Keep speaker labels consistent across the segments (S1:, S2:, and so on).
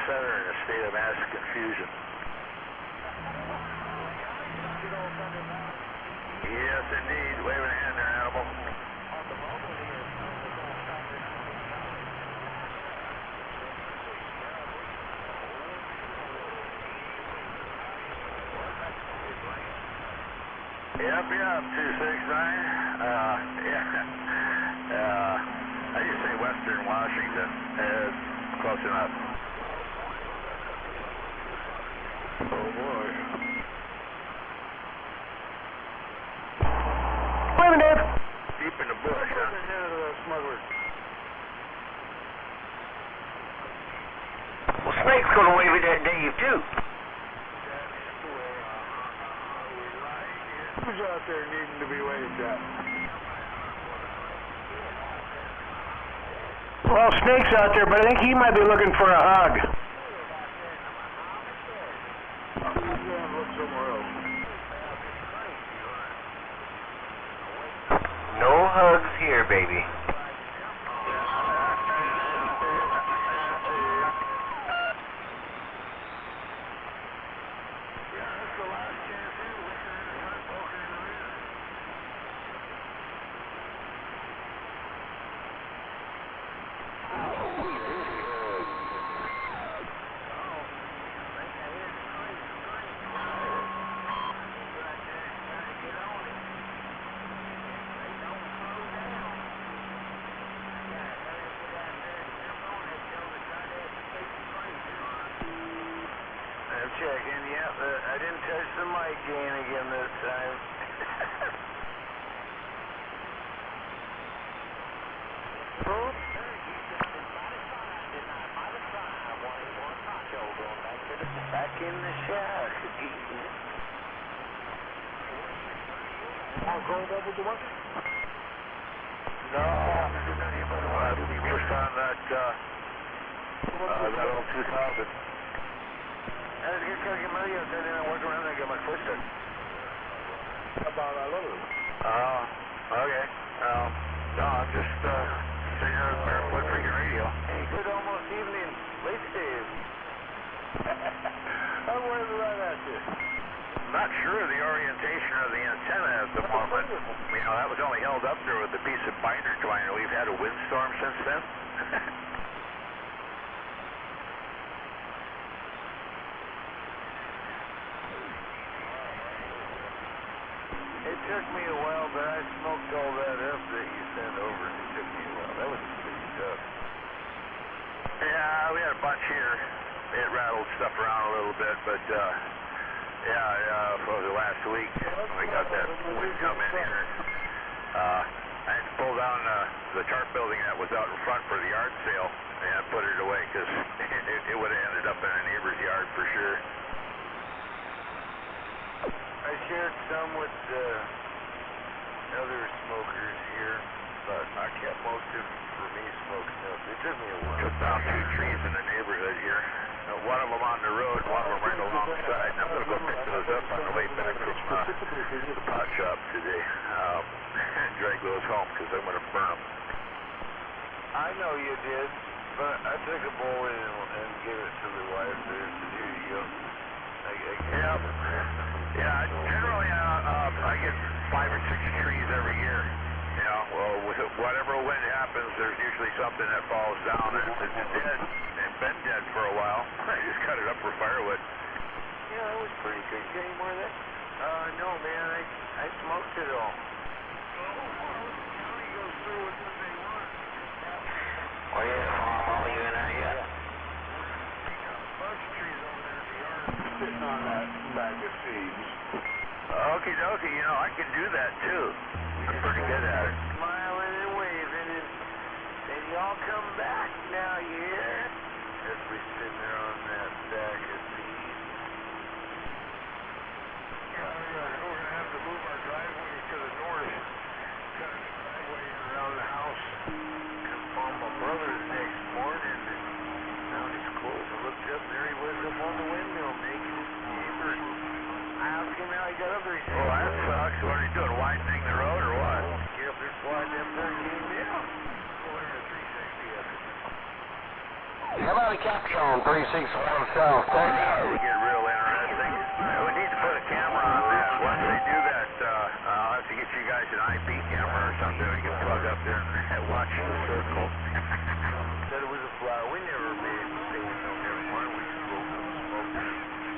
S1: center in a state of mass confusion. Yes, indeed. Waving a hand there, animal. Yep, 269. I just say Western Washington. Close enough. Oh boy.
S2: Wait a minute.
S1: Deep in the bush, huh?
S2: Well, Snake's gonna wave at that Dave too.
S1: Who's out there needing to be waved at?
S2: Well, Snake's out there, but I think he might be looking for a hug.
S1: Look somewhere else.
S2: No hugs here, baby.
S1: Checking, yeah, I didn't touch the mic gain again this time. Back in the shack again. Want to go double the one? No, just on that old 2000. I was just trying to get money out there, then I work around and I got my foot stuck. How about I lose? Oh, okay. No, I'm just sitting here barefoot freaking radio. Hey, good almost evening. Late Dave. I'm waving right at you. I'm not sure of the orientation of the antenna at the moment. You know, that was only held up there with a piece of binder twine. We've had a windstorm since then. It took me a while, but I smoked all that up that you sent over. It took me a while. That was pretty tough. Yeah, we had a bunch here. It rattled stuff around a little bit, but for the last week we got that wind coming in here. I had to pull down the tarp building that was out in front for the yard sale and put it away because it would have ended up in a neighbor's yard for sure. I shared some with other smokers here, but I kept most of it for me smoking up. It took me a while. Took down 2 trees in the neighborhood here. One of them on the road, one of them right alongside. I'm going to go pick those up on the way back from the pot shop today and drag those home because I'm going to burn them. I know you did, but I took a bowl in and gave it to the wife there. Here you go. Yeah, generally I get 5 or 6 trees every year. You know, well, whatever wind happens, there's usually something that falls down and it's dead and been dead for a while. I just cut it up for firewood. Yeah, that was pretty good. You got any more of that? No, man. I smoked it all. County goes through with what they want.
S2: Well, yeah, farm all you in out yet?
S1: We got a bunch of trees over there in the yard sitting on that bag of seeds. Okie dokie, you know, I can do that too. I'm pretty good at it. Smiling and waving and y'all come back now, you hear? Everybody's sitting there on that bag of seeds. Yeah, we're going to have to move our driveway to the north. Got a new driveway around the house. Come on my brother's next morning and found his clothes. I looked up and there he was up on the windmill making his neighbor. I asked him how he got up there. He said, well, that sucks. What are you doing, widening the road or what? Yep, just widening up there and came down. Well, they're at 360 up.
S3: How about a copy on 361 South Texas?
S1: We get real interesting. We need to put a camera on that. Once they do that, I'll have to get you guys an IP camera or something we can plug up there and watch the circle. Said it was a fly. We never made a mistake on everyone. We smoked some smoke.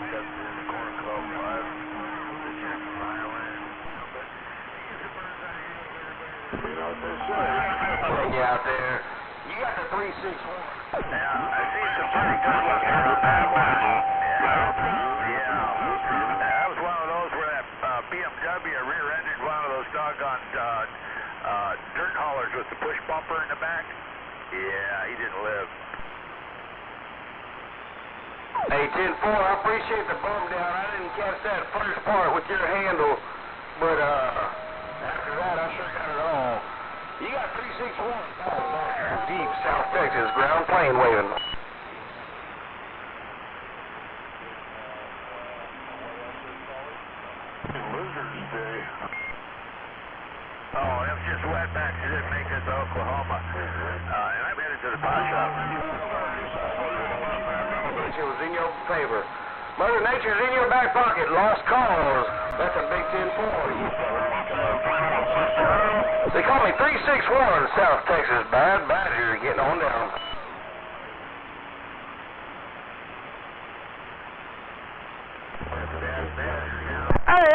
S1: Got in the corner club 5. The Jackson Island. But the birds out here, everybody. You know what they say.
S3: You out there. You got the 361.
S1: Yeah, I see some pretty good ones here on that one. Yeah. That was one of those where that BMW rear-ended one of those doggone dirt haulers with the push bumper in the back. Yeah, he didn't live.
S3: Hey, 10-4, I appreciate the bump down. I didn't catch that first part with your handle, but after that, I sure got it all. You got 361. Deep South Texas, ground plane waving.
S1: Lizards Day. Oh, it was just wetbacks. It didn't make it to Oklahoma. And I'm headed to the pot shop.
S3: It was in your favor. Mother Nature's in your back pocket. Lost cause. That's a big 10-4. They call me 361 South Texas. Bad Badger getting on down.
S2: Hey,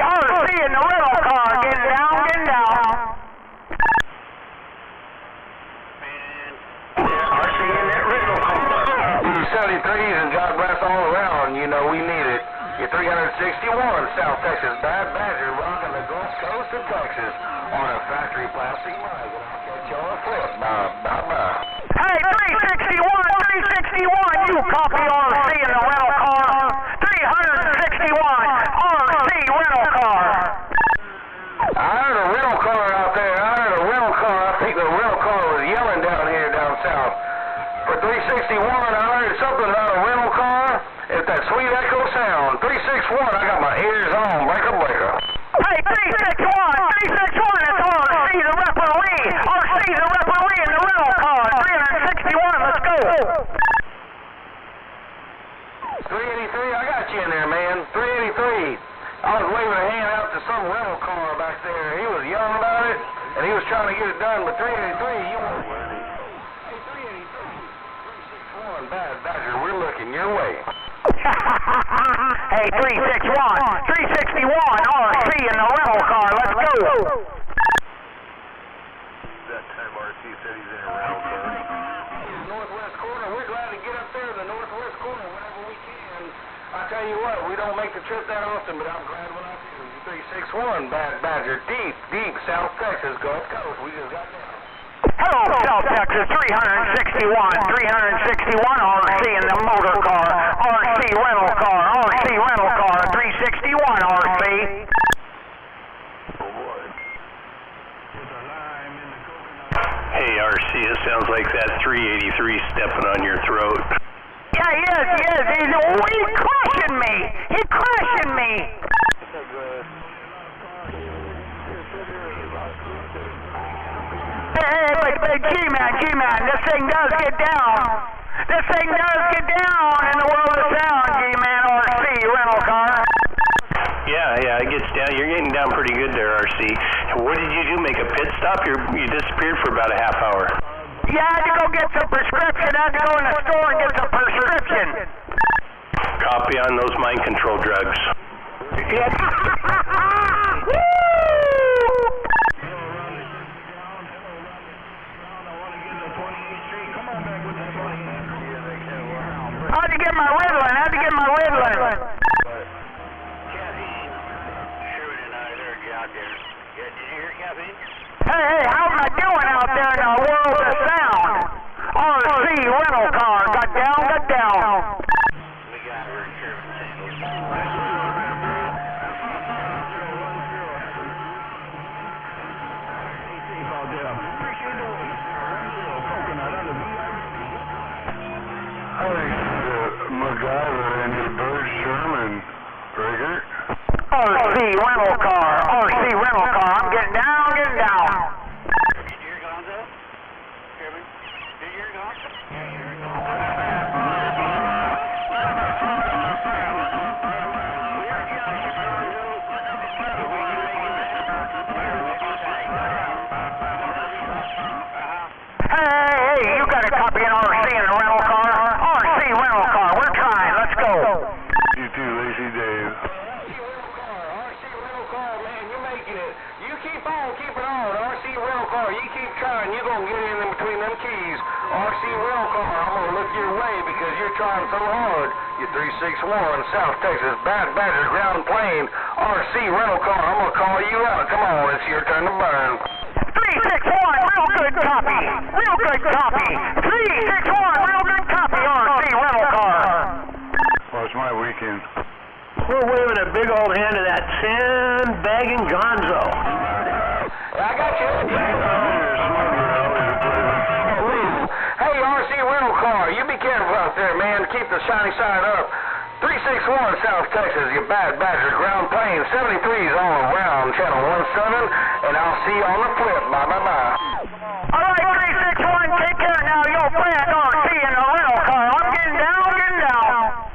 S2: RC in the rental car, getting down.
S3: 73s and God bless all around. You know we need it. Your 361 South Texas Bad Badger rocking the Gulf Coast of Texas on a factory plastic mug. And I'll catch y'all a flip. Bye.
S2: Hey, 361, you copy RC in the rental car. 361, RC rental car.
S3: I heard a rental car out there. I think the rental car was yelling down south. For 361, I heard something about a rental car. It's that sweet echo sound. 361, I got my ears on. Breaker.
S2: Hey, 361, it's RC the referee. RC the referee in the rental car. 361, let's go.
S3: 383, I got you in there, man. 383. I was waving a hand out to some rental car back there. He was yelling about it, and he was trying to get it done, but 383, you weren't ready. Hey, 383, 361, Bad Badger, we're looking your way.
S2: Hey, 361, RC in the rental car, let's go.
S1: That time RC said he's in a rental car.
S3: Northwest corner, we're glad to get up there in the northwest corner whenever we can. I tell you what, we don't make the trip that often, but I'm glad when I do. 361, Bad Badger, deep South Texas, Gulf Coast. We just got down.
S2: Hello, South Texas, 361, RC in the motor car, RC rental car, 361, RC.
S1: Oh boy.
S4: Hey, RC, it sounds like that 383 stepping on your throat.
S2: Yeah, he is. He's crushing me. Hey, G-Man, this thing does get down. In the world of sound, G-Man, RC rental car.
S4: Yeah, it gets down. You're getting down pretty good there, RC. What did you do? Make a pit stop? You disappeared for about a half hour.
S2: Yeah, I had to go get some prescription. I had to go in the store and get some prescription.
S4: Copy on those mind control drugs.
S2: Yeah. Woo! I had to get my Ritalin. Hey, how's I doing out there in the world of sound? RC rental car, got down.
S1: We got her MacGyver and your bird Sherman, Rigger.
S2: RC rental car. I'm getting down.
S1: Did you hear Gonzo? Kevin? Did you hear Gonzo?
S3: you're trying so hard. You 361 South Texas, Bad Badger, Ground Plane, RC rental car. I'm going to call you out. Come on, it's your turn to burn.
S2: 361, real good copy. Real good copy. 361, real good copy, RC rental car.
S1: Well, it's my weekend.
S4: We're waving a big old hand to that sandbagging gonzo.
S3: I got you. Hey, RC rental car, you be careful out there, man. Keep the shiny side up. 361 South Texas, you Bad Badger, Ground Plane, 73's all around, channel 17, and I'll see you on the flip. Bye-bye-bye.
S2: All right, 361, take care now. Yo, Brad, RC in the rental car. I'm getting down, getting down.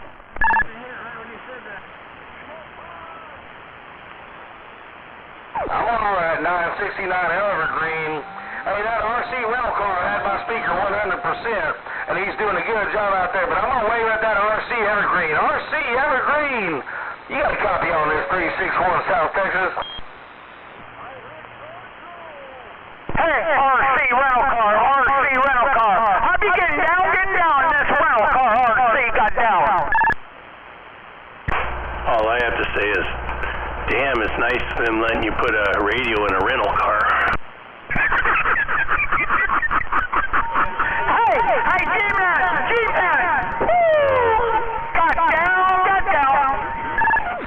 S3: I'm on that 969 Evergreen. Hey, that RC rental car had my speaker 100%, and he's doing a good job out there, but I'm going to wave at that RC Evergreen. RC Evergreen! You got a copy on this 361 South Texas?
S2: Hey, RC rental car, RC rental car. I'll be getting down in this rental car. RC got down.
S4: All I have to say is, damn, it's nice of them letting you put a radio in a rental car.
S2: Hey, G-Man! Got down.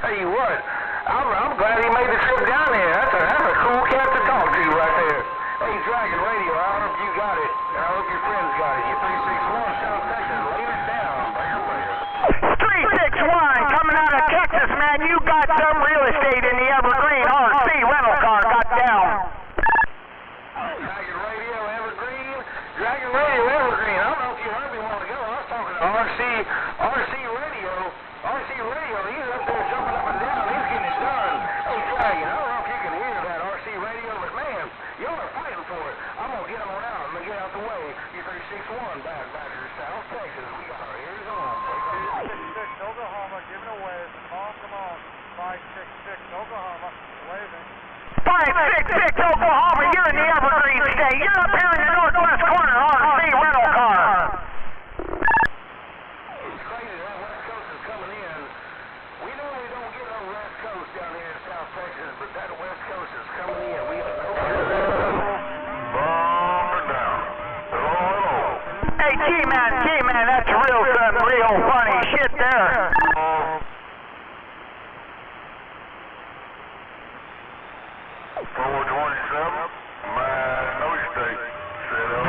S3: Tell you what, I'm glad he made the trip down here. That's a cool cat to talk to right there. Hey, Dragon Radio, I hope you got it. I hope your friends got it. You 361 South Texas, lay it down. Later.
S2: 361, coming out of Texas, man. You got some real estate in the Evergreen. RC rental car got down.
S3: Dragon Radio Evergreen. Dragon Radio Evergreen. I don't know if you heard me a while ago. I was talking to RC Radio. RC Radio, he's up there jumping up and down. He's getting it done. Hey, Dragon, I don't know if you can hear that RC Radio, but man, y'all are fighting for it. I'm going to get them around. I'm going to get out the way. You 361, Bad Badger, South Texas. We got our ears on.
S5: 666 Oklahoma, giving away. Come on. 566 Oklahoma, waving.
S2: 566 Oklahoma, you're in the Evergreen State. You're up here in the northwest corner, RC rental car.
S3: It's crazy that West Coast is coming in. We normally don't get no West Coast down here in South Texas, but that West Coast is coming in. We got no
S1: Bumping down. Hello.
S2: Hey, G-Man, that's real funny shit there.
S1: 427, my no state set up.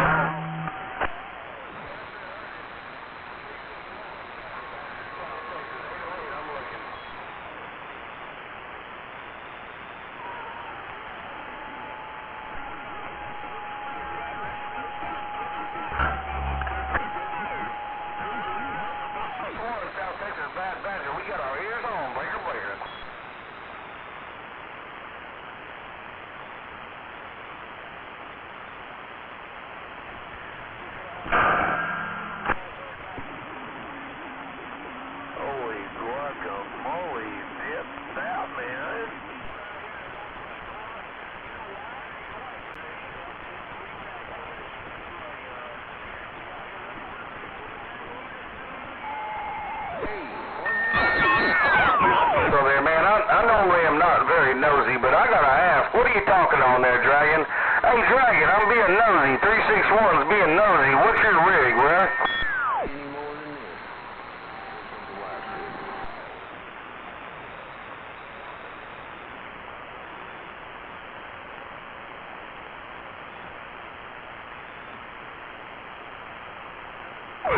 S3: South Texas, Bad Badger. We got our ears on. Breaker.
S1: Holy guacamole, dip that, man.
S3: So there, man, I normally am not very nosy, but I gotta ask, what are you talking on there, Dragon? Hey, Dragon, I'm being nosy. 361's being nosy. What's your rig, bruh?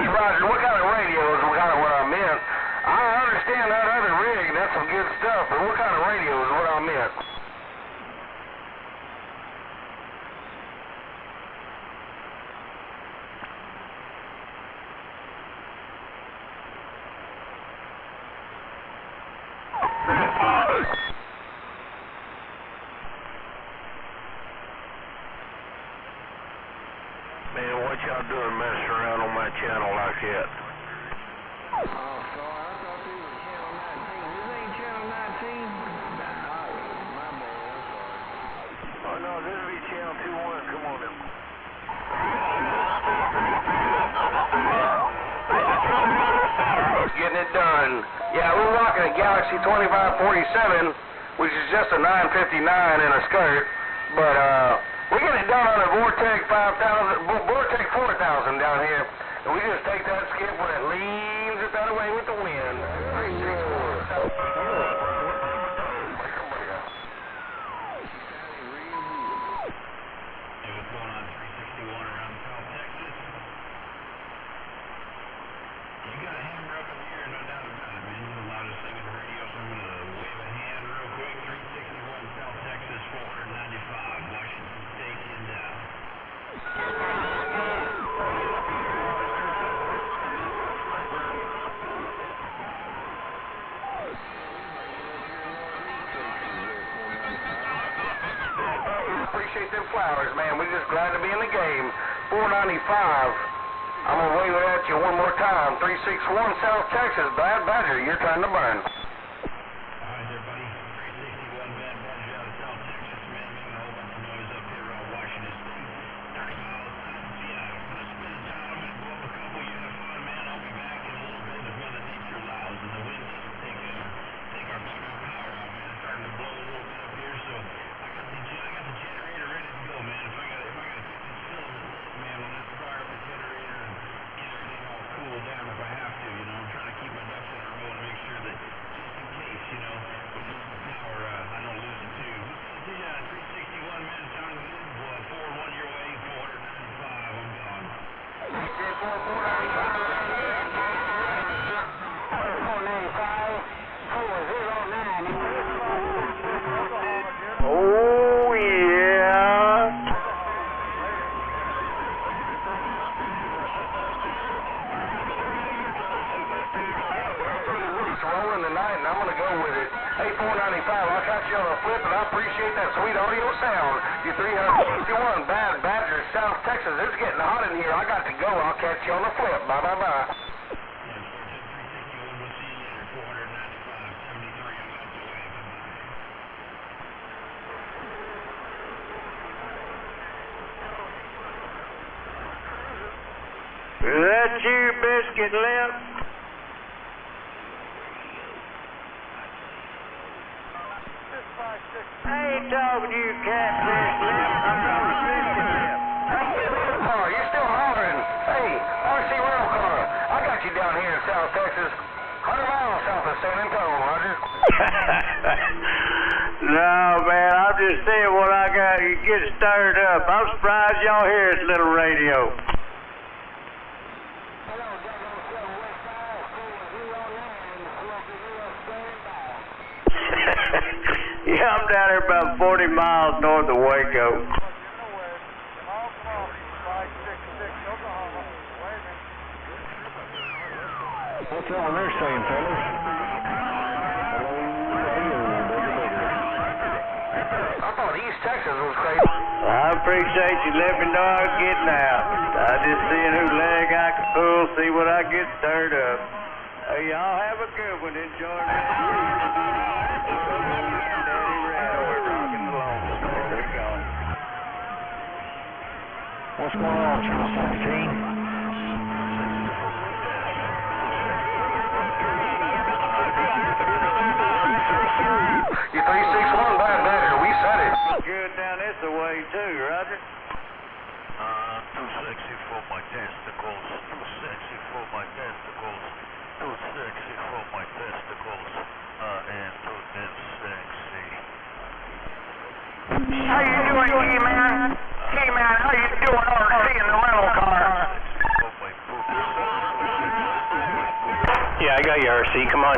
S3: Roger, what kind of radio is kind of what I meant? I understand that other rig, that's some good stuff, but what kind of radio is what I meant?
S1: Man, what y'all doing messing around on my channel like that? Oh, no, this will be channel 21. Come on now.
S3: it done. Yeah, we're rocking a Galaxy 2547, which is just a 959 in a skirt, but we get it done on a Vortec 4000 down here, and we just take that skip when it leaves it that way with the wind. 364. Appreciate them flowers, man. We're just glad to be in the game. 495. I'm going to wave it at you one more time. 361 South Texas. Bad Badger, your turn to burn.
S6: Alright there, buddy. 361 Bad Badger out of South Texas, man. Making a whole bunch of noise up here around Washington State. 30 miles south. Yeah, I'm going to spend the time. I'm going to blow up a couple. You have fun, man. I'll be back in a little bit if Mother Nature allows. And the wind doesn't take our backup power out, man. It's starting to blow a little bit up here, so I got the generator ready to go, man. If I got to fix it still, man, I'll just fire up the generator and get everything all cooled down if I have to, you know. I'm trying to keep my ducks in a row and make sure that just in case, you know, we lose the power, I don't lose it too. Yeah, 361, man, sounding good. 4-1 your way, 495, I'm gone.
S3: 495, 409. Oh, yeah. It's rolling tonight, and I'm going to go with it. Hey, 495, I'll catch you on a flip, and I appreciate that sweet audio sound. You 361 Bad Badger, South Texas. It's getting hot in here. I got to go. I'll catch you on the flip. Bye-bye-bye.
S2: Is that you, Biscuit Lip? I ain't talking to you, Catfish Lip. I'm talking to Biscuit Lip.
S3: Oh, you're still hollering. Hey, RC Rental Car. I got you down here in South Texas. 100 miles south of San Antonio, Roger.
S2: No, man, I'm just saying what I got. You get stirred up. I'm surprised y'all hear this little radio. Yeah, I'm down here about 40 miles north of Waco.
S3: What's on there saying, fellas? I thought East Texas was crazy.
S2: I appreciate you letting me know I was getting out. I just seeing whose leg I can pull, see what I get stirred up. Hey, y'all have a good one. Enjoy this.
S3: What's going on, Channel 17? You 361 Bad Badger, we said it.
S2: Good down this way too, Roger.
S1: Too sexy for my testicles. Too sexy for my testicles. Too sexy for my testicles. And too damn sexy.
S2: How you doing, Key-Man? Key-Man, how you doing, RC in the rental car?
S4: Yeah, I got you, RC. Come on.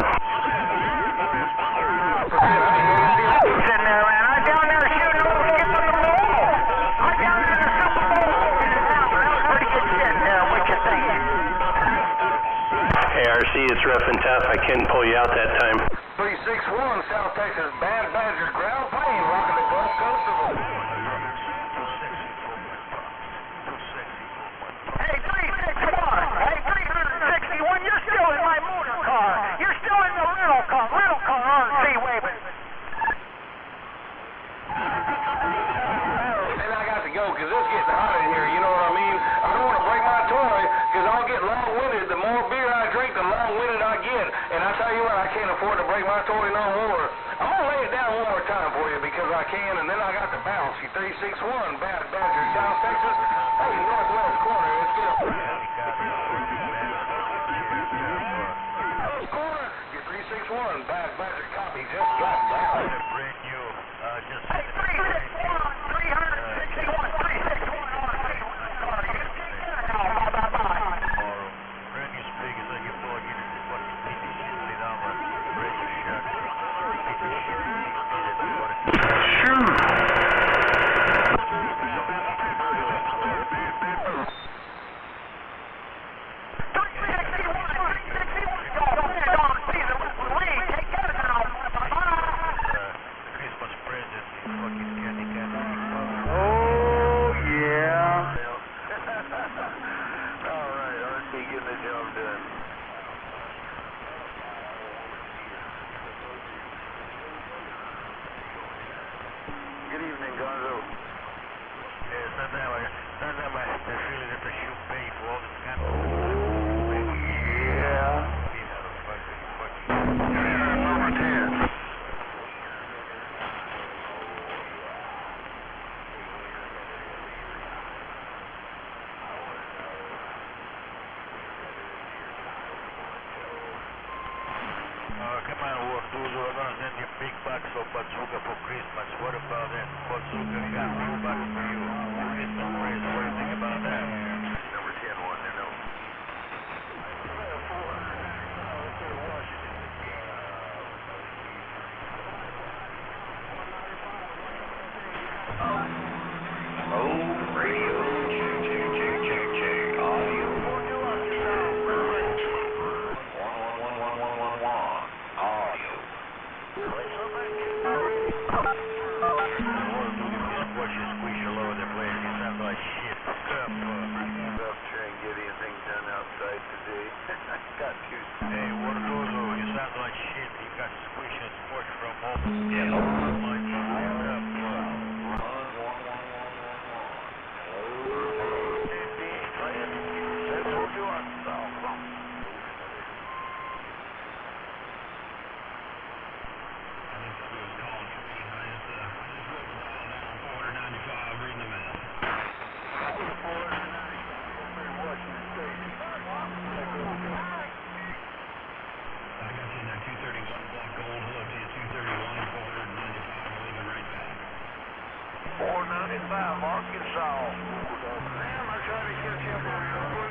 S2: Sitting there, man. I'm down there shooting a little skip on the ball. I'm down there in the Super Bowl. That was pretty good shit there. What you think?
S4: Hey, RC, it's rough and tough. I couldn't pull you out that time.
S3: 361 South Texas Bad Badger ground plane rocking the Gulf Coast of them.
S2: Hey, 361. Hey, 361. You're still in my motor car. You're still in the rental car. Rental car RC waving.
S3: And I got to go because it's getting hot in here, you know what I mean? I don't want to break my toy because I'll get long-winded. The more beer I drink, the long-winded I get. And I tell you what, I can't afford to break my toy no more. I'm going to lay it down one more time for you because I can, and then I got to bounce. You 361, Bad Badger, South Texas. Hey, northwest corner, let's get up. North corner, you 361, Bad Badger, copy, just got down.
S1: Bring you, just...
S2: Hey, 361 on 361, 361 on 361. Bye-bye.
S1: Brand new speakers like you plug in and fucking piece of shit sit down on Radio Shack. Piece of shit.
S3: Shoot!
S1: Christmas present, fucking candy.
S3: Oh, yeah.
S1: Alright, RC getting the job done. Good evening, Gonzo. Yeah, sometimes I feel that the shoe pay for all this kind of...
S3: Oh, yeah.
S1: Number 10. Come on, Wartuzo, we're gonna send you a big box of bazooka for Christmas. What about that? Bazooka, we got 2 bucks for you. Christmas present, what do you think about that? Number 10 wanted to know.
S3: Oh, radio. Check. Audio. 1111111. Audio.
S1: Squish all over the place. You sound like shit. Up, try and get anything done outside today. Got to. Hey, Wartuzo, you sound like shit. You got squish and squash from home. Yeah, lunch. Arkansas. Man, I tried to catch him on number 2.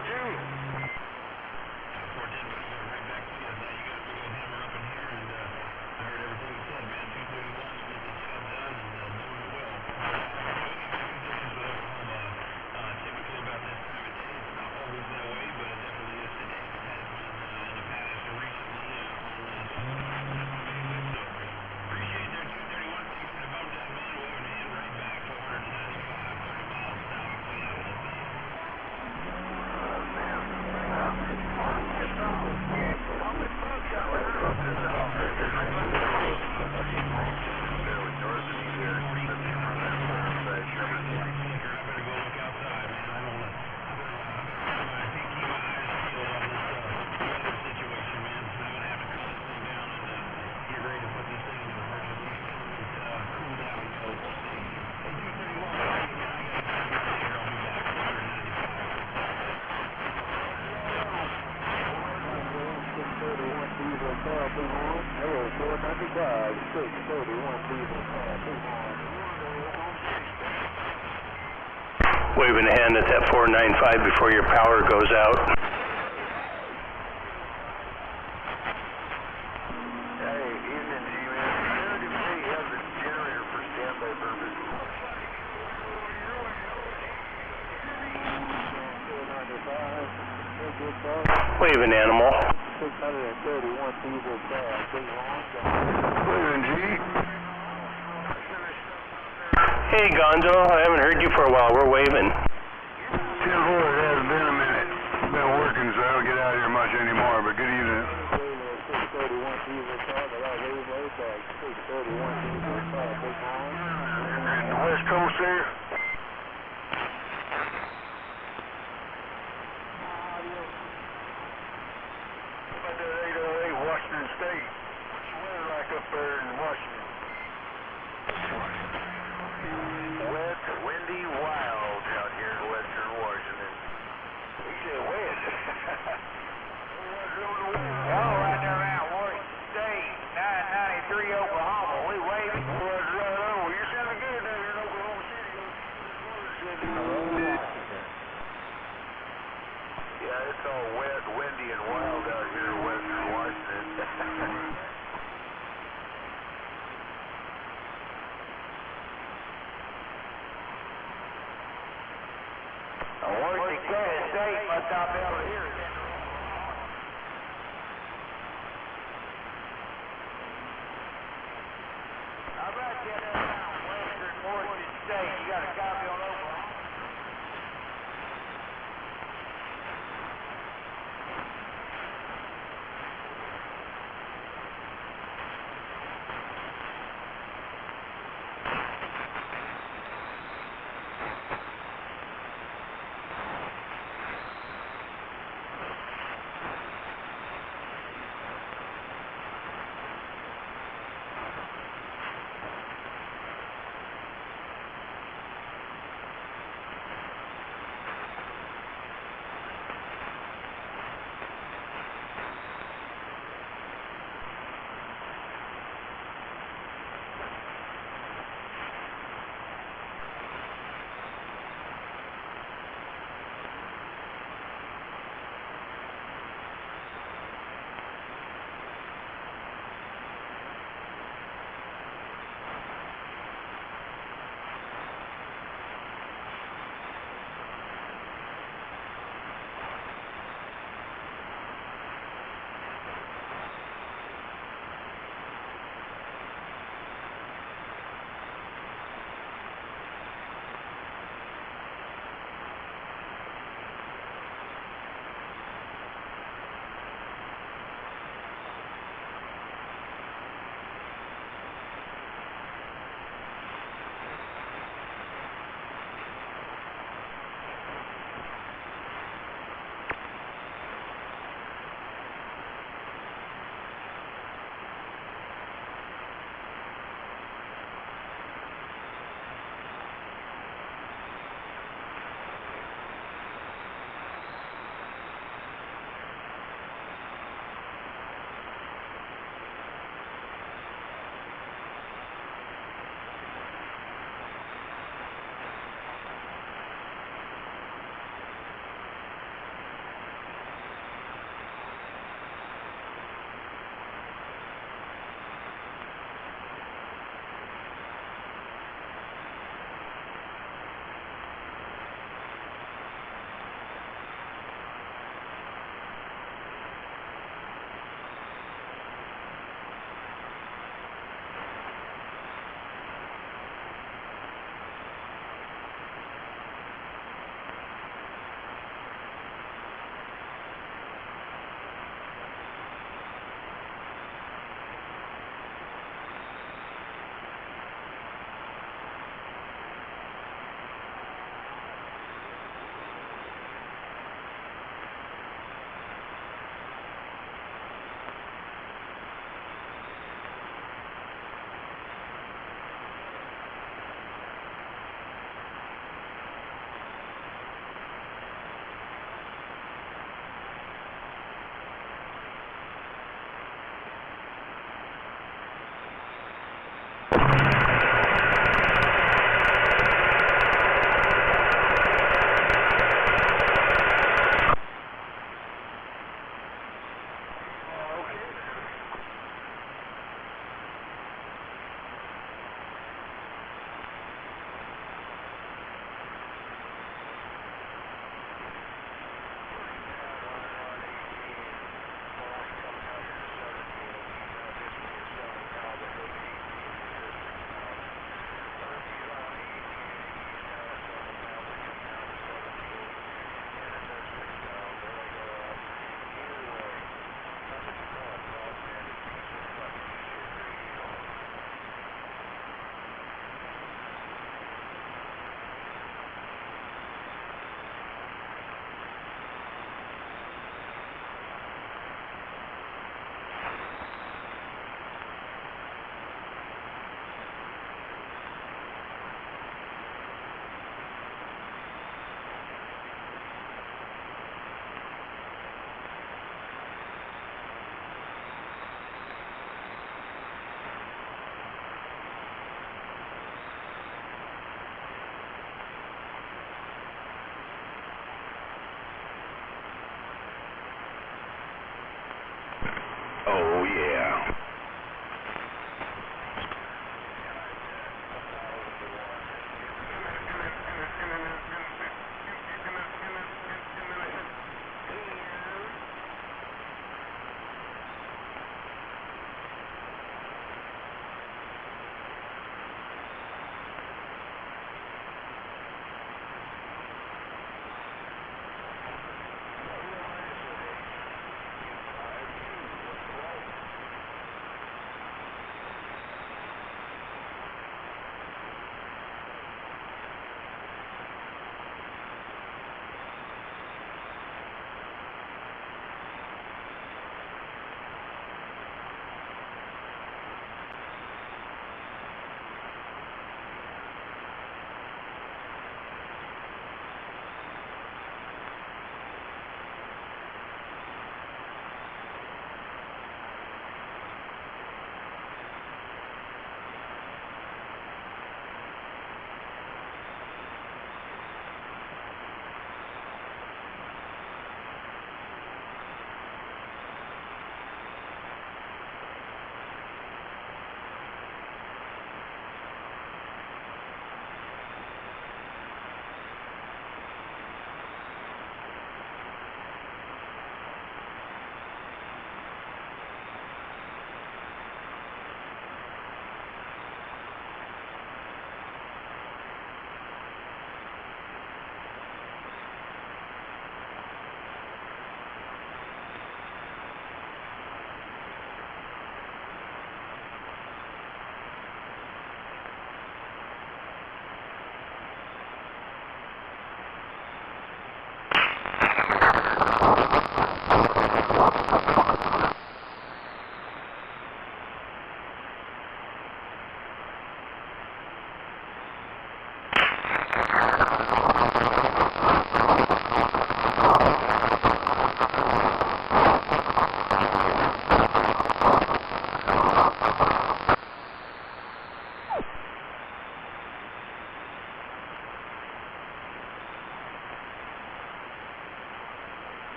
S4: Waving a hand at that 495 before your power goes out.
S1: Hey, evening, G-Man. How do you say you have the generator for standby purpose?
S4: Waving animal.
S5: 631 diesel gas.
S3: Waving G.
S4: Hey, Gonzo, I haven't heard you for a while. We're waving.
S3: 10-4, it hasn't been a minute. Been working, so I don't get out here much anymore, but good evening.
S5: 631 diesel car, the right way back. 631 diesel car, big horn.
S3: And the West Coast there?
S1: About that 808 Washington
S5: up there in Washington?
S1: Wet, windy, wild out here in western Washington.
S5: He said wet.
S2: Y'all right there around Washington State, 993 Oklahoma. We waving.
S5: Well, that's right on. You're sounding good down here in Oklahoma City.
S1: Yeah, it's all wet, windy, and wild out here in western Washington.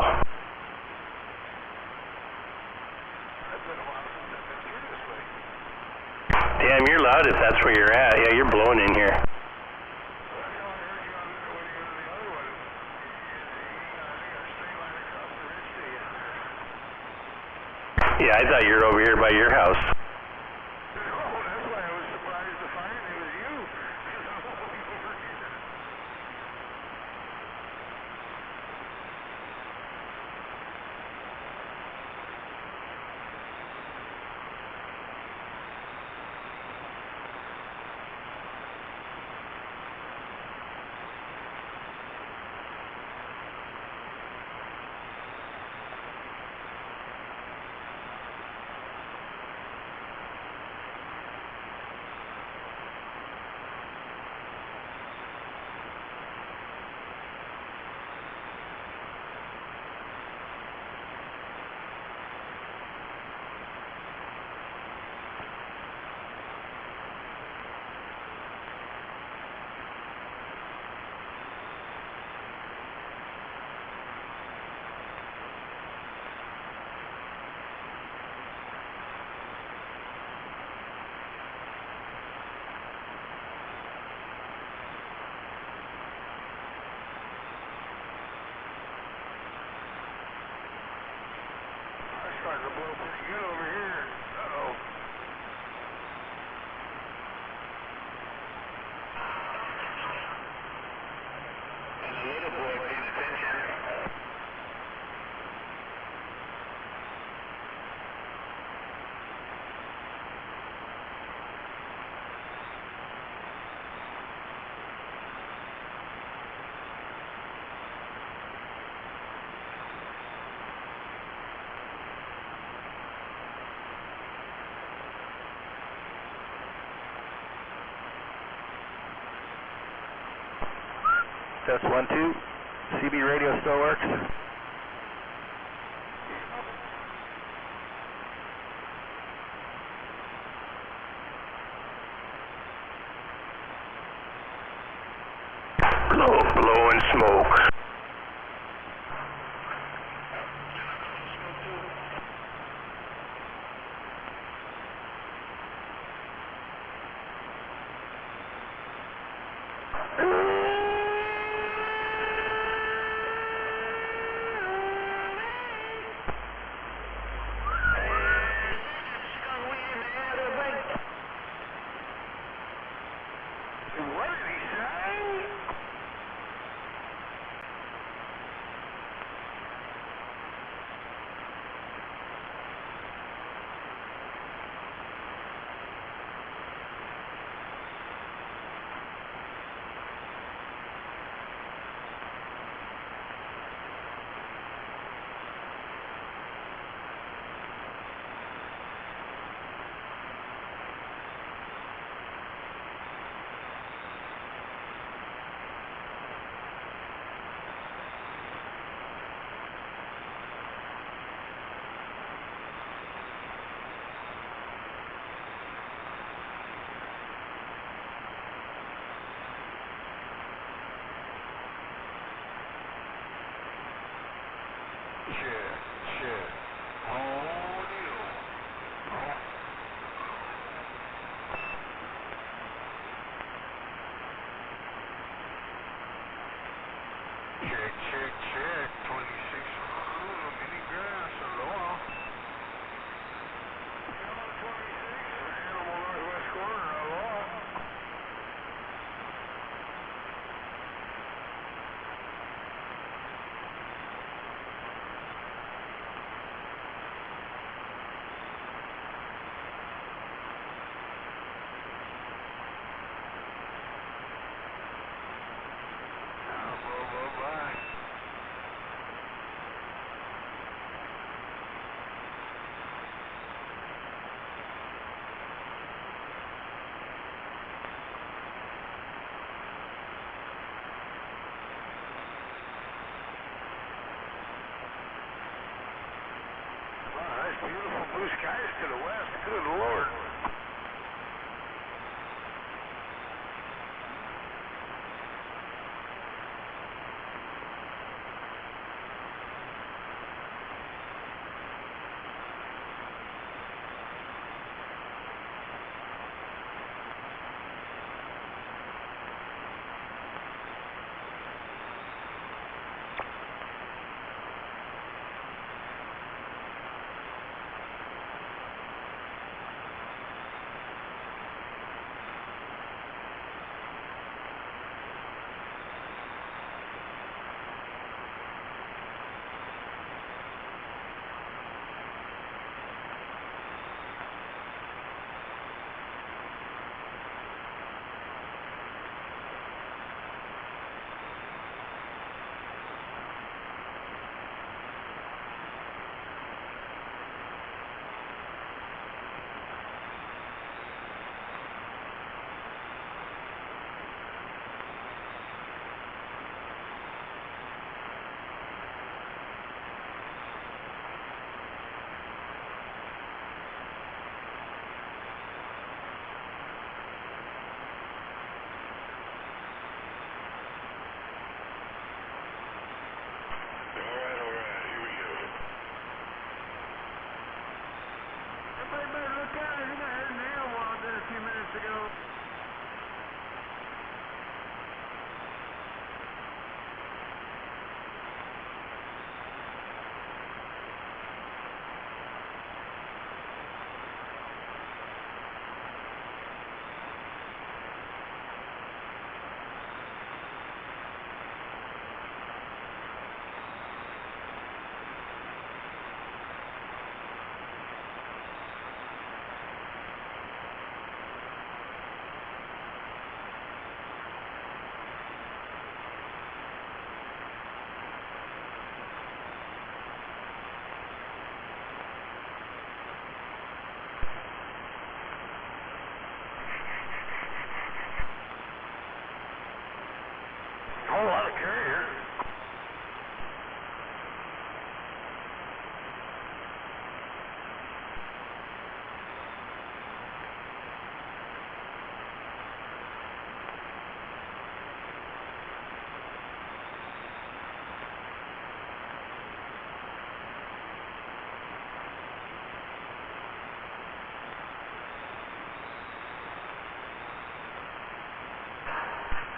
S4: while?
S1: It's been a while since I've been through this way.
S4: Damn, you're loud if that's where you're at. Yeah, you're blowing in here.
S1: Well, I heard you on when you go to the other one. You got a straight line across the ridge to you.
S4: Yeah, I thought you were over here by your house.
S1: No, that's why I was surprised to find it was you. Because I'm only over here. Starting to blow pretty good over here. Uh-oh.
S4: And the little boy paying attention.
S2: Test 1, 2. CB radio still works.
S4: Blowing smoke.
S1: What did he say?
S5: Check, 26 Zulu, mini grass, aloha.
S1: Yellow 26, Animal Northwest Corner, aloha.
S5: Bye.
S1: Wow, nice beautiful blue skies to the west. Good Lord.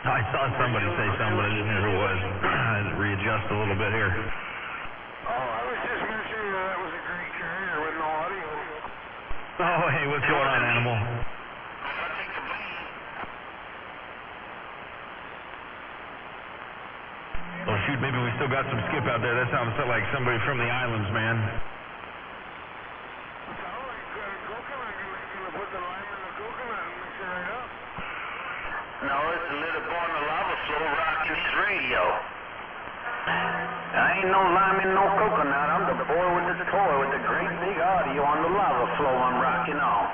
S6: I saw somebody say something, but I didn't hear who it was. I had to readjust a little bit here.
S1: Oh, I was just mentioning that was a great carrier with no audio.
S6: Oh, hey, what's going on, Animal? Oh, shoot, maybe we still got some skip out there. That sounds like somebody from the islands, man.
S1: Sound like coconut. Gonna put the lime in the coconut and mix it right up.
S3: No, it's a little boy on the lava flow rocking his radio. I ain't no lime in no coconut. I'm the boy with the toy with the great big audio on the lava flow I'm rocking on.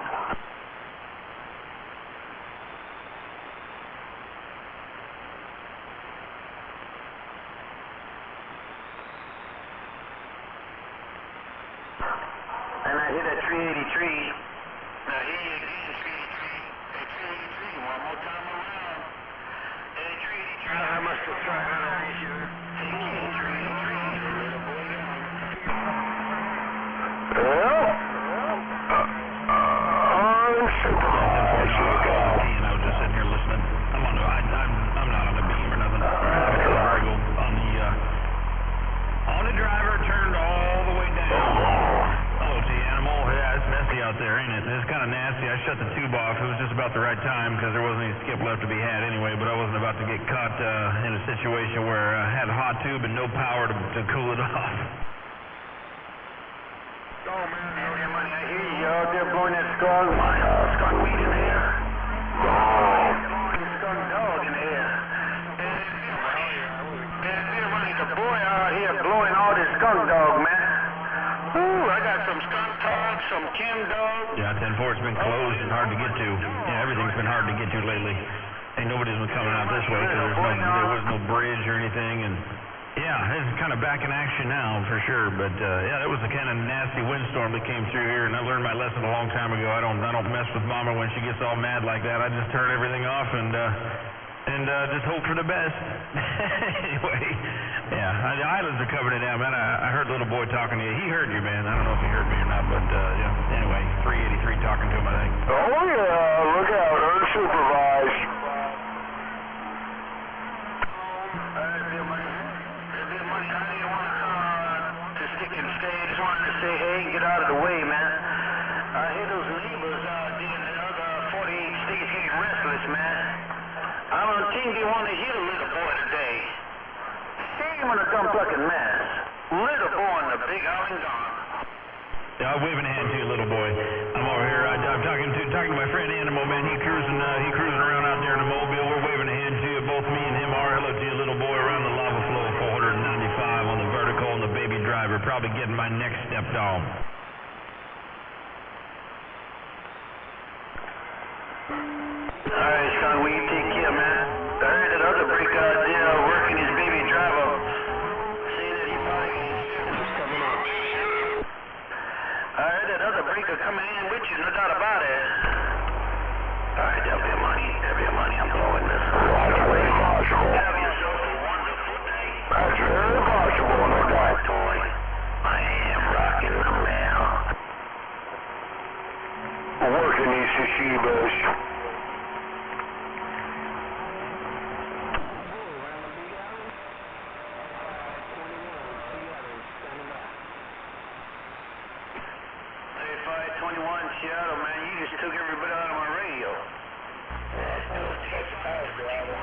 S3: And I hit that 383. Now here you again, 383. Hey, 383, one more time around. Hey, 383.
S1: I must have tried that issue.
S3: Hey, 383, little boy down.
S6: I was just sitting here listening. I'm not on the beam or nothing. On the driver, turned all the way down. Hello, T-Animal. Yeah, it's messy out there, ain't it? It's kind of nasty. I shut the tube off. It was just about the right time because there wasn't any skip left to be had anyway, but I wasn't about to get caught in a situation where I had a hot tube and no power to cool it off.
S1: Oh, man.
S3: Hey, money, I hear you out there blowing that skunk. My skunk weed in here. Blowing skunk dog in here. The boy out here blowing all this skunk dog, man. Ooh, I got some skunk dog, some chem dog.
S6: Yeah, 10-4's been closed and hard to get to. Yeah, everything's been hard to get to lately. Ain't nobody's been coming out this way because there was no bridge or anything. And yeah, it's kind of back in action now for sure. But yeah, that was the kind of nasty windstorm that came through here. And I learned my lesson a long time ago. I don't mess with Mama when she gets all mad like that. I just turn everything off and just hope for the best. Anyway, yeah, the islands are covering it down, man. I heard little boy talking to you. He heard you, man. I don't know if he heard me or not, but yeah. Anyway, 383 talking to him, I think.
S1: Oh, yeah. Look out. Unsupervised.
S3: Money, I didn't want to stick and stay. I just wanted to say, hey, get out of the way, man. I hear those neighbors out there in the other 48 states getting restless, man. I don't think they want to hear the little boy today. Shame on the dumb fucking mess. Little boy in the big island gone.
S6: Yeah, I'm waving a hand to you, little boy. I'm over here. I'm talking to my friend Animal, man. He cruising around out there in the mobile. We're waving a hand to you. Both me and him are. Hello to you, little boy, around the lava flow, 495 on the vertical and the baby driver. Probably getting my neck stepped on.
S3: All right, son, will you take care, man? I heard that other brick out there working his baby driver. Saying that he probably is coming in. I heard that other breaker coming in with you, no doubt about it. All right, that'll be money. I'm blowing this. Have yourself a wonderful day.
S1: That's very possible, no doubt.
S3: Toy. I am rocking the mail.
S1: Working these Shishibas.
S3: Seattle, man, you just took everybody out of my radio.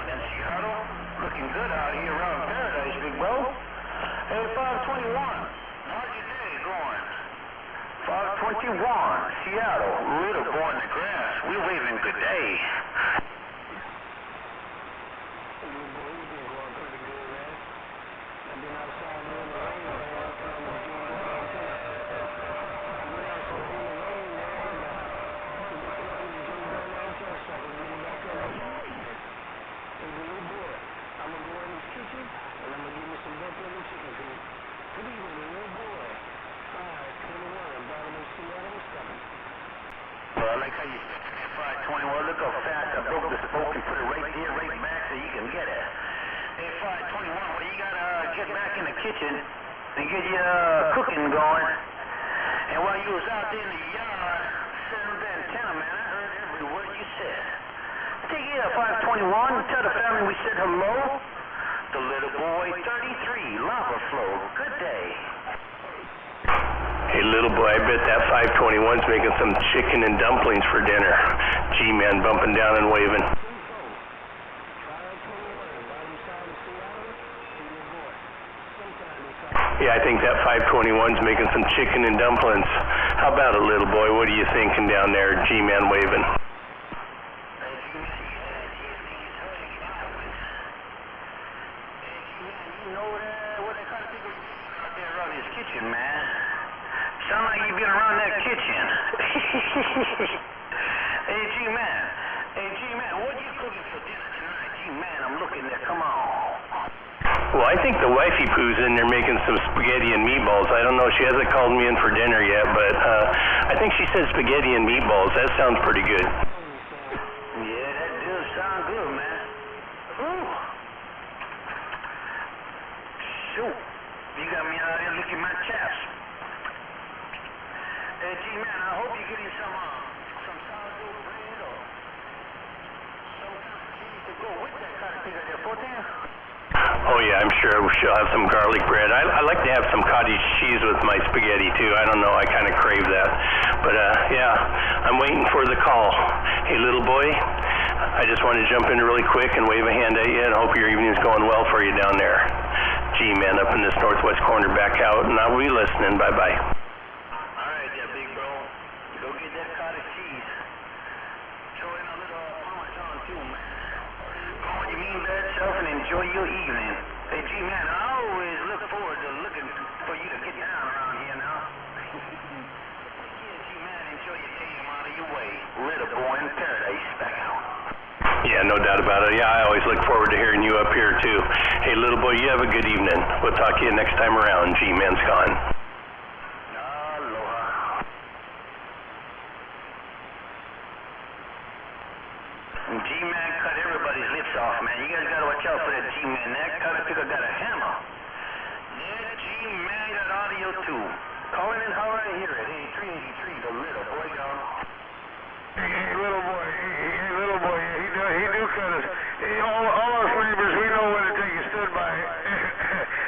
S3: In Seattle, looking good out here around Paradise, big bro. Hey, 521, how's your day going? 521, Seattle, little boy in the grass. We're waving good day. Well, I like how you said that 521. Look how fast I broke the spoke and put it right there, right back so you can get it. Hey, 521, well, you gotta get back in the kitchen and get your cooking going. And while you was out there in the yard, setting the antenna, man, I heard every word you said.
S2: Take it up, 521. Tell the family we said hello. The little boy, 33, lava flow. Good day.
S4: Hey, little boy, I bet that 521's making some chicken and dumplings for dinner. G-Man bumping down and waving. Yeah, I think that 521's making some chicken and dumplings. How about it, little boy? What are you thinking down there, G-Man waving?
S2: Kitchen, man. Sound like you've been around that kitchen. Hey, G-Man. Hey, G-Man, what are you cooking for dinner tonight? G-Man, I'm looking there. Come on.
S4: Well, I think the wifey poo's in there making some spaghetti and meatballs. I don't know. She hasn't called me in for dinner yet, but I think she said spaghetti and meatballs. That sounds pretty good.
S2: Yeah, that does sound good, man. Ooh. Shoot. You got me out here licking my chaps. Hey, G-Man, I hope you're getting some sourdough bread or some kind of cheese to go with that kind of thing right there, 14?
S4: Oh, yeah, I'm sure she'll have some garlic bread. I like to have some cottage cheese with my spaghetti, too. I don't know. I kind of crave that. But, yeah, I'm waiting for the call. Hey, little boy, I just wanted to jump in really quick and wave a hand at you and hope your evening's going well for you down there. G-Man up in this northwest corner back out, and I'll be listening. Bye-bye.
S2: All right, there, big bro. Go get that cottage cheese. Throw in a little Parmesan, too, man. Go on your mean bad self and enjoy your evening. Hey, G-Man, I always look forward to looking for you to get down around here now. Yeah, G-Man, enjoy your day. I'm out of your way. Little boy in paradise, back out.
S4: Yeah, no doubt about it. Yeah, I always look forward to hearing you up here, too. Hey, little boy, you have a good evening. We'll talk to you next time around. G-Man's gone.
S2: Aloha. G-Man cut everybody's lips off, man. You guys gotta watch out for that G-Man. That kind of figure got a hammer. Yeah, G-Man got audio, too. Call in and holler and hear it. Hey, 383, the little boy, y'all.
S3: Hey, little boy. Hey, little boy. He do cut us. Hey, all us neighbors, we know when to take a stood by.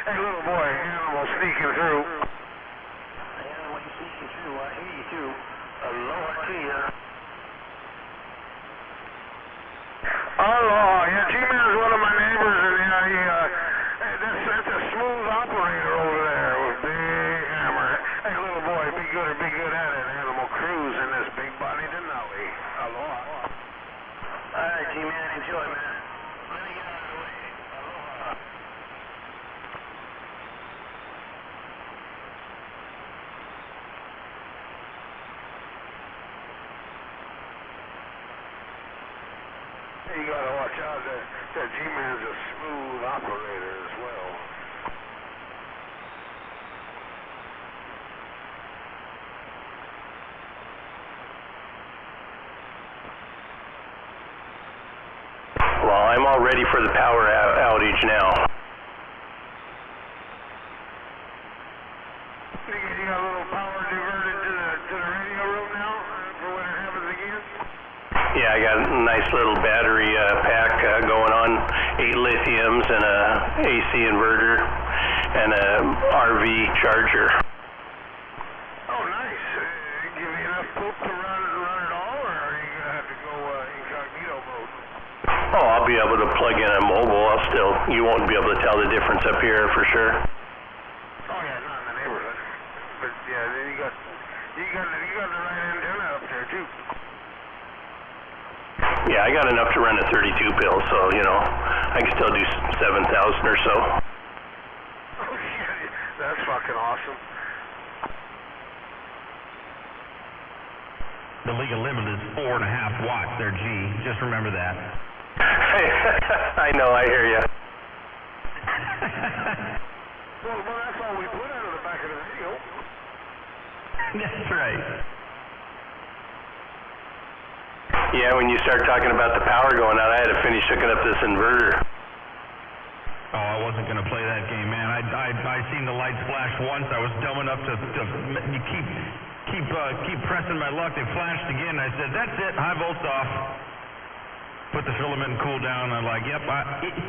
S3: Hey, little boy, animal sneaking through.
S2: Animal, you sneaking through. I hear you, too. Aloha to you.
S3: Aloha. Yeah, G-Man's one of my neighbors, and that's a smooth operator over there with big hammer. Hey, little boy, be good at it. Animal cruise in this big body Denali. Aloha.
S2: All right, G-Man, enjoy, man. Let me get out of the way. Aloha.
S3: You gotta watch out. That G-Man's a smooth operator as well.
S4: Well, I'm all ready for the power outage now.
S3: You got a little power diverted to the radio room now for when it happens again?
S4: Yeah, I got a nice little battery pack going on, 8 lithiums and a AC inverter and a RV charger.
S3: Oh, nice. Give you enough poop to run it all, or are you gonna have to go incognito mode?
S4: Oh, I'll be able to plug in a mobile. You won't be able to tell the difference up here for sure.
S3: Oh yeah, not in the neighborhood. But yeah, then you got the right antenna up there too.
S4: Yeah, I got enough to run a 32 pill, so I can still do 7,000 or so.
S3: Oh shit, that's fucking awesome.
S6: The legal limit is 4.5 watts there, G. Just remember that.
S4: I know, I hear you.
S3: Well, that's all we put out of the back of the radio.
S6: That's right.
S4: Yeah, when you start talking about the power going out, I had to finish hooking up this inverter.
S6: Oh, I wasn't going to play that game, man. I seen the lights flash once. I was dumb enough to keep pressing my luck. They flashed again. I said, that's it. High volt's off. put the filament and cool down. I'm like, yep,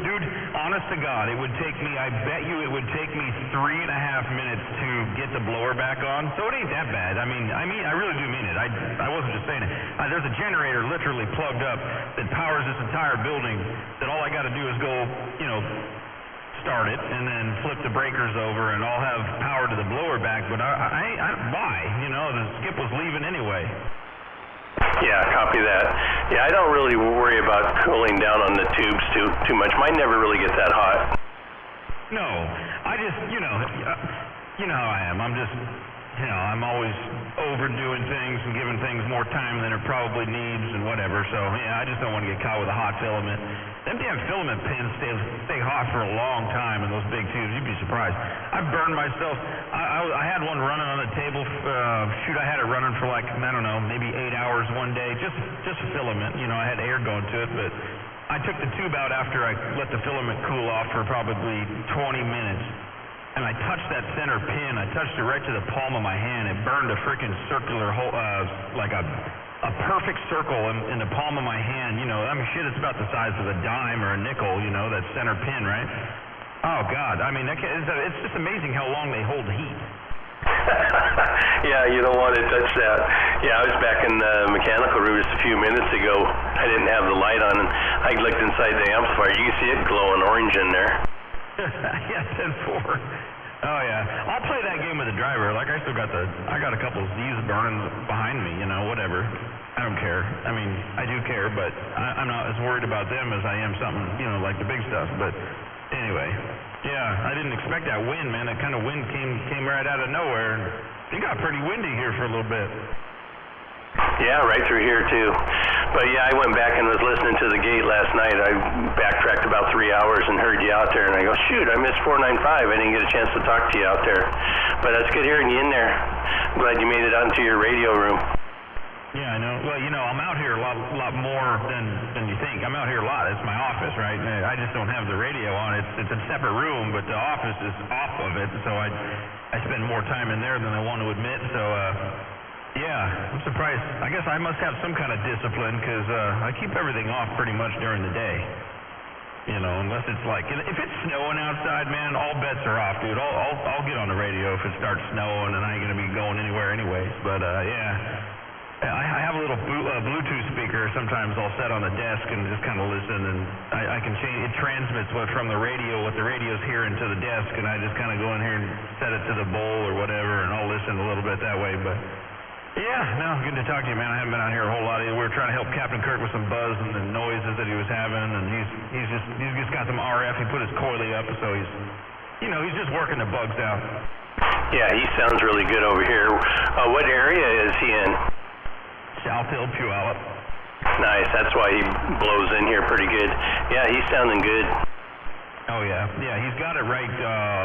S6: dude, honest to God, it would take me, I bet you it would take me 3.5 minutes to get the blower back on. So it ain't that bad. I mean, I really do mean it. I wasn't just saying it. There's a generator literally plugged up that powers this entire building that all I got to do is go, you know, start it and then flip the breakers over and I'll have power to the blower back. But why? You know, the skip was leaving anyway.
S4: Yeah, copy that. Yeah, I don't really worry about cooling down on the tubes too much. Mine never really get that hot.
S6: No, I just, you know how I am. I'm just, you know, I'm always overdoing things and giving things more time than it probably needs and whatever. So, yeah, I just don't want to get caught with a hot filament. Them damn filament pins stay hot for a long time in those big tubes. You'd be surprised. I burned myself. I had one running on the table. Shoot, I had it running for like, I don't know, maybe 8 hours one day. Just filament. You know, I had air going to it, but I took the tube out after I let the filament cool off for probably 20 minutes. And I touched that center pin. I touched it right to the palm of my hand. It burned a freaking circular hole, like a perfect circle in the palm of my hand. You know, I mean, shit, it's about the size of a dime or a nickel, you know, that center pin, right? Oh, God. I mean, it's just amazing how long they hold heat.
S4: Yeah, you don't want to touch that. Yeah, I was back in the mechanical room just a few minutes ago. I didn't have the light on, and I looked inside the amplifier. You can see it glowing orange in there.
S6: Yeah, 10-4. Oh yeah, I'll play that game with the driver. Like I got a couple of Z's burning behind me. You know, whatever. I don't care. I mean, I do care, but I'm not as worried about them as I am something, you know, like the big stuff. But anyway, yeah, I didn't expect that wind, man. That kind of wind came right out of nowhere. It got pretty windy here for a little bit.
S4: Yeah, right through here too. But yeah, I went back and was listening to the gate last night. I backtracked about 3 hours and heard you out there, and I go, shoot, I missed 495. I didn't get a chance to talk to you out there. But that's good hearing you in there. I'm glad you made it onto your radio room.
S6: Yeah, I know. Well, you know, I'm out here a lot more than you think. I'm out here a lot. It's my office, right? I just don't have the radio on. It's a separate room, but the office is off of it, so I spend more time in there than I want to admit. So, yeah, I'm surprised. I guess I must have some kind of discipline because I keep everything off pretty much during the day. You know, unless it's like, if it's snowing outside, man, all bets are off, dude. I'll get on the radio if it starts snowing and I ain't going to be going anywhere anyways. But, yeah. I have a little Bluetooth speaker sometimes I'll set on the desk and just kind of listen, and I can change, it transmits what the radio's hearing to the desk, and I just kind of go in here and set it to the bowl or whatever, and I'll listen a little bit that way. But yeah, no, good to talk to you, man. I haven't been out here a whole lot either. We were trying to help Captain Kirk with some buzz and the noises that he was having, and he's just got some RF. He put his coily up, so he's just working the bugs out.
S4: Yeah, he sounds really good over here. What area is he in?
S6: South Hill, Puyallup.
S4: Nice, that's why he blows in here pretty good. Yeah, he's sounding good.
S6: Oh yeah, he's got it right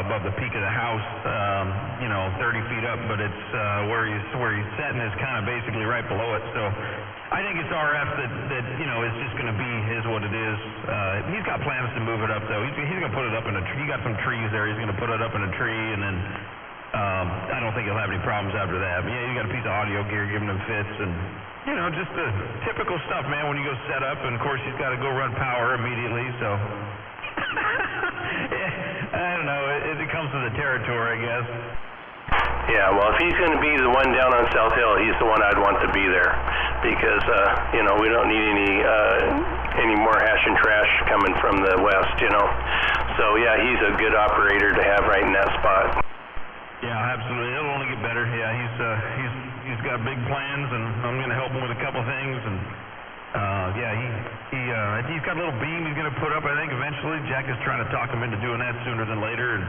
S6: above the peak of the house, 30 feet up, but it's where he's setting is kind of basically right below it. So I think it's RF that is just going to be what it is. He's got plans to move it up though. He's going to put it up in a tree. He got some trees there. He's going to put it up in a tree, and then I don't think he'll have any problems after that. But yeah, you got a piece of audio gear giving him fits, and just the typical stuff, man. When you go set up, and of course he's got to go run power immediately, so. I don't know, it comes to the territory, I guess.
S4: Yeah, well, if he's going to be the one down on South Hill, he's the one I'd want to be there, because we don't need any more hash and trash coming from the west, So yeah, he's a good operator to have right in that spot.
S6: Yeah, absolutely. It'll only get better. Yeah, he's got big plans, and I'm going to help him with a couple things, and he's got a little beam he's going to put up, I think, eventually. Jack is trying to talk him into doing that sooner than later, and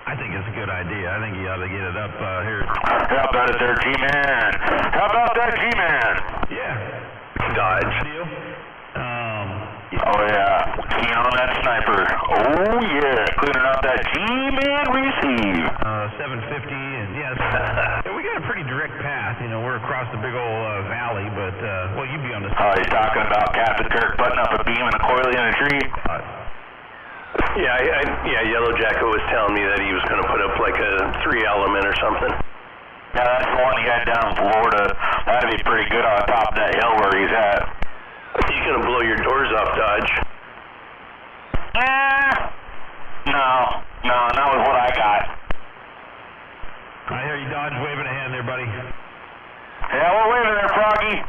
S6: I think it's a good idea. I think he ought to get it up here.
S3: How about it there, G-Man? How about that, G-Man?
S6: Yeah.
S4: Dodge.
S6: Deal.
S3: Oh, yeah. Keen on that sniper. Oh, yeah. Cleaning out that G-Man receive.
S6: 750, and yes. We got a pretty direct path. We're across the big old valley, but, you'd be on the...
S3: Oh, he's talking about Captain Kirk putting up a beam and a coily in a tree.
S4: Yellow Jacket was telling me that he was going to put up like a 3-element or something.
S3: Yeah, that's the one he had down in Florida. That'd be pretty good on top of that hill where he's at.
S4: He's gonna blow your doors off, Dodge.
S2: No, not with what I got.
S6: I hear you, Dodge, waving a hand there, buddy.
S2: Yeah, we're waving there, Froggy.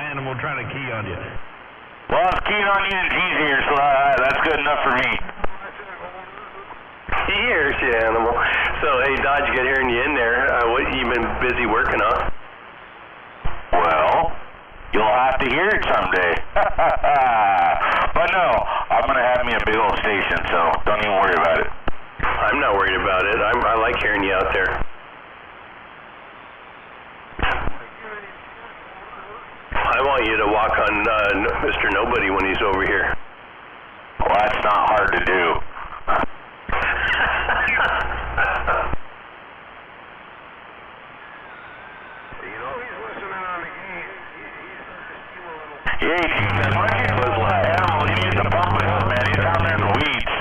S6: Animal trying to key on you.
S2: Well, it's keying on you and he's here, so that's good enough for me.
S4: He hears you, Animal. So, hey, Dodge, get hearing you in there. What you been busy working on?
S2: Well, you'll have to hear it someday. But no, I'm going to have me a big old station, so don't even worry about it.
S4: I'm not worried about it. I like hearing you out there. I want you to walk on Mr. Nobody when he's over here.
S2: Well, that's not hard to do. Yeah, why don't you just let Animal use the pump with him, man? He's down there in the weeds.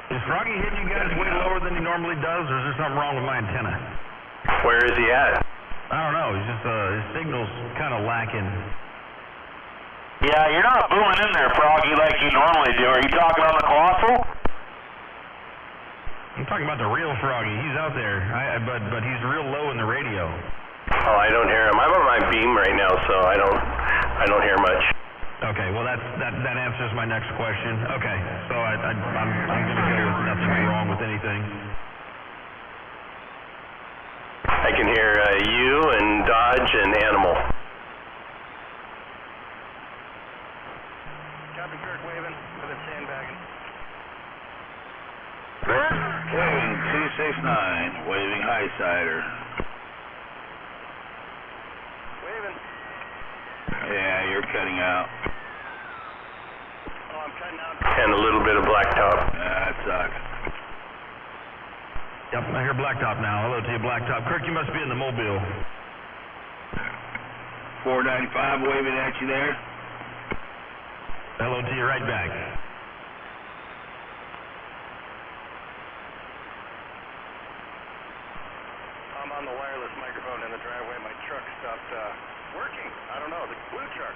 S6: Is Froggy hitting you guys way lower than he normally does, or is there something wrong with my antenna?
S4: Where is he at?
S6: I don't know. He's just his signal's kind of lacking.
S2: Yeah, you're not booming in there, Froggy, like you normally do. Are you talking on the colossal?
S6: I'm talking about the real Froggy. He's out there, but he's real low in the radio.
S4: Oh, I don't hear him. I'm on my beam right now, so I don't hear much.
S6: Okay, well that answers my next question. Okay, so I'm gonna go with nothing wrong with anything.
S4: I can hear you and Dodge and Animal.
S2: Captain Kirk waving with a sandbagging.
S5: Kevin 269, waving high sider.
S2: Waving.
S5: Yeah, you're cutting out.
S2: Oh, I'm cutting out.
S4: And a little bit of blacktop.
S5: That sucks.
S6: Yep, I hear Blacktop now. Hello to you, Blacktop. Kirk, you must be in the Mobile.
S5: 495 waving at you there.
S6: Hello to you right back.
S2: I'm on the wireless microphone in the driveway. My truck stopped working. I don't know, the blue truck.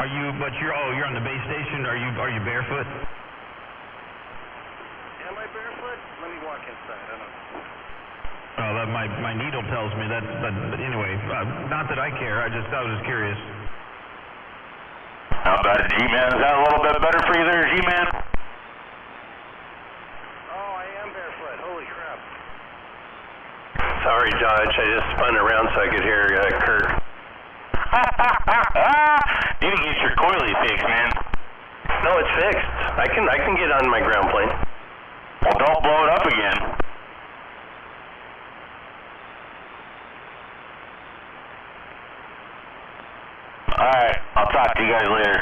S6: Are you? But you're on the base station. Are you barefoot?
S2: Am I barefoot? Let me walk inside. I don't know.
S6: Oh, that my needle tells me that. But anyway, not that I care. I was just curious.
S2: How about it, G-Man? Is that a little bit better for you there, G-Man? Oh, I am barefoot. Holy crap.
S4: Sorry, Dodge. I just spun around so I could hear Kirk.
S2: You need to get your coily fixed, man.
S4: No, it's fixed. I can get on my ground plane.
S2: Well, don't blow it up again. Alright, I'll talk to you guys later.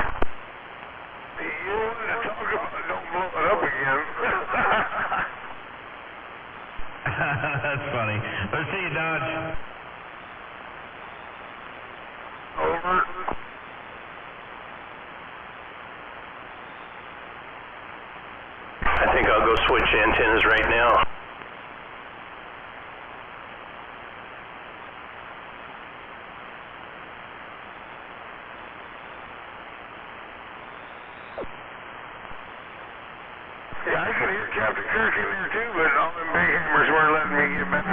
S3: You want to talk about don't blow it up again.
S6: That's funny. Let's see you, Dodge.
S3: Over.
S4: I think I'll go switch antennas right now.
S3: Yeah, I can hear Captain Kirk in there too, but all them big hammers weren't letting me get back.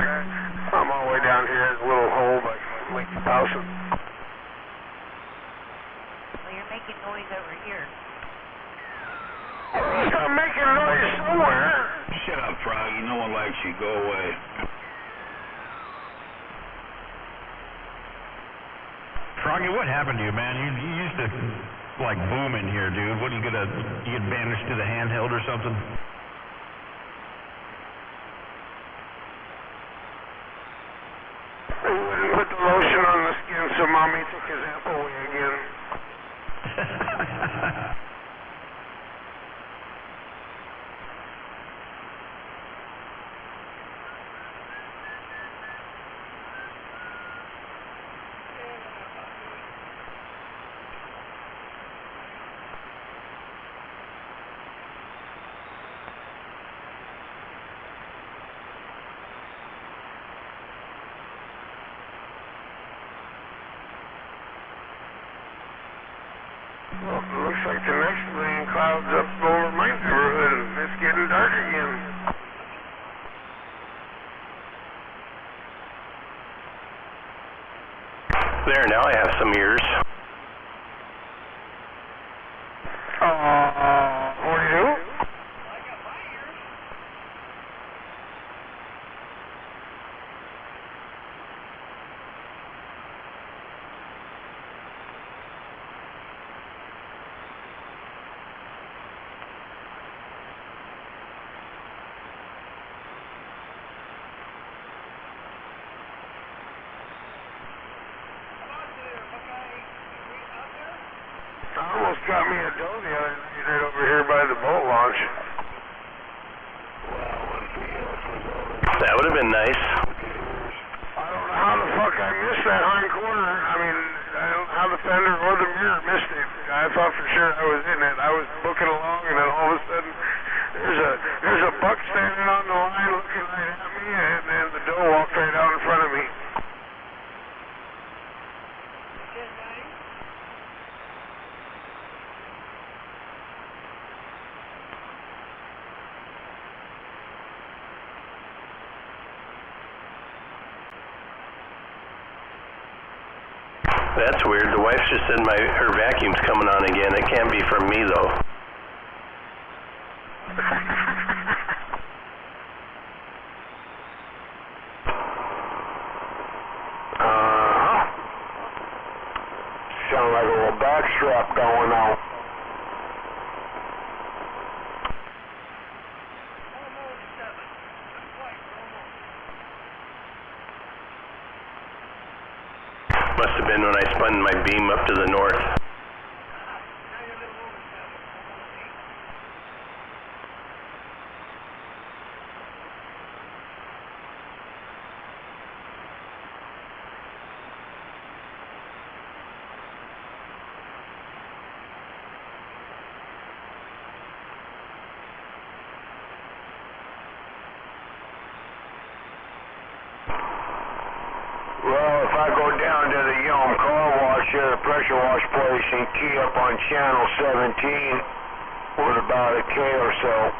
S3: I'm all the way down here in a little hole by Lake Dawson.
S7: Well, you're making noise over here.
S3: I'm making noise somewhere.
S5: Shut up, Froggy. No one likes you. Go away.
S6: Froggy, what happened to you, man? You used to like boom in here, dude. What are you get banished to the handheld or something?
S3: He wouldn't put the lotion on the skin, so Mommy took his apple away again. Well, it looks like the next rain cloud's up over my neighborhood and it's getting dark again.
S4: There, now I have some ears.
S3: 42? Almost got me a doe the other night right over here by the boat launch.
S4: That would have been nice.
S3: I don't know how the fuck I missed that hind corner. I mean, I don't know how the fender or the mirror missed it. I thought for sure I was in it. I was booking along and then all of a sudden there's a buck standing on the line looking right at me and then the doe walked right out in front of me.
S4: That's weird. The wife just said her vacuum's coming on again. It can't be from me though.
S3: Sound like a little backstrap going out.
S4: Must have been when I spun my beam up to the north.
S3: Well, if I go down to the Yelm car wash here, the pressure wash place, and key up on channel 17 with about a K or so,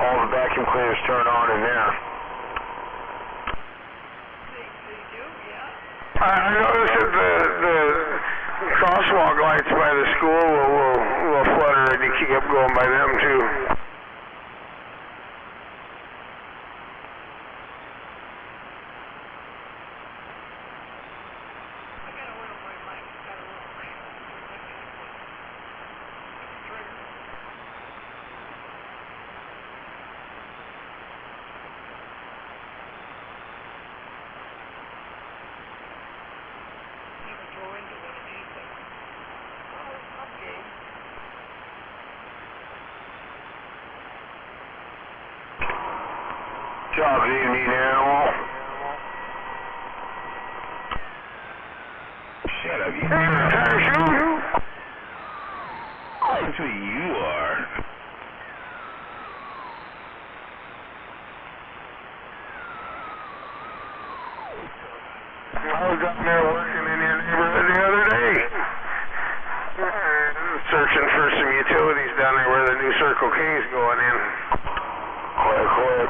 S3: all the vacuum cleaners turn on in there. I noticed that the crosswalk lights by the school will flutter and you key up going by them too. Job evening, animal.
S6: Shut up, you.
S3: Parachute?
S6: That's who you are.
S3: I was down there working in your neighborhood the other day. Searching for some utilities down there where the new Circle K is going in. Quick.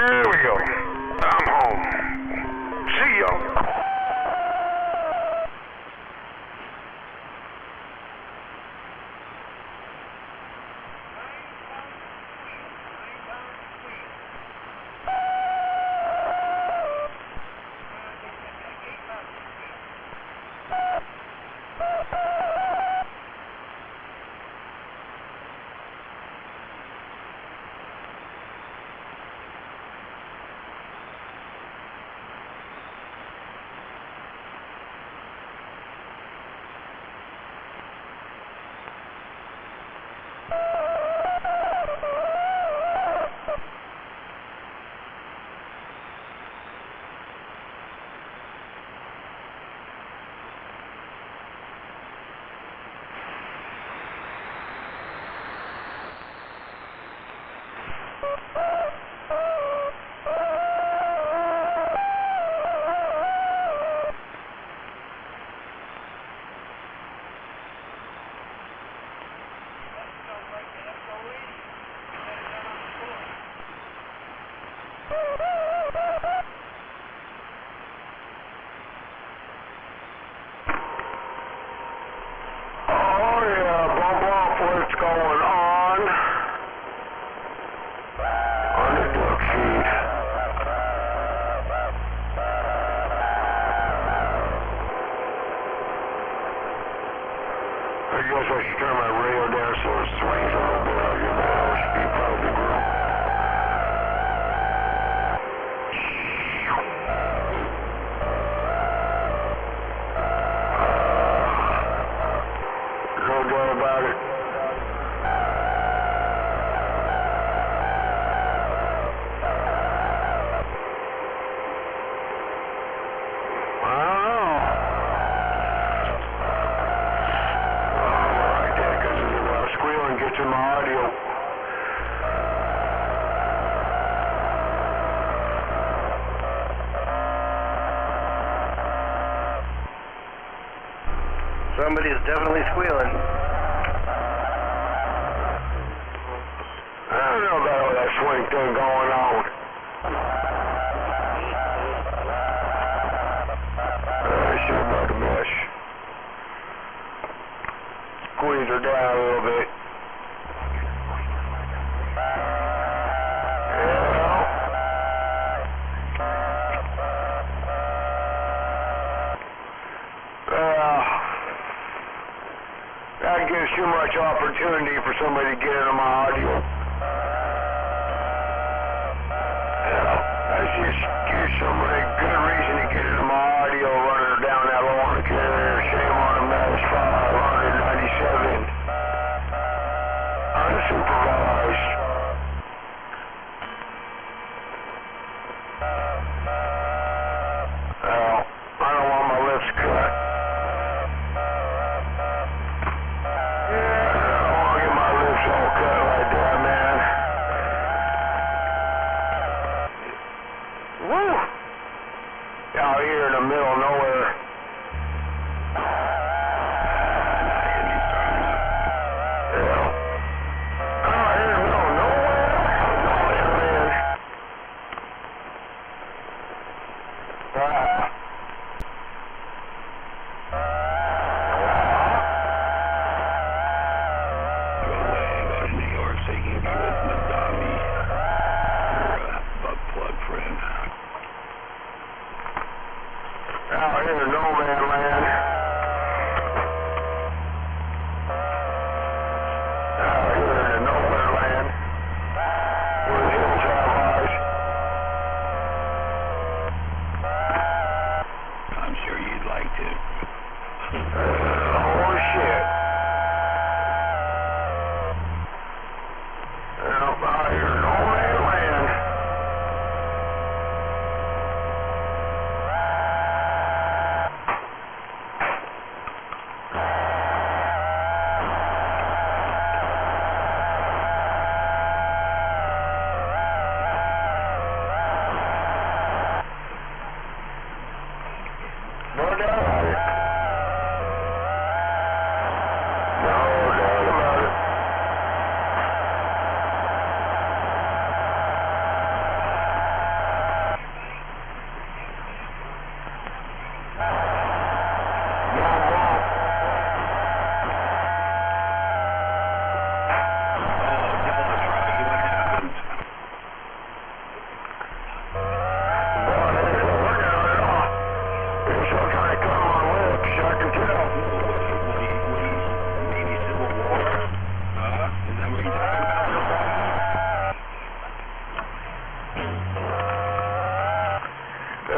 S3: There we go. I'm home. See y'all. I guess I should turn my radio down so it swings a little bit out of your middle speed probably grow. No doubt about it. To my audio.
S4: Somebody is definitely squealing.
S3: I don't know about all that swing thing going on. Shit about the mesh. Squeeze her down a little bit. That gives too much opportunity for somebody to get into my audio. That just gives somebody a good reason to get into my audio running her down that low on the carrier. Shame on them, that's 597. Unsupervised. Well, I don't want my lips cut. Out here in the middle of nowhere. Yeah. Out here in the middle of nowhere. Nowhere, man.
S6: Land out in New York, so you can be with Madami, your butt plug friend.
S3: Out here in no man land. Out here in nowhere land. Where the hills have eyes.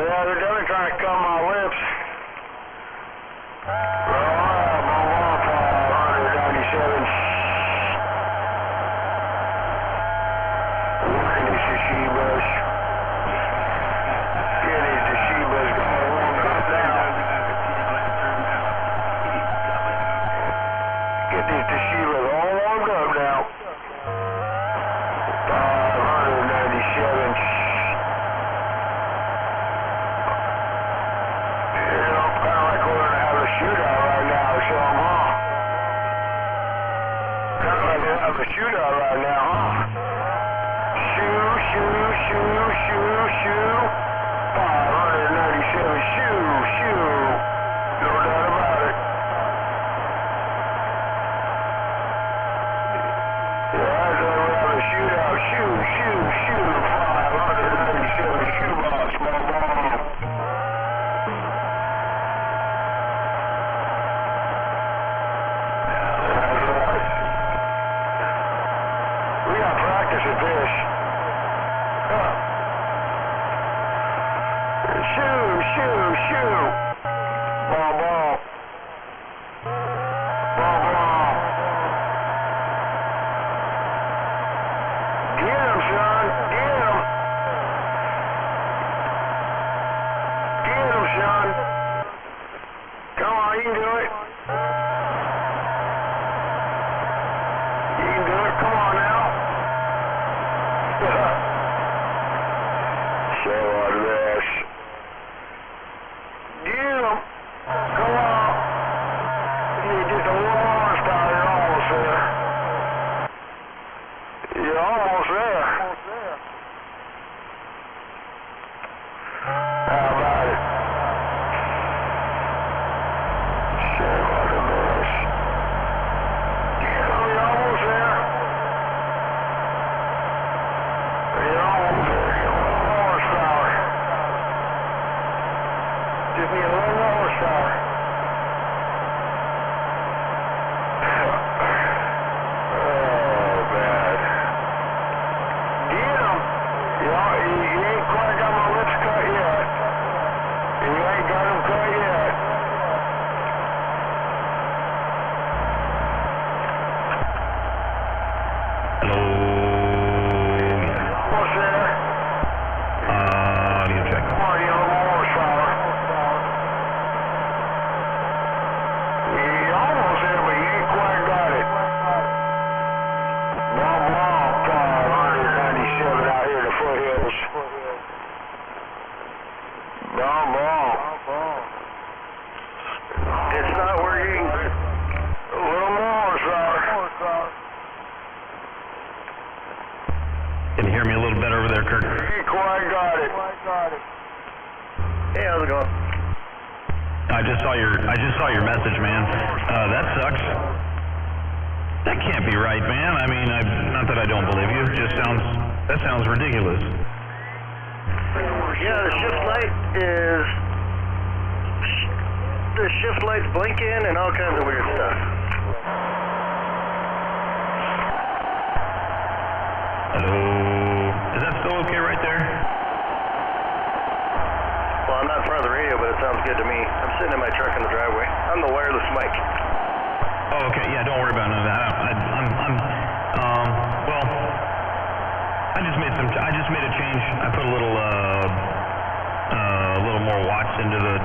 S1: Yeah, they're definitely trying to cut my lips. I'm on 197. Working these Shibas. Get these Shibas going warmed up now. Get these Shibas all warmed up now. 597. A shootout right now, huh? Shoo, shoo, shoo, shoo, shoo. 597, shoo, shoo. No doubt about it. Yeah, that's what we're having a shootout. Shoo, shoo, shoo. 597, shoebox, small ball. Practice at this. Shoo, shoo, shoo. Ball, ball. Ball, ball. Get him, son. Get him. Get him, son. Come on, you can do it. You can do it. Come on now. So on this. Get him. Come on. You just a little more style. You're almost there. You're almost there. How about it? So on this. Get him. You're almost there. Give me a little horsepower. Oh, bad. Get him. You ain't quite got my lips cut yet. You ain't got them cut yet.
S6: Hello.
S1: Almost there.
S6: Audio check.
S1: Come on, you little more horsepower. You're almost there, but you ain't quite got it. Blah, blah, 597 out here in the foothills. Blah, blah. It's not working. A little more horsepower.
S6: Can you hear me a little better over there, Kirk?
S1: You ain't quite got it. Hey, how's it going?
S6: I just saw your message, man. That sucks. That can't be right, man. I mean, not that I don't believe you. It just that sounds ridiculous.
S1: Yeah, the shift light's blinking and all kinds of weird stuff.
S6: Hello. Is that still okay right there?
S1: Well, I'm not in front of the radio, but it sounds good to me. I'm sitting in my truck in the driveway. I'm the wireless mic.
S6: Oh, okay. Yeah, don't worry about none of that. Well, I just made a change. I put a little more watts into the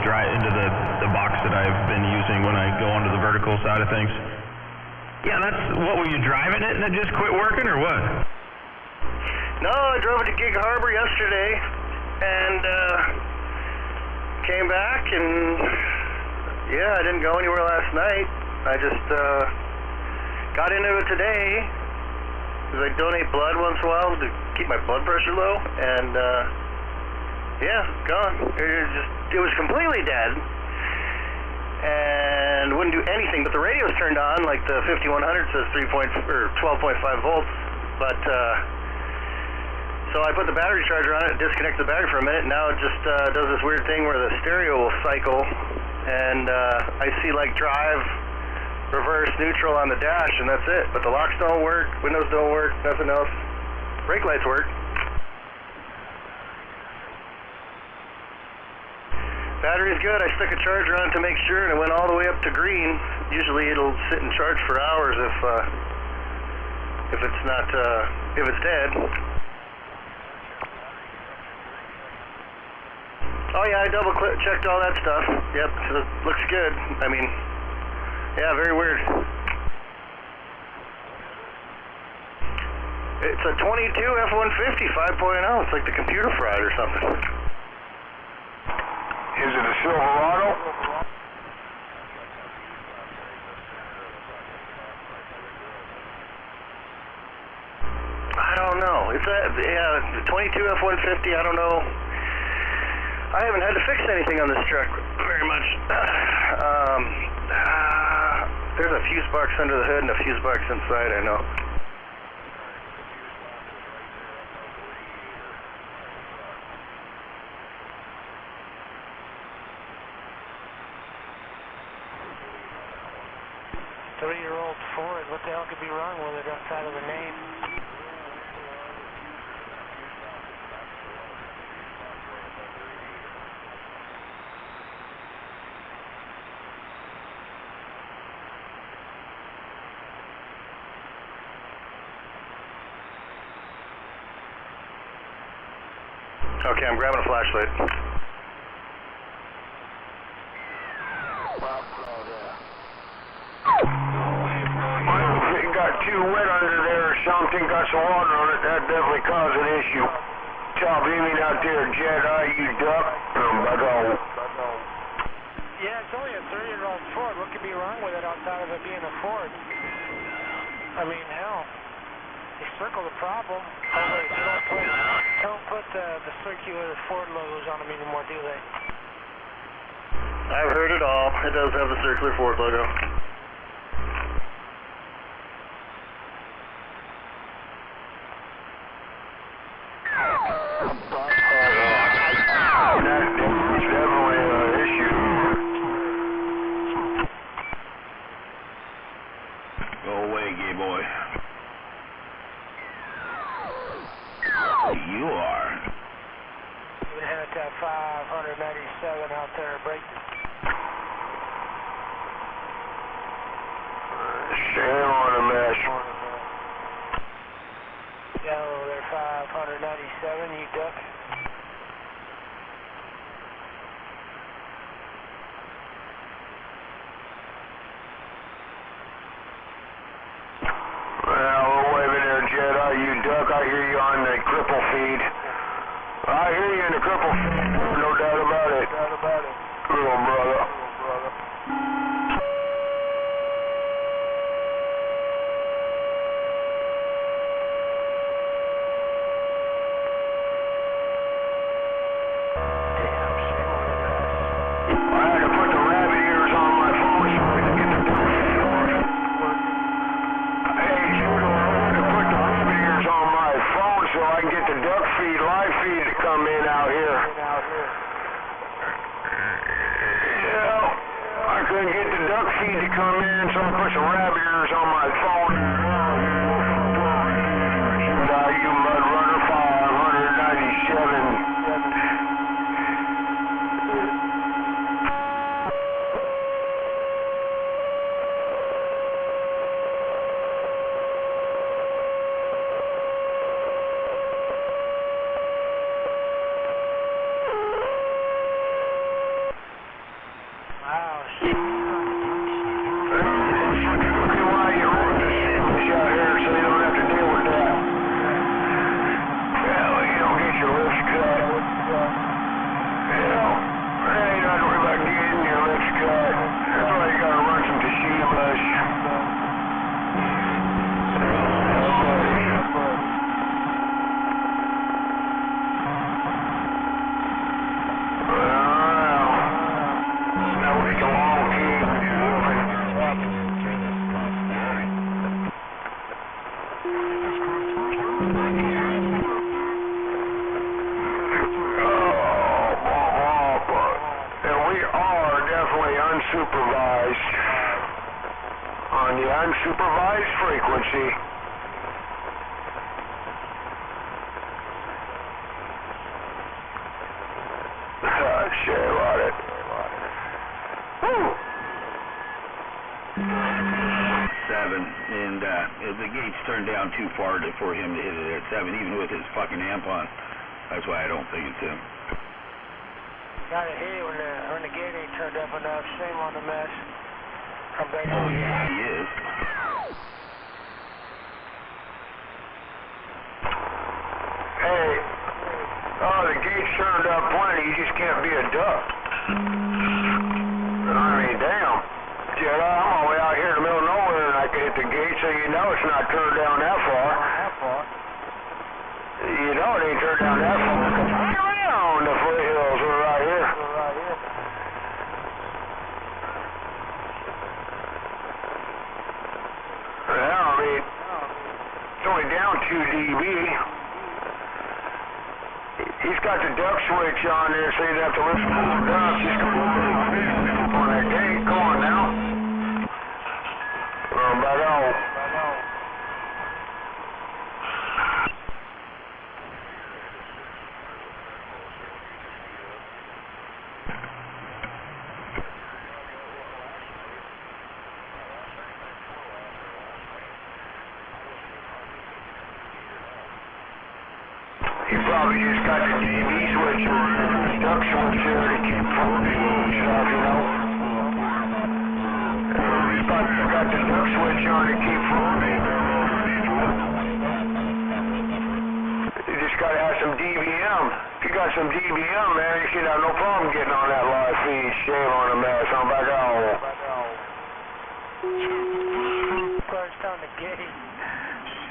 S6: box that I've been using when I go onto the vertical side of things. Yeah, what were you driving it and it just quit working or what?
S1: No, I drove it to Gig Harbor yesterday and came back and yeah, I didn't go anywhere last night. I just got into it today because I donate blood once in a while to keep my blood pressure low, and yeah, gone. It was completely dead and wouldn't do anything. But the radio's turned on, like the 5100 says 12.5 volts. But so I put the battery charger on it, disconnect the battery for a minute, and now it just does this weird thing where the stereo will cycle, and I see like drive, reverse, neutral on the dash, and that's it. But the locks don't work, windows don't work, nothing else. Brake lights work.
S4: Battery's good. I stuck a charger on to make sure, and it went all the way up to green. Usually it'll sit and charge for hours if it's not if it's dead. Oh yeah, I checked all that stuff. Yep, so it looks good. I mean, yeah, very weird. It's a 22 F-150 5.0. It's like the computer fried or something.
S3: Is it a Silverado?
S4: I don't know. It's the 22 F-150. I don't know. I haven't had to fix anything on this truck very much. There's a few sparks under the hood and a few sparks inside, I know.
S8: Three-year-old Ford, what the hell could be wrong with it outside of the name?
S4: Okay, I'm grabbing a flashlight.
S3: It got too wet under there or something, got some water on it, that definitely caused an issue. Top beaming out there, Jedi, you duck.
S8: Yeah, it's only a 3-year-old Ford. What could be wrong with it outside of it being a Ford? I mean, hell, they circle the problem. Oh wait, they don't put the circular Ford logos on them anymore, do they?
S4: I've heard it all. It does have the circular Ford logo.
S3: Go away, gay boy. You are.
S8: We had that 597 out there breaking.
S3: Shame on a mess.
S8: Yellow there, 597, you duck.
S3: Well, we're waving there, Jedi, you duck. I hear you on the cripple feed. I hear you in the cripple feed, no doubt about it. Little brother. I had to put the rabbit ears on my phone so I could get the duck feed on. Hey, Judo, I had to put the rabbit ears on my phone so I can get the duck feed, live feed to come in out here. Yeah, I couldn't get the duck feed to come in, so I put some rabbit ears on my phone. You mud runner 597.
S8: Wow, shit. Unsupervised on the unsupervised frequency. Share about it.
S9: And the gate's turned down too far for him to hit it at 7, even with his fucking amp on. That's why I don't think it's him.
S8: Gotta hate it when the gate ain't turned up enough. Shame on the mess. I'm back.
S9: Oh yeah, he is.
S3: Hey, oh, the gate's turned up plenty. You just can't be a duck. I mean, damn. Jedi, I'm all the way out here in the middle of nowhere and I can hit the gate, so you know it's not turned down that far. You know it ain't turned down that far. Right around the foothills, we're right here. Yeah, I mean, it's only down 2 dB. He's got the duck switch on there, so you don't have to listen to the ducks. He's going on that gate. Come on now. Back out. He probably just got the DB switch on, the duck switch there to keep floating and stuff, you know. He's got the duck switch on to keep floating. You just gotta have some DBM. If you got some DBM, man, you should have no problem getting on that live feed. Shame on the mess. I'm back out.
S8: Punched on the gate.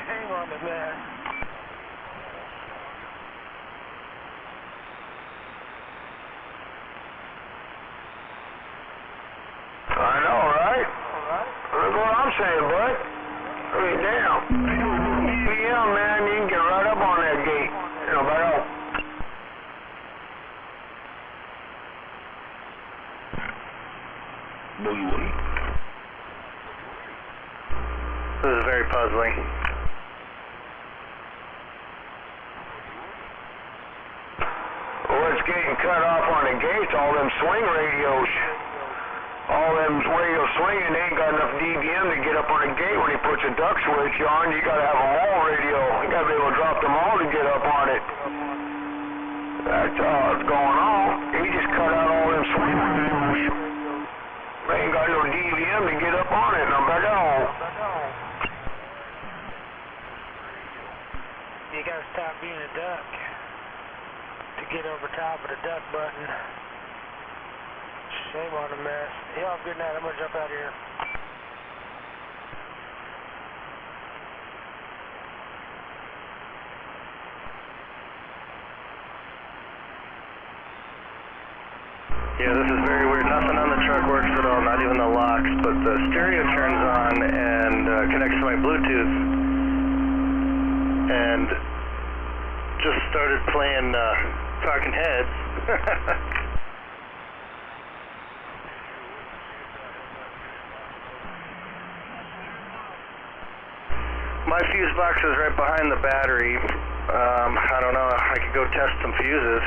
S8: Shame on the mess.
S3: I know, right? Look what I'm saying, bud. I mean, damn. DBM, man, you can get right up on that gate. You know, back out.
S9: Boogie woogie.
S4: This is very puzzling.
S3: Well, it's getting cut off on the gates, all them swing radios. All them radios swinging, they ain't got enough DBM to get up on the gate when he puts a duck switch on. You gotta have them all radio. You gotta be able to drop them all to get up on it. That's all that's going on. He just cut out all them swing radios. They ain't got no DBM to get up on it. Now back out.
S8: You gotta stop being a duck to get over top of the duck button. Shame on the mess. Yeah, good night. I'm gonna jump out of here.
S4: Yeah, this is very weird. Nothing on the truck works at all, not even the locks, but the stereo turns on and connects to my Bluetooth and just started playing Talking Heads. My fuse box is right behind the battery. I don't know, I could go test some fuses.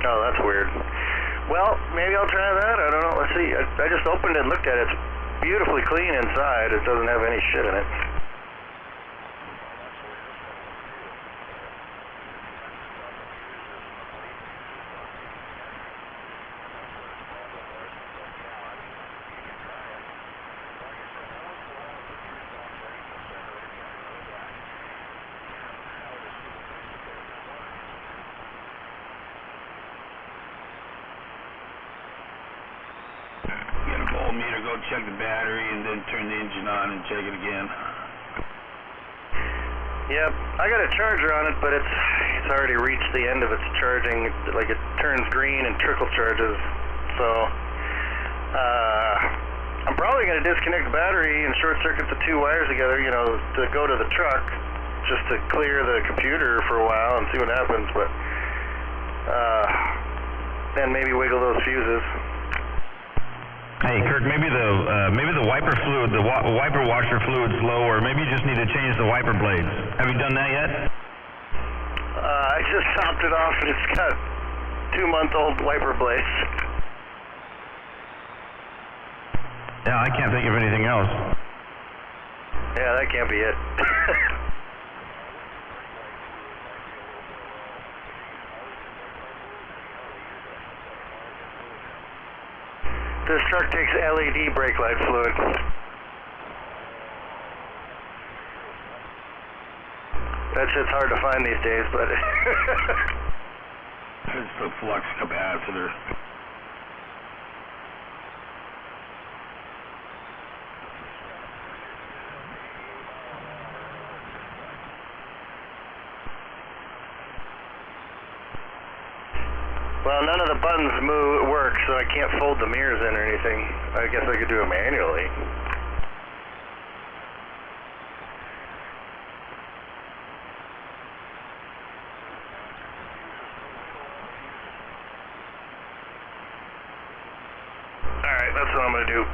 S4: Oh, that's weird. Well, maybe I'll try that. I don't know. Let's see. I just opened it and looked at it. It's beautifully clean inside. It doesn't have any shit in it.
S9: Get a voltmeter, go check the battery, and then turn the engine on and check it again.
S4: Yep, I got a charger on it, but it's already reached the end of its charging. Like, it turns green and trickle charges. So,
S1: I'm probably going to disconnect the battery and short circuit the two wires together, you know, to go to the truck, just to clear the computer for a while and see what happens, but then maybe wiggle those fuses.
S6: Hey, Kirk, maybe the wiper fluid, the wiper washer fluid's low, or maybe you just need to change the wiper blades. Have you done that yet?
S1: I just topped it off and it's got 2-month-old wiper blades.
S6: Yeah, I can't think of anything else.
S1: Yeah, that can't be it. This truck takes LED brake light fluid. That shit's hard to find these days, but
S9: It's the flux capacitor.
S1: well, none of the buttons work, so I can't fold the mirrors in or anything. I guess I could do it manually. Alright, that's what I'm going to do.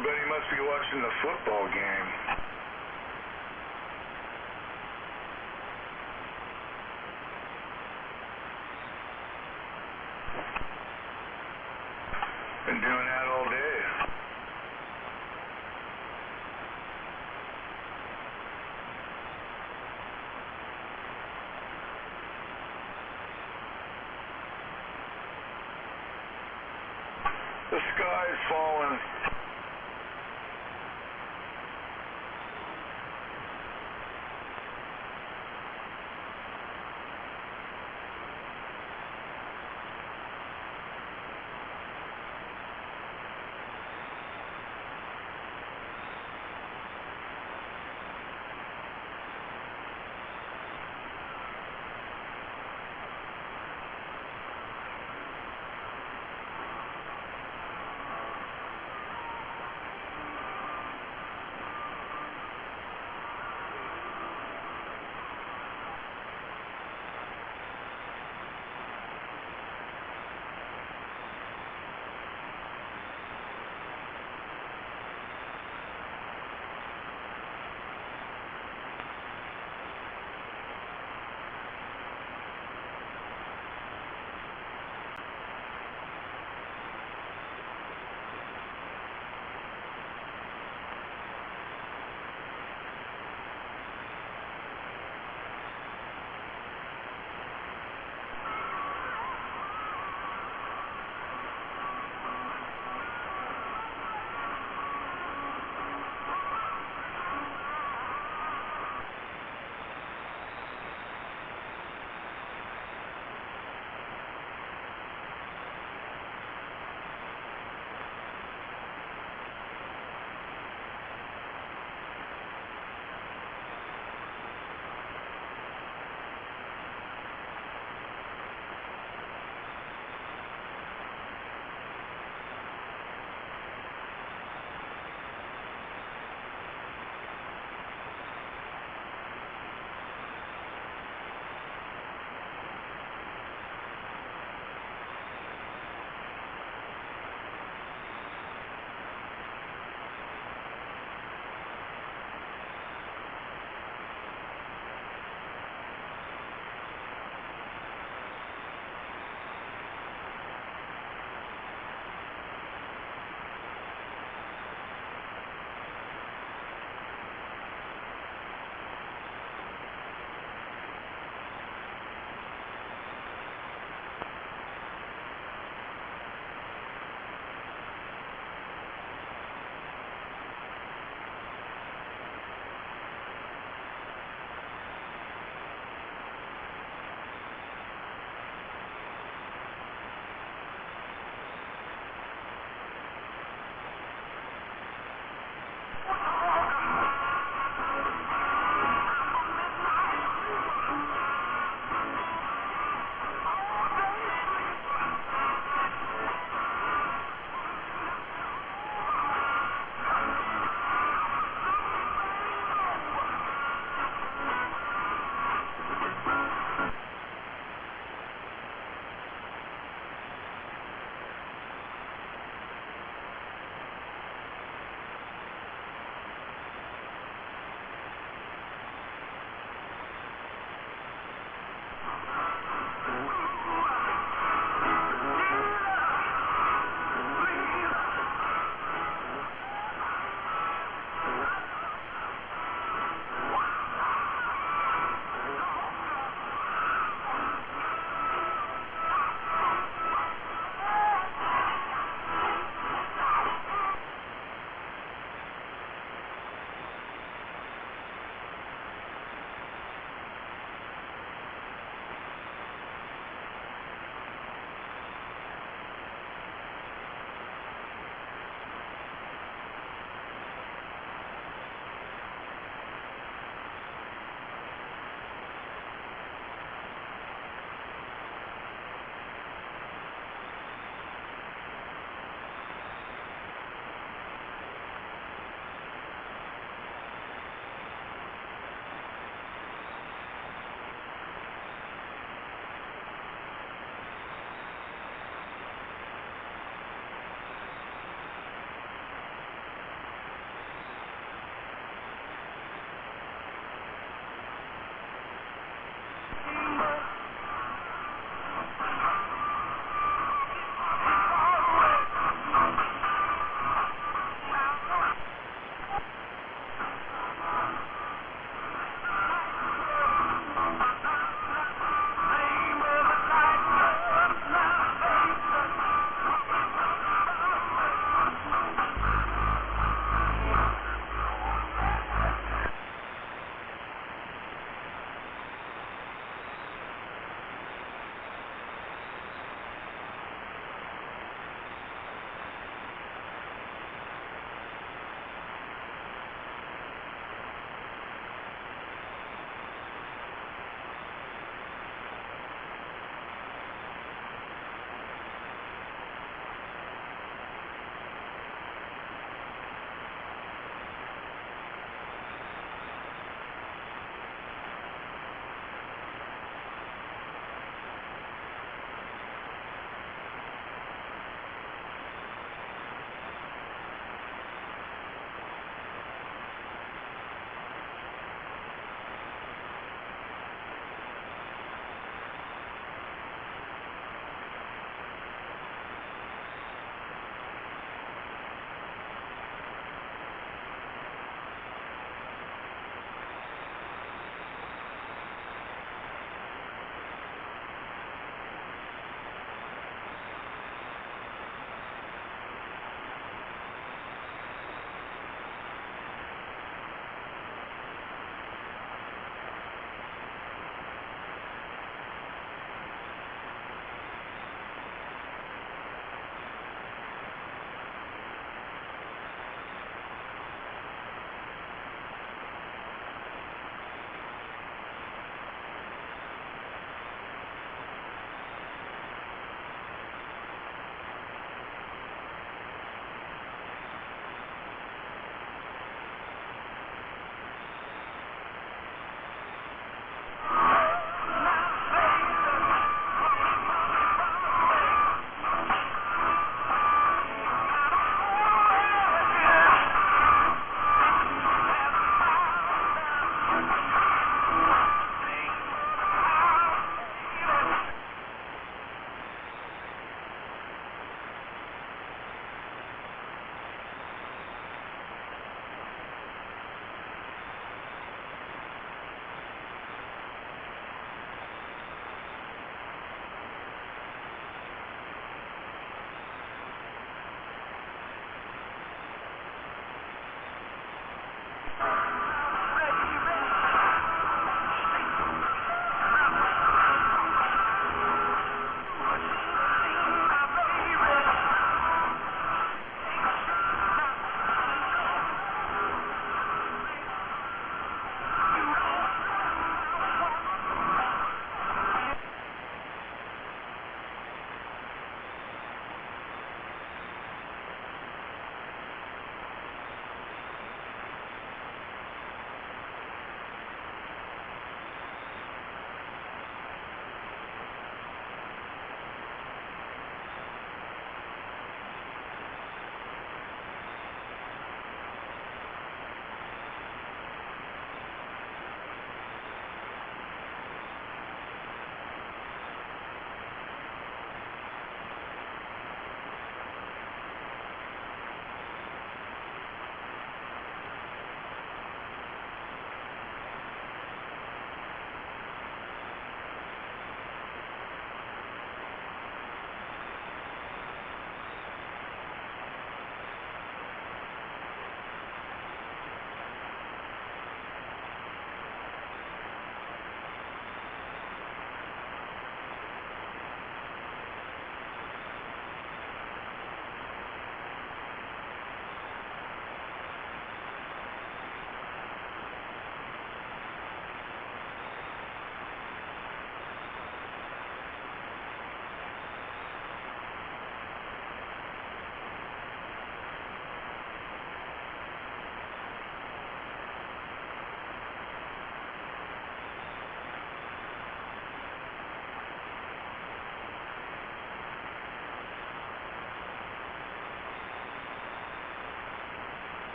S5: Everybody must be watching the football game. Been doing that all day. The sky's falling.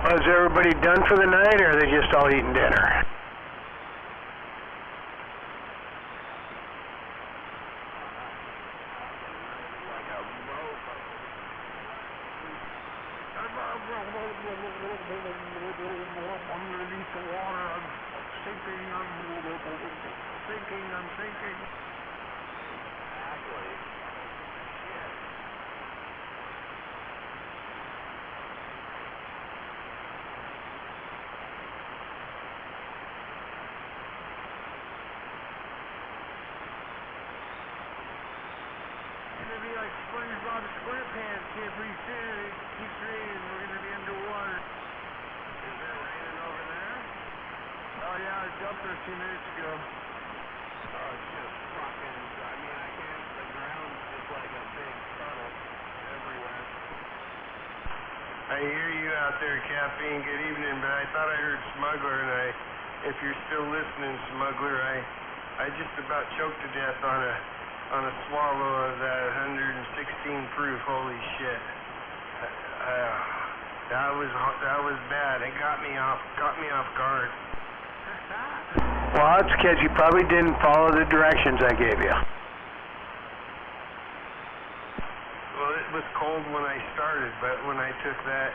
S8: Is everybody done for the night, or are they just all eating dinner?
S5: Underneath the water, I'm sinking, I'm sinking. Exactly. Shit. It's gonna be like SpongeBob SquarePants, can't breathe in, it keeps raining, we're gonna be underwater. Is it raining over there? Oh yeah, it jumped there a few minutes ago. Oh, it's just fucking, I mean, I can't, the ground's just like a big puddle everywhere.
S1: I hear you out there, Caffeine. Good evening, but I thought I heard Smuggler, and if you're still listening, Smuggler, I just about choked to death on a swallow of that 116 proof. Holy shit. That was bad. It got me off guard.
S8: Well, it's because you probably didn't follow the directions I gave you.
S1: Well, it was cold when I started, but when I took that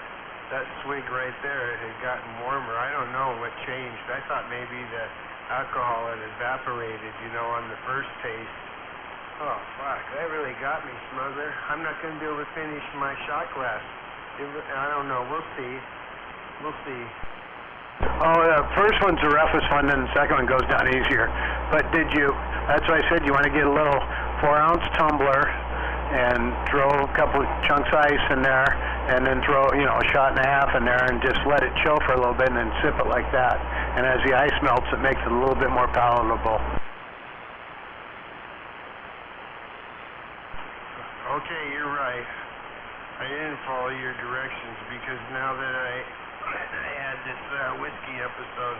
S1: swig right there, it had gotten warmer. I don't know what changed. I thought maybe the alcohol had evaporated, on the first taste. Oh, fuck. That really got me, Smuggler. I'm not going to be able to finish my shot glass. I don't know. We'll see.
S8: Oh, the first one's the roughest one, then the second one goes down easier. But that's why I said you want to get a little 4-ounce tumbler and throw a couple of chunks of ice in there, and then throw, a shot and a half in there, and just let it chill for a little bit, and then sip it like that. And as the ice melts, it makes it a little bit more palatable.
S1: Okay, you're right. I didn't follow your directions because now that I had this whiskey episode,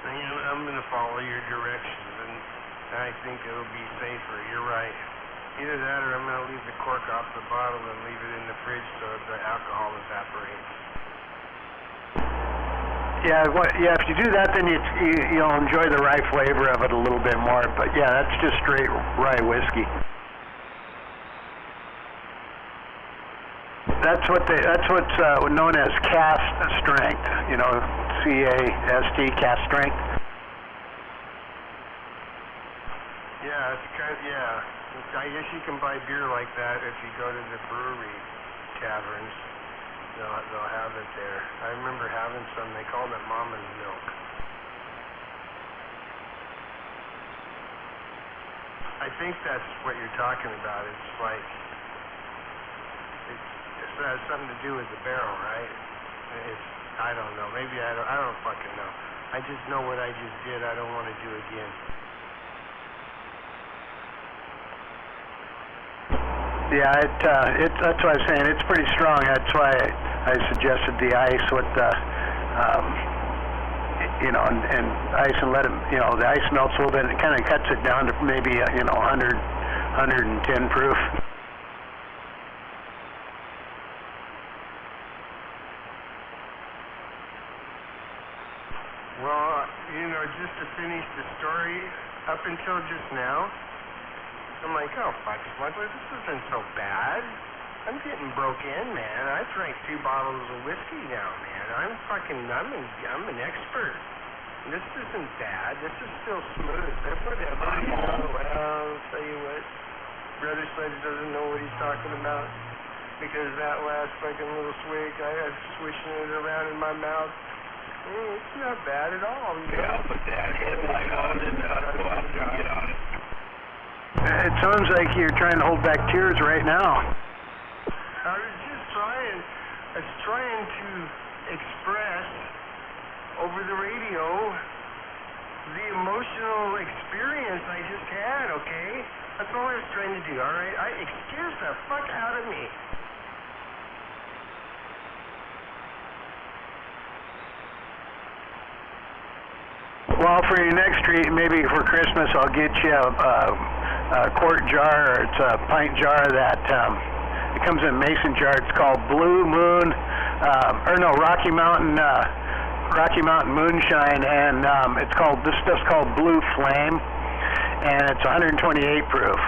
S1: I'm going to follow your directions, and I think it'll be safer. You're right. Either that or I'm going to leave the cork off the bottle and leave it in the fridge so the alcohol evaporates.
S8: Yeah, if you do that, then you'll enjoy the rye flavor of it a little bit more. But yeah, that's just straight rye whiskey. That's what's known as cast strength. C-A-S-T, cast strength.
S1: Yeah, it's kind of, I guess you can buy beer like that if you go to the brewery taverns. They'll have it there. I remember having some. They called it Mama's Milk. I think that's what you're talking about. It's like it has something to do with the barrel, right? I don't know. Maybe I don't fucking know. I just know what I just did. I don't want to do again.
S8: Yeah, that's what I'm saying. It's pretty strong. That's why I suggested the ice with the, and ice and let it, the ice melts a little bit and it kind of cuts it down to maybe, 100, 110 proof.
S1: Well, just to finish the story, up until just now, I'm like, oh, fuck, Smuggler, this isn't so bad. I'm getting broke in, man. I drank 2 bottles of whiskey now, man. I'm an expert. This isn't bad. This is still smooth. Whatever. Well, I'll tell you what. Brother Sledge doesn't know what he's talking about. Because that last fucking little swig, I had swishing it around in my mouth. It's not bad at all.
S9: Yeah, put that headlight on and go out and get on it.
S8: It sounds like you're trying to hold back tears right now.
S1: I was trying to express over the radio the emotional experience I just had, okay? That's all I was trying to do, all right? It scares the fuck out of me.
S8: Well, for your next treat, maybe for Christmas, I'll get you a quart jar, or it's a pint jar that it comes in a mason jar. It's called Blue Moon
S10: Rocky Mountain moonshine, and this stuff's called Blue Flame, and it's 128 proof.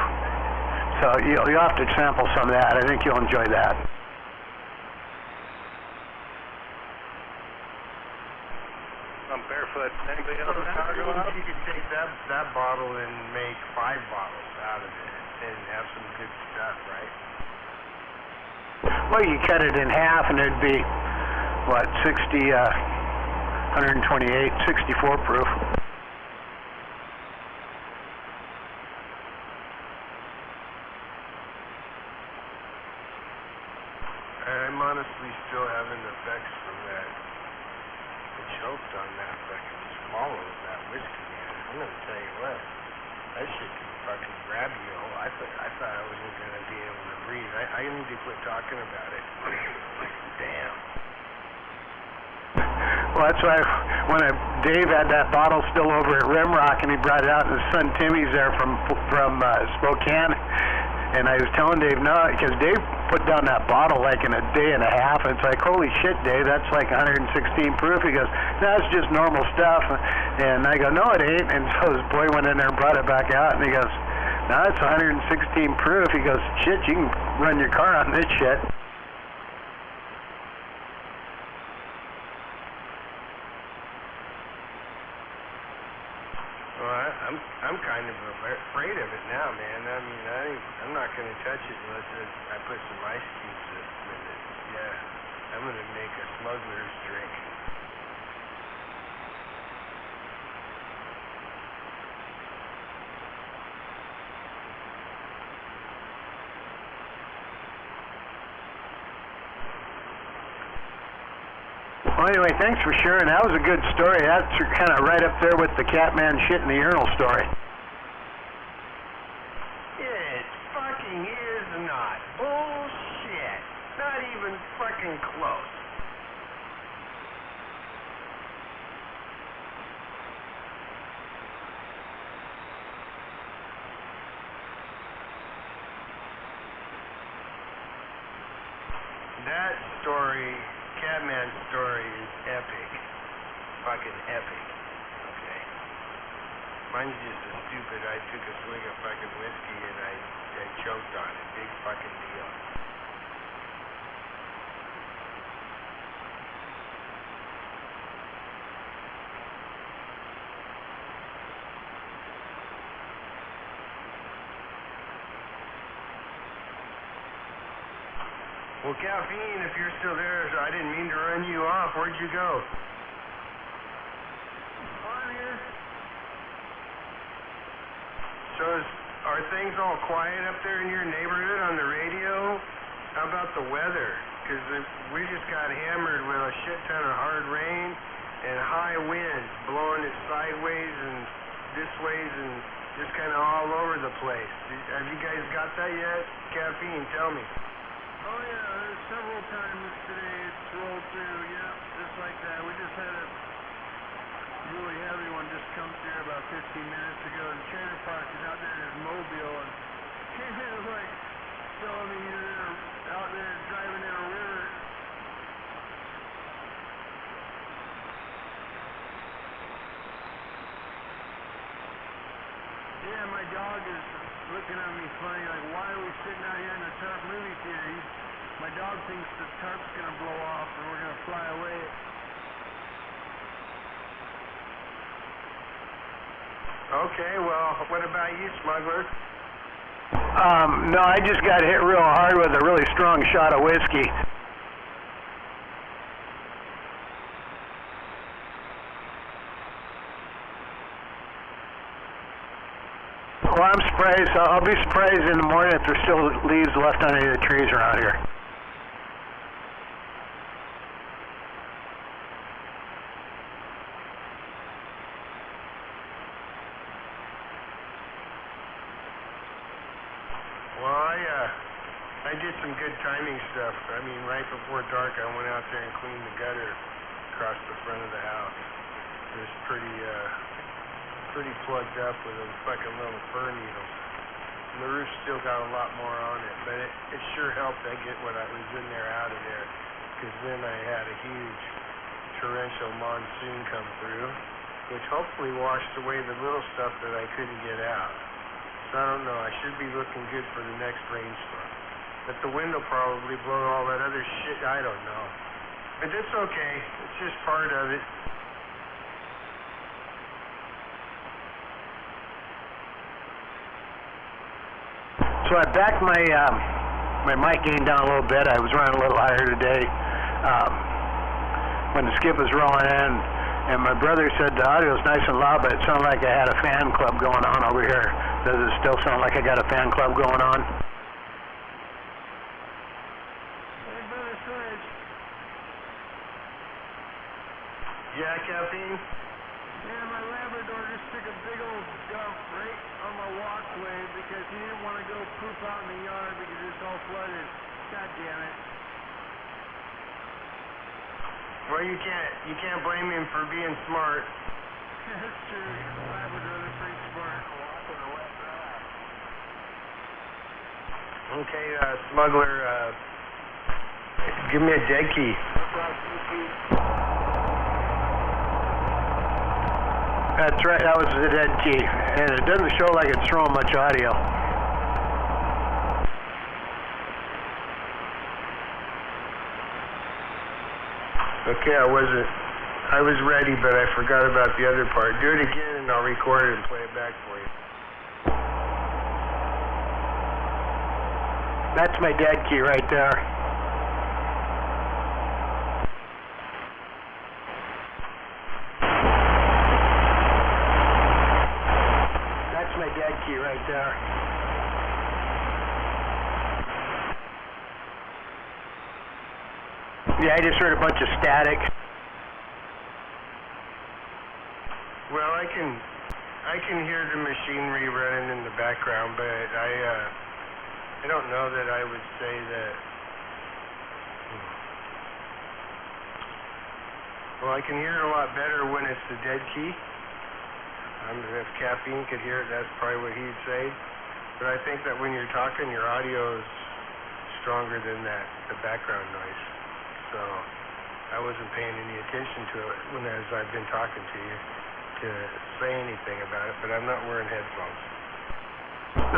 S10: So you'll have to sample some of that. I think you'll enjoy that.
S1: I'm barefoot. Anybody else?
S5: You could take that bottle and make 5 bottles out of it and have some good stuff, right?
S10: Well, you cut it in half, and it'd be, 128, 64 proof.
S5: I'm honestly still having effects from that. I choked on that fucking swallow of that whiskey, man. I'm gonna tell you what, that shit can fucking grab you. I thought I wasn't gonna be able to breathe. I need to quit talking about it. Damn.
S10: Well, that's why when Dave had that bottle still over at Rimrock, and he brought it out, and his son Timmy's there from Spokane, and I was telling Dave, no, because Dave put down that bottle like in a day and a half, and it's like, holy shit, Dave, that's like 116 proof. He goes, no, it's just normal stuff. And I go, no, it ain't. And so his boy went in there and brought it back out, and he goes, no, it's 116 proof. He goes, shit, you can run your car on this shit.
S5: Well, I'm kind of afraid of it now, man. I mean, I'm not going to touch it unless I put some ice cubes with it. Yeah, I'm going to make a smuggler's drink.
S10: Well, anyway, thanks for sharing. That was a good story. That's kind of right up there with the Catman shit in the urinal story.
S5: It fucking is not. Bullshit. Not even fucking close. That story, Catman's story, is epic. Fucking epic. Okay. Mine's just as stupid. I took a swig of fucking whiskey and I choked on it. Big fucking deal. Well, Caffeine, if you're still there, I didn't mean to run you off. Where'd you go?
S8: I'm here.
S5: So are things all quiet up there in your neighborhood on the radio? How about the weather? Because we just got hammered with a shit ton of hard rain and high winds blowing it sideways and this ways and just kind of all over the place. Have you guys got that yet? Caffeine, tell me.
S8: Oh yeah, there's several times today it's rolled through, yeah, just like that. We just had a really heavy one just come through about 15 minutes ago, and Trailer Park is out there in his mobile, and it was like, telling me you're out there driving in a river. Yeah, my dog is looking at me funny, like, why are we sitting out here in the Tarp movie theater? My dog thinks the tarp's gonna blow off and we're gonna fly away.
S5: Okay, well, what about you, smuggler?
S10: No, I just got hit real hard with a really strong shot of whiskey. Well, I'm surprised. I'll be surprised in the morning if there's still leaves left on any of the trees around here.
S5: Well, I did some good timing stuff. I mean, right before dark, I went out there and cleaned the gutter across the front of the house. It was pretty plugged up with those fucking little fir needles. And the roof still got a lot more on it, but it sure helped I get what I was in there out of there.
S10: because then I had a huge torrential monsoon come through, which hopefully washed away the little stuff that I couldn't get out. So I don't know, I should be looking good for the next rainstorm. But the wind will probably blow all that other shit, I don't know. But it's okay, it's just part of it. So I backed my mic gain down a little bit. I was running a little higher today when the skip was rolling in, and my brother said the audio was nice and loud, but it sounded like I had a fan club going on over here. Does it still sound like I got a fan club going on?
S5: Hey, Brother Surge.
S10: Yeah, Caffeine?
S5: Yeah, my Labrador just took a big old dump right on my walkway because he didn't want to go poop out in the yard because it's all flooded. God damn it.
S10: Well, you can't blame him for being smart.
S5: That's true. Labrador, they're pretty smart.
S10: Okay, smuggler, give me a dead key. That's right, that was the dead key. And it doesn't show like it's throwing much audio. Okay, I was ready, but I forgot about the other part. Do it again and I'll record it and play it back for you. That's my dead key right there. That's my dead key right there. Yeah, I just heard a bunch of static. Well, I can hear the machinery running in the background, but I don't know that I would say that. Well, I can hear it a lot better when it's the dead key. If Caffeine could hear it, that's probably what he'd say. But I think that when you're talking, your audio is stronger than the background noise. So I wasn't paying any attention to it as I've been talking to you to say anything about it, but I'm not wearing headphones.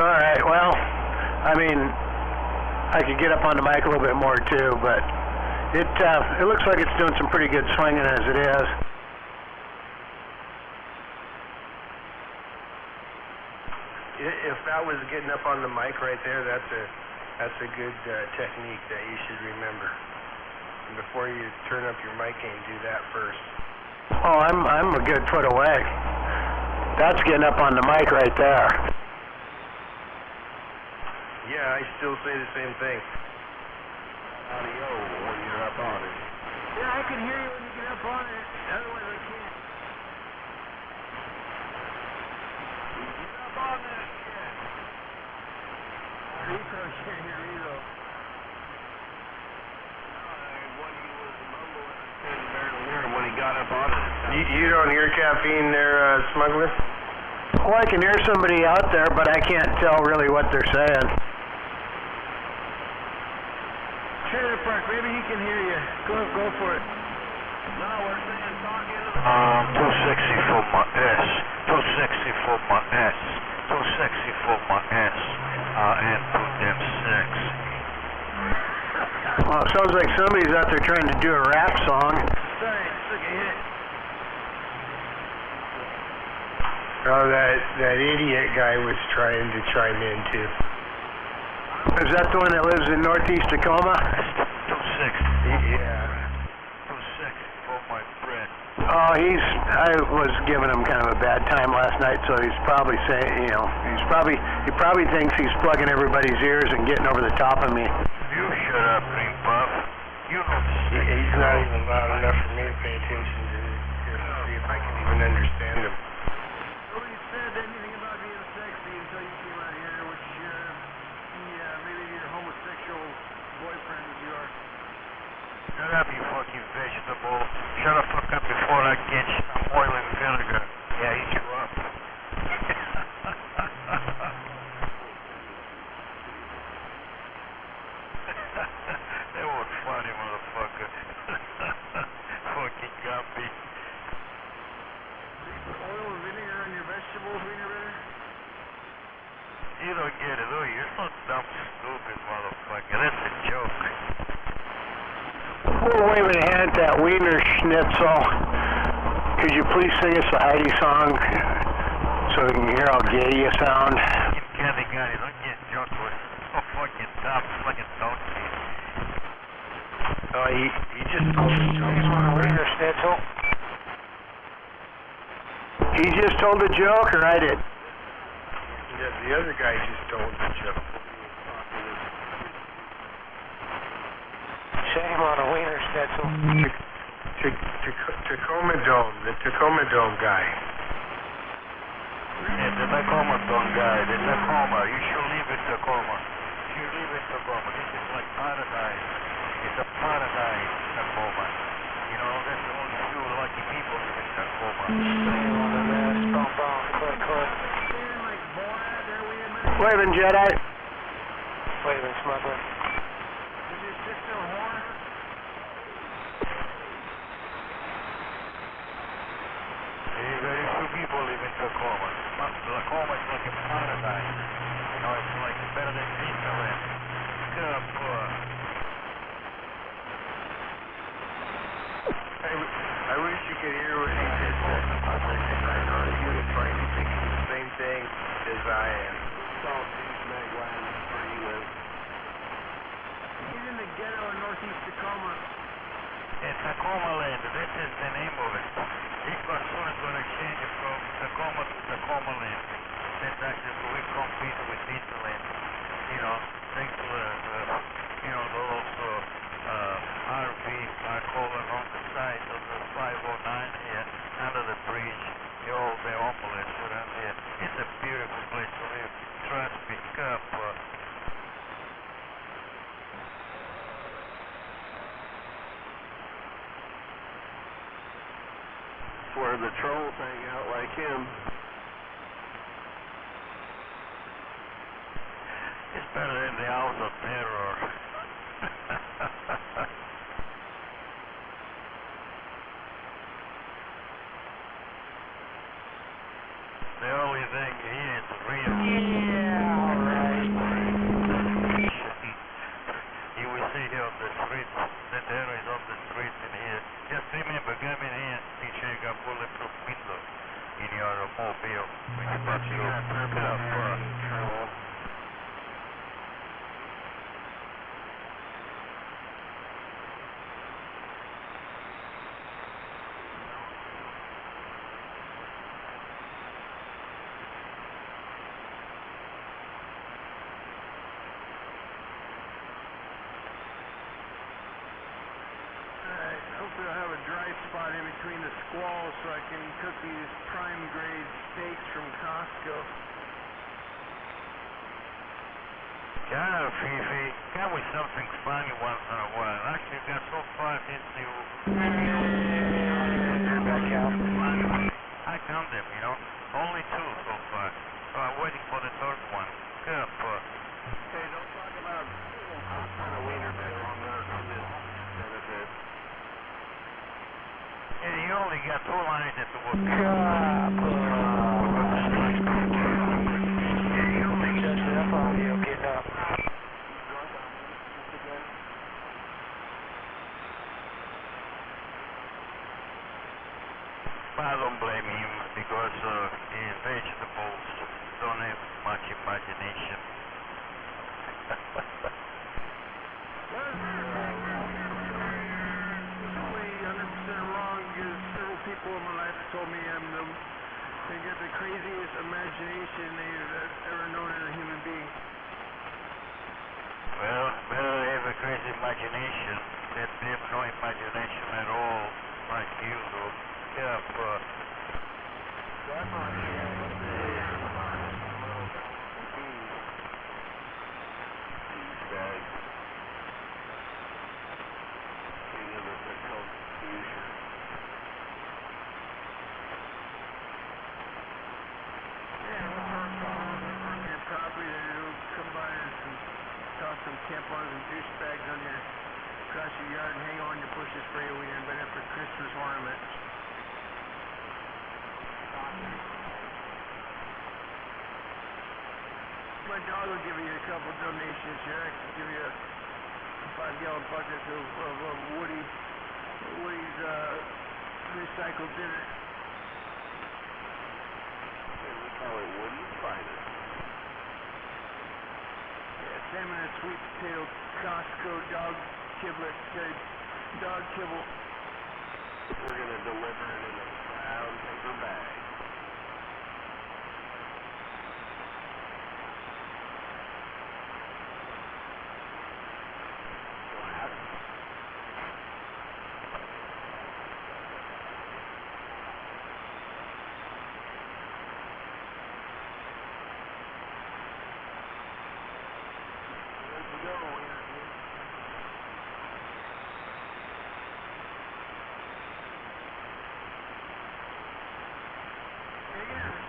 S10: All right, well, I mean, I could get up on the mic a little bit more too, but it looks like it's doing some pretty good swinging as it is. If that was getting up on the mic right there, that's a good technique that you should remember. And before you turn up your mic gain, do that first. Oh, I'm a good foot away. That's getting up on the mic right there. Yeah, I still say the same thing.
S1: Audio when you're up on it.
S5: Yeah, I can hear you when you get up on it. Otherwise, I can't.
S1: Get up on that shit.
S5: You probably can't hear me, though.
S1: When he got up on it.
S10: You don't hear Caffeine there, smuggler? Well, I can hear somebody out there, but I can't tell really what they're saying.
S5: Trailer Park, maybe he can hear you. Go for it.
S1: No, we're saying talk into the... Too sexy for my ass. Too sexy for my ass. Too sexy for my ass. I am too damn sexy.
S10: Well, it sounds like somebody's out there trying to do a rap song.
S5: Sorry, just took a hit.
S10: Oh, that idiot guy was trying to chime in too. Is that the one that lives in northeast Tacoma?
S1: Too sexy.
S10: Yeah.
S1: Too sexy for my friend.
S10: Oh, I was giving him kind of a bad time last night, so he's probably saying, he probably thinks he's plugging everybody's ears and getting over the top of me.
S1: You shut up, Green Buff. You know
S10: He's not even loud enough for me to pay attention to see if I can even understand him.
S5: Nobody said anything about being sexy until you came out here, which maybe your homosexual boyfriend is yours.
S1: Shut up, you fucking vegetable. Shut the fuck up before I get some oil and vinegar. Yeah, eat you up. That was funny, motherfucker. don't get it. Oh, you're so dumb, stupid motherfucker. That's a joke.
S10: We're waving a hand at that Wiener Schnitzel. Could you please sing us a Heidi song so we can hear how gay you sound?
S1: You candy guy, don't get drunk with so fucking dumb, fucking donkey. Oh, he just told the joke.
S8: Wiener Schnitzel.
S10: He just told the joke, or I did?
S5: Yeah, the other guy just told the joke.
S8: Shame on a Wiener Schnitzel.
S5: Tacoma Dome, the Tacoma Dome guy.
S1: Yeah, the Tacoma Dome guy, the Tacoma. You should live in Tacoma. You should live in Tacoma. This is like paradise. It's a paradise, Tacoma. You know, that's only few lucky people live in Tacoma.
S10: Waving Jedi.
S8: Waving smuggler.
S5: Is your sister a whore?
S1: Very few people live in Tacoma. Tacoma is like a paradise. You know, it's like better than Disneyland.
S5: I wish you could hear what he just said. I know he was trying to think the same thing as I am.
S8: He's in the ghetto in northeast Tacoma.
S1: It's Tacoma Land. This is the name of it. This one soon is going to change it from Tacoma to Tacoma Land. That's actually so we compete with Disneyland. You know, thanks to those RV are calling on the side of the 509 here under the bridge. All the omelets around here. It's a beautiful place to live. Trust me,
S5: Where the trolls hang out like him.
S1: It's better than the House of Terror. The only thing here is real.
S8: Yeah, alright.
S1: You will see here on the street, the terror is on the street in here. Just remember, come in here, make sure you got bulletproof windows in your mobile when you bust your troll.
S5: Hopefully I'll have a dry spot in between the squalls so I can cook these prime grade steaks from Costco.
S1: Shut up, Fifi. Come with something funny once in a while. Actually, you got so far into you. I count them, you know. Only 2 so far. So I'm waiting for the third one. Good.
S5: Hey, don't talk about kind of wiener better on this benefit.
S1: Yeah, you only got 2 lines at the work.
S8: Yeah, you only got enough audio getting up.
S1: I don't blame him because his vegetables don't have much imagination.
S5: People in my life have told me they get the craziest imagination they've ever known in a human being.
S1: Well, better have a crazy imagination than have no imagination at all, like you do. Yeah,
S5: These guys. King of the confusion. Some tampons and douchebags on your across your yard and hang on your bushes for your wiener, better for Christmas ornament. My my dog will give you a couple donations here. I can give you a 5-gallon bucket of Woody's recycled dinner.
S1: We call it Woody's Finest.
S5: Yeah, salmon and sweet potato Costco dog kibble. Dog kibble.
S1: We're going to deliver it in a brown paper bag.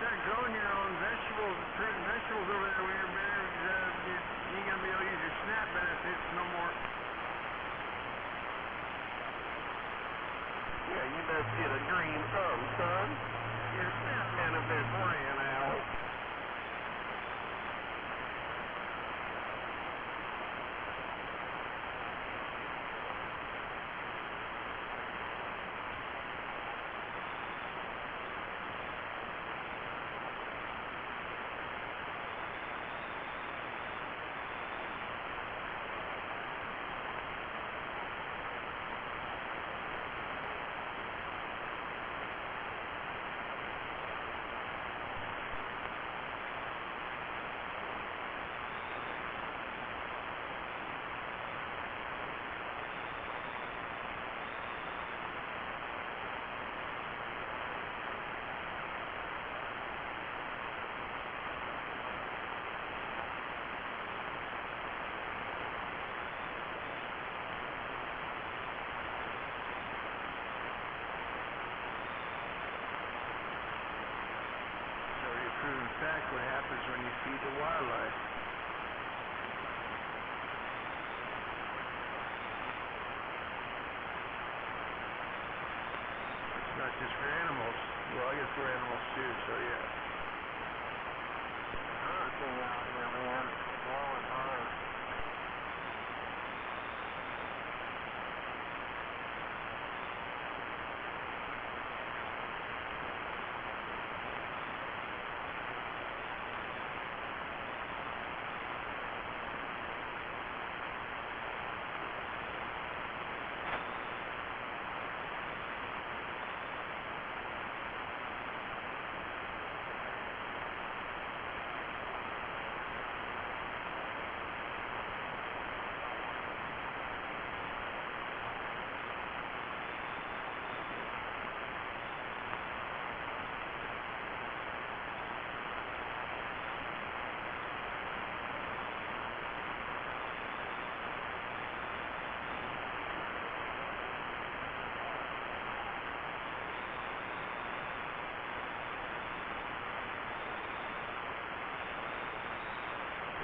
S5: Start growing your own vegetables and fruit and vegetables over there where you're better. You ain't gonna be able to use your SNAP benefits no more.
S1: Yeah, you best get a green thumb, son. Your SNAP benefits ran out.
S5: In fact, what happens when you feed the wildlife. It's not just for animals. Well, I guess for animals too, so yeah.
S1: Hurricane out here, man. It's blowing hard.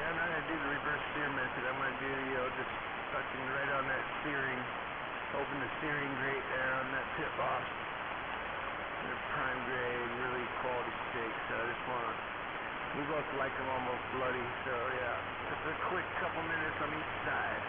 S5: I'm not going to do the reverse steer method. I'm going to do, just fucking right on that steering. Open the steering grate there on that tip off. They're prime grade, really quality steaks. So I just want to, we both like them almost bloody. So yeah, just a quick couple minutes on each side.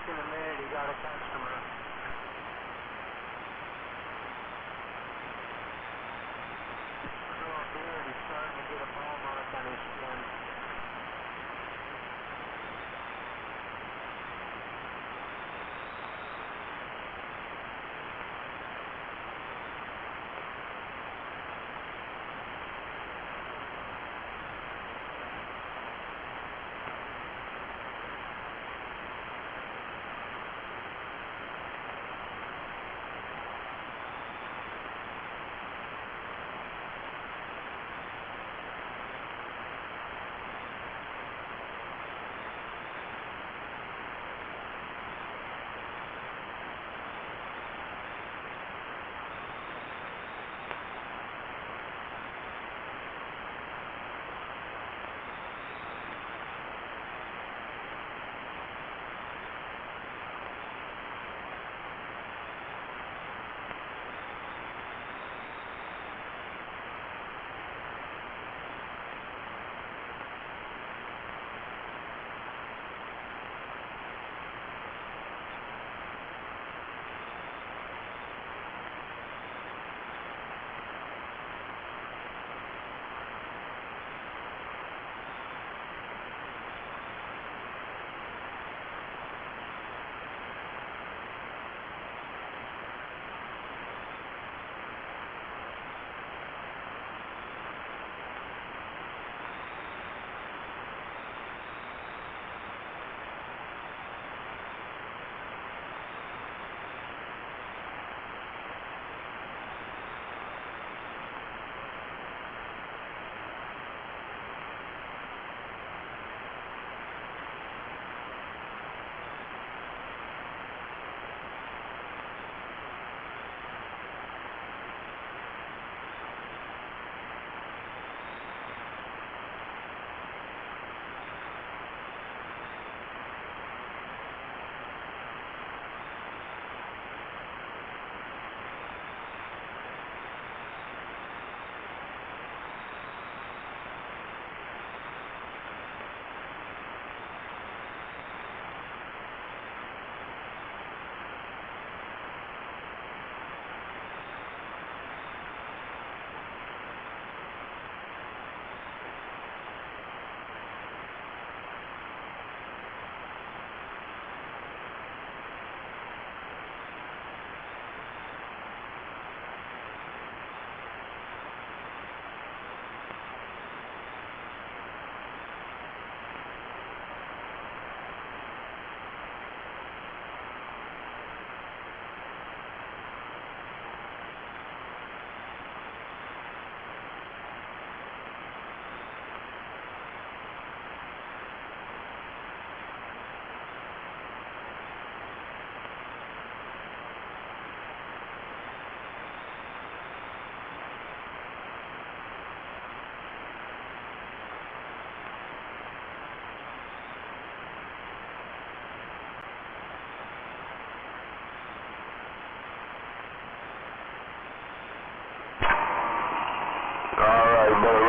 S8: back in a minute. He got a customer. Little beard, he's starting to get a ball mark on his skin.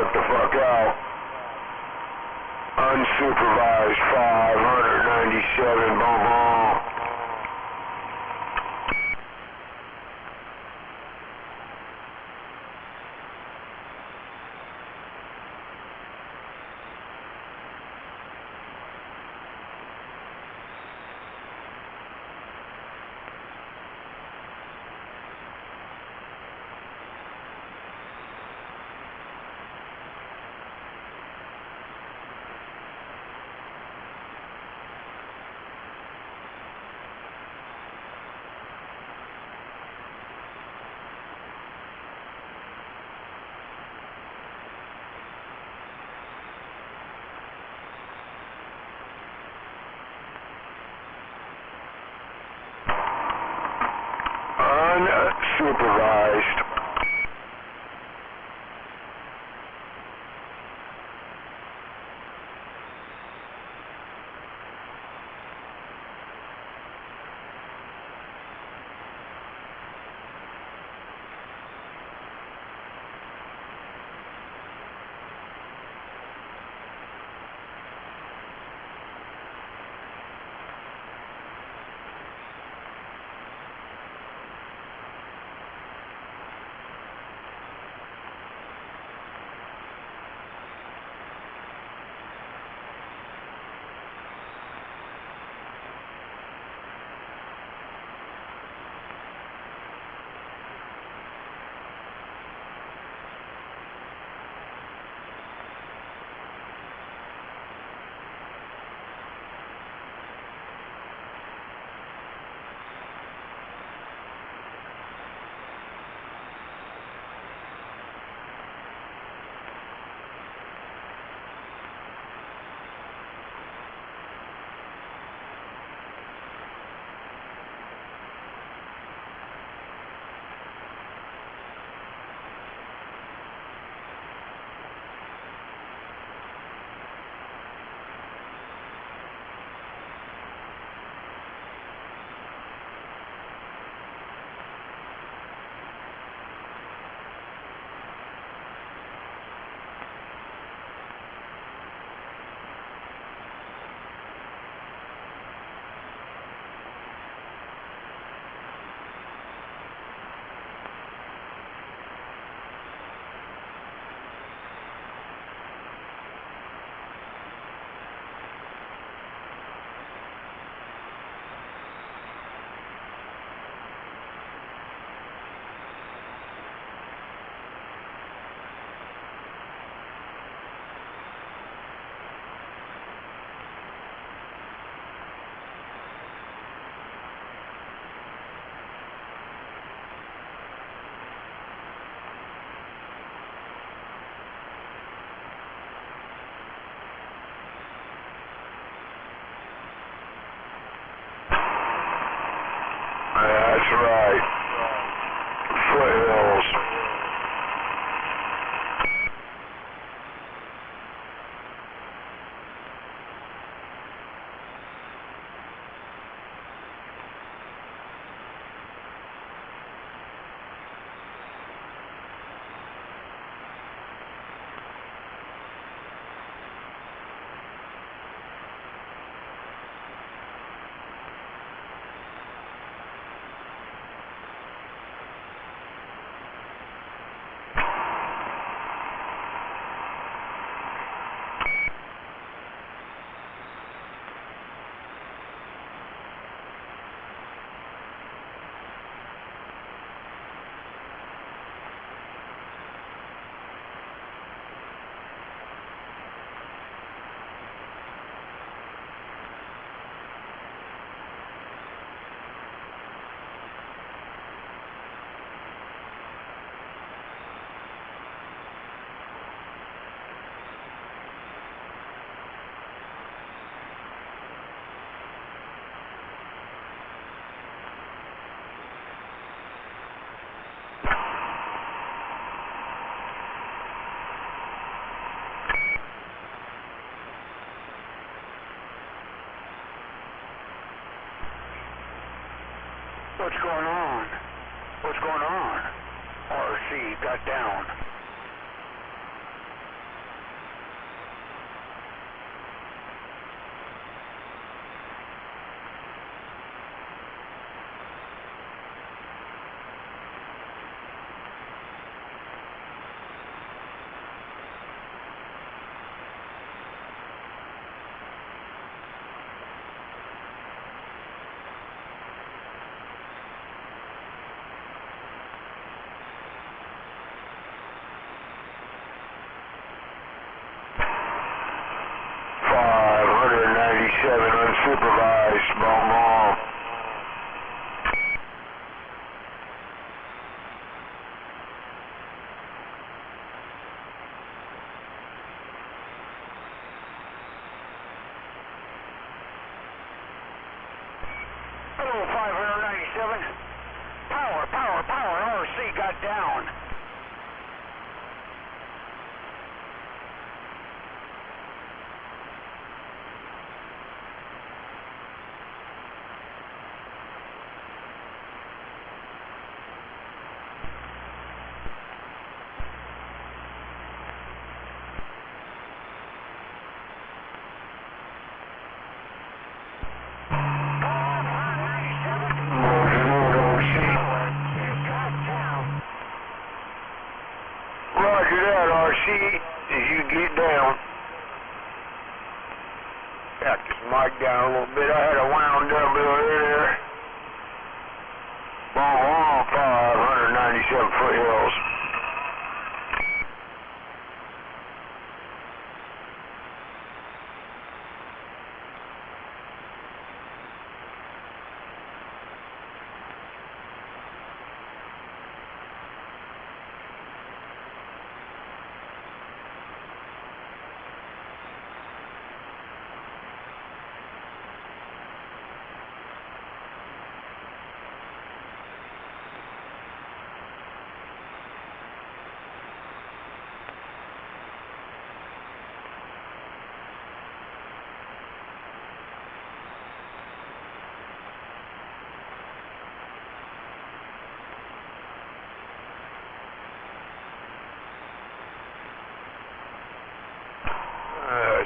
S3: Get the fuck out. Unsupervised 597, bon.
S2: What's going on? What's going on? RC got down.
S3: Unsupervised, bomb.
S2: Hello, 597. Power. RC got down.
S3: Roger that, RC, as you get down. Back this mic down a little bit. I had a wound W there. Bomb 597 foothills.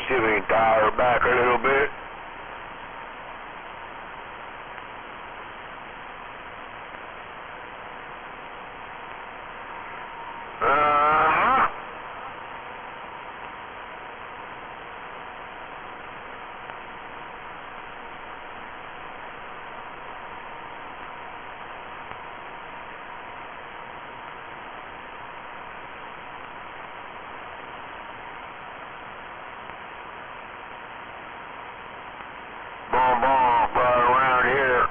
S3: See if we can dial her back a little bit. Bomb, right around here.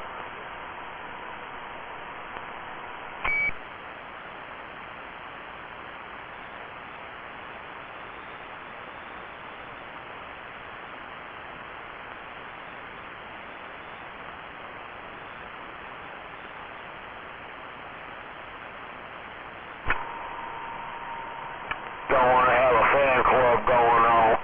S3: Don't want to have a fan club going on.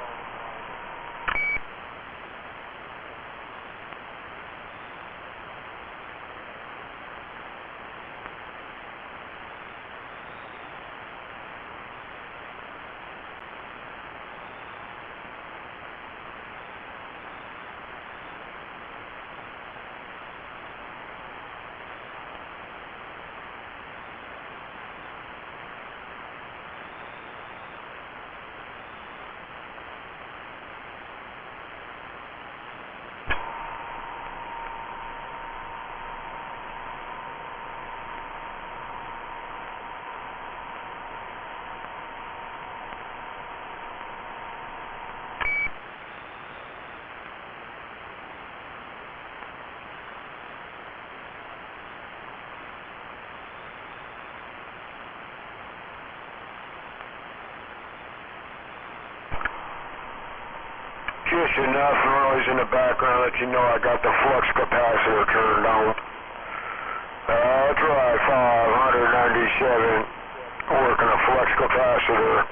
S3: Just enough noise in the background to let you know I got the flux capacitor turned on. That's right, 597, working a flux capacitor.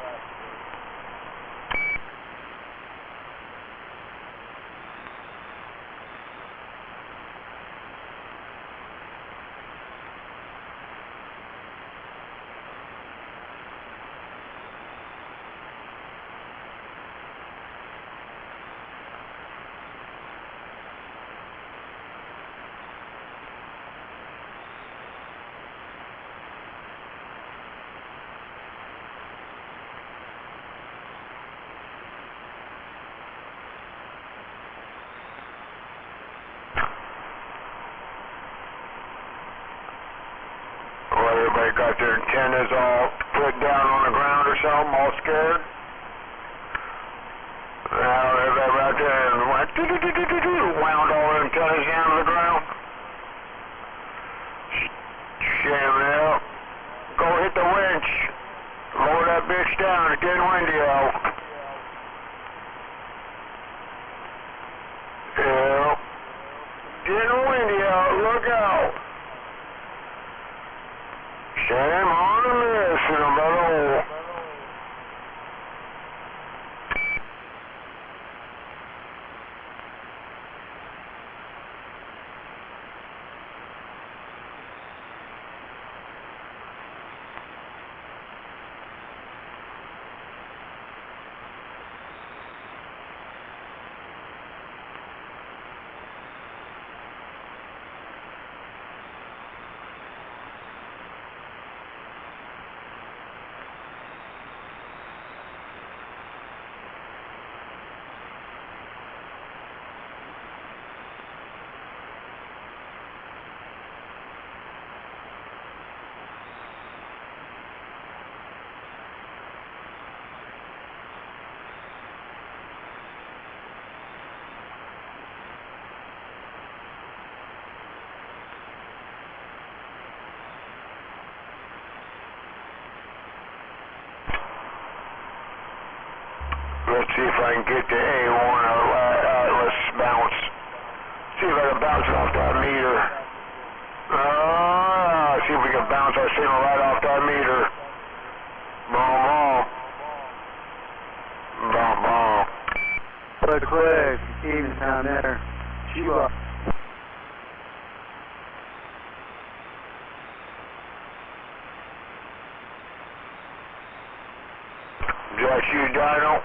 S1: they got their antennas all put down on the ground or something, all scared. Now they're right there and went wound all their antennas down to the ground. Shame out. Go hit the winch. Lower that bitch down. It's getting windy out. Yeah. Getting windy out. Look out. Shame on the miss in a little. Let's see if I can get the A1 Atlas bounce. See if I can bounce it off that meter. See if we can bounce our signal right off that meter. Boom, boom. Boom, boom.
S10: Quick, even down there. Shiva.
S1: Just you, Dino.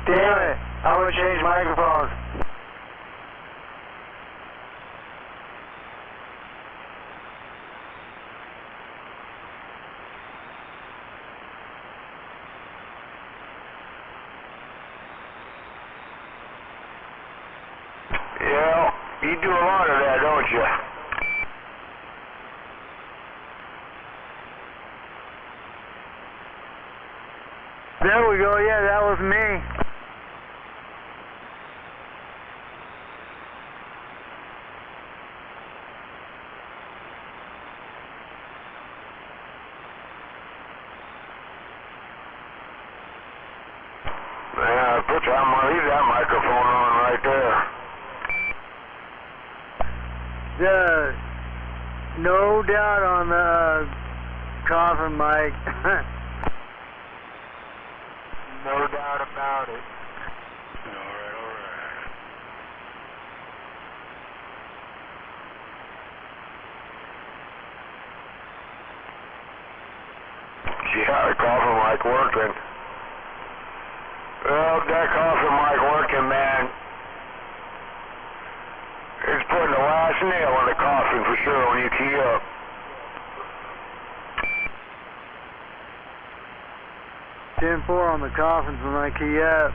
S10: Damn it! I want to change microphones.
S1: Yeah, you do a lot of that, don't you?
S10: There we go. Yeah, that was me.
S1: Yeah, I'm gonna leave that microphone on right there.
S10: No doubt on the coffin mic.
S1: No doubt about it.
S6: Alright.
S1: Yeah, the coffin mic working. Well, that coffin mic working, man. It's putting the last nail in the coffin for sure when you key up.
S10: Ten-4 on the coffins when I key up.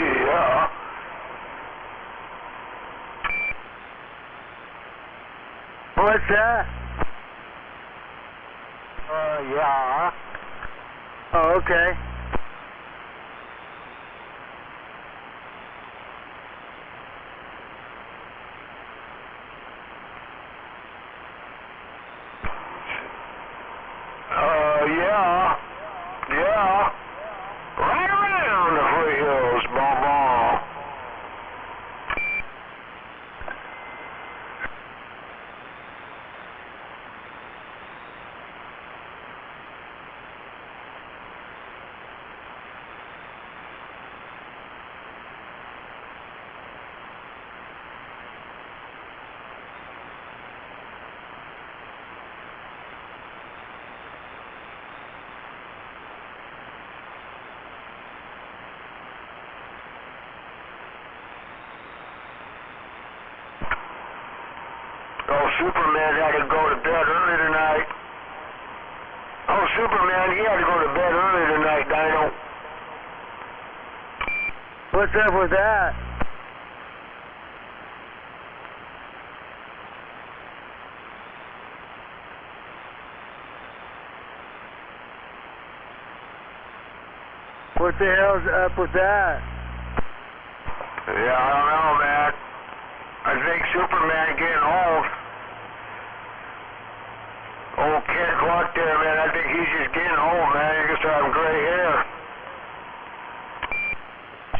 S1: Yeah.
S10: What's that?
S1: Yeah.
S10: Oh, okay.
S1: Yeah. Yeah. Right around the foothills, boom, boom.
S5: Superman, he had to go to bed early tonight, Dino.
S10: What's up with that? What the hell's up with that?
S5: Yeah, I don't know, man. I think Superman getting old. Old Kent Clark there, man, I think he's just getting old, man. He's gonna start having gray hair.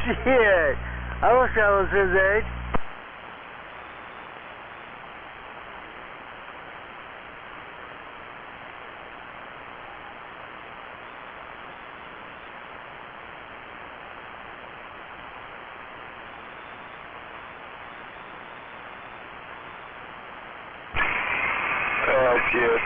S10: Shit, I wish I was his age.
S5: Shit.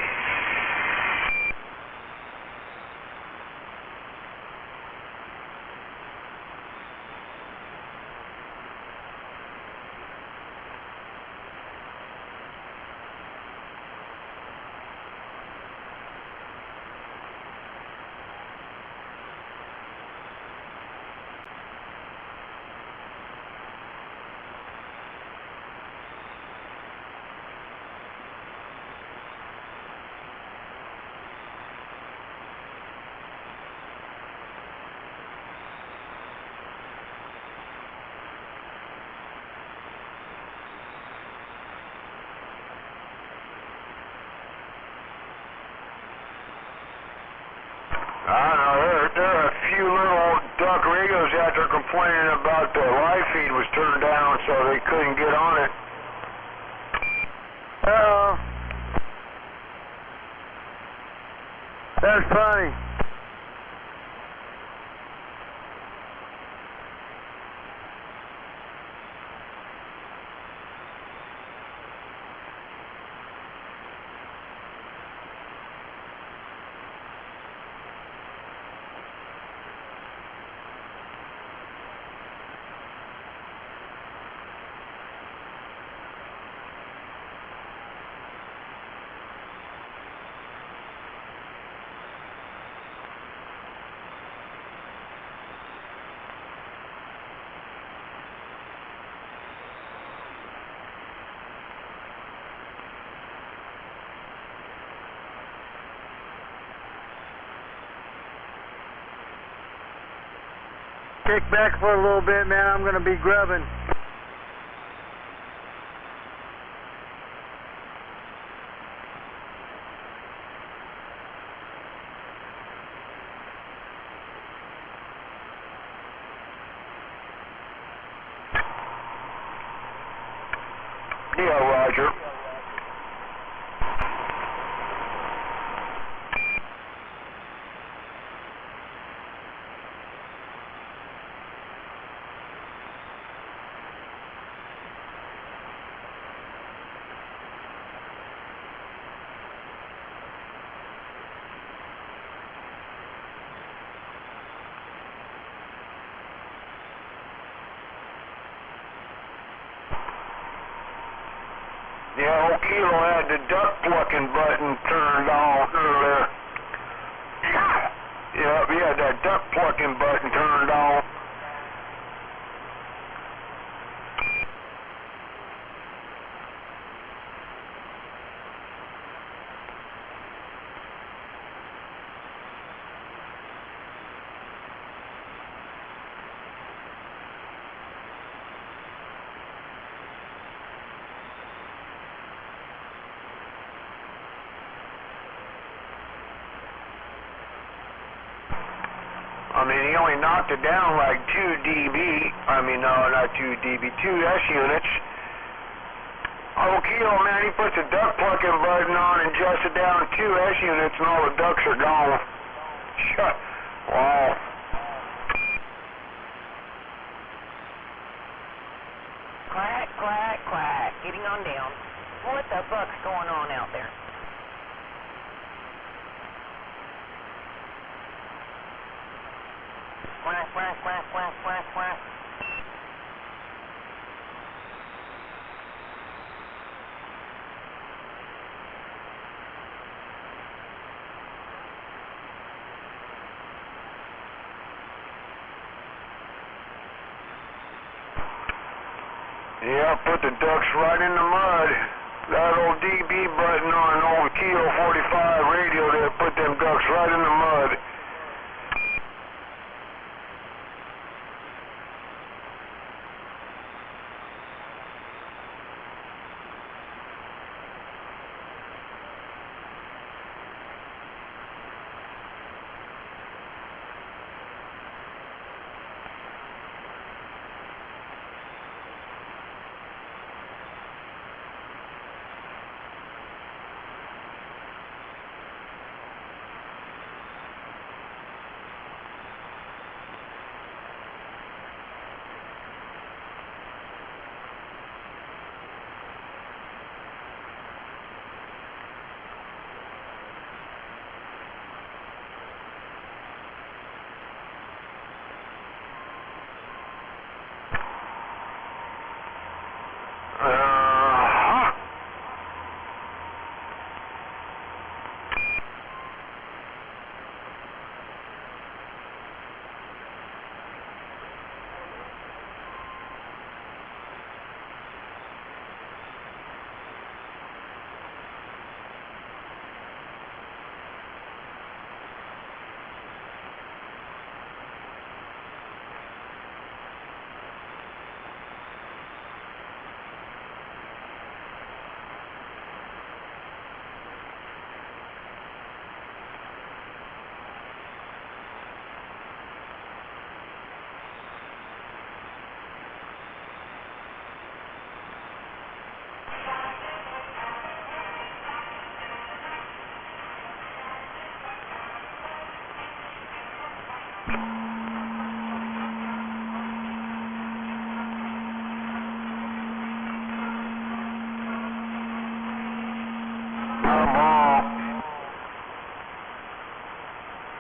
S5: I don't know, there are a few little duck radios out there complaining about the live feed was turned down, so they couldn't get on it.
S10: Uh-oh. That's funny. Kick back for a little bit, man. I'm going to be grubbing.
S5: Yeah, Roger. Yeah, old Kilo had the duck plucking button turned on earlier. Yep, he had that duck plucking button turned on. I mean, he only knocked it down like 2 dB. I mean, no, not 2 dB, 2 S units. Oh, Kilo, man, he puts the duck plucking button on and adjusts it down 2 S units and all the ducks are gone. Shut. Wow.
S7: Quack, quack, quack. Getting on down. What the fuck's going on out there? Quack, quack, quack, quack, quack, quack.
S5: Yeah, put the ducks right in the mud. That old DB button on old Kilo 45 radio there put them ducks right in the mud.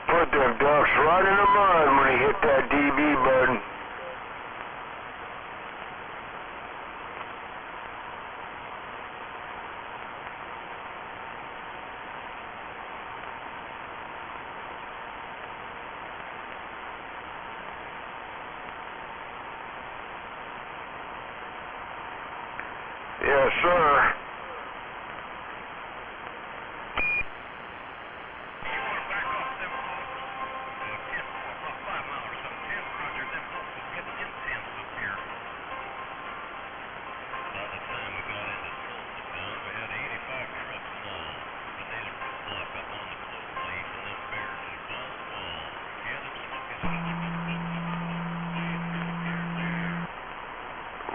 S5: Put them ducks right in the mud when he hit that DB button. Yes, sir.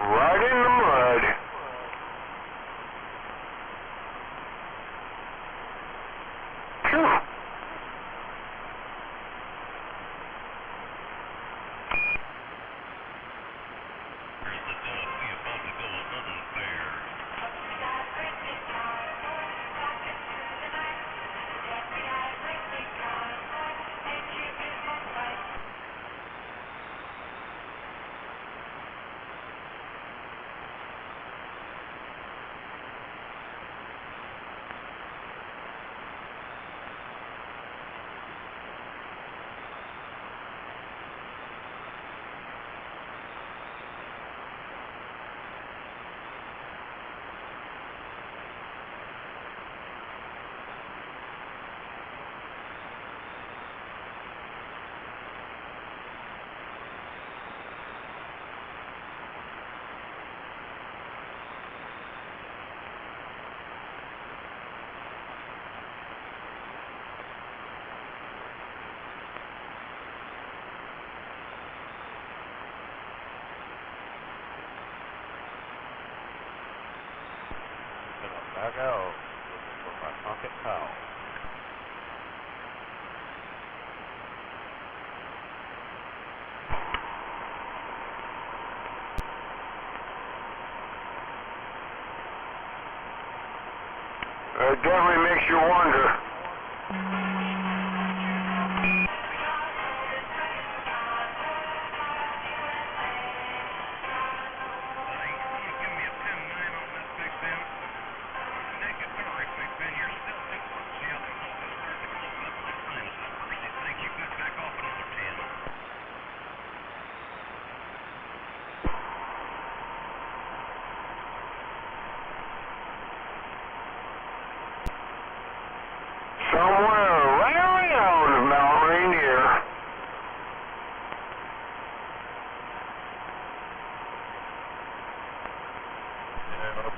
S5: Right in the mud. Phew.
S1: Back out for my pocket towel.
S5: It definitely makes you wonder.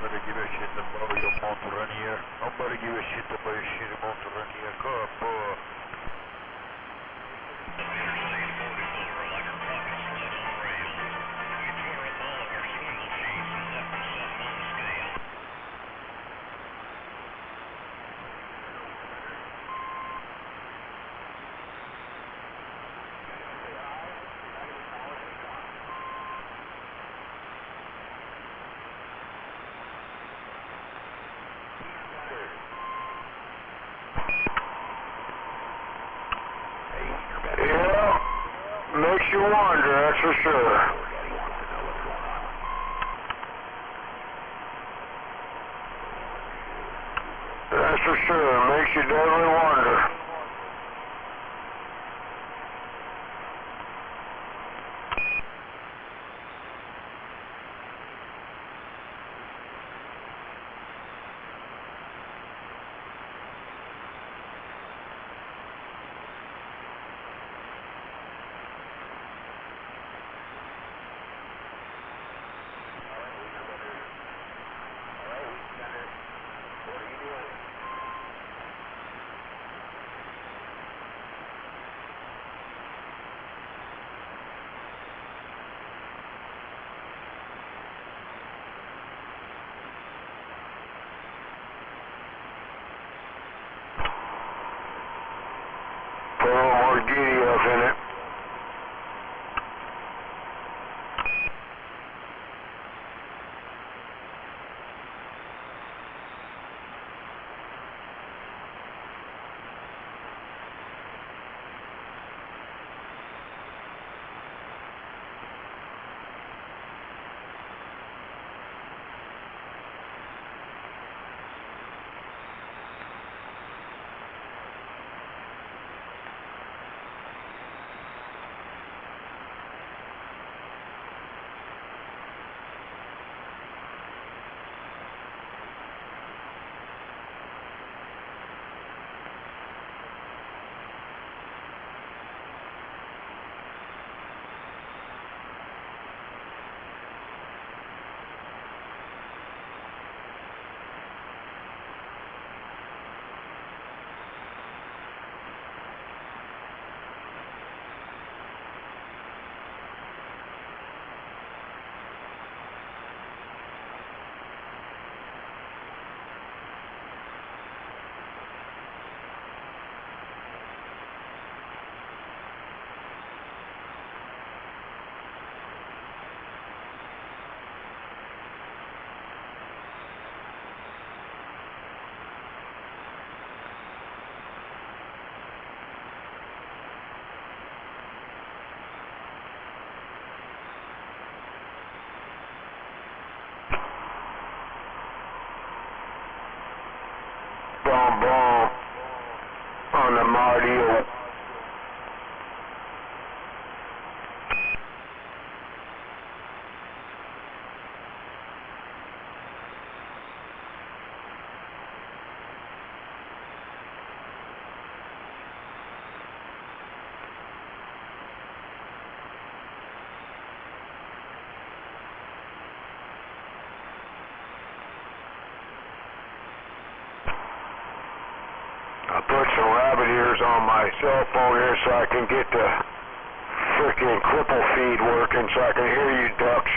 S1: Nobody give a shit about your motor here. Nobody give a shit about your shitty motor here. Come on. Yeah, makes you wonder, that's for sure. That's for sure, makes you definitely wonder. Put a little more giddy up in it. Boom, boom. On the Mardio. I put some rabbit ears on my cell phone here so I can get the frickin' cripple feed working so I can hear you ducks.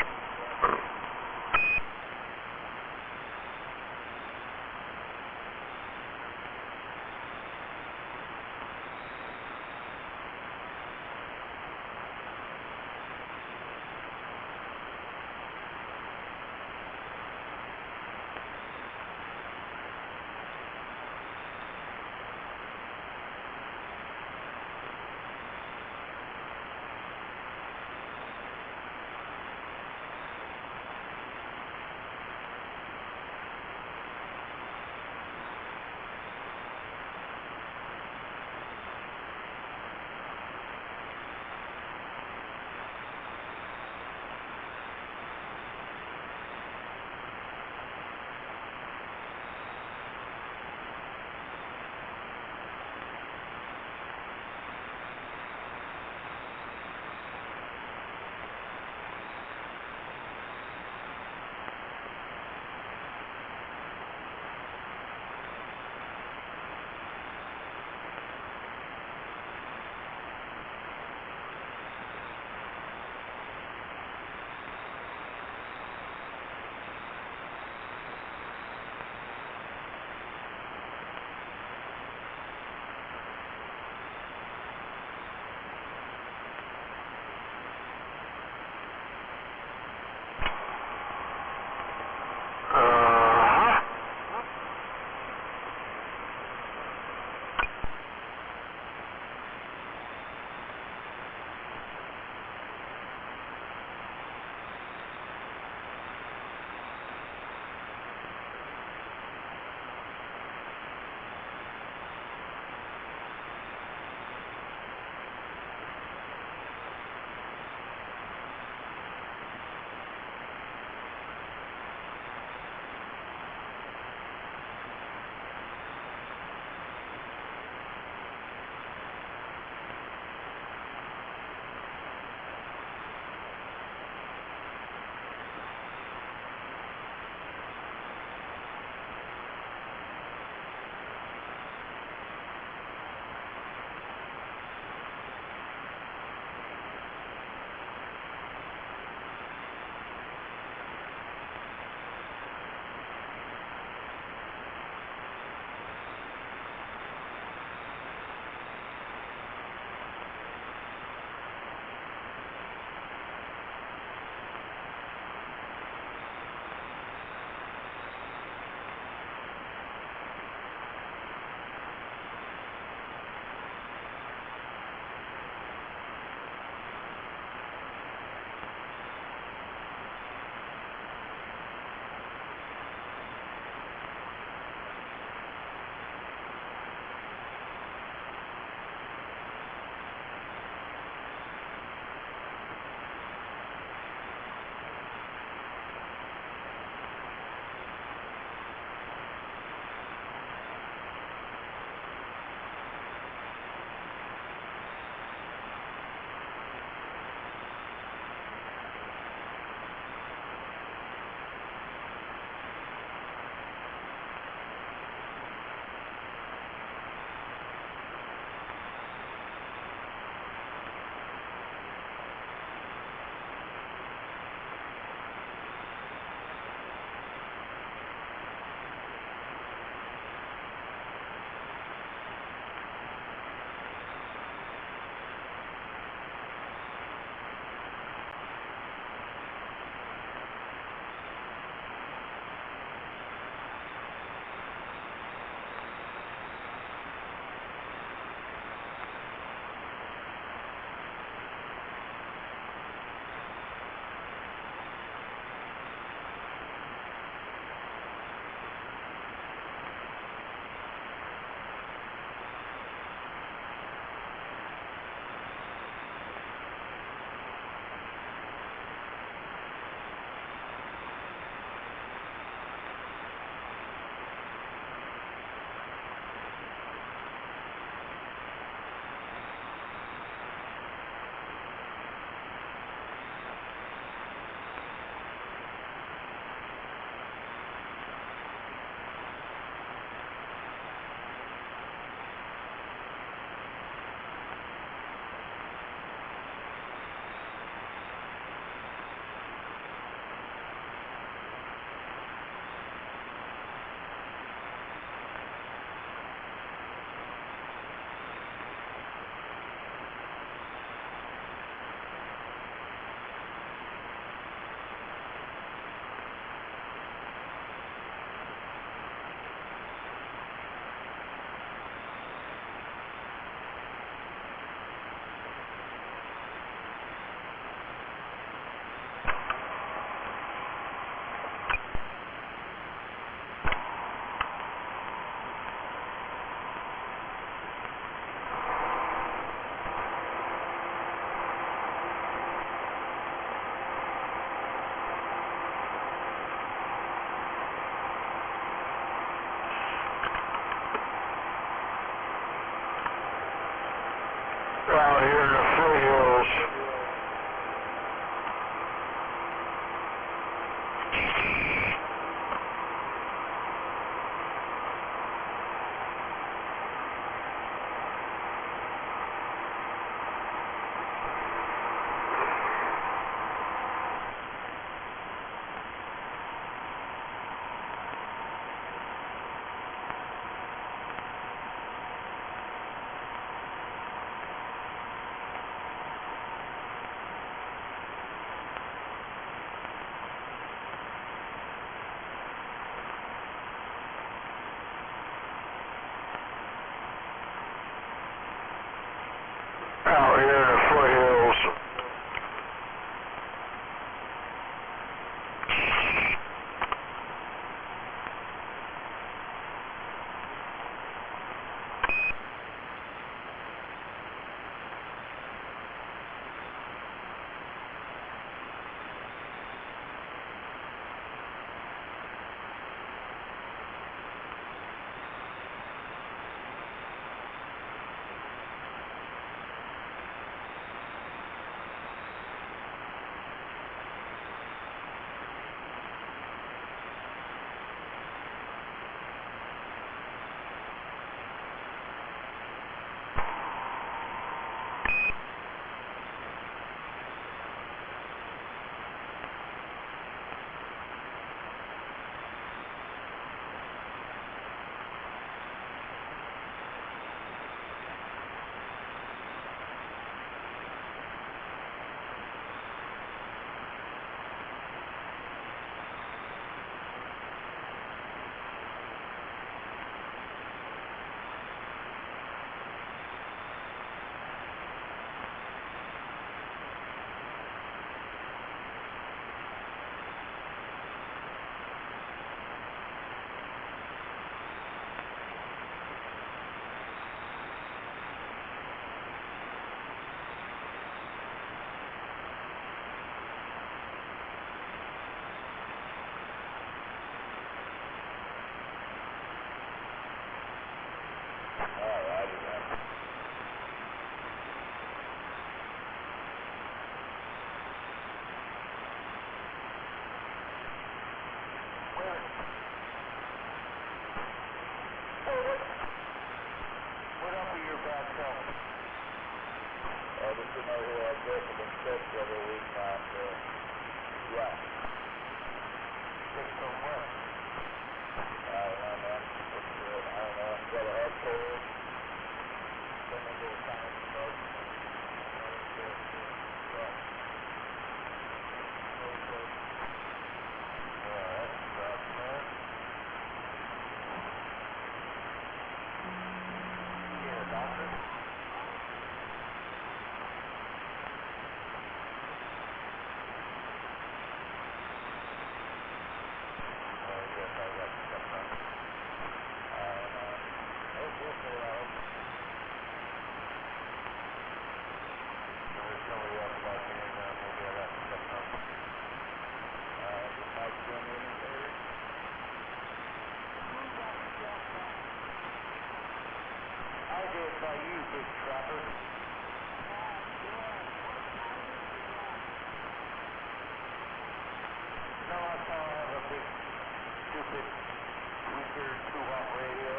S2: weaker, too hot radio.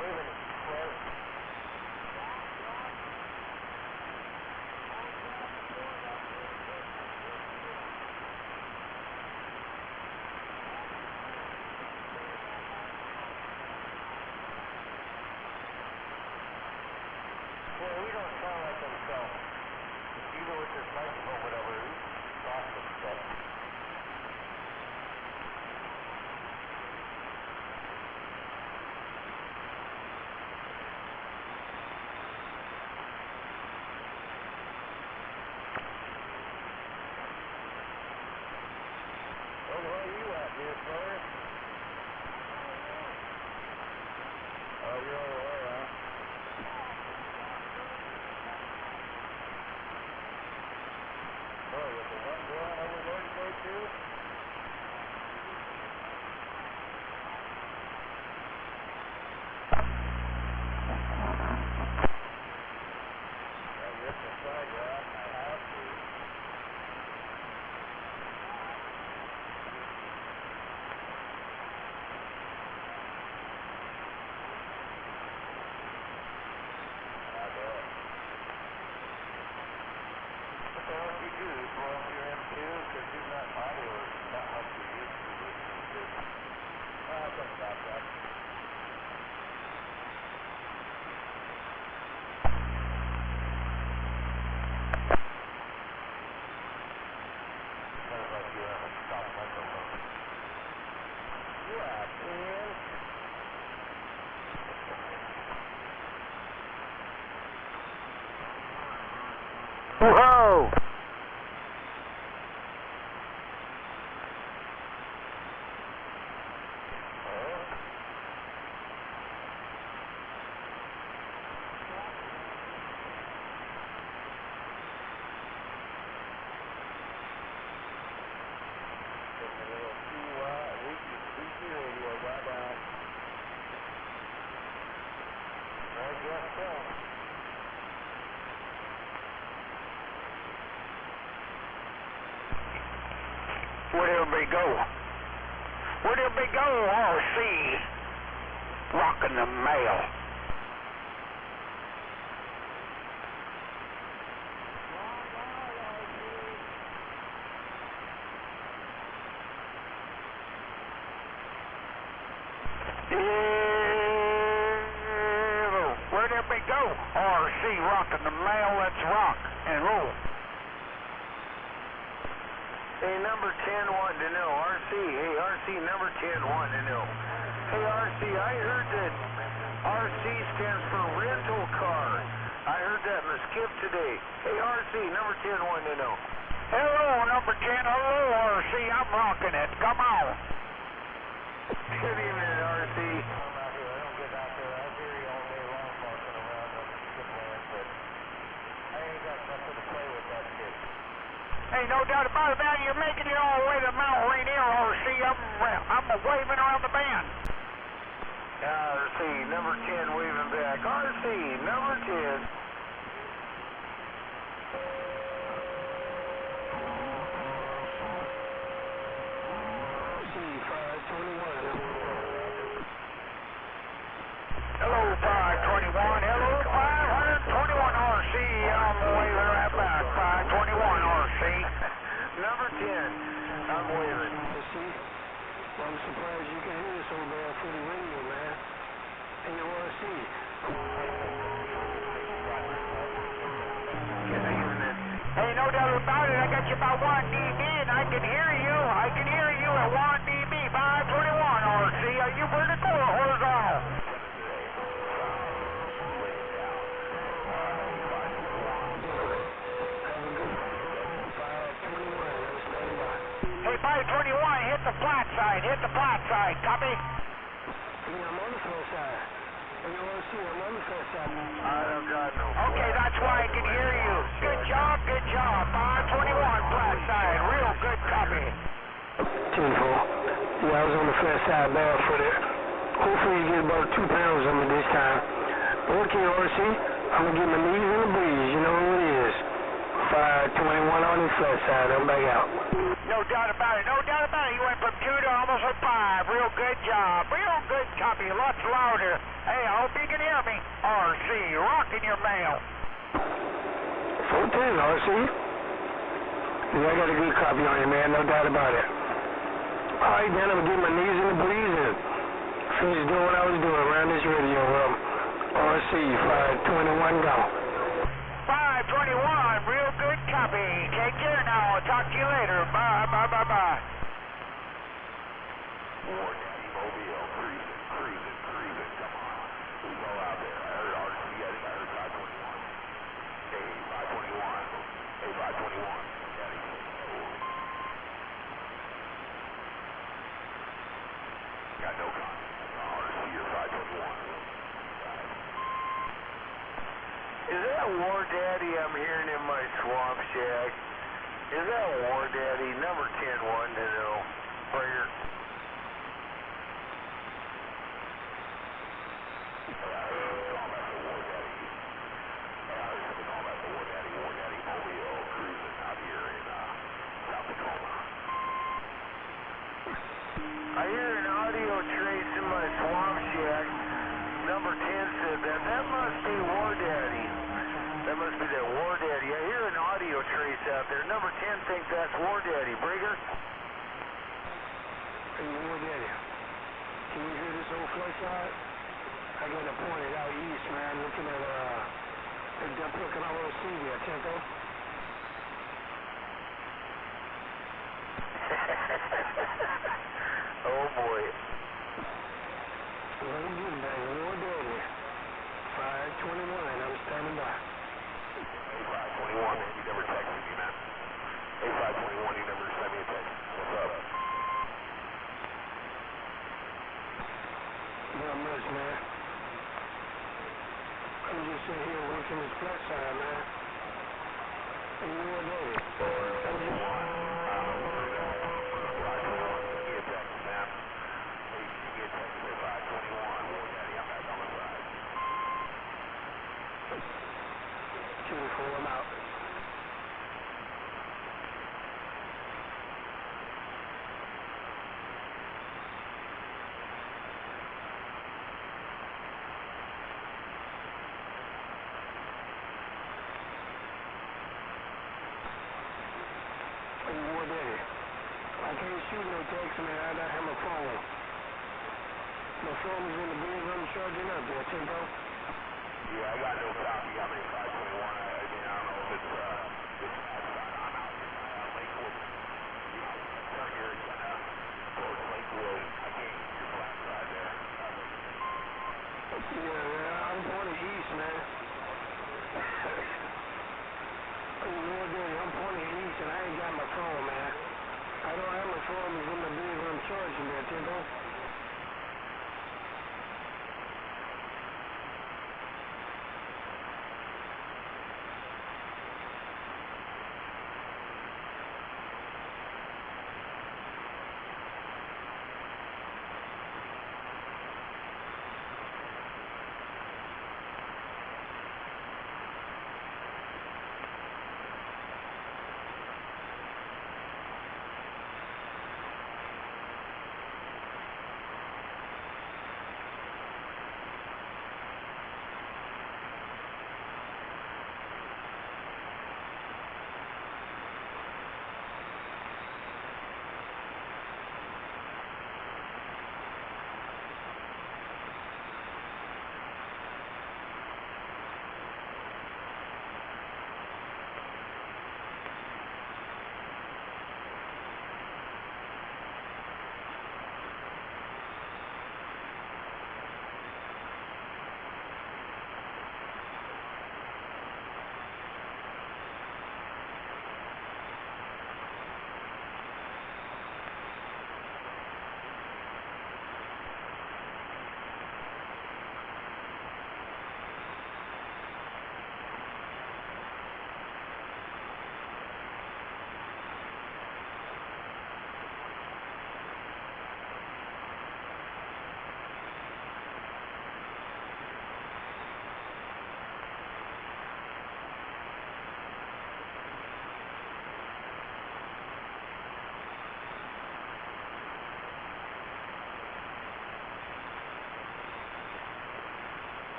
S2: Wait a minute, Fred. Yeah, he don't sound like himself. Even with this microphone, whatever, he's lost some stuff. Well, where are you at, dear player? Oh, you're over there, huh? Oh, with the one going over there today, too? I ripped the sidewalk, I have to. I bet. What the hell did you do? Blow up your M2? Because you're not audio that much you used to listen to. Something about that. Sounds like you're on a stop microphone. Yeah, man.
S10: Whoa!
S2: Where'd everybody go? Where'd everybody go? RC. Rocking the mail. Where'd everybody go? RC rocking the mail. Let's rock and roll. Hey, number 10 wanted to know. RC, hey, RC, number 10 wanted to know. Hey, RC, I heard that RC stands for rental car. I heard that in the skip today. Hey, RC, number 10 wanted to know. Hello, number 10. Hello, RC. I'm rocking it. Come on. Good evening, RC. I'm out here. I don't get out there. I hear you all day long barking around on the skip land, but I ain't got nothing to play with that shit. Hey, no doubt about it, man. You're making it all the way to Mount Rainier, RC. I'm waving around the band. RC, number 10 waving back. RC, number 10. Hello, 521. Hello, 521 RC. I'm waving right back. 521 RC. Number 10. I'm waving.
S11: I'm surprised you can hear us over there for the radio, man. Hey, RC.
S2: Hey, no doubt about it. I got you about 1 dB, and I can hear you. I can hear you at 1 dB. 521 RC. Are you vertical or horizontal? Hey, 521, hit the flat side. Hit the flat side. Copy?
S11: Yeah, I'm on the flat side. Hey, RC, I'm on the flat side.
S2: I don't got no. Okay, that's why I can hear you. Good job, good job. 521, flat side. Real good copy.
S11: 10-4. Yeah, I was on the flat side barefooted. Hopefully you get about 2 pounds on me this time. Okay, RC, I'm going to get my knees in the breeze. You know who it is. 521 on the flat side. I'm back out.
S2: No doubt about it. No doubt about it. You went from 2 to almost a 5. Real good job. Real good copy. Lots louder. Hey, I hope you can hear me. RC, rocking your mail.
S11: 410, RC. Yeah, I got a good copy on you, man. No doubt about it. All right, man. I'm going to get my knees in the breeze and finish doing what I was doing around this radio. RC, 521, go.
S2: 521, real good copy. Take care now. I'll talk to you later. Bye, bye, bye, bye.
S1: War Daddy Mobile, cruising, come on. Who's all out there? I heard RC, I think I heard 521. Hey, 521. Daddy. Got no contact. RC or 521. Is that War Daddy I'm hearing in my swamp shack? Is that War Daddy? Number 10 wanted to know. Prayer. I hear an audio trace in my swamp shack. Number 10 said that. That must be War Daddy. That must be that War Daddy. I hear an audio trace out there. Number 10 thinks that's War Daddy. Brigger?
S11: Hey, War Daddy. Can you hear this old flush out? I got to point it out east, man. Looking at, they're picking all over Seavia, Tempo.
S1: Oh boy.
S11: Well, good, man. War Daddy. 521, I'm standing by.
S1: Hey, 521, man, you never texted me, man. Hey, 521, you never sent me a text. What's up?
S11: Not much, man. I'm just sitting here working this plus side, man. Hey, War Daddy. I'm just... I'm out. Hey, War Daddy. I can't shoot no text, man. I don't have my phone. My phone is in the bin. I'm charging up there, Tempo.
S1: Yeah, I got no copy. I'm in 521. I mean, I don't know if it's I'm out in Lakewood. You know, turn here towards Lakewood. I can't use your flat side there.
S11: Yeah, I'm pointing east, man. Hey, War Daddy, I'm pointing east, and I ain't got my phone, man. I don't have my phone. It's in the bin when I'm charging there, Tempo.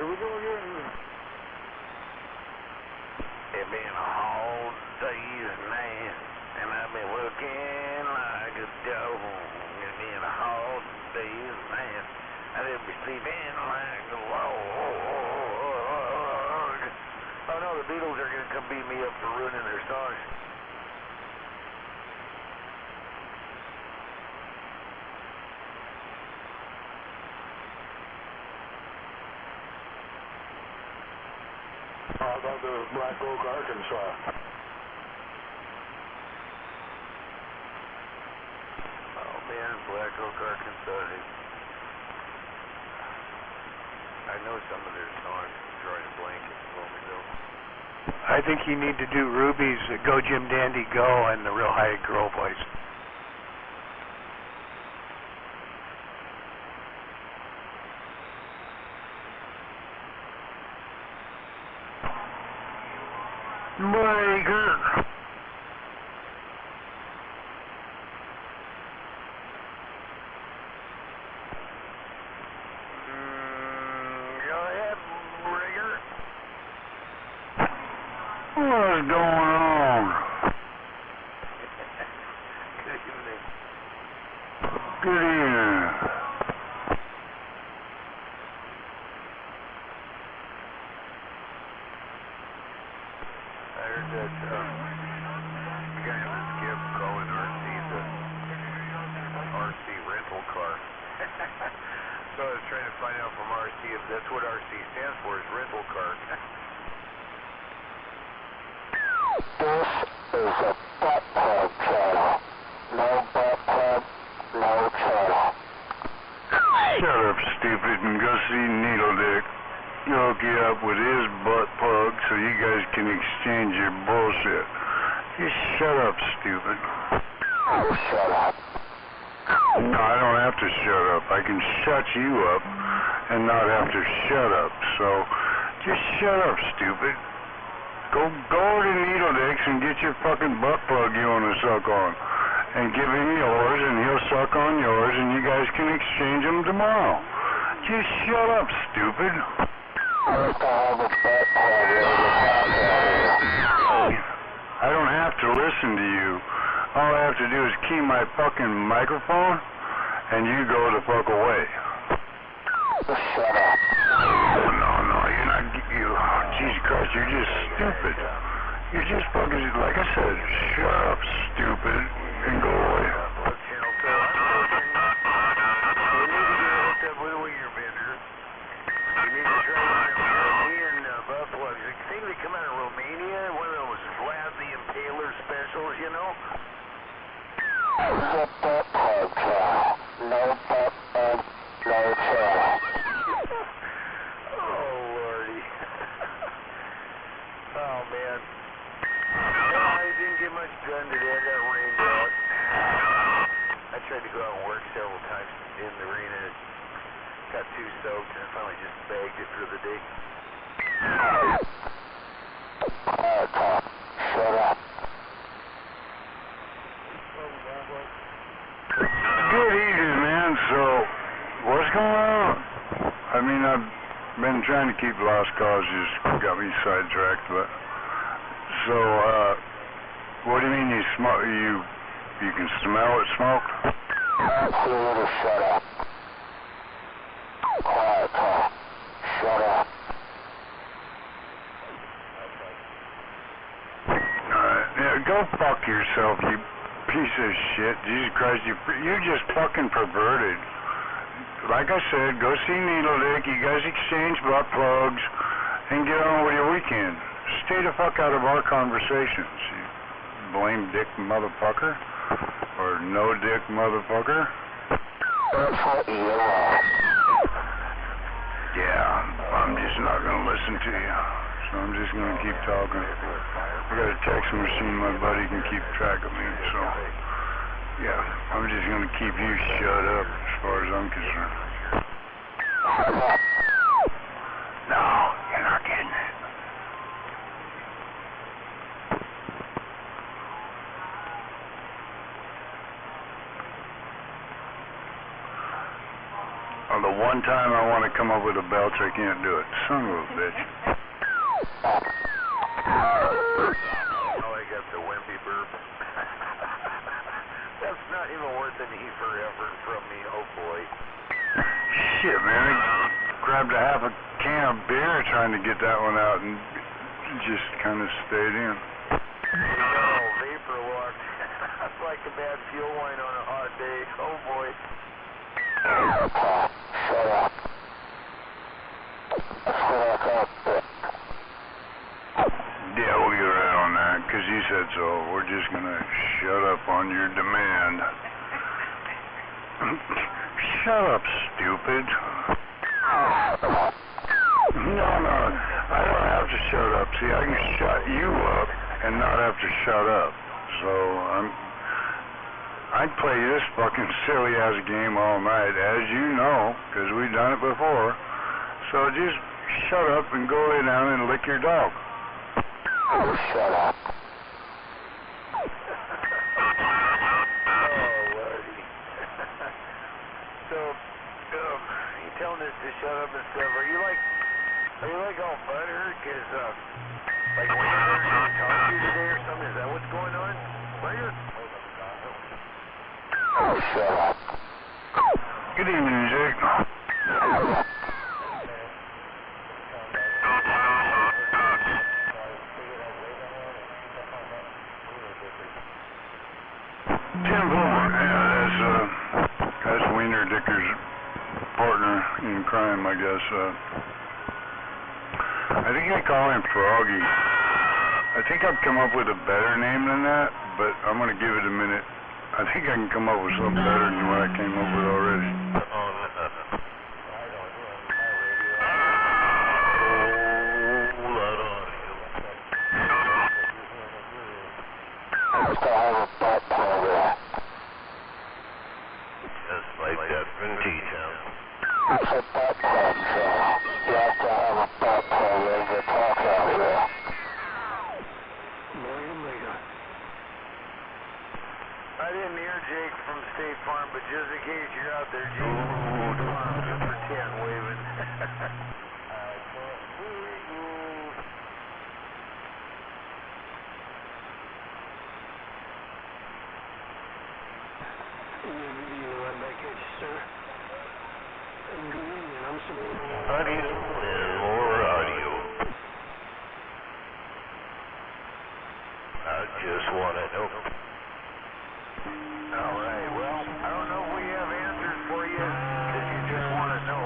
S5: Here we go again.
S1: It been a whole day's night, and I've been looking like a dog. It's been a whole day's night. I've been sleeping like a log. Oh no, the Beatles are gonna come beat me up for ruining their songs.
S5: How about the Black Oak, Arkansas?
S1: Oh man, Black Oak, Arkansas. I know some of their songs. I'm drawing a blank at the moment though.
S10: I think you need to do Ruby's Go Jim Dandy Go and the Real High Girl Voice. Breaker.
S1: Go ahead, Brigger.
S10: What's going on?
S1: Good evening.
S10: Good evening.
S1: I heard that guy in the skip calling RC the RC rental car. So I was trying to find out from RC if that's what RC stands for, is rental car.
S11: This is a butt plug channel. No butt plug, no channel.
S10: Shut up, stupid, and go see Needle Dick. He'll hook you up with his butt plug so you guys can exchange your bullshit. Just shut up, stupid.
S11: Shut up.
S10: No, I don't have to shut up. I can shut you up and not have to shut up. So, just shut up, stupid. Go to Needle Dicks and get your fucking butt plug you want to suck on. And give him yours and he'll suck on yours and you guys can exchange them tomorrow. Just shut up, stupid. I don't have to listen to you. All I have to do is key my fucking microphone, and you go the fuck away.
S11: Shut up.
S10: No, you're not. Jesus Christ, you're just stupid. You're just fucking, like I said, shut up, stupid, and go away.
S1: Channel 2, you need to get hooked up with one of your vendors. You need to try one of them European butt plugs. They seem to come out of Romania, one of those Vlad the Impaler specials, you know?
S11: Butt plug channel. No butt plug, no channel.
S1: Oh, Lordy. Oh, man. I didn't get much done today. I got rained out. I tried to go out and work several times in the rain and it got too soaked and I finally just bagged it for the day.
S11: Shut up.
S10: Good evening, man. So, what's going on? I mean, I've been trying to keep lost causes, got me sidetracked, but... So, what do you mean you smoke? You can smell it smoke?
S11: Absolutely shut up. Quiet, talk. Shut up.
S10: Yeah, go fuck yourself, you piece of shit. Jesus Christ, you're just fucking perverted. Like I said, go see Needle Dick, you guys exchange butt plugs, and get on with your weekend. Stay the fuck out of our conversations, you blame dick motherfucker. Or no dick motherfucker.
S11: That's what you are.
S10: Yeah, I'm just not gonna listen to you. So I'm just gonna keep talking. I got a text machine, my buddy can keep track of me, so yeah, I'm just gonna keep you shut up as far as I'm concerned. No, you're not getting it. Well, the one time I want to come up with a belch, I can't do it. Son of a bitch.
S1: Oh, I got the wimpy burp. That's not even worth an E for effort from me, oh boy.
S10: Shit, man. I grabbed a half a can of beer trying to get that one out and just kind of stayed in.
S1: Oh, vapor locked. That's like a bad fuel line on a hot day. Oh boy.
S3: Shut up.
S10: Yeah, we'll get right on that, because you said so. We're just going to shut up on your demand. Shut up, stupid. No, I don't have to shut up. See, I can shut you up and not have to shut up. So, I'd play this fucking silly-ass game all night, as you know, because we've done it before. So just shut up and go lay down and lick your dog.
S3: Oh, shut up.
S1: Oh, Lordy. So, you telling us to shut up and stuff. Are you like all butthurt? Because, like when you're there to talk to you today or something, is that what's going on?
S3: Oh, shut up.
S10: Good evening, Jake. That's Wiener Dicker's partner in crime, I guess. I think I call him Froggy. I think I've come up with a better name than that, but I'm going to give it a minute. I think I can come up with something better than what I came up with already.
S1: Just like that from T-Town.
S3: It's a butt plug, so you have to have a butt plug ready to talk out here.
S1: I didn't hear Jake from State Farm, but just in case you're out there, Jake, tomorrow, just pretend waving. I can't hear you. Audio and more audio. I just want to know. All right, well, I don't know if we have answers for you, because you just want to know.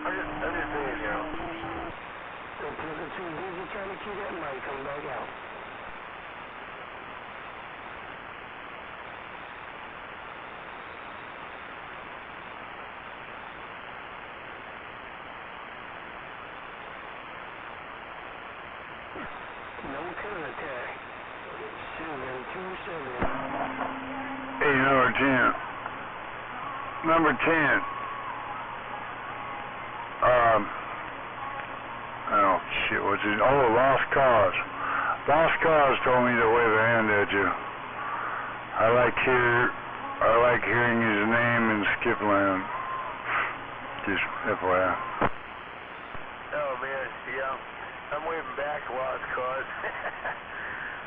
S1: I'm just saying, you know.
S11: Don't put it too busy trying to keep that mic come back out. No contact. 727.
S10: Hey, number 10. Number 10. Oh, shit, what's it? Oh, Lost Cause. Lost Cause told me to wave a hand at you. I like hearing his name in Skipland. Just FYI.
S1: Oh, man, yeah. I'm waving back, Lost Cause.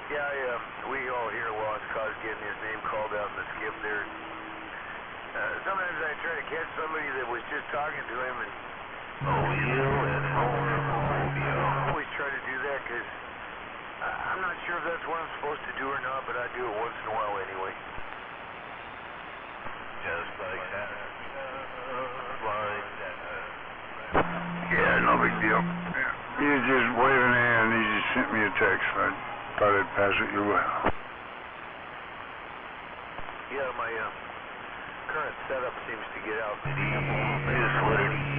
S1: Yeah, we all hear Lost Cause getting his name called out in the skip there. Sometimes I try to catch somebody that was just talking to him and I always try to do that because I'm not sure if that's what I'm supposed to do or not, but I do it once in a while anyway. Just like that. Like that.
S10: Yeah, no big deal. Yeah. He was just waving a hand. He just sent me a text. I thought I'd pass it your way.
S1: Yeah, my current setup seems to get out. It is what it is.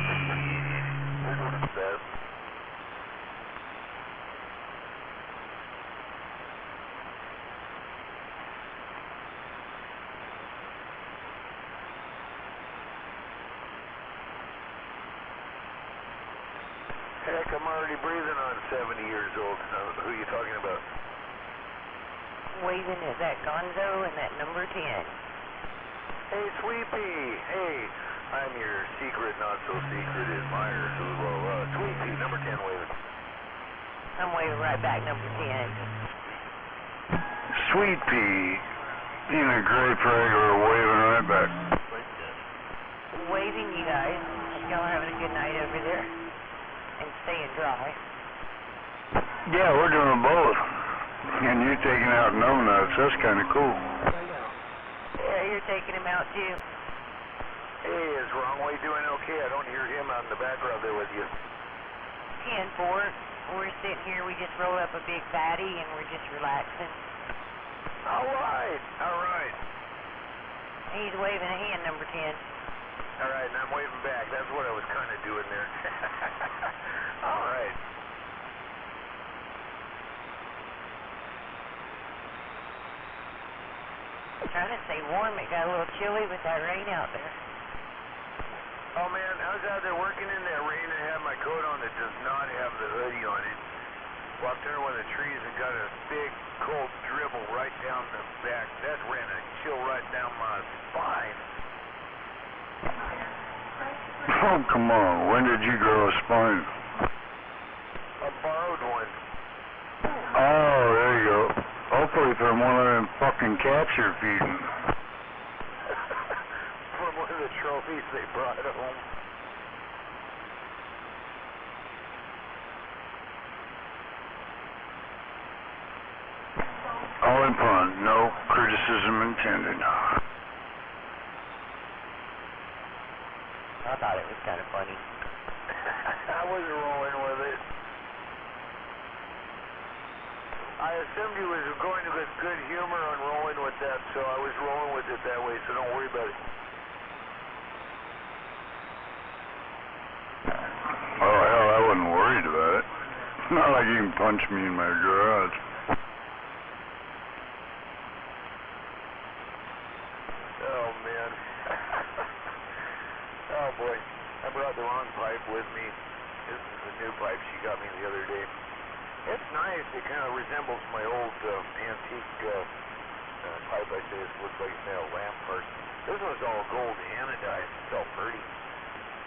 S1: Heck, I'm already breathing on 70 years old. Who are you talking about?
S7: Waving at that gonzo and that number 10.
S1: Hey, Sweepy. Hey, I'm your secret, not so secret admirer. Well, Sweet Pea, number 10 waving.
S7: I'm waving right back, number 10.
S10: Sweet Pea in a gray Prager waving right back.
S7: Waving, you guys. Y'all are having a good night over there. And staying dry.
S10: Yeah, we're doing both. And you're taking out numbnuts. That's kind of cool.
S7: Yeah, you're taking him out too.
S1: Hey, is Wrongway doing okay? I don't hear him out in the background there with you.
S7: 10-4. We're sitting here. We just rolled up a big fatty and we're just relaxing.
S1: All right, all right.
S7: He's waving a hand, number 10.
S1: All right, and I'm waving back. That's what I was kind of doing there. All right.
S7: Trying to stay warm. It got a little chilly with that rain out there.
S1: Oh, man, I was out there working in that rain and had my coat on that does not have the hoodie on it. Walked under one of the trees and got a big, cold dribble right down the back. That ran a chill right down my spine.
S10: Oh, come on. When did you grow a spine?
S1: A borrowed one.
S10: Oh, there you go. Hopefully from one of them fucking cats you're feeding.
S1: From one of the trophies they brought home.
S10: All in fun. No criticism intended.
S7: I thought it was kind of funny.
S1: I was rolling with it. I assumed you was going to get good humor on rolling with that, so I was rolling with it that way, so don't worry about it.
S10: Oh, hell, I wasn't worried about it. Not like you can punch me in my garage.
S1: Oh, man. Oh, boy. I brought the wrong pipe with me. This is the new pipe she got me the other day. It's nice. It kind of resembles my old antique pipe. I say it looks like it's made of lamp parts. This one's all gold anodized. It's all pretty.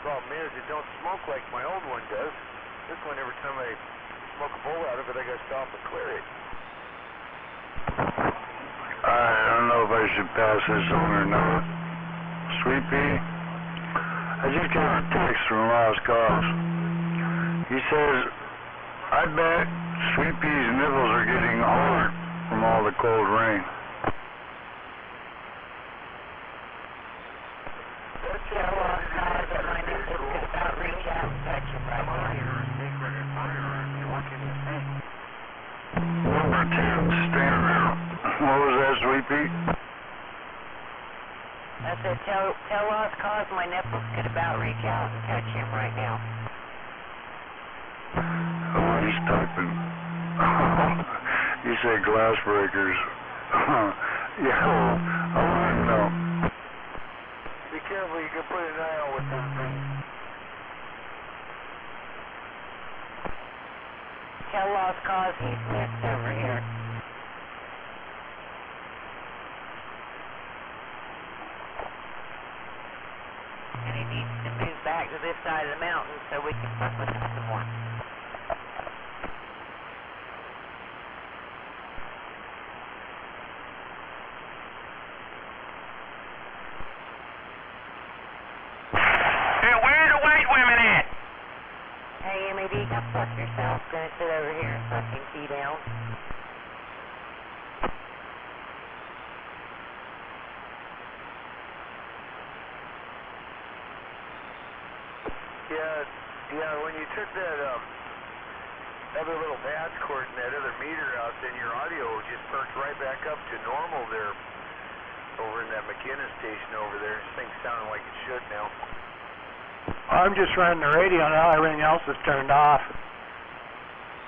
S1: Problem is, it don't smoke like my old one does. This one, every time I smoke a bowl out of it, I gotta stop and clear it.
S10: I don't know if I should pass this on or not. Sweet Pea, I just got a text from Lost Cause. He says, I bet Sweet Pea's nipples are getting hard from all the cold rain. Number 10, stand out. What was that, Sweet Pea?
S7: I said, tell Lost Cause my nipples could about reach out and touch him right now.
S10: Oh, he's typing. You say glass breakers. Yeah, I want to know.
S1: Be careful, you can put an eye out with that thing.
S7: Tell Lost Cause he's next over here. And he needs to move back to this side of the mountain so we can fuck with him some more.
S3: Hey, where are the white women at?
S7: Hey, M.A.D., come fuck yourself. Gonna sit over here and fucking pee down.
S1: Yeah, when you took that other little badge cord and that other meter out, then your audio just perked right back up to normal there over in that McKinnon station over there. This thing's sounding like it should now.
S10: I'm just running the radio now. Everything else is turned off.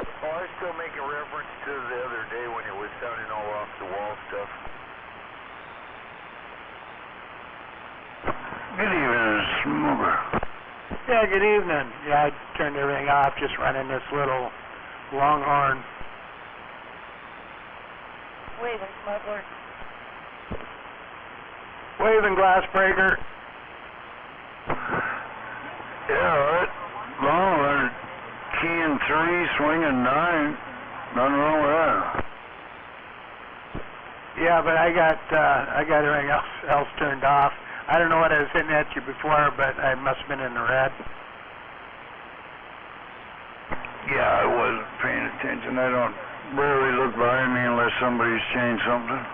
S1: Oh, I was still making reference to the other day when it was sounding all off the wall stuff.
S10: Good evening, Smoker. Yeah, good evening. Yeah, I turned everything off, just running this little Longhorn.
S7: Waving, smuggler.
S10: Waving glass breaker.
S5: Yeah, long, keying 3, swinging 9. Nothing wrong with that.
S10: Yeah, but I got everything else turned off. I don't know what I was hitting at you before, but I must have been in the red.
S5: Yeah, I wasn't paying attention. I don't rarely look behind me unless somebody's changed something.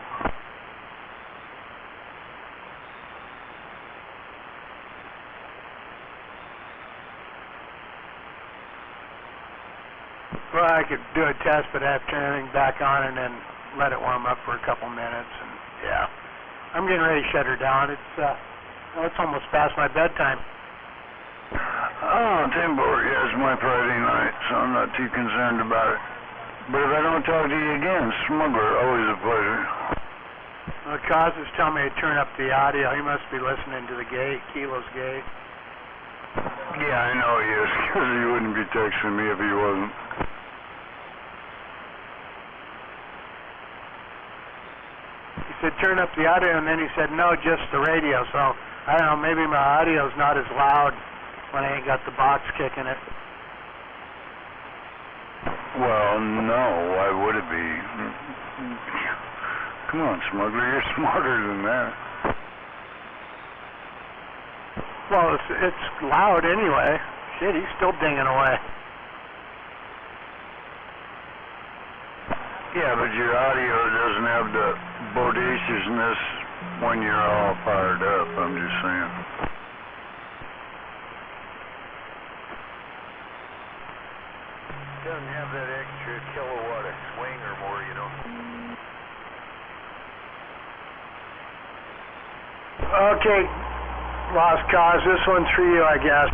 S10: Well, I could do a test, but I have to turn everything back on and then let it warm up for a couple minutes. And yeah, I'm getting ready to shut her down. It's almost past my bedtime.
S5: Oh, Timbo, yeah, it's my Friday night, so I'm not too concerned about it. But if I don't talk to you again, Smuggler, always a pleasure.
S10: Well, Cos is telling me to turn up the audio. He must be listening to the gate, Kilo's gate.
S5: Yeah, I know he is, because he wouldn't be texting me if he wasn't.
S10: He said turn up the audio, and then he said no, just the radio. So I don't know, maybe my audio's not as loud when I ain't got the box kicking it.
S5: Well, no, why would it be? Come on, Smuggler, you're smarter than that.
S10: Well, it's loud anyway. Shit, he's still dinging away.
S5: Yeah, but your audio doesn't have the bodaciousness when you're all fired up, I'm just saying.
S1: Doesn't have that extra kilowatt of swing or more, you know.
S10: Okay, Lost Cause, this one's for you, I guess.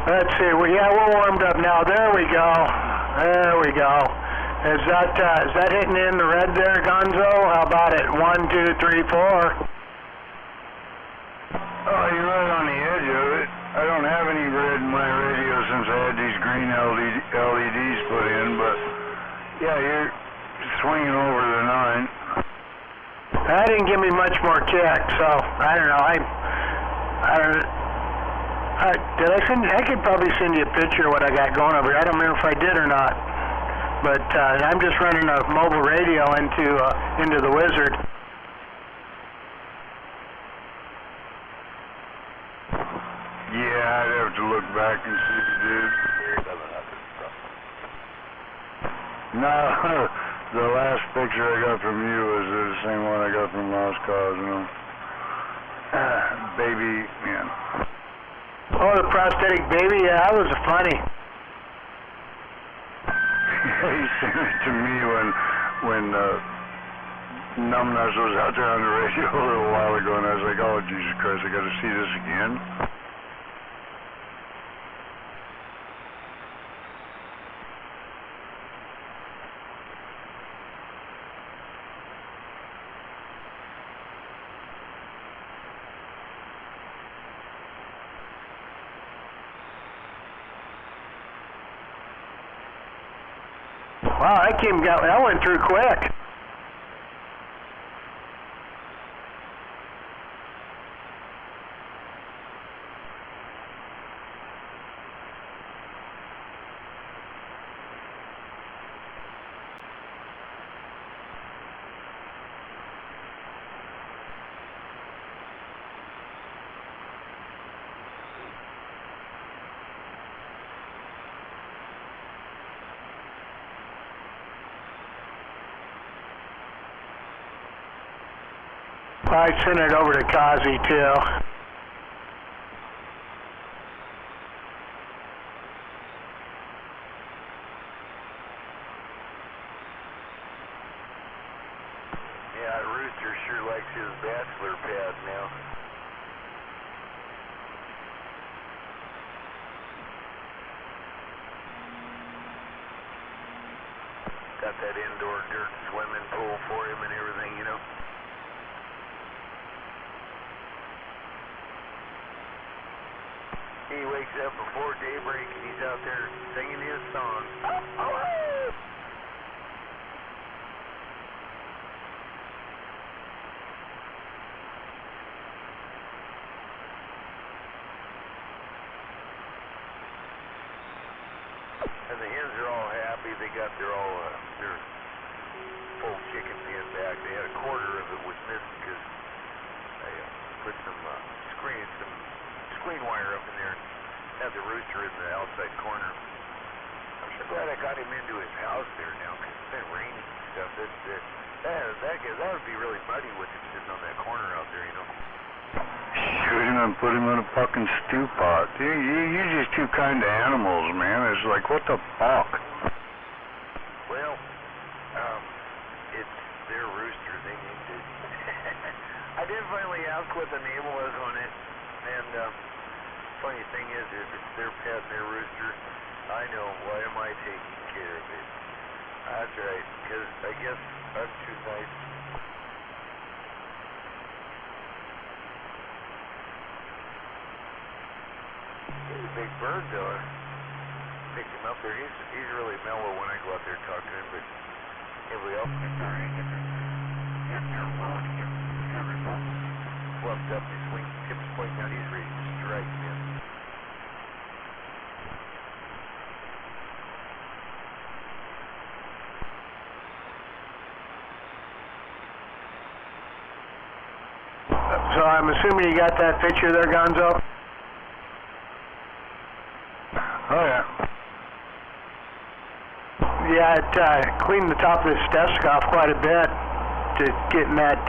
S10: Let's see. Well, yeah, we're warmed up now. There we go. There we go. Is that hitting in the red there, Gonzo? How about it? 1, 2, 3, 4.
S5: Oh, you're right on the edge of it. I don't have any red in my radio since I had these green LEDs put in, but yeah, you're swinging over the 9.
S10: That didn't give me much more kick, so I don't know. I could probably send you a picture of what I got going over here. I don't remember if I did or not. But I'm just running a mobile radio into the Wizard.
S5: Yeah, I'd have to look back and see if you did. No, the last picture I got from you was the same one I got from Lost Cause, you know. Baby, man.
S10: Oh, the prosthetic baby? Yeah, that was funny.
S5: He sent it to me when Numbnuts was out there on the radio a little while ago, and I was like, oh, Jesus Christ, I got to see this again?
S10: Wow, that went through quick. I sent it over to Kazi too.
S1: Yeah, Rooster sure likes his bachelor pad now. Got that indoor dirt swimming pool for him and everything, you know. He wakes up before daybreak and he's out there singing his song. And the hens are all happy. They got their full chicken pen back. They had a quarter of it was missing because they put some screen wire up in there and had the rooster in the outside corner. I'm so glad I got him into his house there now because it's been raining and stuff. That would be really muddy with him sitting on that corner out there, you know.
S10: Shoot him and put him in a fucking stew pot. You're just two kind of animals, man. It's like, what the fuck?
S1: Well, it's their rooster. They named it. I did finally ask what the name was on it, and funny thing is, if it's their pet and their rooster, I know. Why am I taking care of it? That's right, because I guess I'm too nice. He's a big bird, though. I picked him up there. He's really mellow when I go out there and talk to him, but everybody else is sorry. Fluffed up, his wing tips pointing out. He's ready to strike, man.
S10: So I'm assuming you got that picture there, Gonzo? Oh, yeah. Yeah, it cleaned the top of this desk off quite a bit to getting that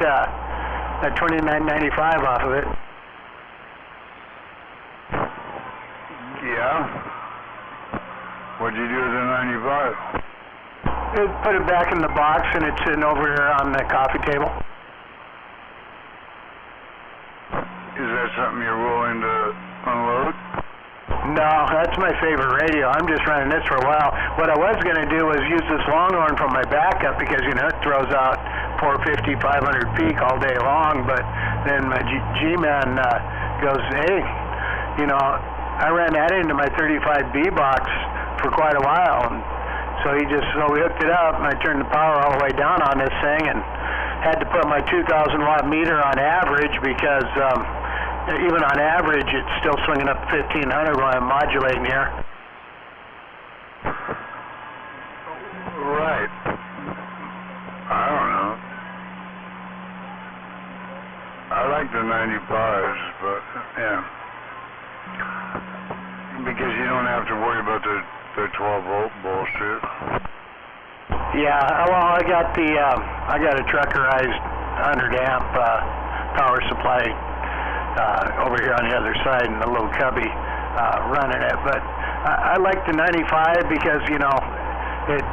S10: $29.95 off of it.
S5: Yeah? What'd you do with the 95?
S10: Put it back in the box, and it's sitting over here on the coffee table.
S5: Is that something you're willing to unload?
S10: No, that's my favorite radio. I'm just running this for a while. What I was going to do was use this Longhorn for my backup because, you know, it throws out 450, 500 peak all day long. But then my G-Man goes, hey, you know, I ran that into my 35B box for quite a while. And so we hooked it up, and I turned the power all the way down on this thing and had to put my 2,000 watt meter on average because even on average, it's still swinging up 1,500 while I'm modulating here.
S5: Right. I don't know. I like the 95s, but yeah. Because you don't have to worry about the 12-volt bullshit.
S10: Yeah, well, I got a truckerized 100 amp power supply over here on the other side in the little cubby running it. But I like the 95 because, you know, it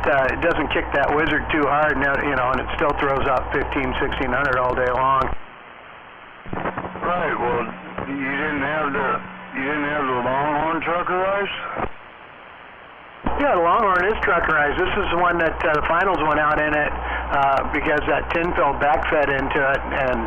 S10: doesn't kick that wizard too hard, and, you know, and it still throws out 1,500, 1,600 all day long.
S5: Right. Well, you didn't have the Longhorn truckerized?
S10: Yeah, the Longhorn is truckerized. This is the one that the finals went out in it because that tin fill backfed into it and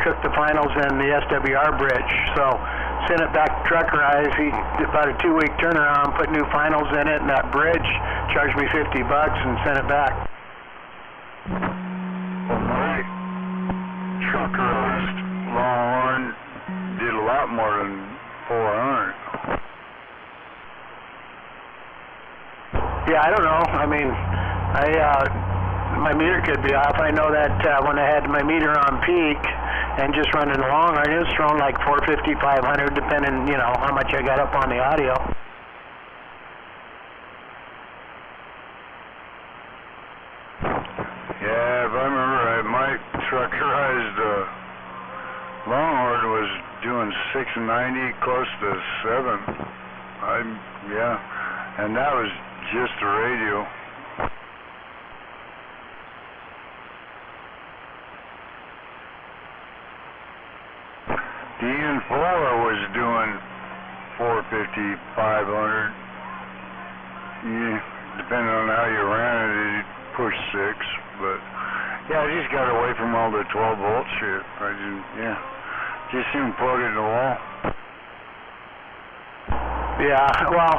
S10: cooked the finals in the SWR bridge. So sent it back truckerized. He did about a 2-week turnaround, put new finals in it, and that bridge charged me $50 and sent it back.
S5: Well, my truckerized Longhorn did a lot more than 400.
S10: Yeah, I don't know. I mean, my meter could be off. I know that when I had my meter on peak and just running along, it was throwing like 450, 500, depending, you know, how much I got up on the audio.
S5: Yeah, if I remember right, my truckerized Longhorn was doing 690, close to 7. Yeah, and that was just the radio. The N4 was doing 450, 500. Yeah, depending on how you ran it, it'd push 6. But yeah, I just got away from all the 12-volt shit. I just soon plug it in the wall.
S10: Yeah, well,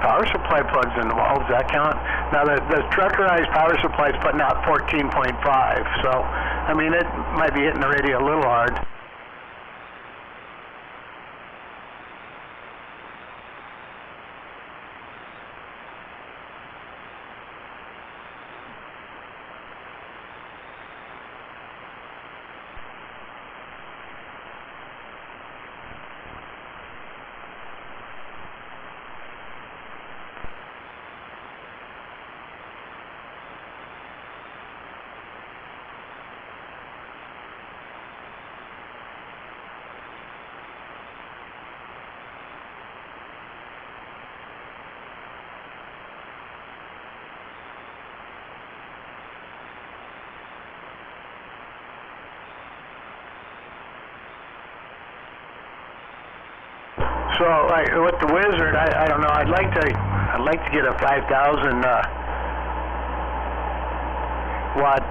S10: power supply plugs in the wall, does that count? Now, the truckerized power supply is putting out 14.5, so, I mean, it might be hitting the radio a little hard. So, like with the Wizard, I don't know. I'd like to get a 5,000 watt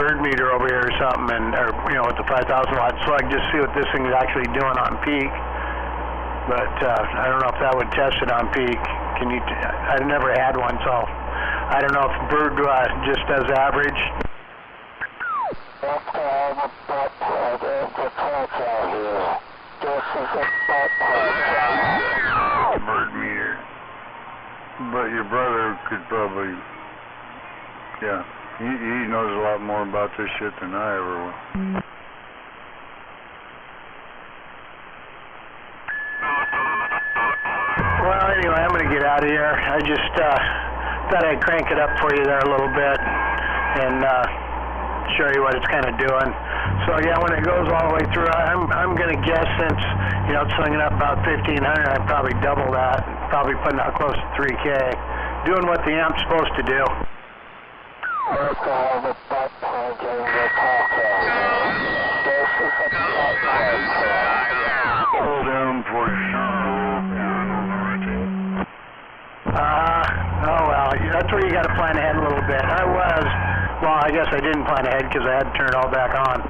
S10: bird meter over here or something, or with the 5,000 watt slug, just see what this thing is actually doing on peak. But I don't know if that would test it on peak. Can you? I've never had one, so I don't know if bird just does average.
S5: Bird meter. But your brother could probably, yeah, he knows a lot more about this shit than I ever will.
S10: Well, anyway, I'm going to get out of here. I just thought I'd crank it up for you there a little bit and show you what it's kind of doing. So yeah, when it goes all the way through, I'm going to guess since it's swinging up about 1,500, I'd probably double that, probably putting out close to 3K, doing what the amp's supposed to do.
S5: Hold down for
S10: oh well, that's where you got to plan ahead a little bit. Well, I guess I didn't plan ahead because I had to turn it all back on.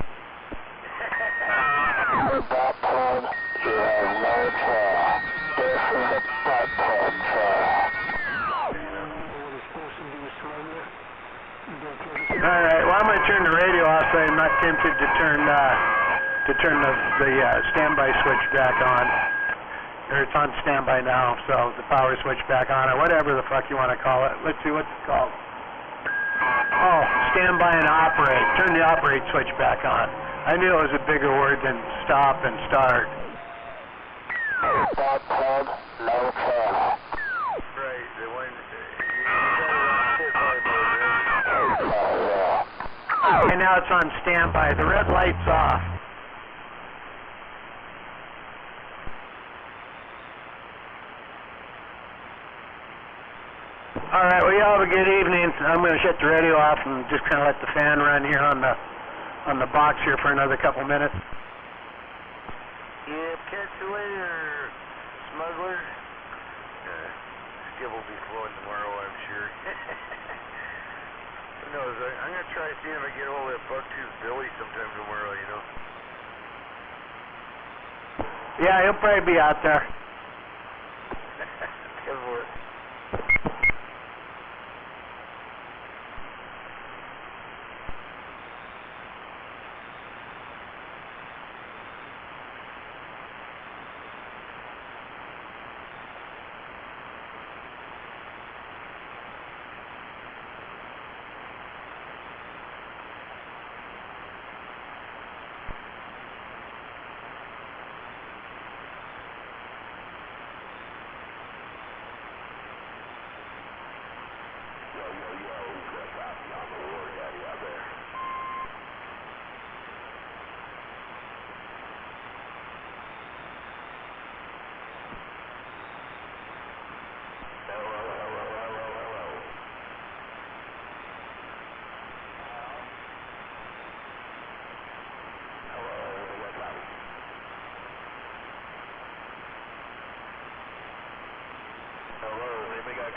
S10: Alright, well I'm going to turn the radio off so I'm not tempted to turn the standby switch back on. Or it's on standby now, so the power switch back on, or whatever the fuck you want to call it. Let's see what's it called. Oh, standby and operate. Turn the operate switch back on. I knew it was a bigger word than stop and start.
S5: Stop plug, no channel. Right, the one
S10: and now it's on standby. The red light's off. All right, well, you all have a good evening. I'm going to shut the radio off and just kind of let the fan run here on the box here for another couple minutes.
S5: Yeah, catch you later, smuggler. Skib will be flowing tomorrow, I'm sure. Who knows? I'm going to try to see if I get hold of that buck-tooth Billy sometime tomorrow,
S10: Yeah, he'll probably be out there.
S5: Good work.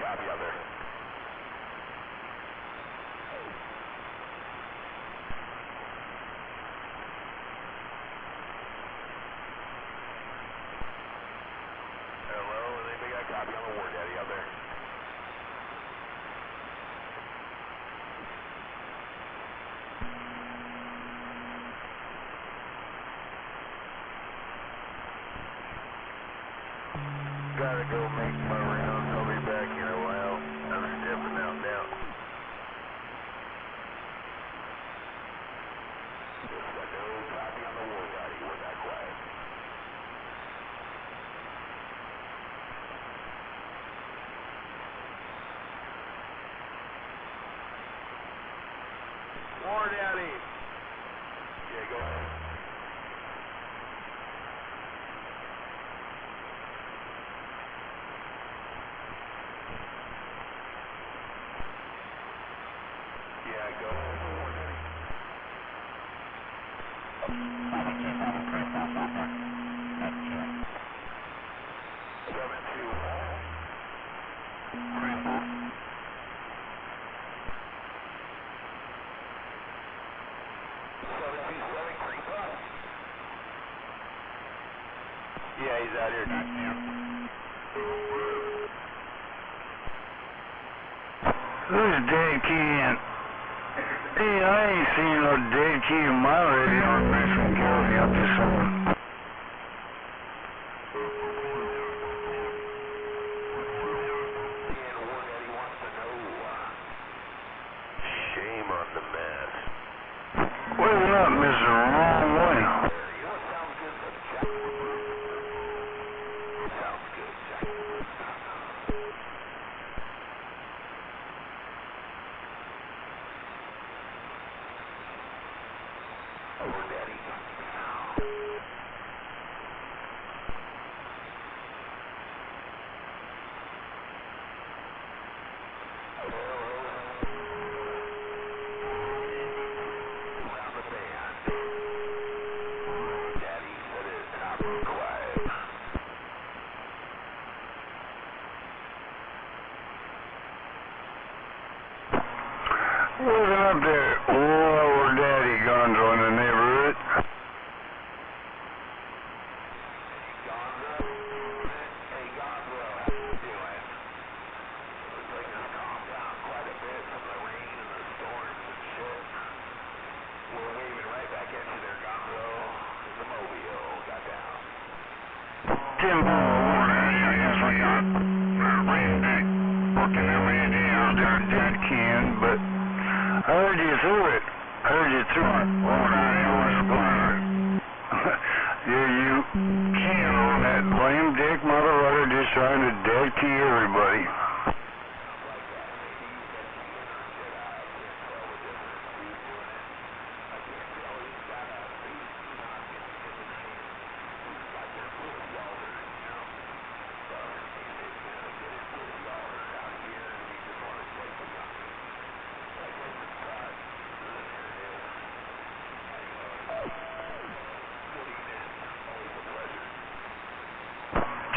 S5: Copy out there. Hello.
S1: gotta go make my rounds. I'll be back in a while. I'm stepping out now. Just got no copy on the war body. We're not quiet. War daddy. Yeah, go ahead. Yeah, go ahead. War daddy. 727, creep up. Yeah, he's out here.
S5: Who's dead keying? Hey, I ain't seen no dead key in my radio. Nice one, Carol. Up to someone.
S1: Shame on the mass.
S5: Wake up, Mr. Wrong Way. Wasn't up there. Whoa, Daddy Gonzo in the neighborhood.
S1: Hey, Gonzo, how you doing? Looks like it's calmed down quite a bit from the rain and the storms and shit. We're waving right back at you there, Gonzo. The Mobile got down.
S5: Tim, I guess I got Randy working every day out there dead keying, but I heard you through it. I heard you through it. Well, now you was blind. Yeah, you keying on that blame dick motherfucker just trying to dead key everybody.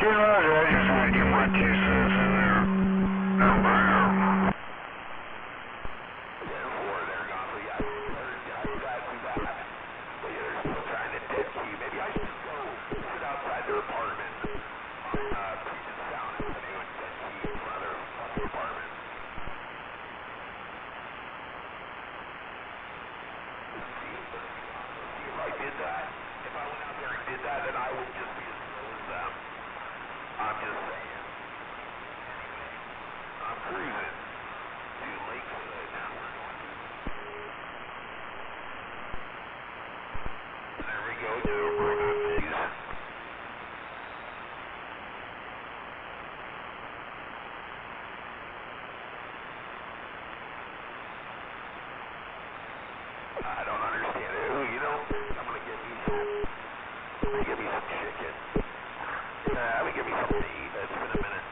S5: Roger, I just want to get my 2 cents in there.
S1: I'm just saying. I'm cruising to Lakewood. There we go, I don't understand it. You know, I'm gonna get me some chicken. I'm gonna give me something to eat. It's been a minute.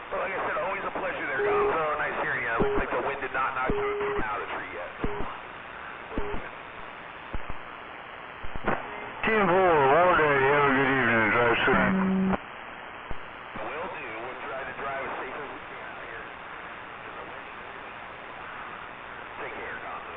S1: Well, like I said, always a pleasure there, Gonzo. Nice hearing you. Looks like the wind did not knock you out of the tree yet.
S5: Team 4, well, Daddy, have a good evening and drive safe.
S1: Will do. We'll try to drive as safe as we can out here. Take care, Gonzo.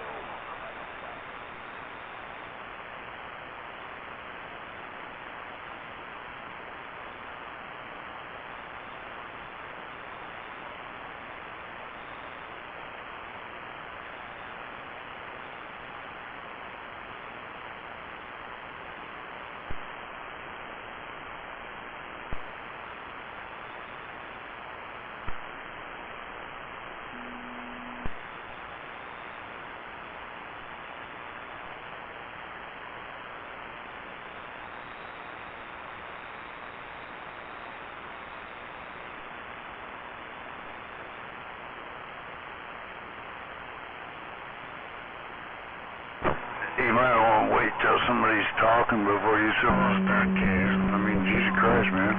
S10: somebody's talking before you start cashing. I mean, Jesus Christ, man.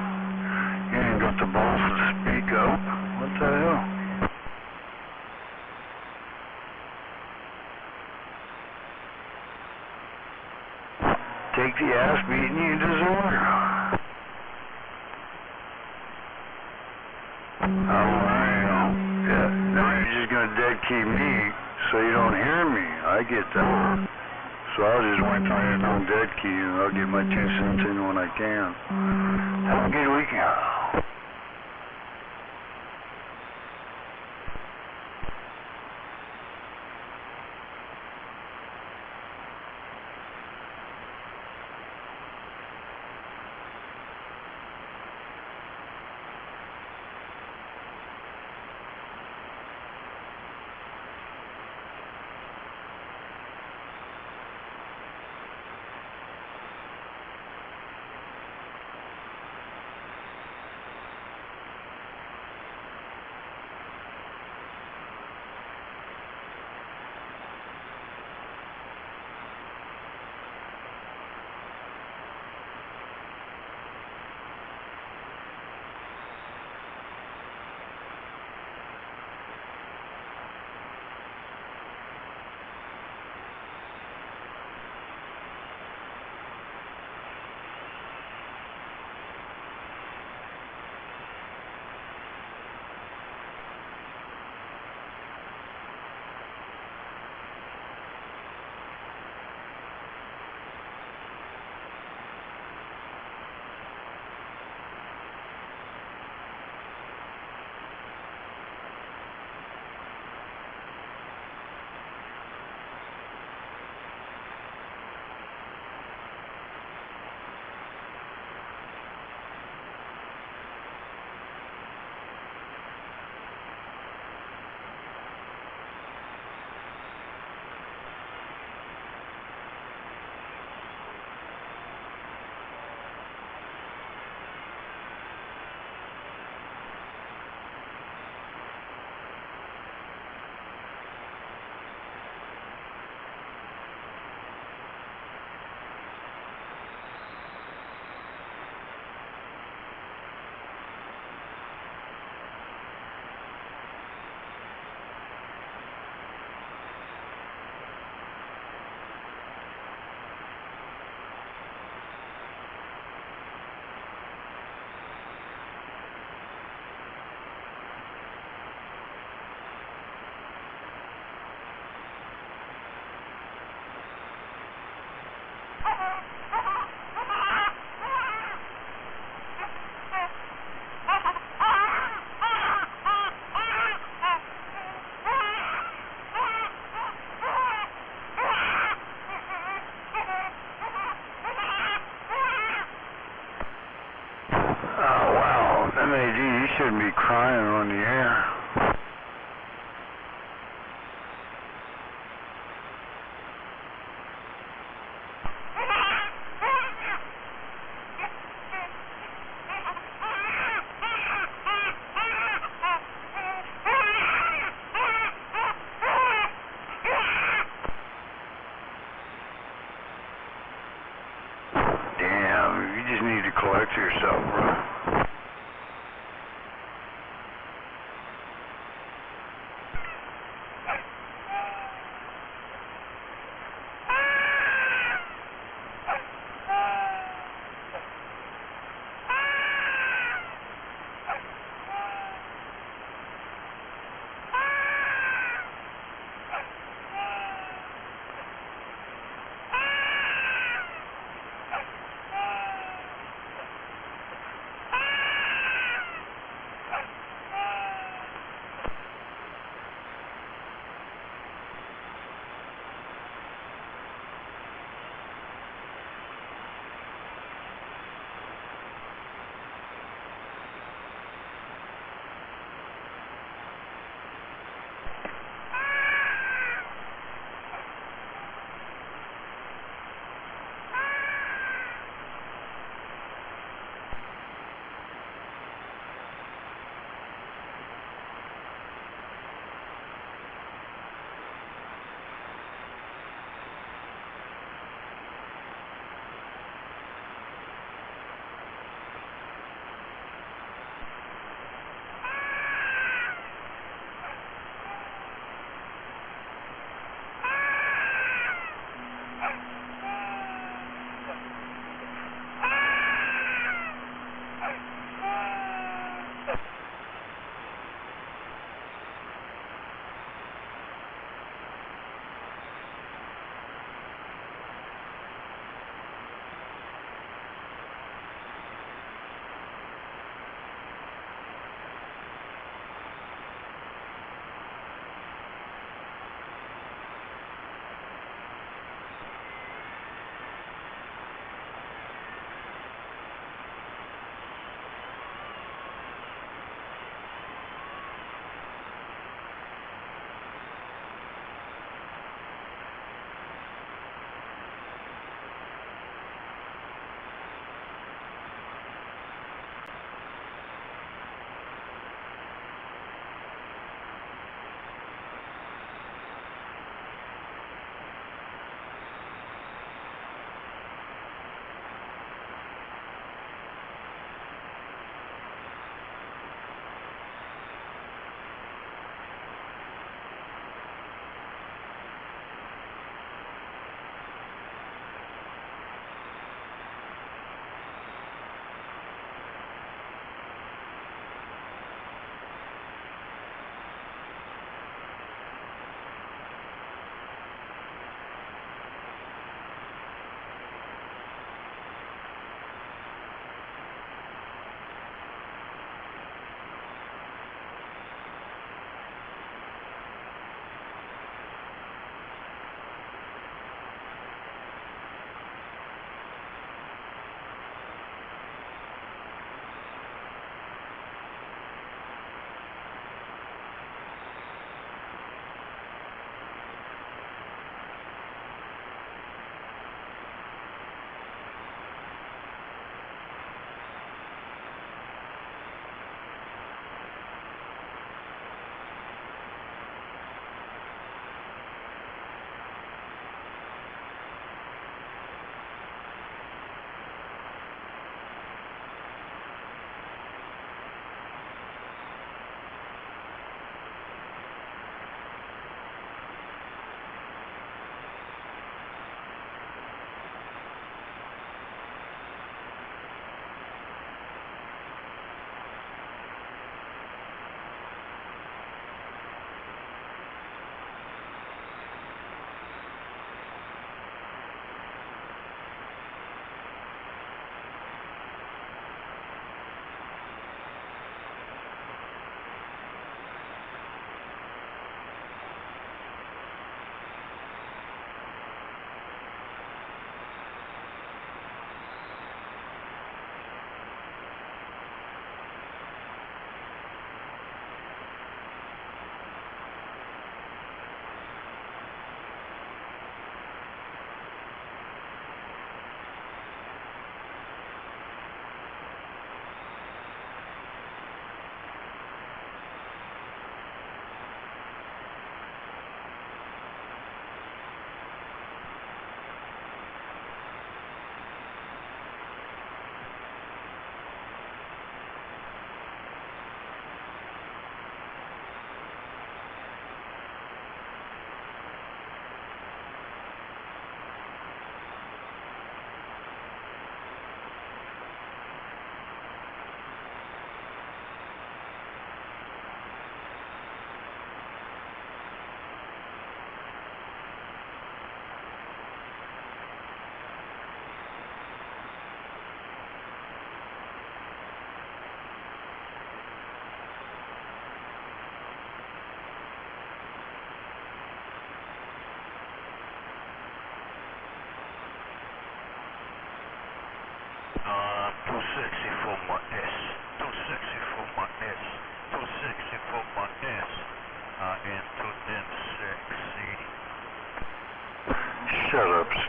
S10: You ain't got the balls to speak up. What the hell? Take the ass beating you deserve. Yeah. Now you're just gonna dead key me so you don't hear me. I get that. So I'll just wait till you're on dead key and I'll get my 2 cents in when I can. Have a good weekend. MAD, you shouldn't be crying on the air. Damn, you just need to collect yourself, bro.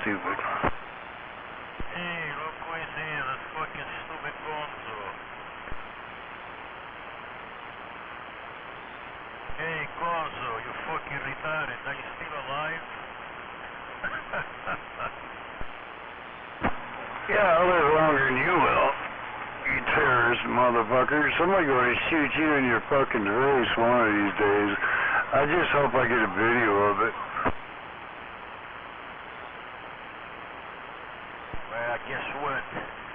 S10: stupid.
S5: Hey, look who is here, that fucking stupid gonzo. Hey, gonzo, you fucking retarded. Are you still alive?
S10: Yeah, I'll live longer than you will. You terrorist motherfucker. Somebody's going to shoot you in your fucking face one of these days. I just hope I get a video of it.
S5: Well, guess what?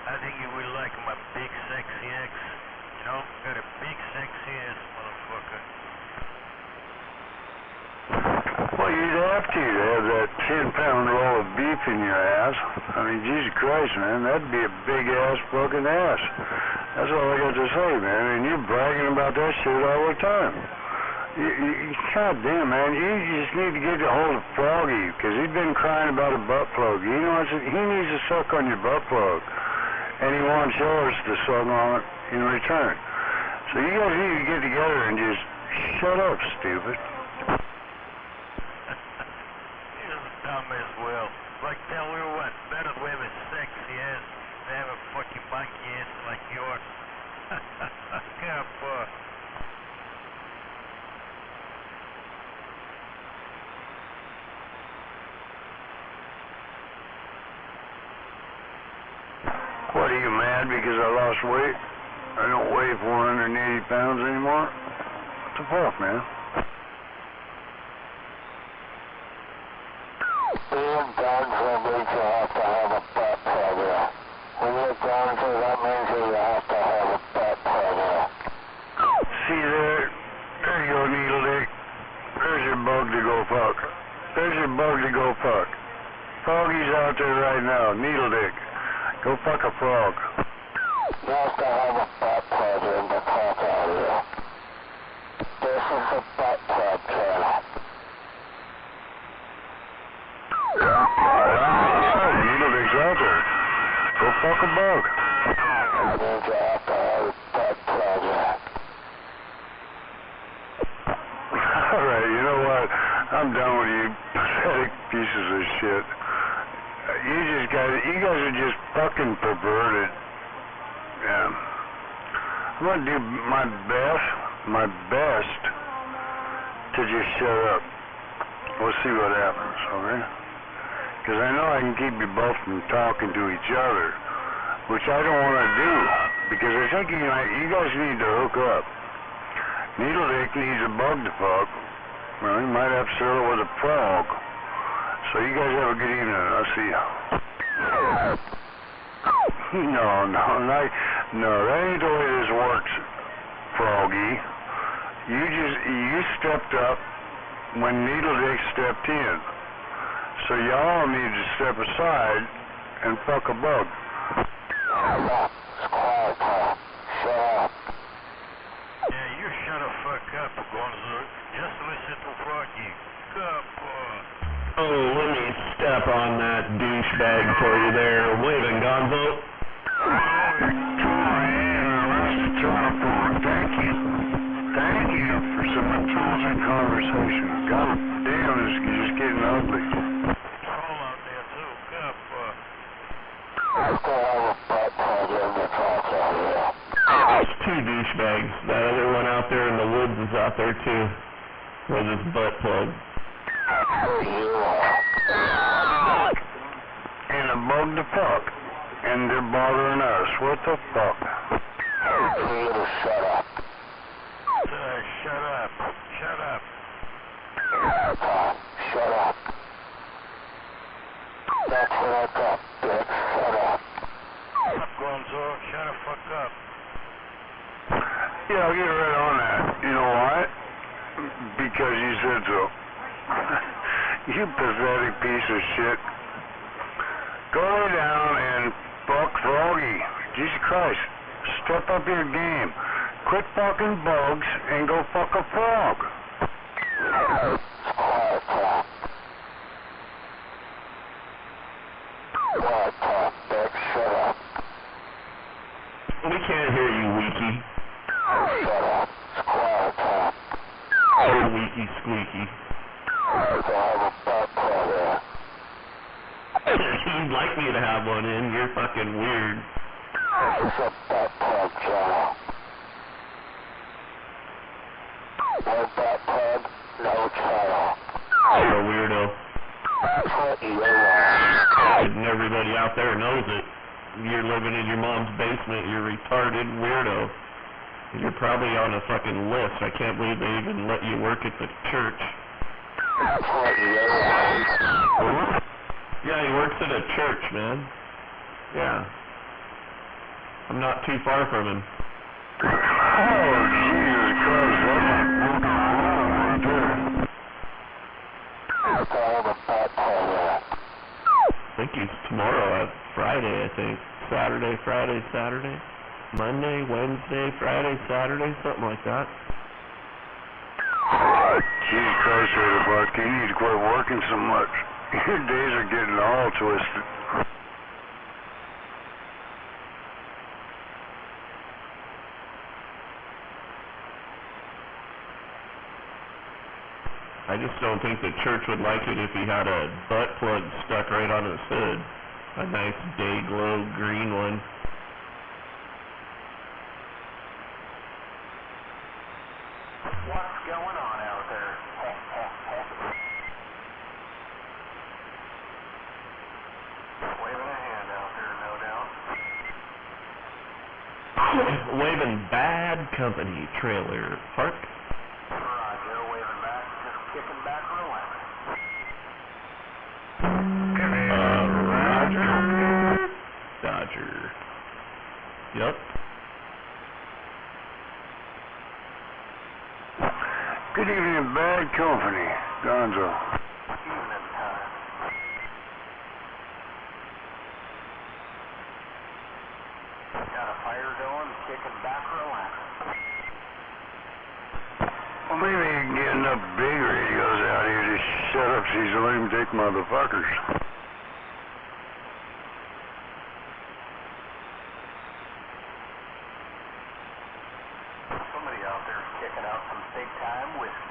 S5: I think you will like my big sexy ass. You know, got a big sexy ass, motherfucker.
S10: Well, you'd have to have that 10-pound roll of beef in your ass. I mean, Jesus Christ, man, that'd be a big-ass fucking ass. That's all I got to say, man. And you're bragging about that shit all the time. God damn, man, you just need to get a hold of Froggy, because he's been crying about a butt plug. He needs to suck on your butt plug, and he wants yours to suck on it in return. So you guys need to get together and just shut up, stupid.
S5: Dumb as well. Like, tell you what, better to have a sexy ass than have a fucking monkey ass like yours. God, fuck.
S10: What, are you mad because I lost weight? I don't weigh 480 pounds anymore? What the fuck, man?
S11: Being Gonzo means you have to have a butt plug in. When you're Gonzo, that means that you have to have a butt plug in.
S10: See there? There you go, Needle Dick. There's your bug to go fuck. There's your bug to go fuck. Froggy's out there right now. Needle Dick. Go fuck a frog.
S11: You have to have a butt plug in to talk out here. This is a butt plug channel.
S10: Needle Dick's out there. Go fuck a bug.
S11: That means you have to have a butt plug in.
S10: Alright, you know what? I'm done with you pathetic pieces of shit. You guys are just fucking perverted. Yeah. I'm gonna do my best to just shut up. We'll see what happens, okay? Because I know I can keep you both from talking to each other, which I don't want to do, because I think you guys need to hook up. Needle Dick needs a bug to fuck. Well, he might have to settle with a frog. So you guys have a good evening. I'll see you. No, that ain't the way this works, Froggy. You stepped up when Needle Dick stepped in. So y'all need to step aside and fuck a bug.
S5: Yeah, you shut the fuck up, Gonzo. Just listen to Froggy. God,
S4: Oh, let me step on that douchebag for you there, waving Gonzo.
S10: Thank you for some intelligent conversation. God damn, this is just getting ugly.
S5: Call out there too. God, fuck.
S11: I still have a butt plug in to talk out here.
S4: There's two douchebags. That other one out there in the woods is out there too, with his butt plug.
S10: And a bug to fuck. And they're bothering us. What the fuck?
S11: Shut up.
S5: Shut up. Shut up.
S11: Shut up. That's what I got, bitch. Shut up.
S5: Gonzo, shut the fuck up.
S10: Yeah, I'll get right on that. You know why? Because you said so. You pathetic piece of shit. Go lay down and fuck Froggy. Jesus Christ. Step up your game. Quit fucking bugs and go fuck a frog.
S4: We can't hear you, Weaky.
S11: Shut up. It's quiet time.
S4: Oh, Weaky Squeaky.
S11: I have a butt plug in.
S6: You'd like me to have one in. You're fucking weird.
S3: What's up, bathtub channel? No bathtub, no channel.
S6: You're a weirdo.
S3: That's what you are.
S6: And everybody out there knows it. You're living in your mom's basement. You're a retarded weirdo. You're probably on a fucking list. I can't believe they even let you work at the church.
S3: That's what you are.
S6: Yeah, he works at a church, man. Yeah. I'm not too far from him.
S3: Oh, Jesus Christ, right there. That's all the bathtub at.
S6: I think he's tomorrow, Friday, I think. Saturday, Friday, Saturday. Monday, Wednesday, Friday, Saturday, something like that.
S10: Jesus Christ, Buck, you need to quit working so much. Your days are getting all twisted.
S6: I just don't think the church would like it if he had a butt plug stuck right on his hood. A nice day glow green one.
S2: What's going on out there? Waving a hand out there, no doubt.
S6: Waving bad company trailer park.
S2: Roger, waving back, just kicking back, relaxing.
S6: Roger. Dodger. Yep.
S10: Good evening, bad company. Gonzo.
S2: Evening time. Got a fire going, kicking back, relaxing.
S10: Well, maybe you can get enough big radios out here to shut up these lunatic motherfuckers.
S2: Somebody out there is kicking out some big-time whiskey.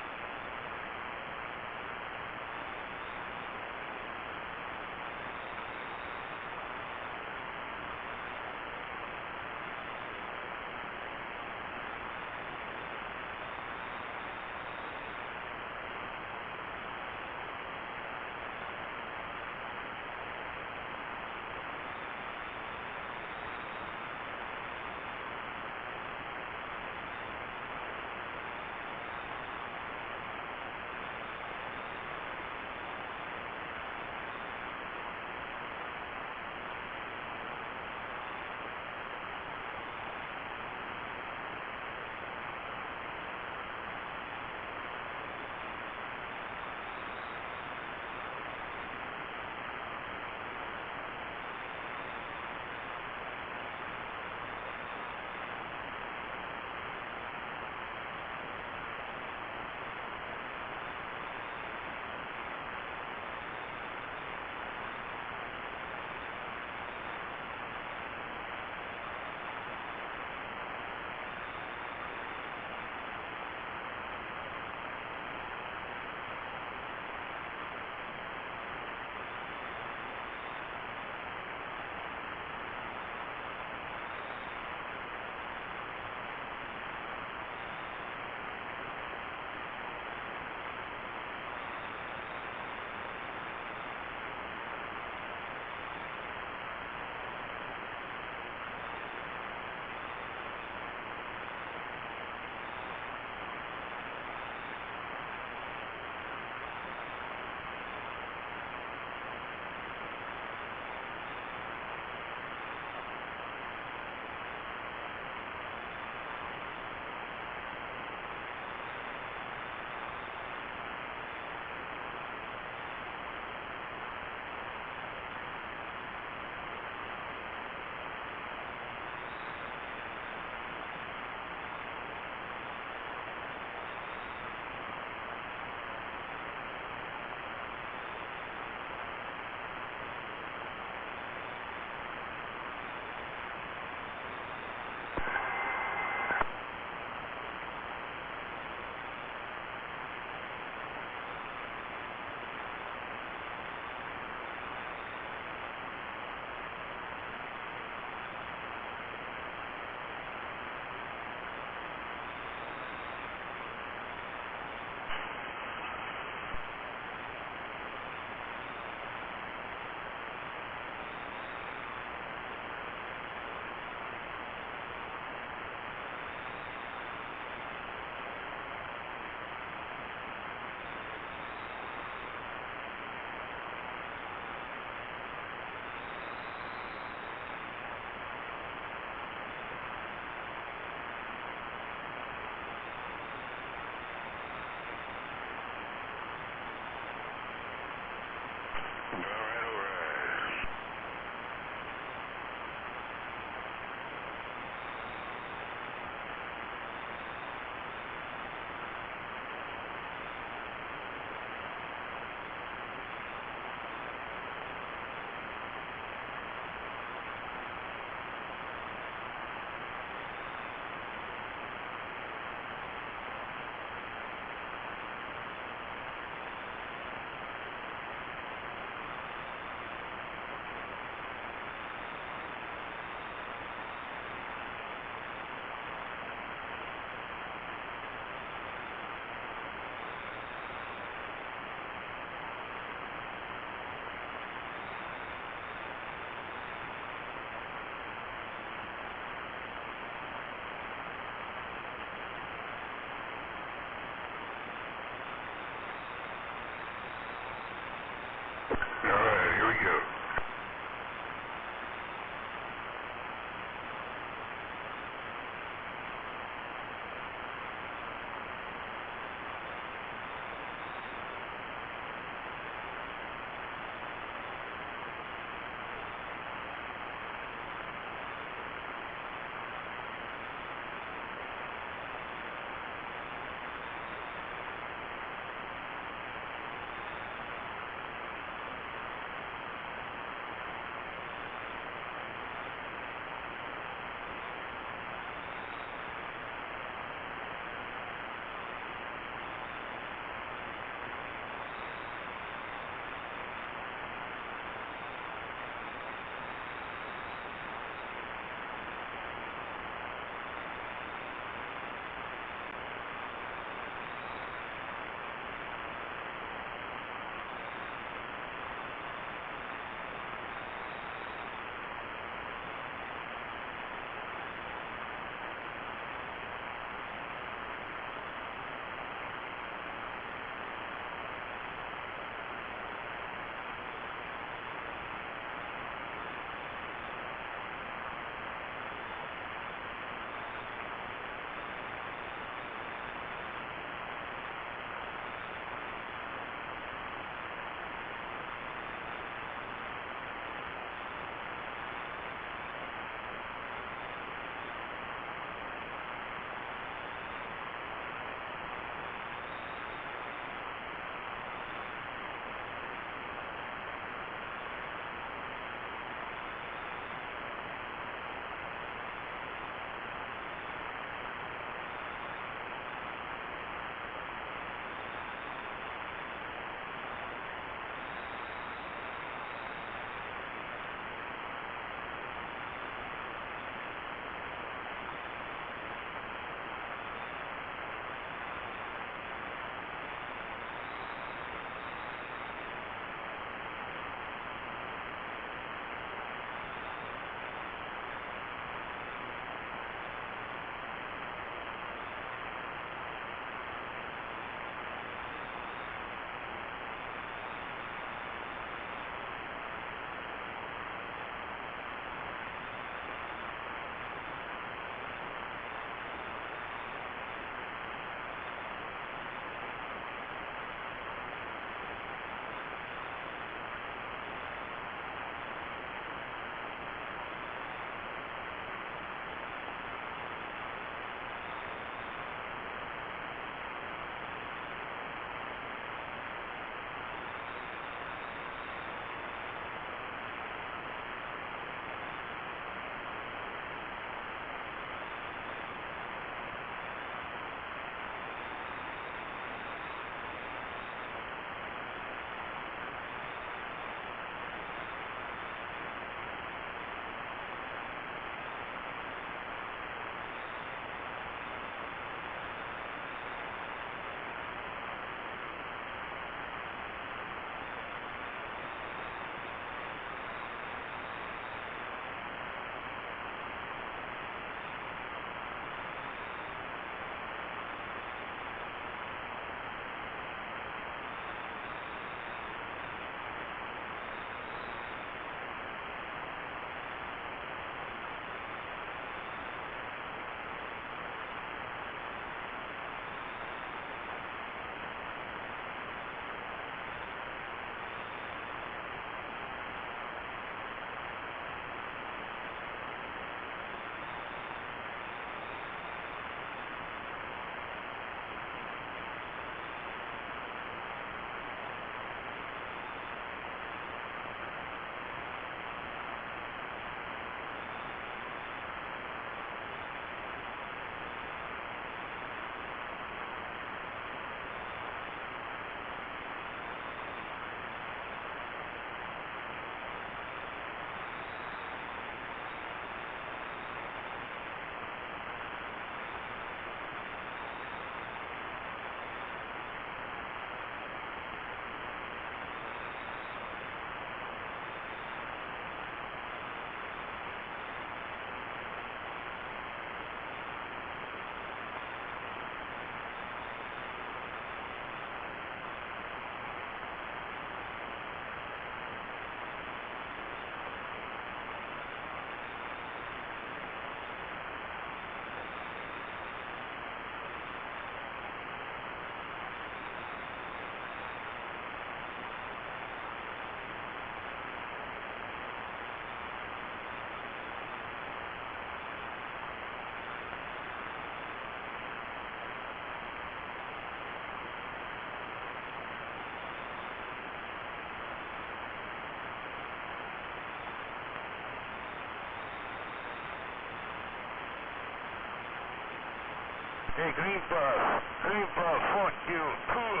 S5: Hey, Green Puff, fuck you. Cool.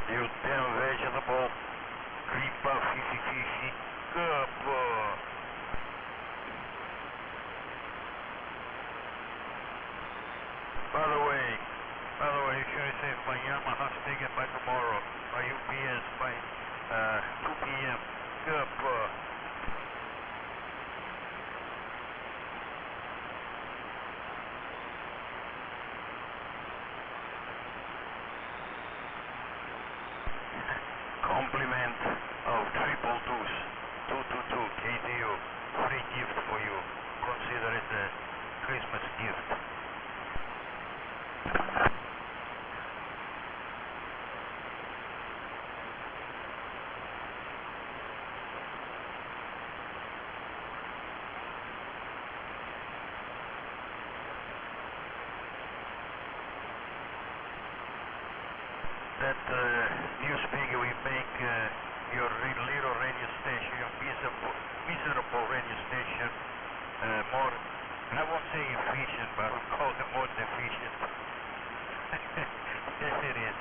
S5: You damn vegetable. Green Puff, fishy. Good boy. By the way, you should receive my Yamaha ticket by tomorrow, by UPS, by 2 p.m. Good boy. Compliment of triple deuce, 222 KTU, free gift for you. Consider it a Christmas gift. That new speaker will make your little radio station, your miserable radio station, more, I won't say efficient, but I'll call it more efficient. Yes, it is.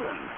S9: happen.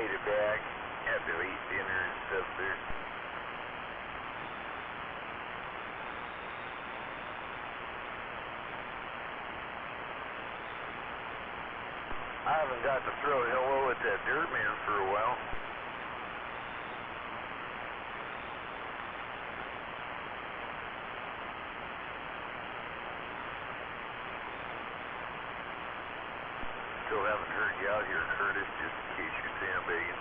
S1: made it back after I ate dinner and stuff there. I haven't got to throw hello at that dirt man for a while. Still haven't heard you out here, Curtis, just in case you're sandbagging.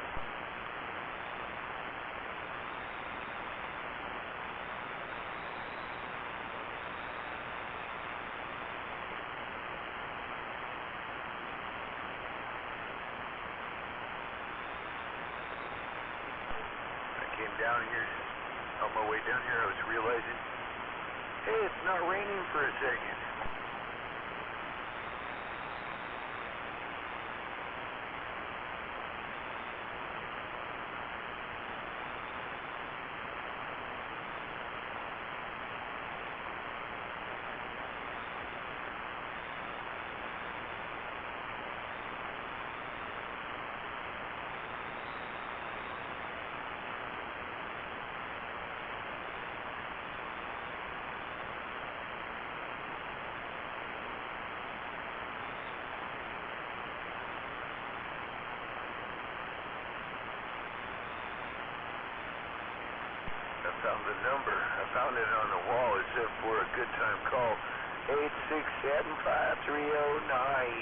S1: Down here, on my way down here, I was realizing, hey, it's not raining for a second. I found the number. I found it on the wall. It said for a good time call. 867-530-9.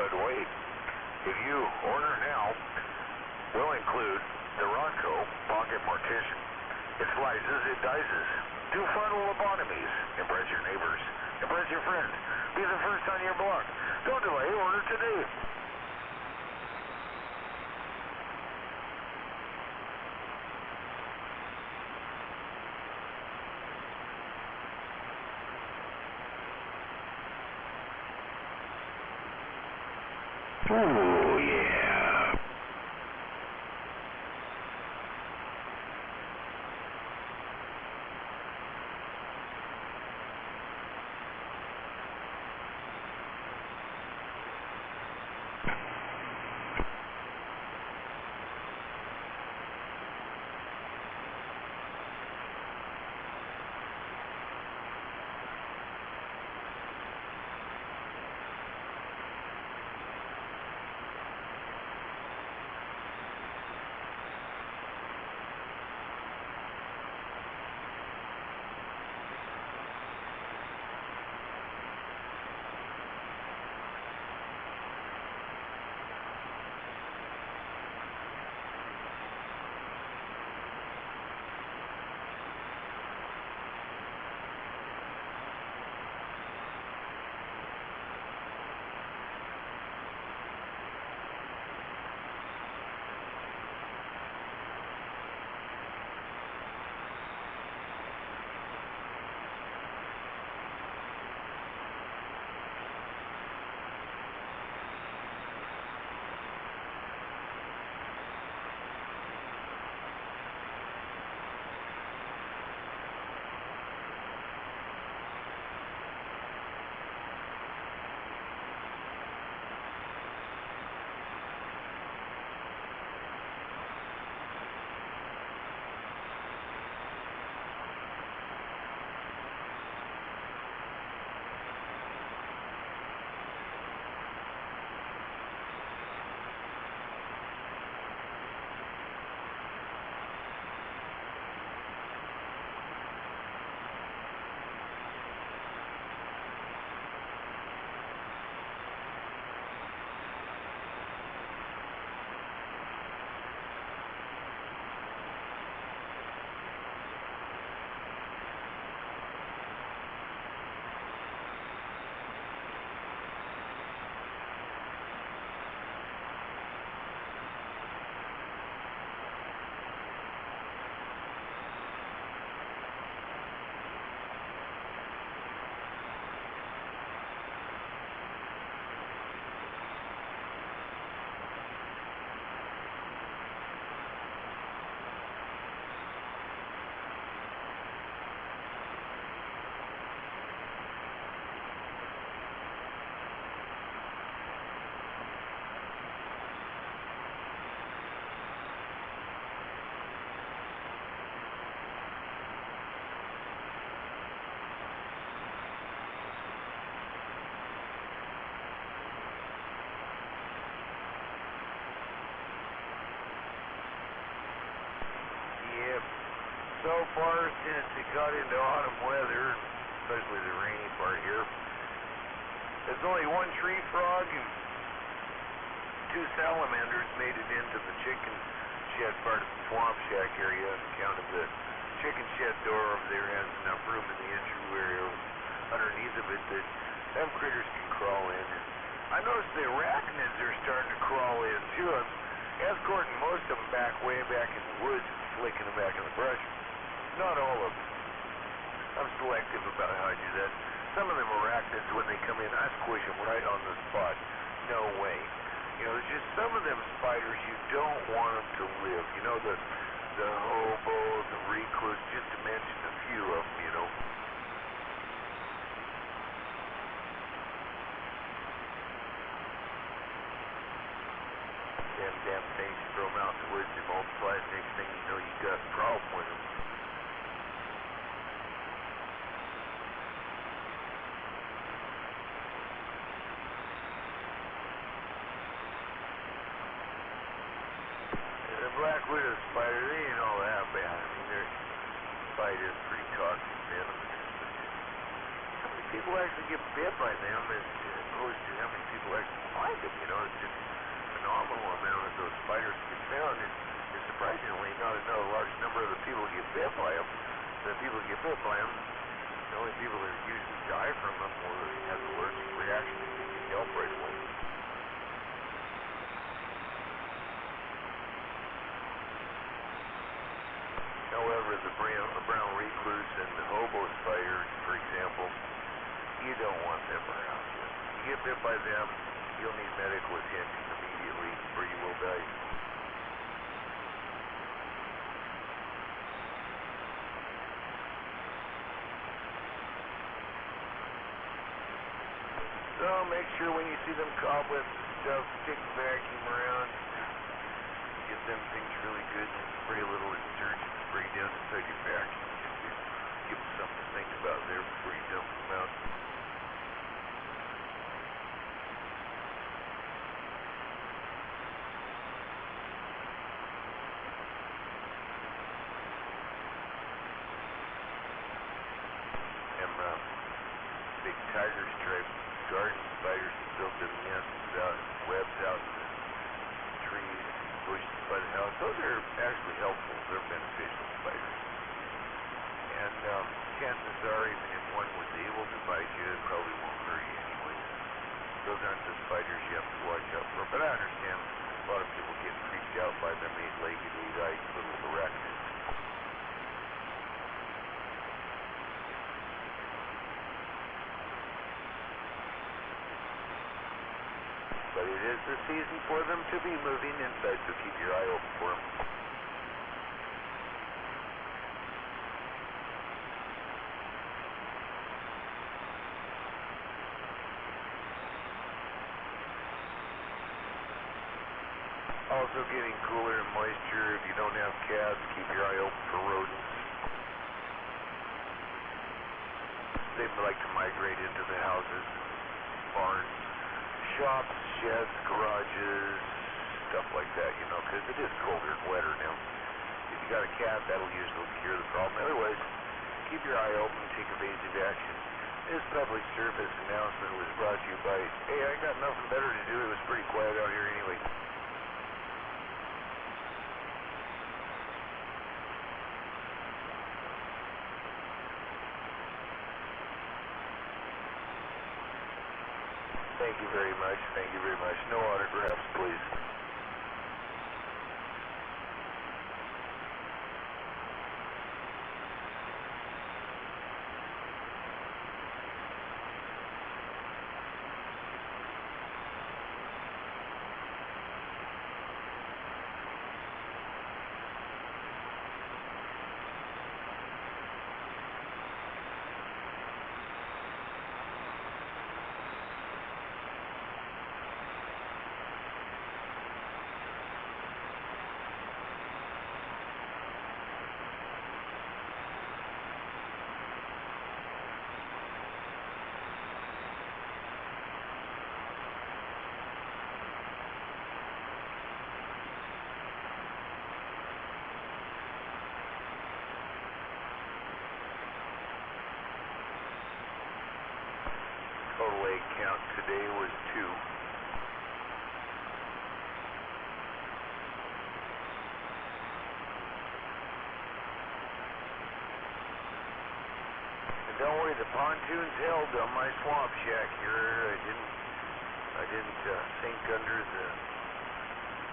S1: but wait. If you order now, we'll include the Rocco pocket mortician. It slices, it dices. 2 frontal lobotomies. Impress your neighbors. Impress your friends. Be the first on your block. Don't delay. Order today.
S9: Oh, yeah.
S1: So far, since it got into autumn weather, especially the rainy part here, there's only 1 tree frog and 2 salamanders made it into the chicken shed part of the swamp shack area. On account of the chicken shed door over there has enough room in the entry area underneath of it that them critters can crawl in. And I noticed the arachnids are starting to crawl in too. I'm escorting most of them way back in the woods and flicking them back in the brush. Not all of them. I'm selective about how I do that. Some of them arachnids, when they come in, I squish them right on the spot. No way. You know, there's just some of them spiders you don't want them to live. You know, the hobos, the recluse, just to mention a few of them, you know. Damn things, you throw them out in the woods, they multiply, next thing you know, you got a problem with them. Black widow spider, they ain't all that bad. I mean, their bite is pretty toxic venomous. How many people actually get bit by them? It's opposed to how many people actually find them. You know, it's just a phenomenal amount of those spiders get found, and surprisingly, not a large number of the people get bit by them. The people who get bit by them, the only people that usually die from them or have an allergic reaction and can get help right away. However, the brown recluse and the hobo spider, for example, you don't want them around you. You get bit by them, you'll need medical attention immediately or you will die. So make sure when you see them cobwebs and stuff, take the vacuum around, get them things really good and spray a little detergent spray down inside your vacuum just to give them something to think about there before you dump them out. Big tiger stripe garden spiders that build their nests out, webs out in the trees, bushes by the house. Those are actually helpful. They're beneficial spiders. And chances are, even if one was able to bite you, it probably won't hurt you anyway. Those aren't the spiders you have to watch out for. But I understand a lot of people get freaked out by them 8-legged, 8-eyed little arachnids. But it is the season for them to be moving inside, so keep your eye open for them. Also getting cooler and moisture. If you don't have cats, keep your eye open for rodents. They like to migrate into the houses, barns, shops, sheds, garages, stuff like that, you know, because it is colder and wetter now. If you got a cat, that'll usually cure the problem. Otherwise, keep your eye open and take evasive action. This public service announcement was brought to you by, hey, I got nothing better to do. It was pretty quiet out here anyway. Thank you very much. Thank you very much. No autographs, please. Total egg count today was 2. And don't worry, the pontoon's held on my swamp shack here. I didn't sink under the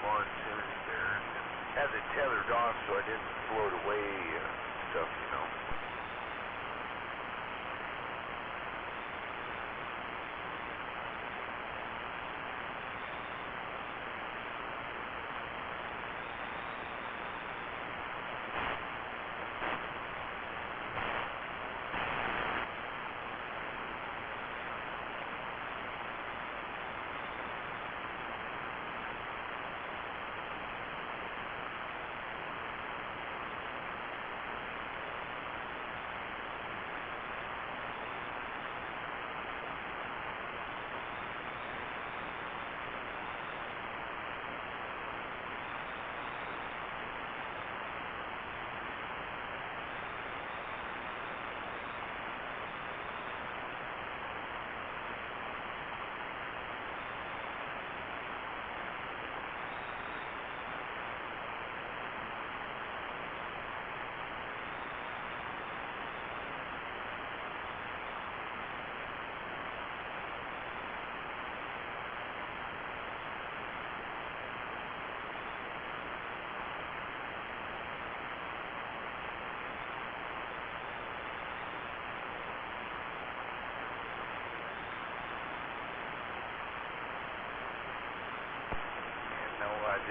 S1: pontoon there. Had it tethered off so I didn't float away stuff, you know.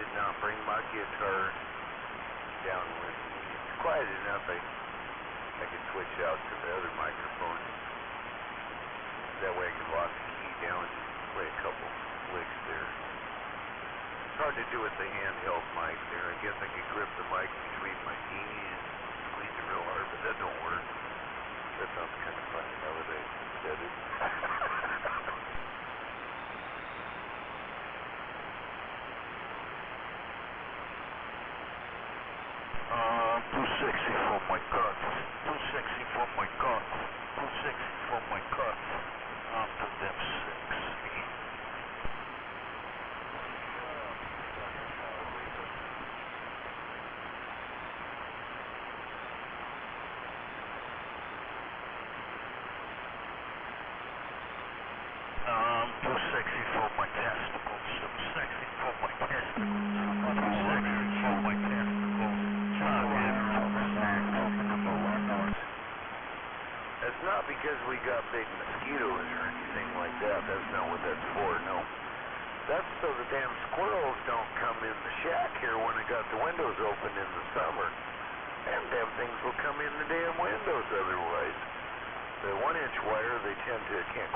S1: did not bring my guitar down with me. It's quiet enough I can switch out to the other microphone. That way I can lock the key down and play a couple licks there. It's hard to do with the handheld mic there. I guess I could grip the mic between my knee and squeeze it real hard, but that don't work. That sounds kind of funny now that I said it.
S5: 260 for my cuts. 260 for my cuts. 260 for my cuts. I'm to them 60. I'm too sexy for my testicles. Too sexy for my testicles. I'm too sexy for my testicles.
S1: It's not because we got big mosquitoes or anything like that. That's not what that's for, no. That's so the damn squirrels don't come in the shack here when I got the windows open in the summer. And damn things will come in the damn windows otherwise. The 1-inch wire, they can't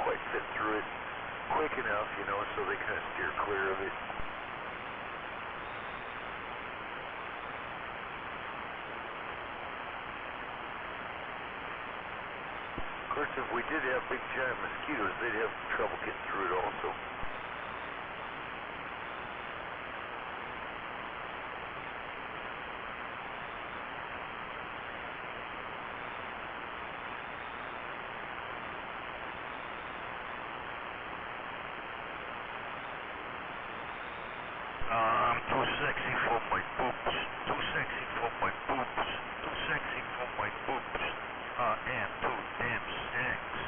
S1: quite fit through it quick enough, you know, so they kind of steer clear of it. Of course, if we did have big giant mosquitoes, they'd have trouble getting through it also.
S5: I'm too sexy for my boobs. Too sexy for my boobs. Too sexy for my boobs. I am too damn sexy.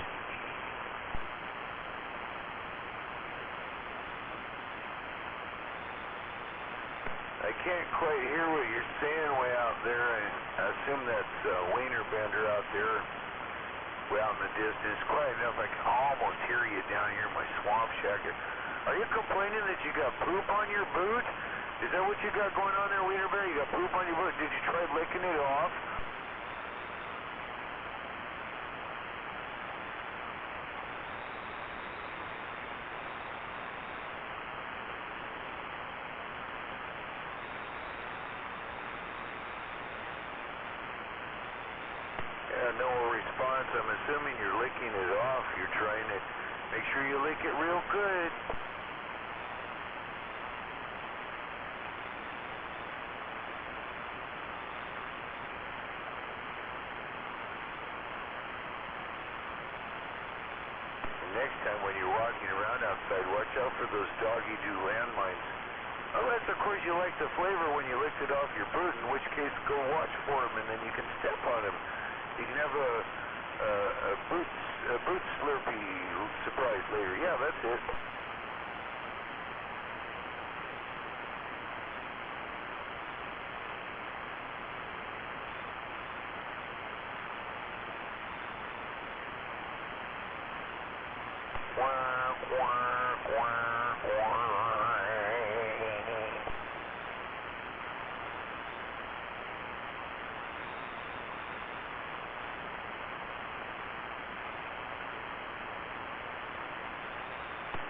S1: I can't quite hear what you're saying way out there. I assume that's Wiener Bender out there, way out in the distance. Quiet enough I can almost hear you down here in my swamp shack. Are you complaining that you got poop on your boot? Is that what you got going on there, Wiener Bender? You got poop on your boot? Did you try licking it off? No response. I'm assuming you're licking it off. You're trying to make sure you lick it real good. And next time when you're walking around outside, watch out for those doggy-do landmines. Unless, of course, you like the flavor when you licked it off your boot, in which case go watch for them and then you can step on them. You can have a boot slurpee surprise later. Yeah, that's it. Quack, quack, quack, quack.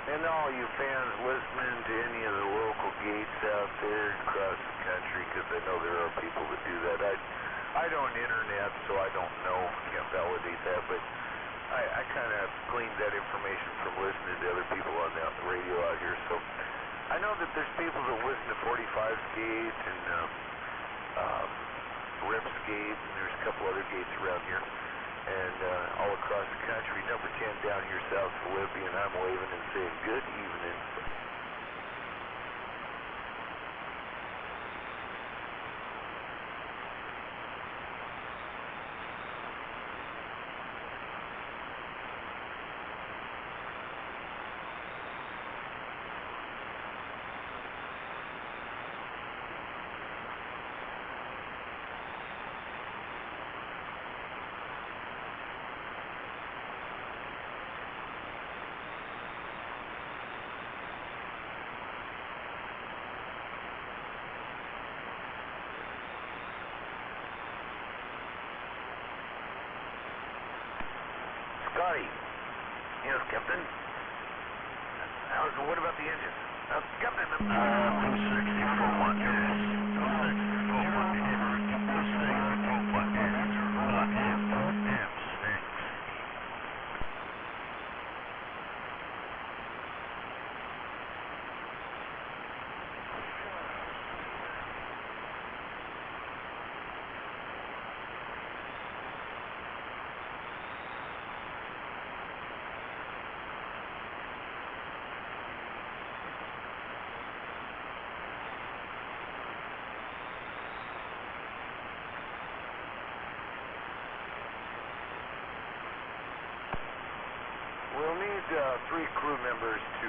S1: And all you fans listening to any of the local gates out there across the country, because I know there are people that do that. I don't internet, so I don't know, can't validate that, but I kind of gleaned that information from listening to other people on the radio out here. So I know that there's people that listen to 45's gate and Rip's gate, and there's a couple other gates around here. And all across the country, number 10 down here south of Libby, and I'm waving and saying good evening. Yes, Captain. What about the engine? Captain,
S6: 260 full one. 260 full one. 260 full one. M6.
S1: we'll need 3 crew members to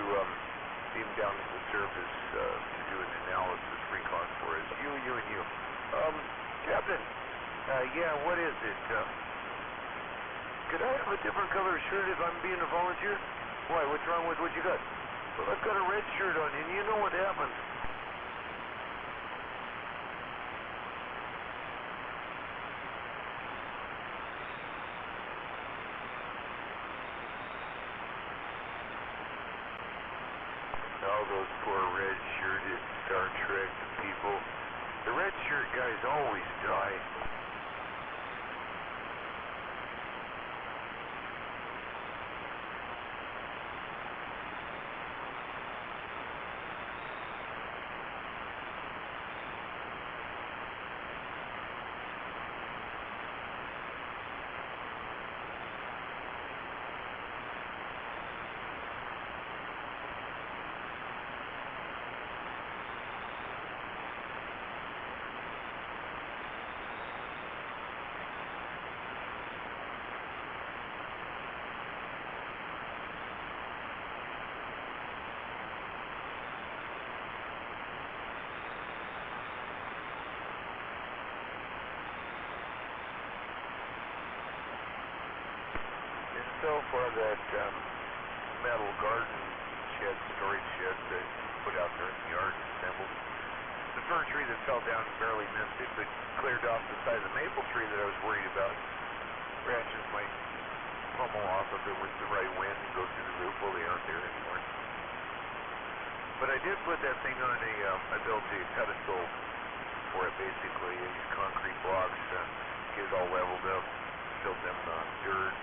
S1: beam down to the surface to do an analysis recon for us. You and you. Captain, yeah, what is it? Could I have a different color shirt if I'm being a volunteer? Why, what's wrong with what you got? Well, I've got a red shirt on, and you know what happens. Oh, those poor red-shirted Star Trek people. The red shirt guys always die. So for that metal garden shed, storage shed that put out there in the yard and assembled, the fir tree that fell down and barely missed it, but cleared off the side of the maple tree that I was worried about. Branches might pummel off if it was the right wind and go through the roof. Well, they aren't there anymore. But I did put that thing on I built a pedestal for it, basically. I used concrete blocks to get it all leveled up, built them dirt,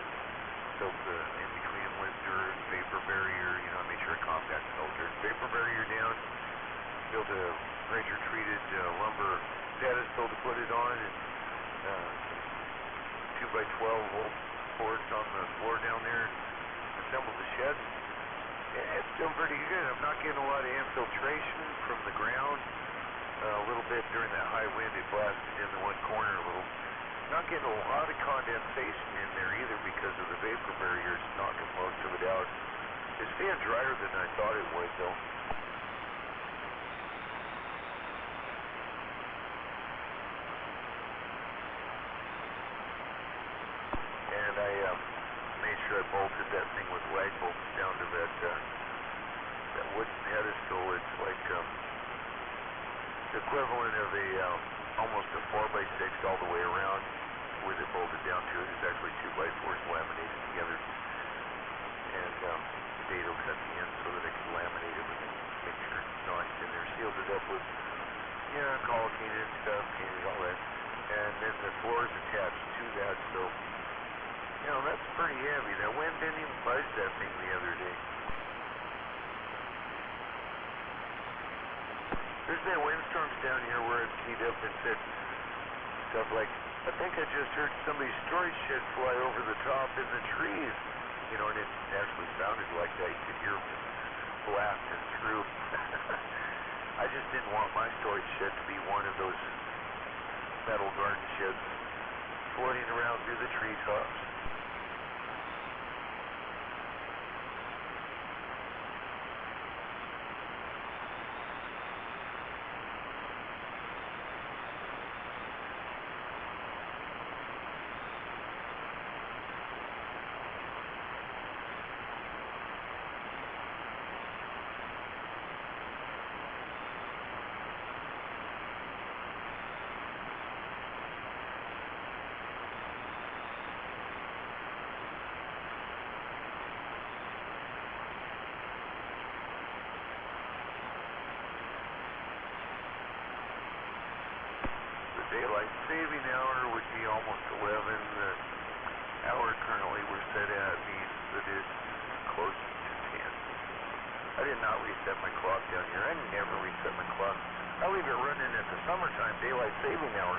S1: built in between them with dirt, vapor barrier, made sure I compacted all dirt, vapor barrier down, built a pressure treated lumber pedestal to put it on, and 2x12 volt boards on the floor down there, and assembled the shed. It's still pretty good. I'm not getting a lot of infiltration from the ground. A little bit during that high wind, it blasted into one corner a little. Not getting a lot of condensation in there either because of the vapor barriers knocking most of it out. It's staying drier than I thought it would, though. And I made sure I bolted that thing with lag bolts down to that wooden pedestal. It's like the equivalent of almost a 4x6 all the way around. Where they bolted down to it is actually 2x4s laminated together, and dado cut the end so that I could laminate it with mixture notched in there, sealed it up with collocated stuff, painted all that, and then the floor is attached to that. So that's pretty heavy. That wind didn't even budge that thing the other day. There's been windstorms down here where it's keyed up and said stuff like, I think I just heard somebody's storage shed fly over the top in the trees. And it actually sounded like that. You could hear blasting through. I just didn't want my storage shed to be one of those metal garden sheds floating around through the treetops. Daylight saving hour would be almost 11. The hour currently we're set at means that it's close to 10. I did not reset my clock down here. I never reset my clock. I leave it running at the summertime daylight saving hour.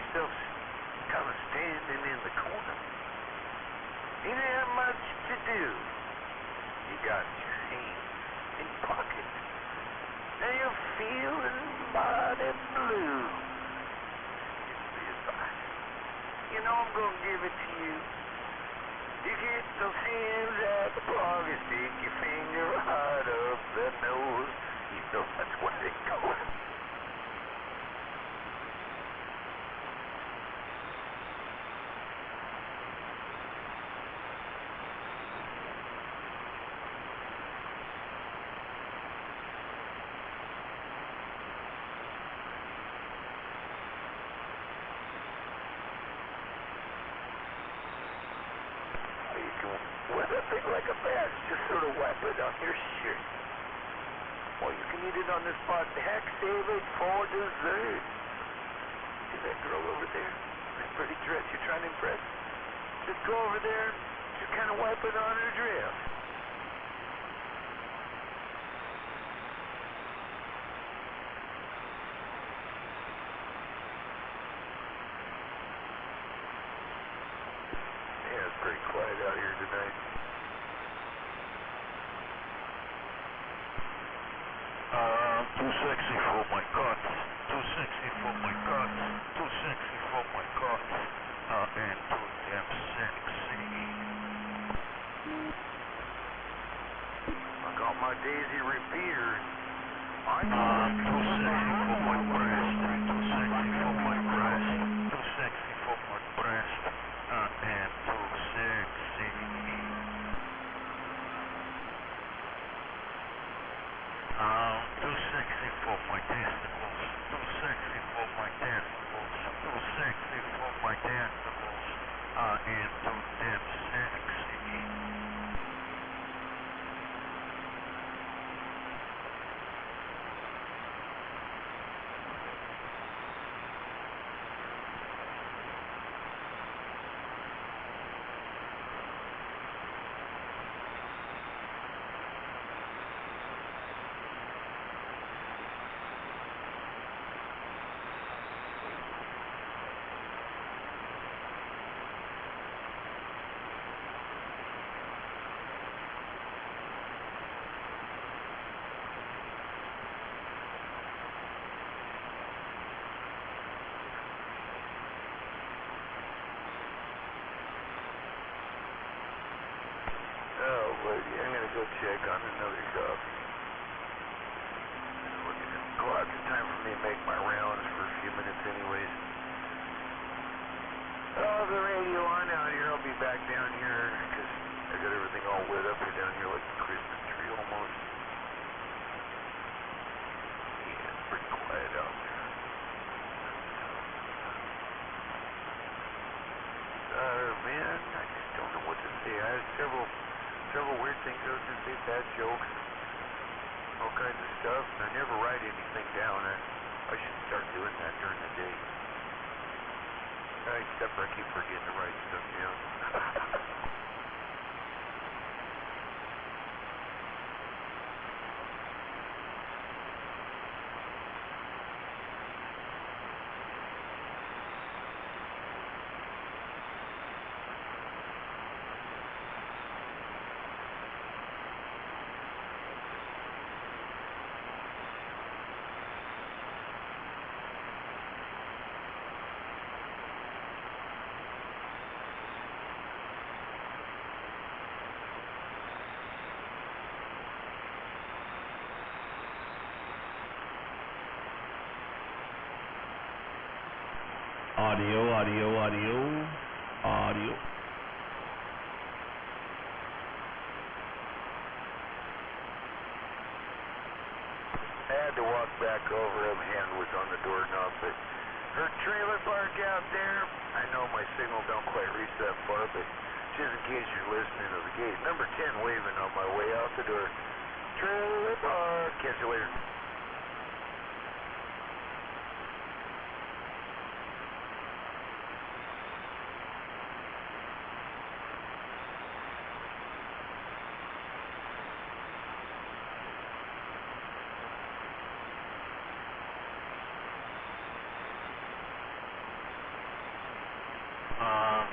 S1: yourself kind of standing in the corner. You didn't have much to do. You got your hands in pockets. Now you're feeling mighty blue. Give me advice. You know I'm gonna give it to you. You get those hands at the plug and stick your finger right up the nose. You know that's where they go. Wear that thing like a badge, just sort of wipe it on your shirt. Or you can eat it on the spot and heck, save it for dessert. See that girl over there? That pretty dress you're trying to impress? Just go over there, just kind of wipe it on her dress. Yeah, it's pretty quiet out here tonight.
S5: Too sexy for my cuts. Too sexy for my cuts. Too sexy for my cuts. And too damn sexy.
S1: I got my Daisy repeater.
S5: Too sexy for my breast. Too sexy for my breast. Too sexy for my breast. And too sexy. Too sexy for my testicles. Too sexy for my testicles. Too sexy for my testicles. And too damn sexy.
S1: Oh, but I'm gonna go check on another coffee. Go out, it's time for me to make my rounds for a few minutes anyways. Oh, the radio on out here. I'll be back down here because I got everything all lit up here down here like a Christmas tree almost. Yeah, it's pretty quiet out there. Man, I just don't know what to say. I had several weird things I was going to say, bad jokes, all kinds of stuff, and I never write anything down. I should start doing that during the day. Except for I keep forgetting to write stuff down.
S6: Audio, audio, audio, audio.
S1: I had to walk back over. Her hand was on the doorknob, but her trailer park out there, I know my signal don't quite reach that far, but just in case you're listening to the gate, number 10 waving on my way out the door. Trailer park. Catch you later.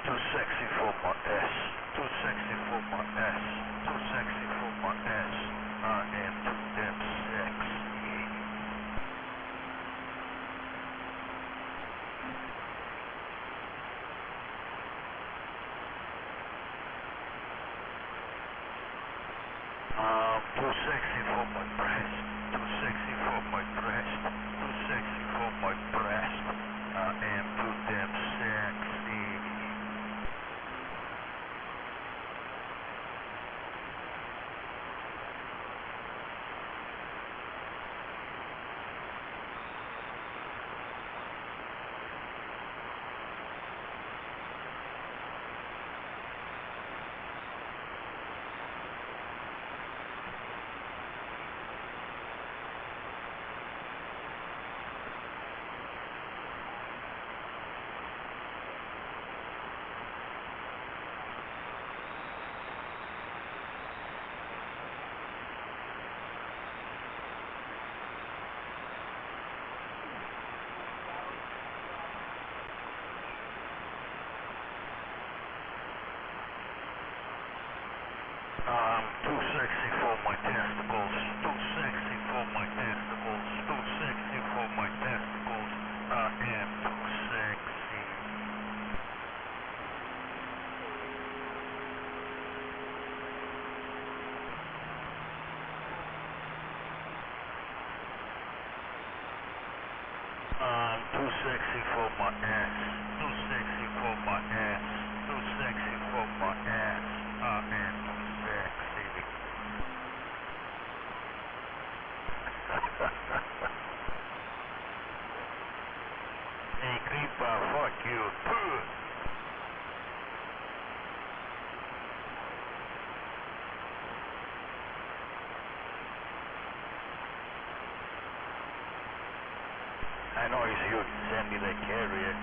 S1: Too sexy for my ass. Too sexy for my ass. Too sexy for my ass. I am too damn sexy. I'm too sexy for my breast. Too sexy for my breast. Too sexy for my breast. I am too damn sexy. I'm too sexy for my testicles. Too sexy for my testicles. Too sexy for my testicles. I am too sexy. I'm too sexy for my ass. Too sexy for my ass. Too sexy for my ass. I am too sexy. Hey, creeper, fuck you. I know it's you. Send me the carrier.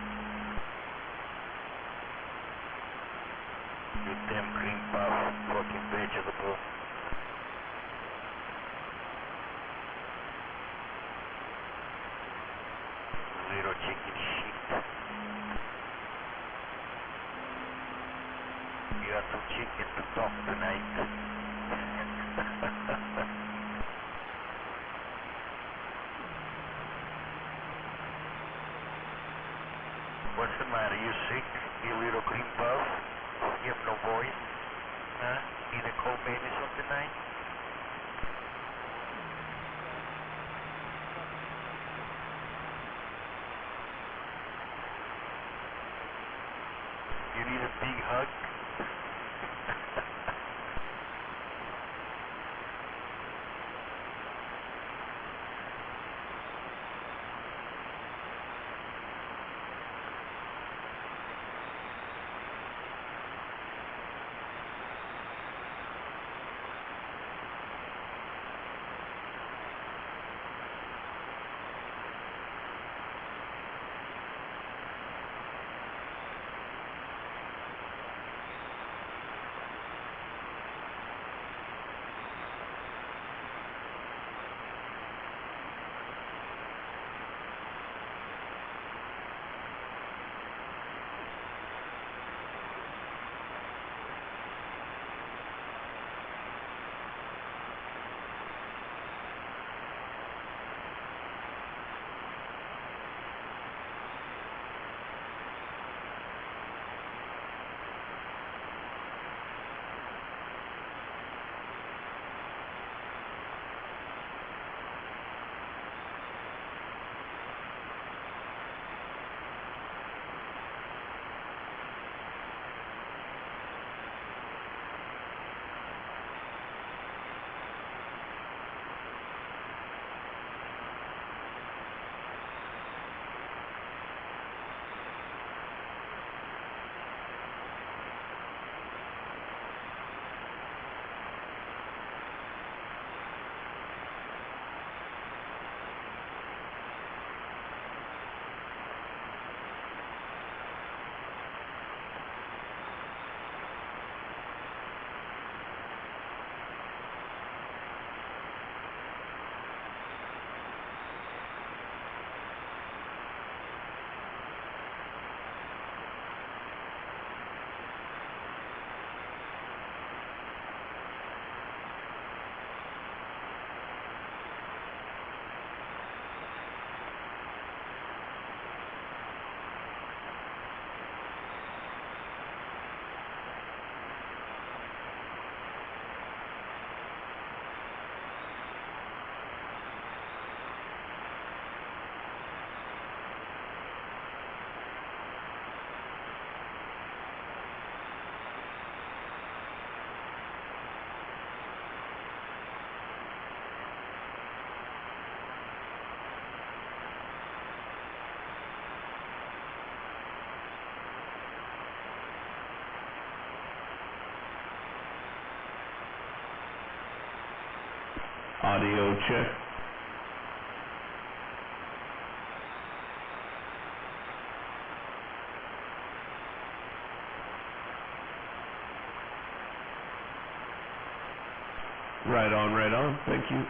S1: You damn cream puff, fucking vegetable. Little chicken shit. You are too chicken to talk tonight. What's the matter? You sick? You little cream puff? You have no voice? Huh? Need a cold medicine tonight? You need a big hug?
S6: Audio check. Right on, right on. Thank you.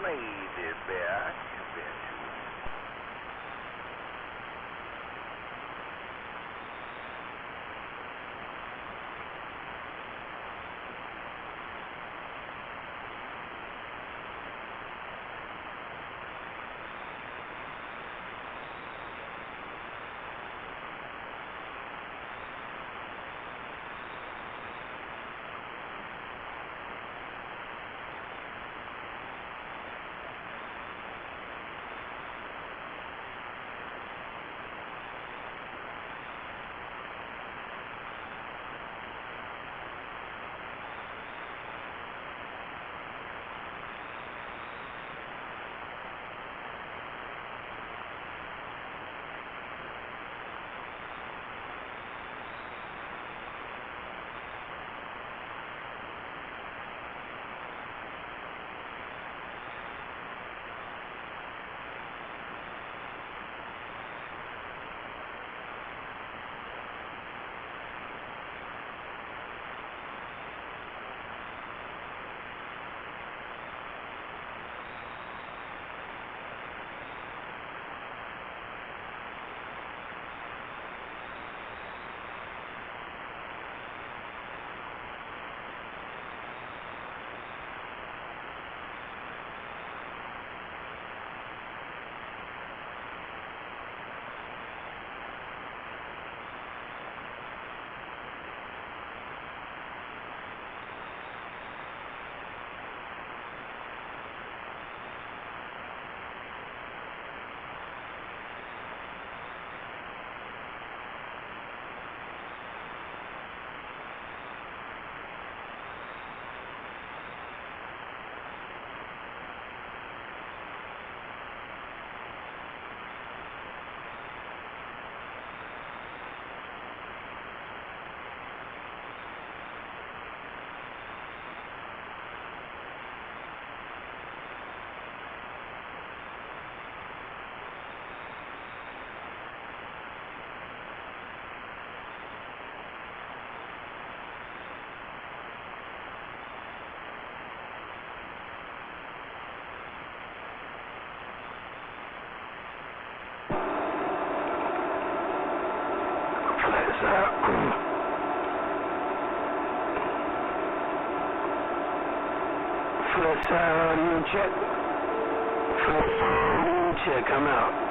S1: maybe back eventually.
S11: Flat side, you check. Flat side, you check. I'm out.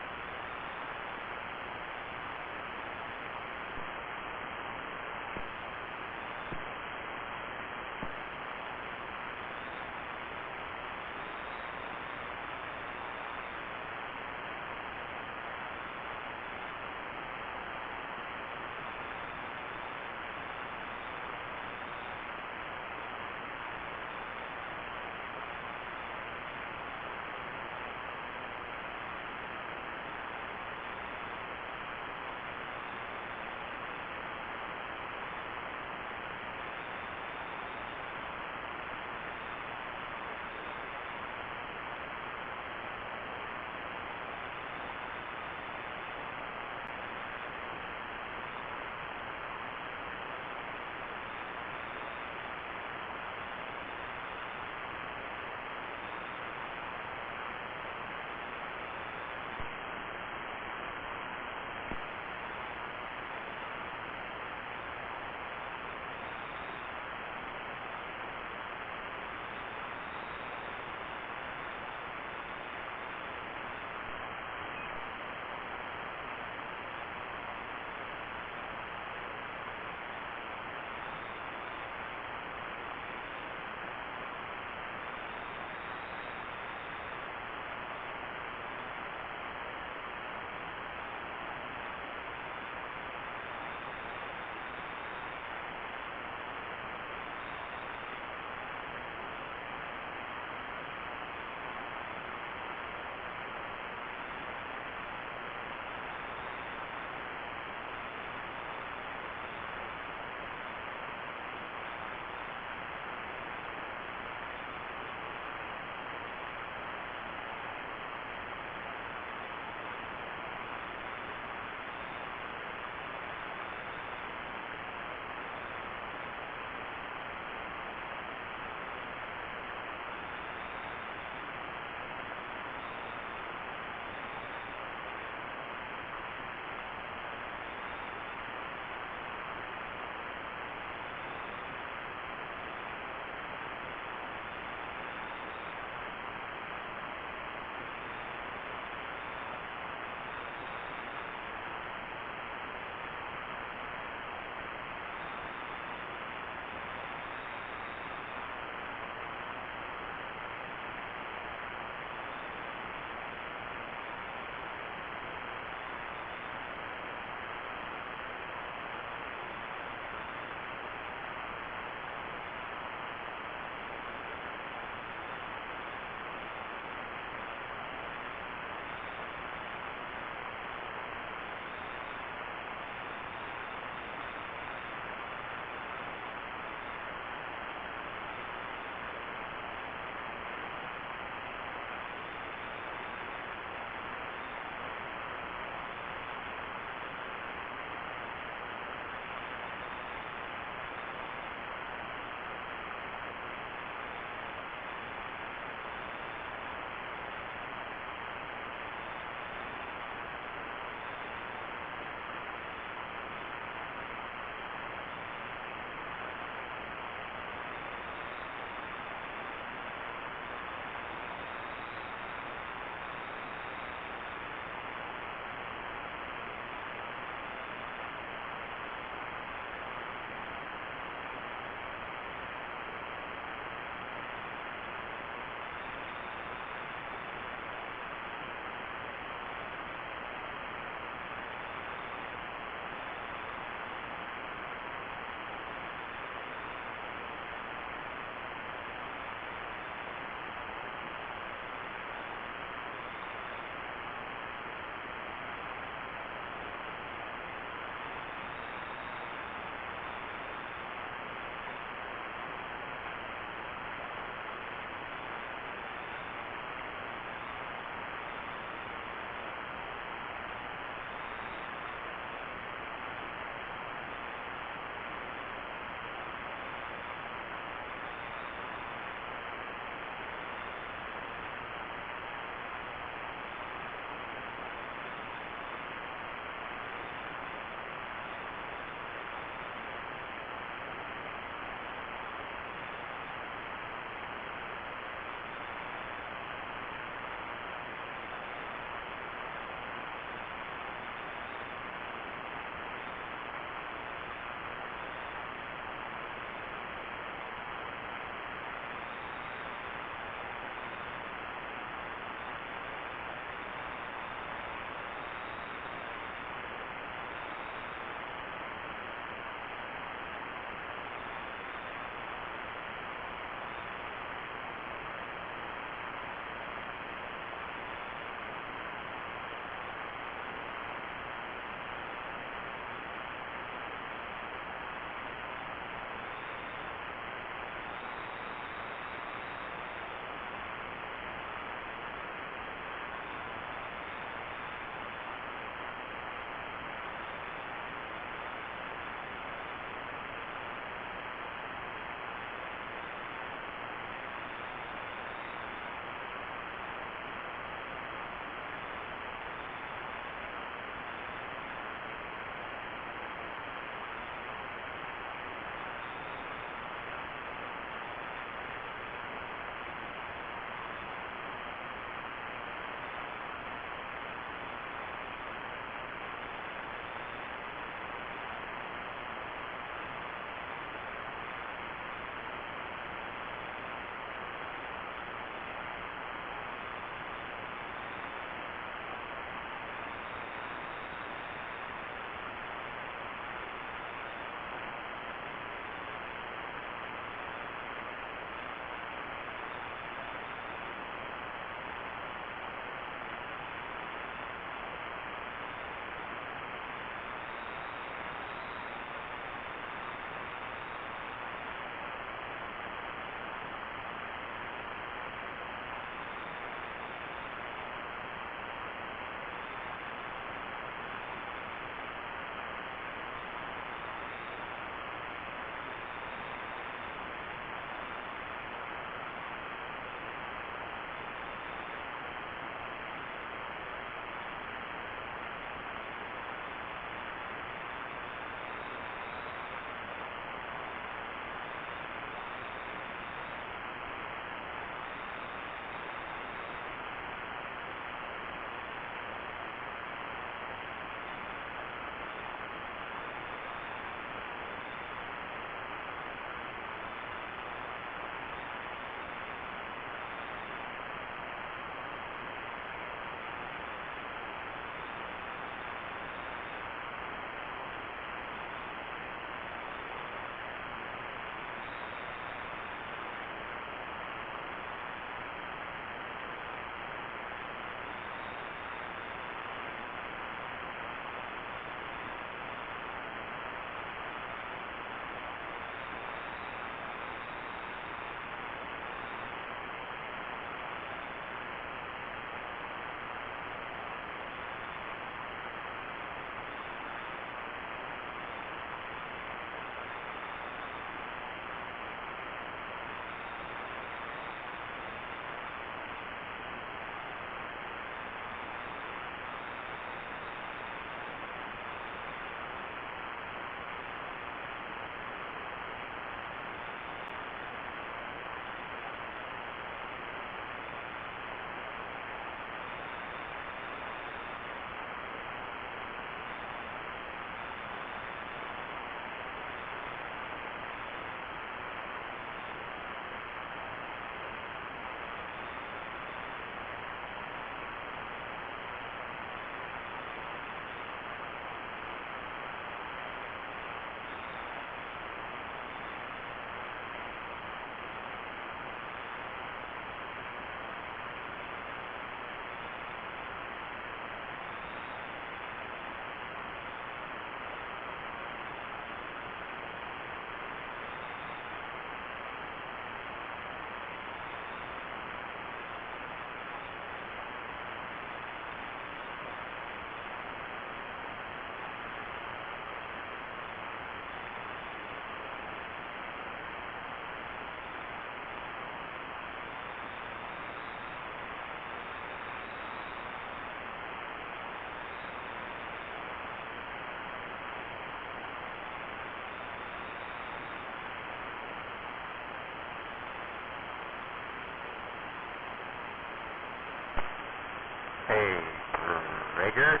S1: hear us?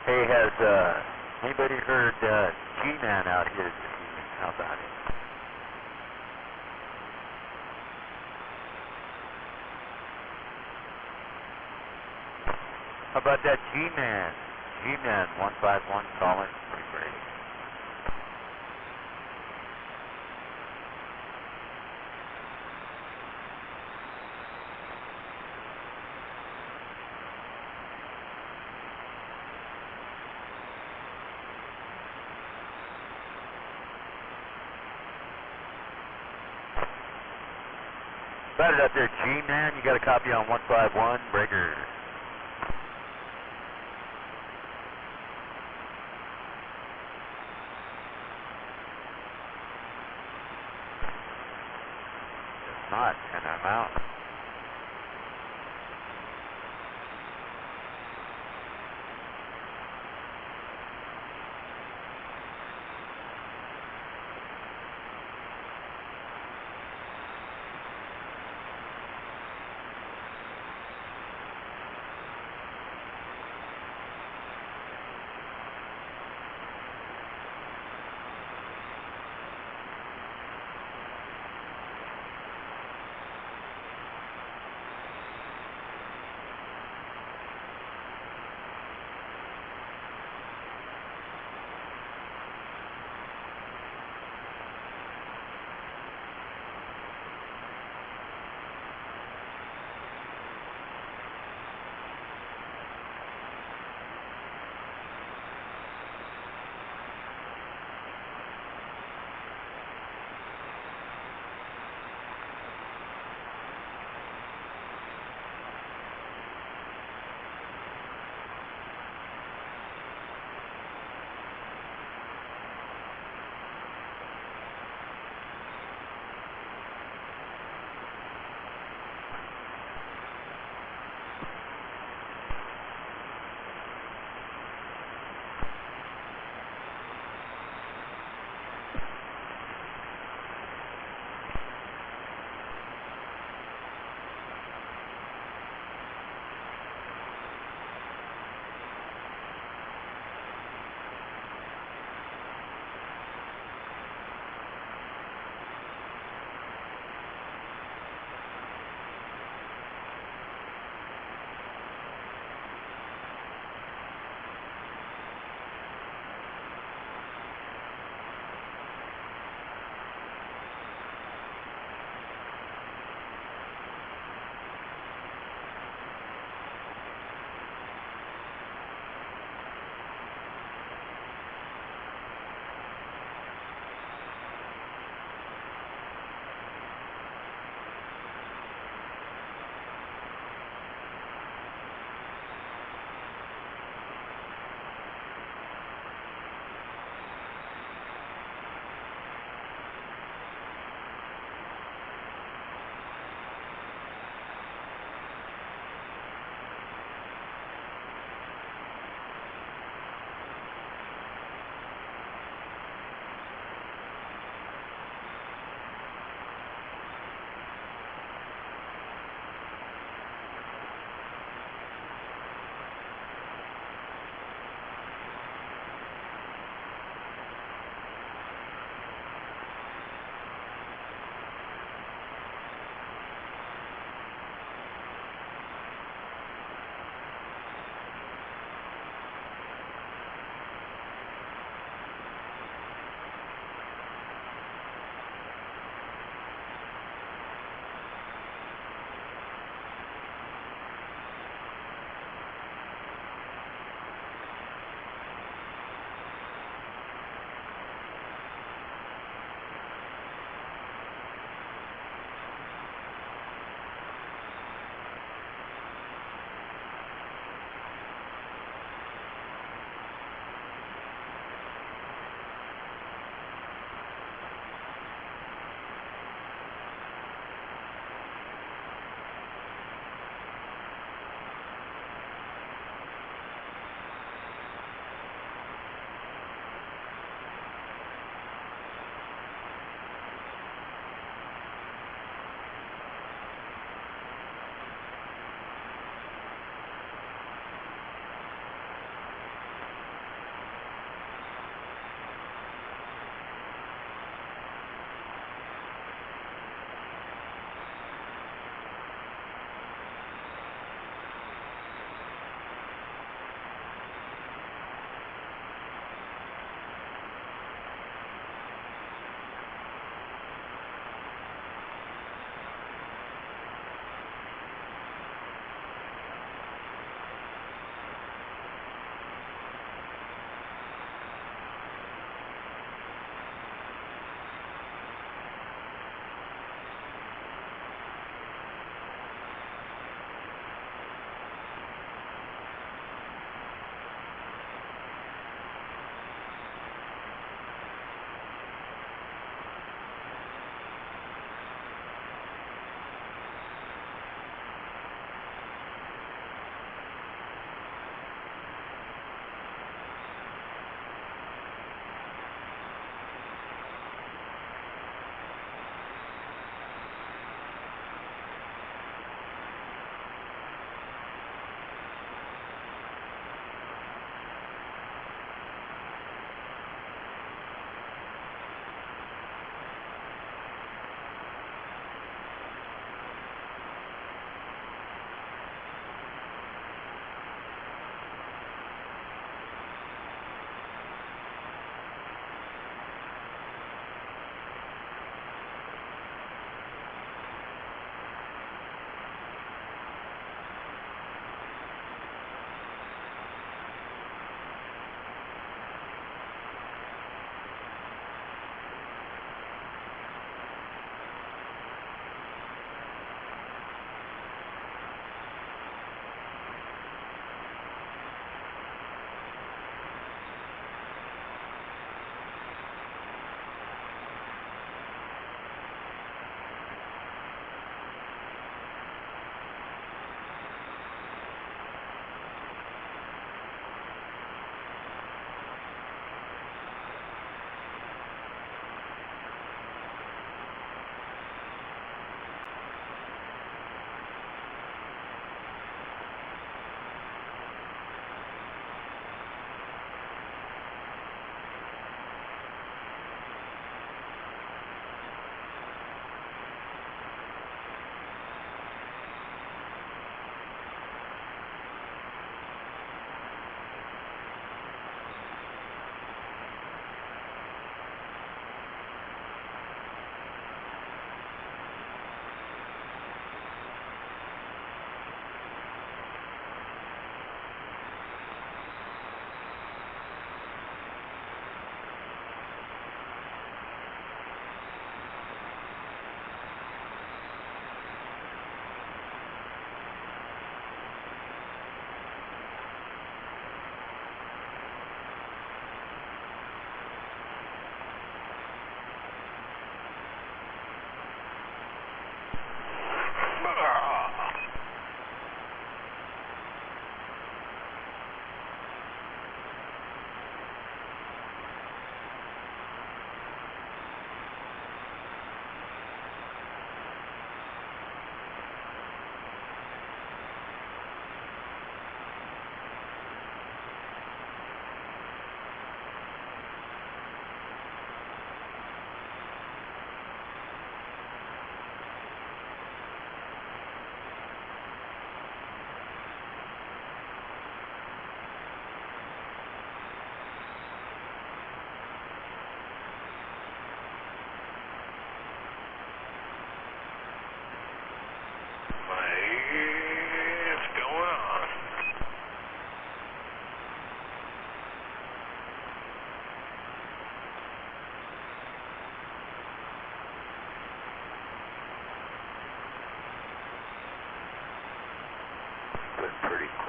S1: Hey, has anybody heard G-Man out here this evening? How about it? How about that G-Man? G-Man 151 calling. Pretty great. About it out there, G-Man. You got a copy on 151, breaker. If not, and I'm out.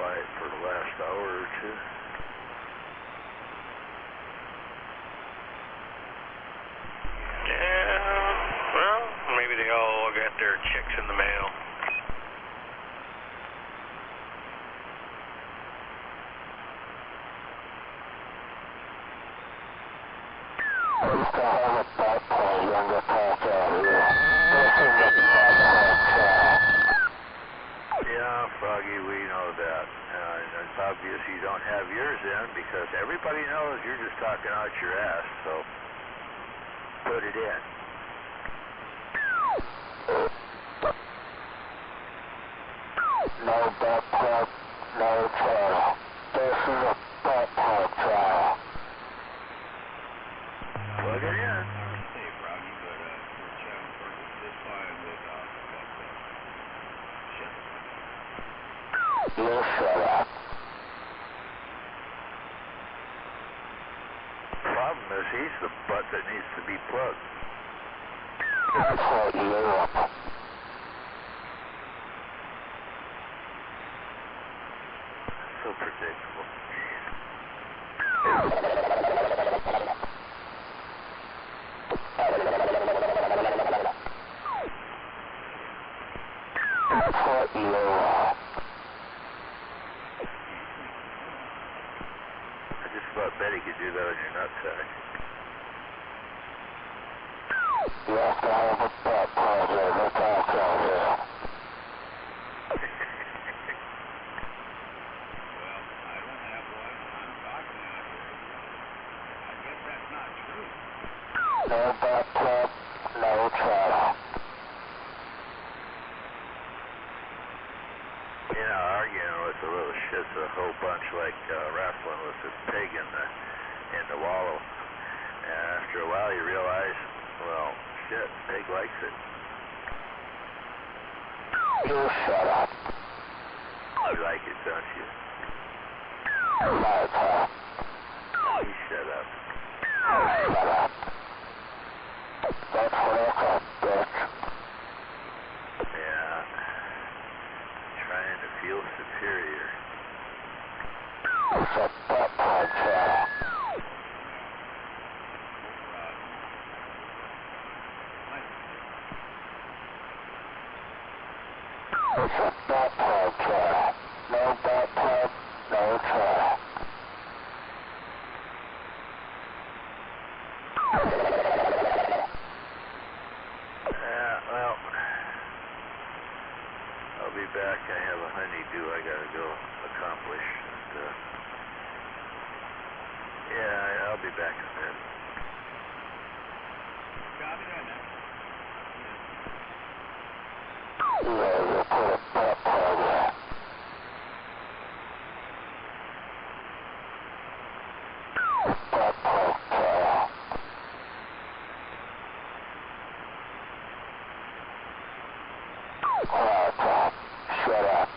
S1: quiet for the last hour or two.
S4: Yeah, well, maybe they all got their checks in the mail.
S1: Yeah, Froggy, we know that. And it's obvious you don't have yours in because everybody knows you're just talking out your ass, so put it in.
S3: No backpack, no trail. This is a backpack trail.
S1: Plug it in.
S9: Hey, Froggy, but we're chatting for this fine with shit.
S3: You shut up.
S1: Problem is, he's the butt that needs to be plugged.
S3: That's what you want.
S1: So predictable.
S3: That's what you want.
S1: I just thought Betty could do that on your nutsack.
S3: You have to have a backpack here. Look out here.
S9: Well, I don't have one. I'm talking out here. I guess that's not true.
S3: No backpack, no trail.
S1: You know, arguing with the little shit's a whole bunch like wrestling with the pig in the wallow. And after a while you realize, well, shit, the pig likes it.
S3: You shut up.
S1: You like it, don't you?
S3: Shut up.
S1: Oh, you shut up.
S3: Shut up. That's what I call bitch.
S1: Yeah. Trying to feel superior.
S3: It's a backpack trail. It's a backpack trail. No backpack, no trail.
S1: Well, I'll be back. I have a honeydew I gotta go accomplish. And, yeah, I'll be back in a minute.
S9: Copy that, man.
S3: Yeah, you put a backpack there. Backpack trail. Quiet, Tom. Shut up.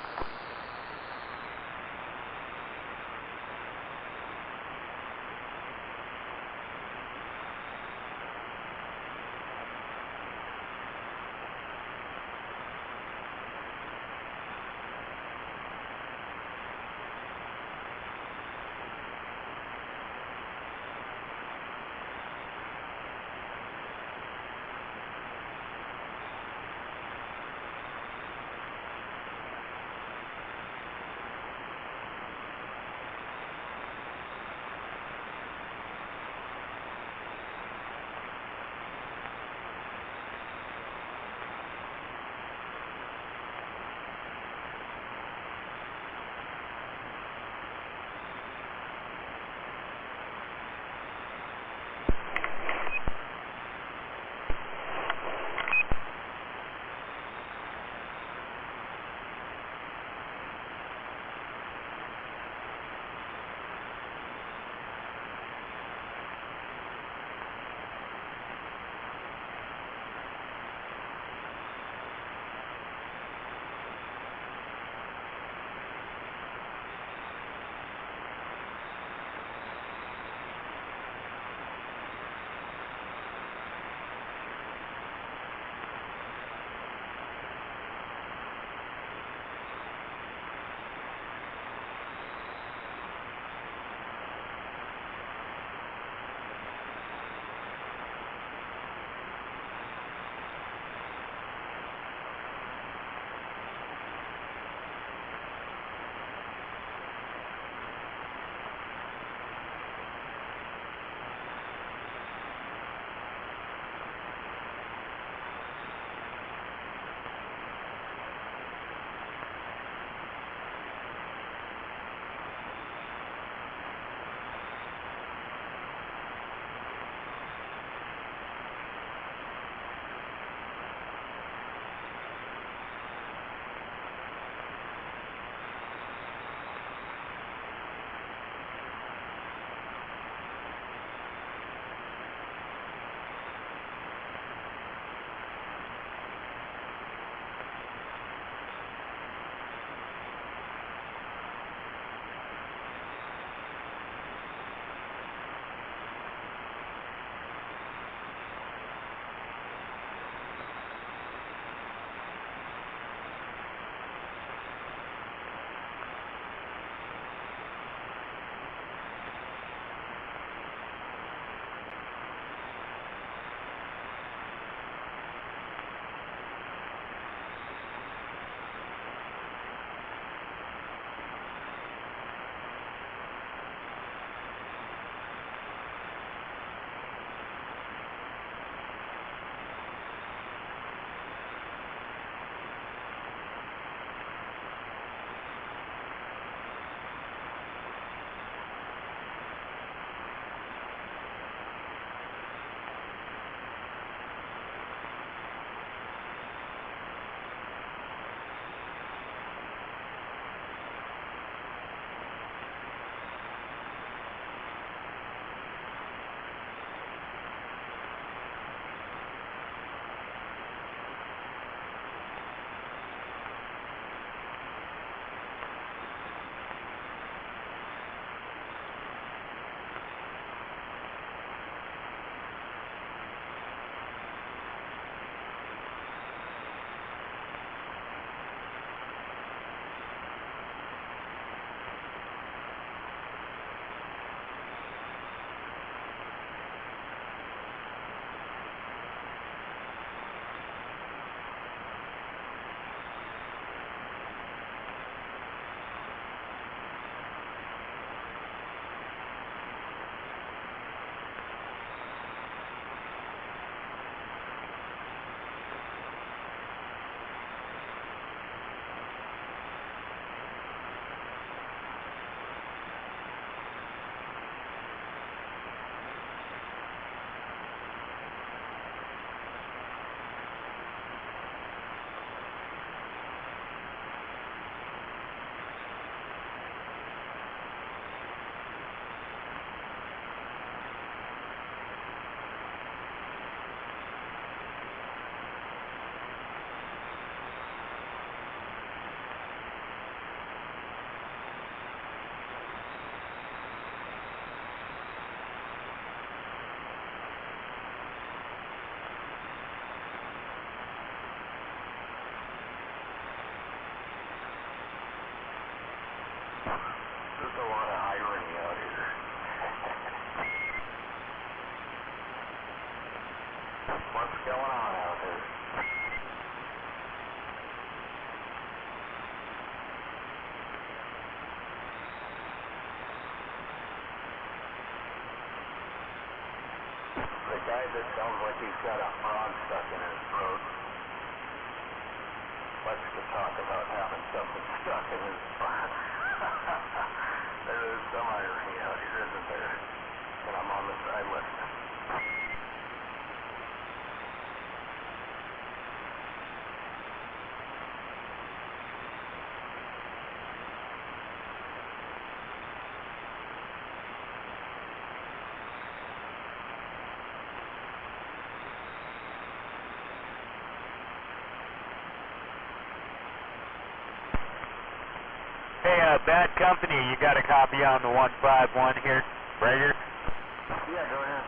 S1: a lot of irony out here. What's going on out there? The guy that sounds like he's got a frog stuck in his throat likes to talk about having something stuck in his butt. There is some irony out here, isn't there? And I'm on the side listening.
S2: Hey, Bad Company, you got a copy on the 151 here, right here?
S1: Yeah, go ahead.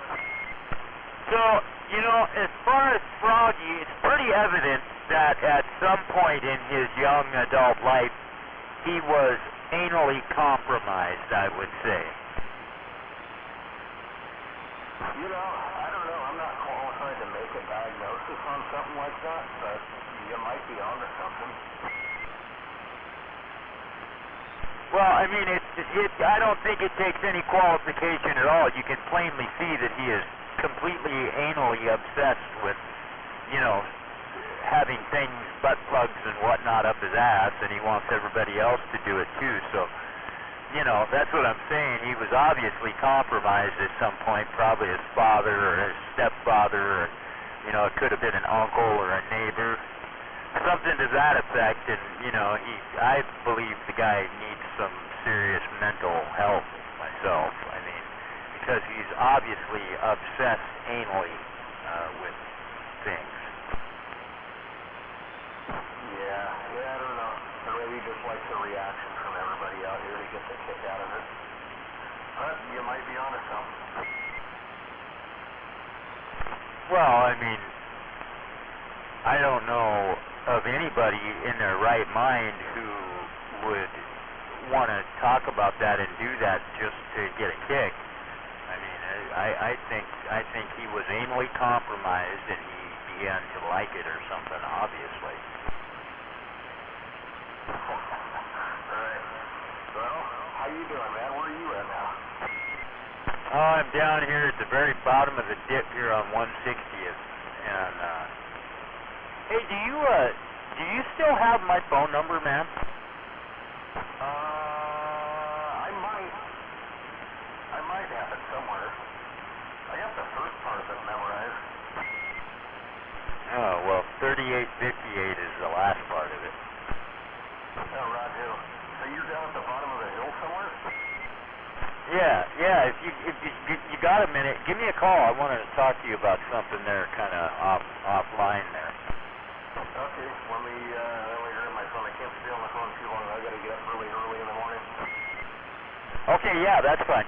S2: So, you know, as far as Froggy, it's pretty evident that at some point in his young adult life, he was anally compromised, I would say.
S1: You know, I don't know. I'm not qualified to make a diagnosis on something like that, but you might be onto something.
S2: Well, I mean, I don't think it takes any qualification at all. You can plainly see that he is completely anally obsessed with, you know, having things, butt plugs and whatnot up his ass, and he wants everybody else to do it too. So, you know, that's what I'm saying. He was obviously compromised at some point, probably his father or his stepfather, or, you know, it could have been an uncle or a neighbor. Something to that effect, and, you know, I believe the guy needs some serious mental help myself. I mean, because he's obviously obsessed anally with things.
S1: Yeah, I don't know. Or maybe he just likes the reaction from everybody out here to get the kick out of it. But you might be onto something.
S2: Well, I mean, I don't know of anybody in their right mind who would want to talk about that and do that just to get a kick. I mean, I think he was anally compromised and he began to like it or something, obviously.
S1: Right. Well, how you doing, man? Where are you at now?
S2: Oh, I'm down here at the very bottom of the dip here on 160th, and hey, do you still have my phone number, man?
S1: I might have it somewhere. I got the first part of it memorized.
S2: Oh, well, 3858 is the last part of it.
S1: Oh, Roger. So you're down at the bottom of the hill somewhere?
S2: Yeah. If you got a minute, give me a call. I wanted to talk to you about something there, kind of offline there.
S1: Okay, let me grab my phone. I can't stay on the phone too long. I gotta get up really early in the morning.
S2: Okay, yeah, that's fine.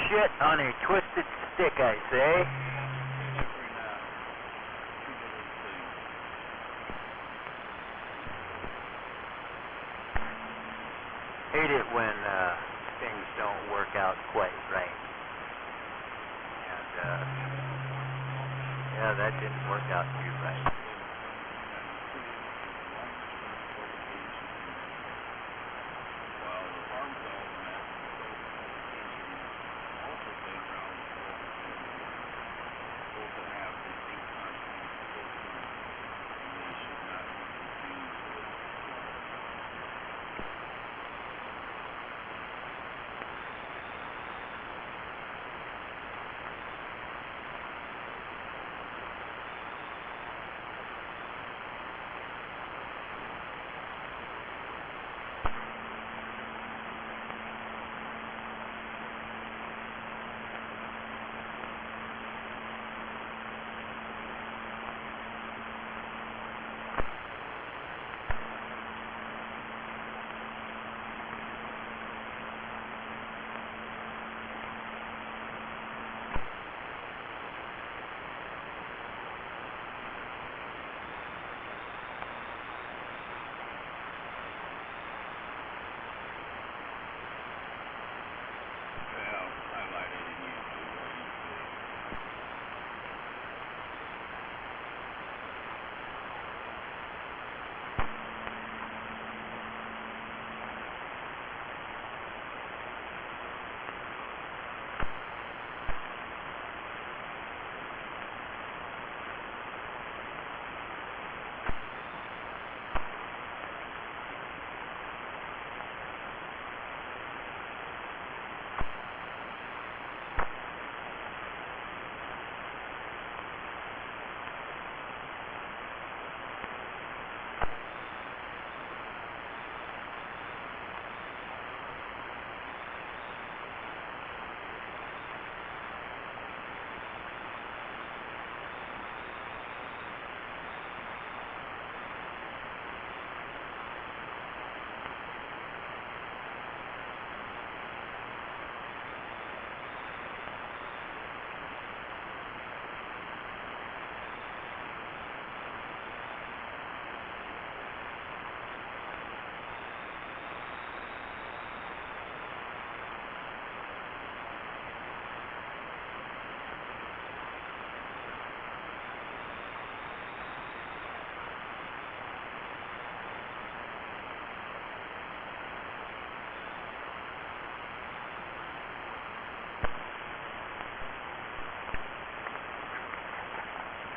S2: shit on a twisted stick, I say. Hate it when things don't work out quite right. And, yeah, that didn't work out too right.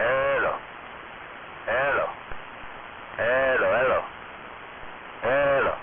S1: Hello. Hello. Hello, hello. Hello.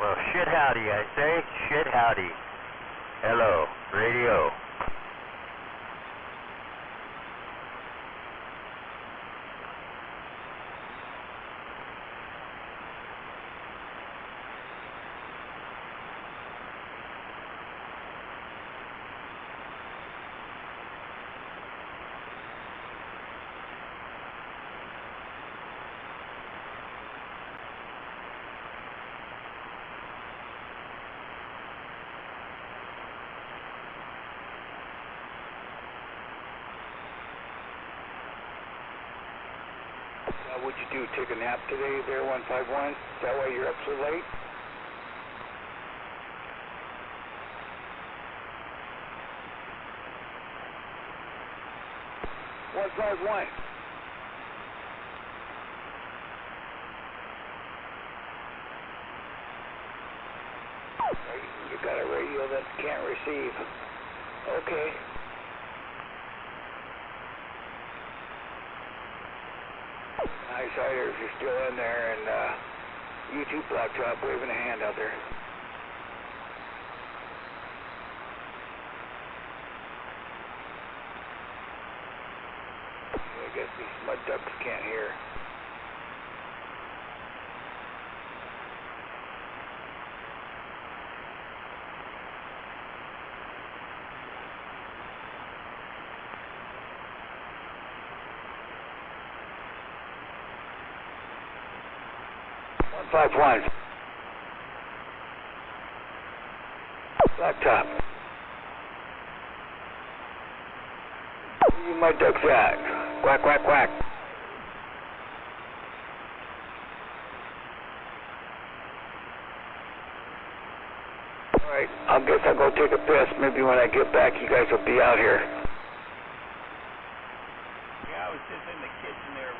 S2: Well, shit howdy, I say. Shit howdy. Hello, radio.
S3: What'd you do, take a nap today there, 151? Is that why you're up so late? One. You got a radio that can't receive. Okay. Nice hider if you're still in there, and you too, Blacktop, waving a hand out there. I guess these mud ducks can't hear. One. Blacktop. Where you mud ducks at? Quack, quack, quack. Alright, I guess I'll go take a piss. Maybe when I get back you guys will be out here.
S9: Yeah, I was just in the kitchen there,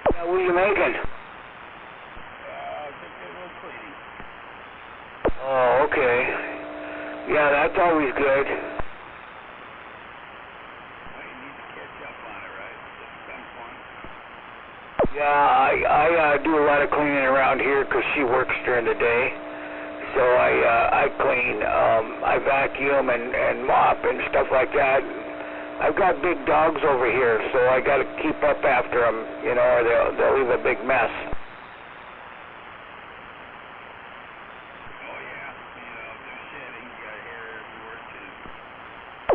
S9: 188.
S3: Now, what are you making?
S9: Just a little cleaning.
S3: Oh, okay. Yeah, that's always good.
S9: Well, you need to catch up on it, right? At some point.
S3: Yeah, I do a lot of cleaning around here because she works during the day. So I clean, I vacuum and mop and stuff like that. I've got big dogs over here, so I got to keep up after them, you know, or they'll leave a big mess.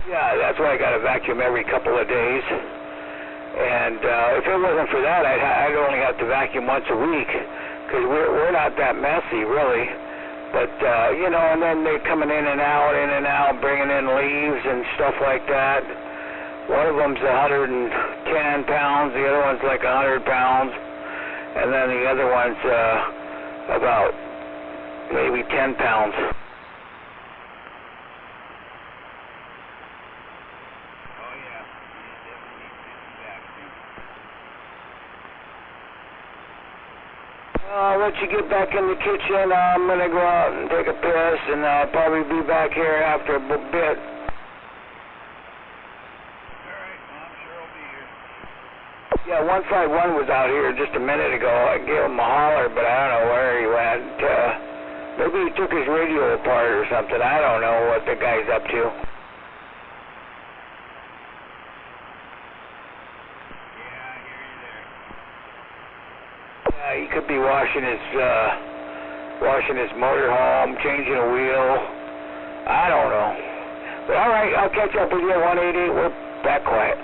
S3: Yeah, that's why I got to vacuum every couple of days. And if it wasn't for that, I'd only have to vacuum once a week because we're not that messy, really. But, you know, and then they're coming in and out, bringing in leaves and stuff like that. One of them's 110 pounds, the other one's like 100 pounds, and then the other one's about maybe 10 pounds. I'll let you get back in the kitchen. I'm going to go out and take a piss, and I'll probably be back here after a bit.
S9: Alright, well, I'm sure I'll be here.
S3: Yeah, 151 was out here just a minute ago. I gave him a holler, but I don't know where he went. Maybe he took his radio apart or something. I don't know what the guy's up to. He could be washing his motor home, changing a wheel. I don't know. But all right, I'll catch up with you at 188. We're back quiet.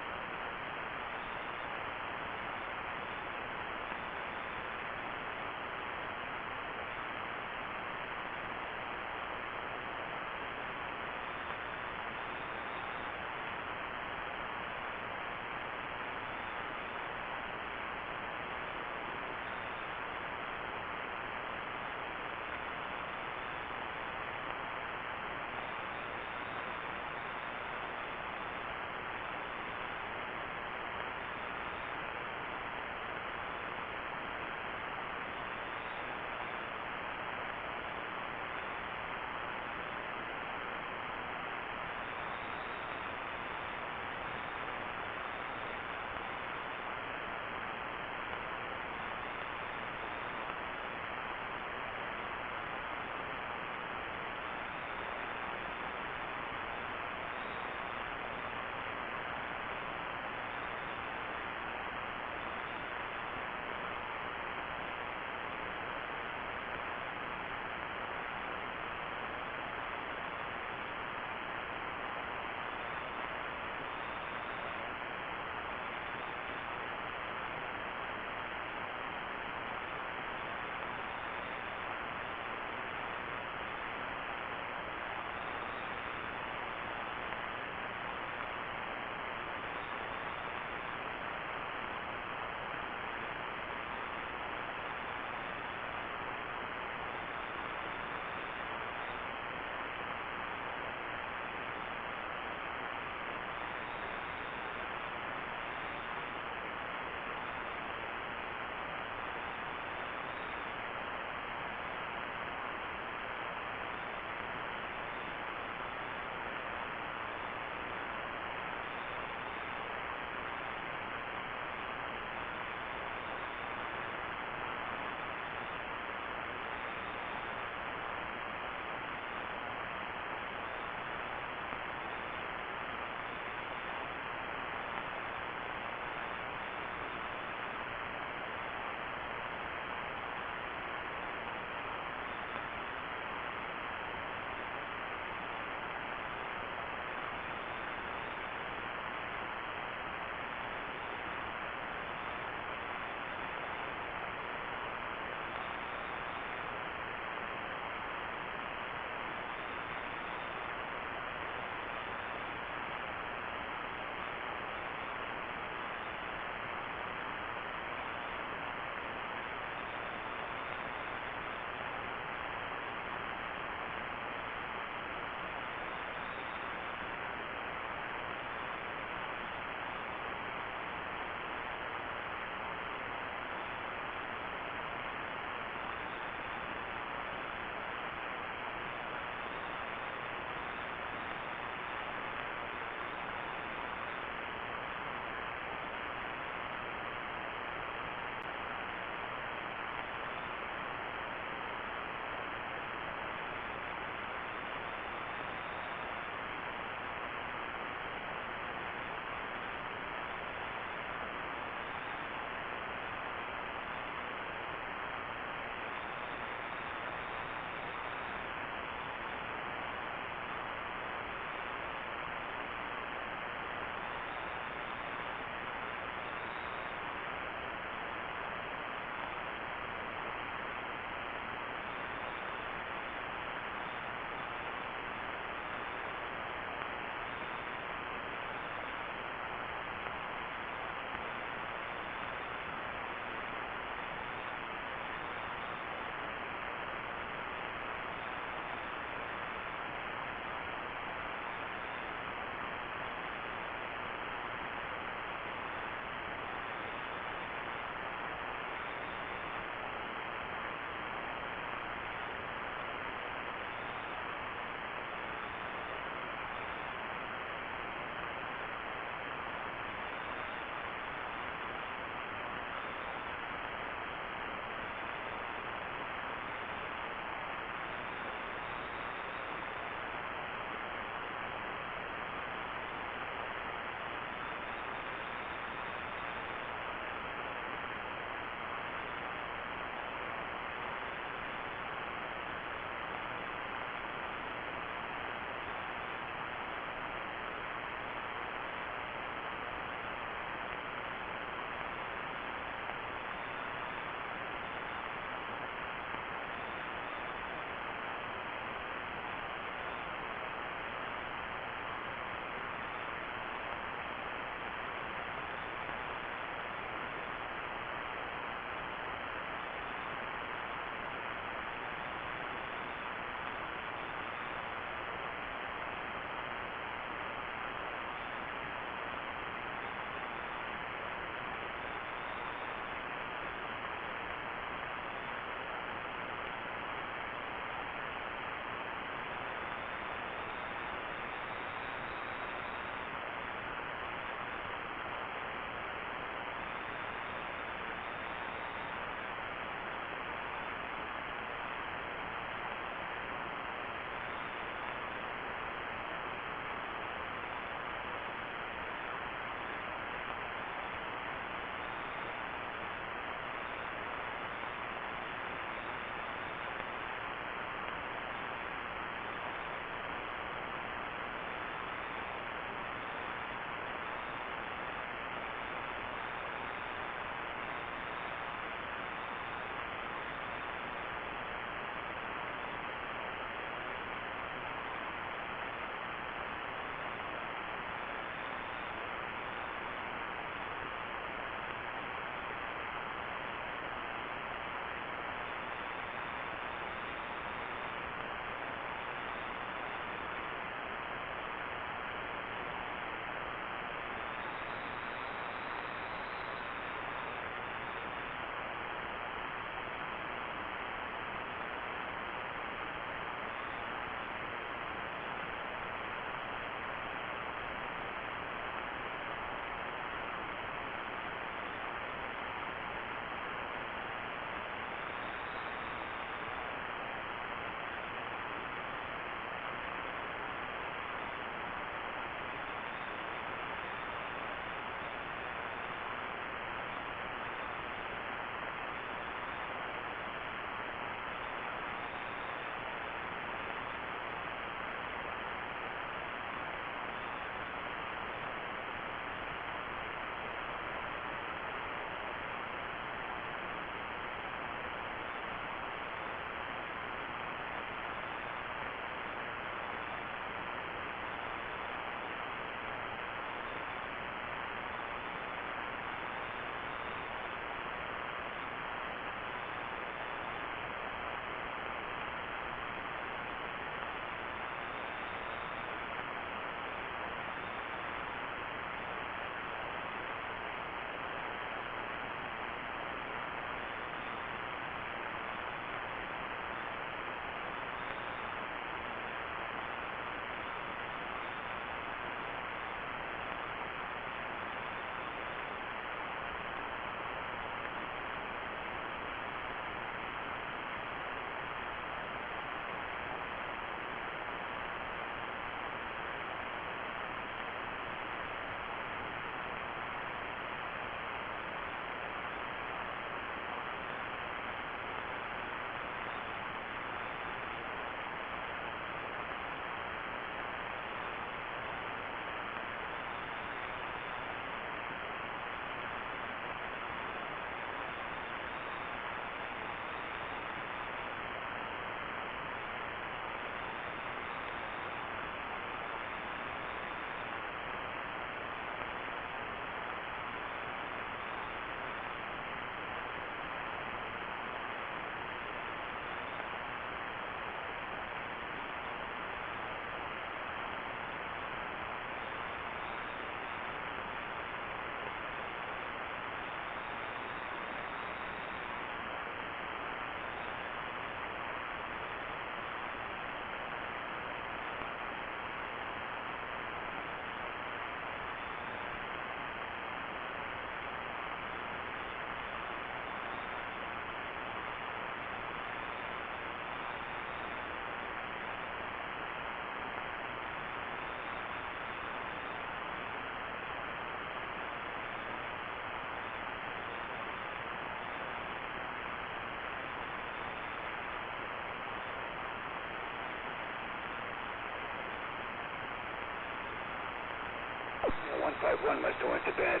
S3: 151 must have went to bed.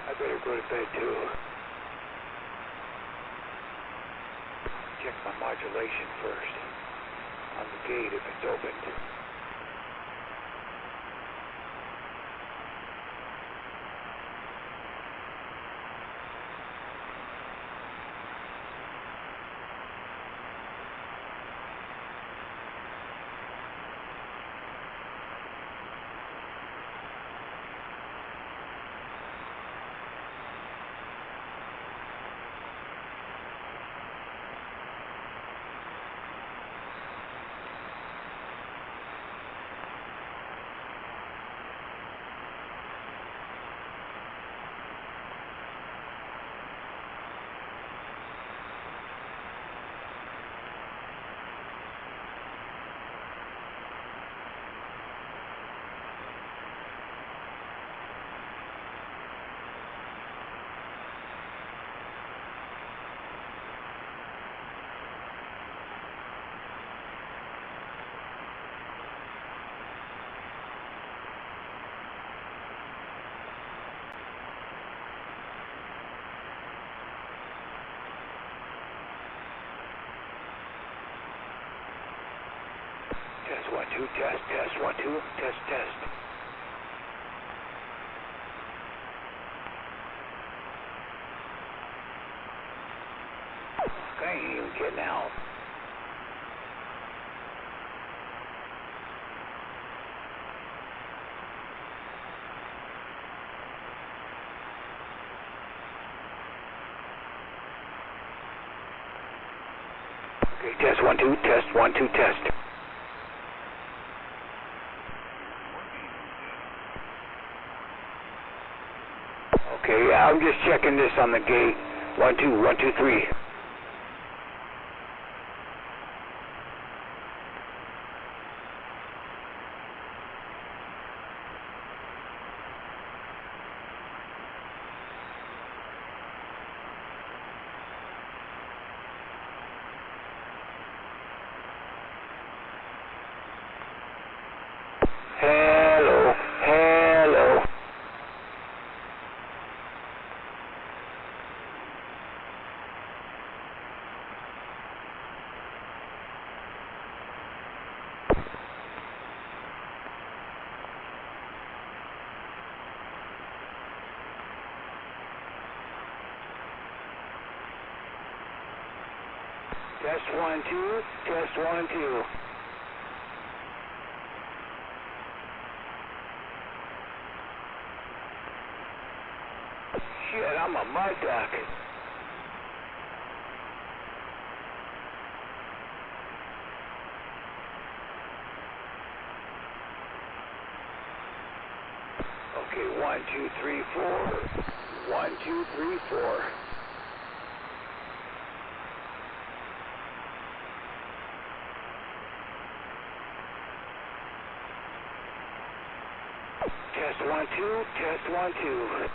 S3: I better go to bed too. Check my modulation first on the gate if it's opened. Test 1 2 test 1 2 test. I ain't even getting out. Okay, test 1 2 test 1 2 test. Okay, yeah, I'm just checking this on the gate. 1 2 1 2 3. Hello, hello. Test 1 2 test 1 2. Shit, I'm a mud duck. Okay, 1 2 3 4. 1 2 3 4. Test 1 2 test 1 2.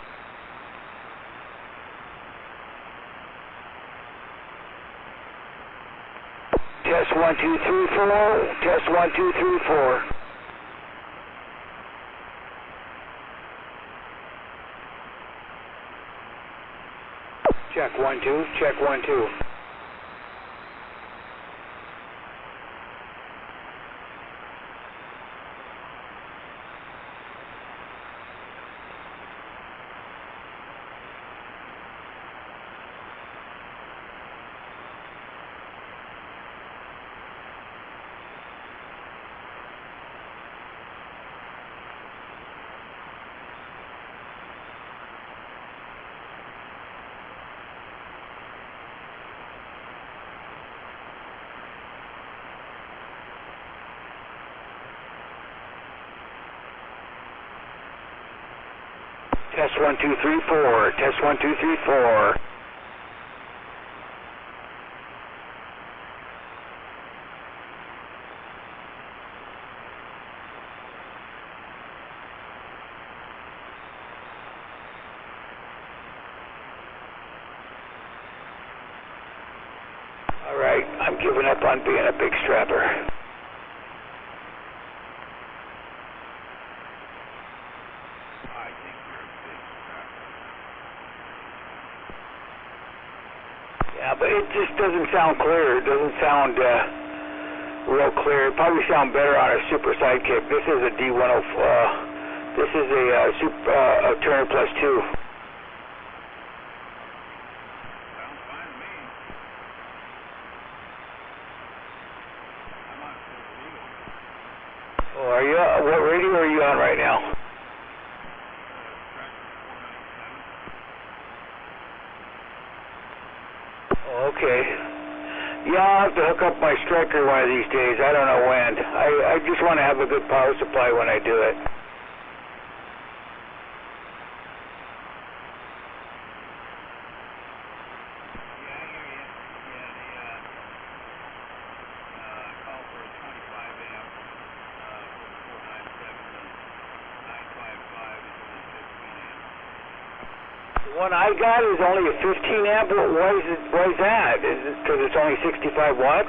S3: Test 1 2 3 4. Test 1 2 3 4. Check 1 2. Check 1 2. Test 1 2 3 4. Test 1 2 3 4.
S2: given up on being a big strapper. Yeah, but it just doesn't sound clear. It doesn't sound real clear. It'd probably sound better on a super sidekick. This is a D104. This is a Turner Plus 2. Oh, are you? What radio are you on right now? Okay. Yeah, I'll have to hook up my striker one of these days. I don't know when. I just want to have a good power supply when I do it. The one I got is only a 15 amp. Why is that? Is it because it's only 65 watts?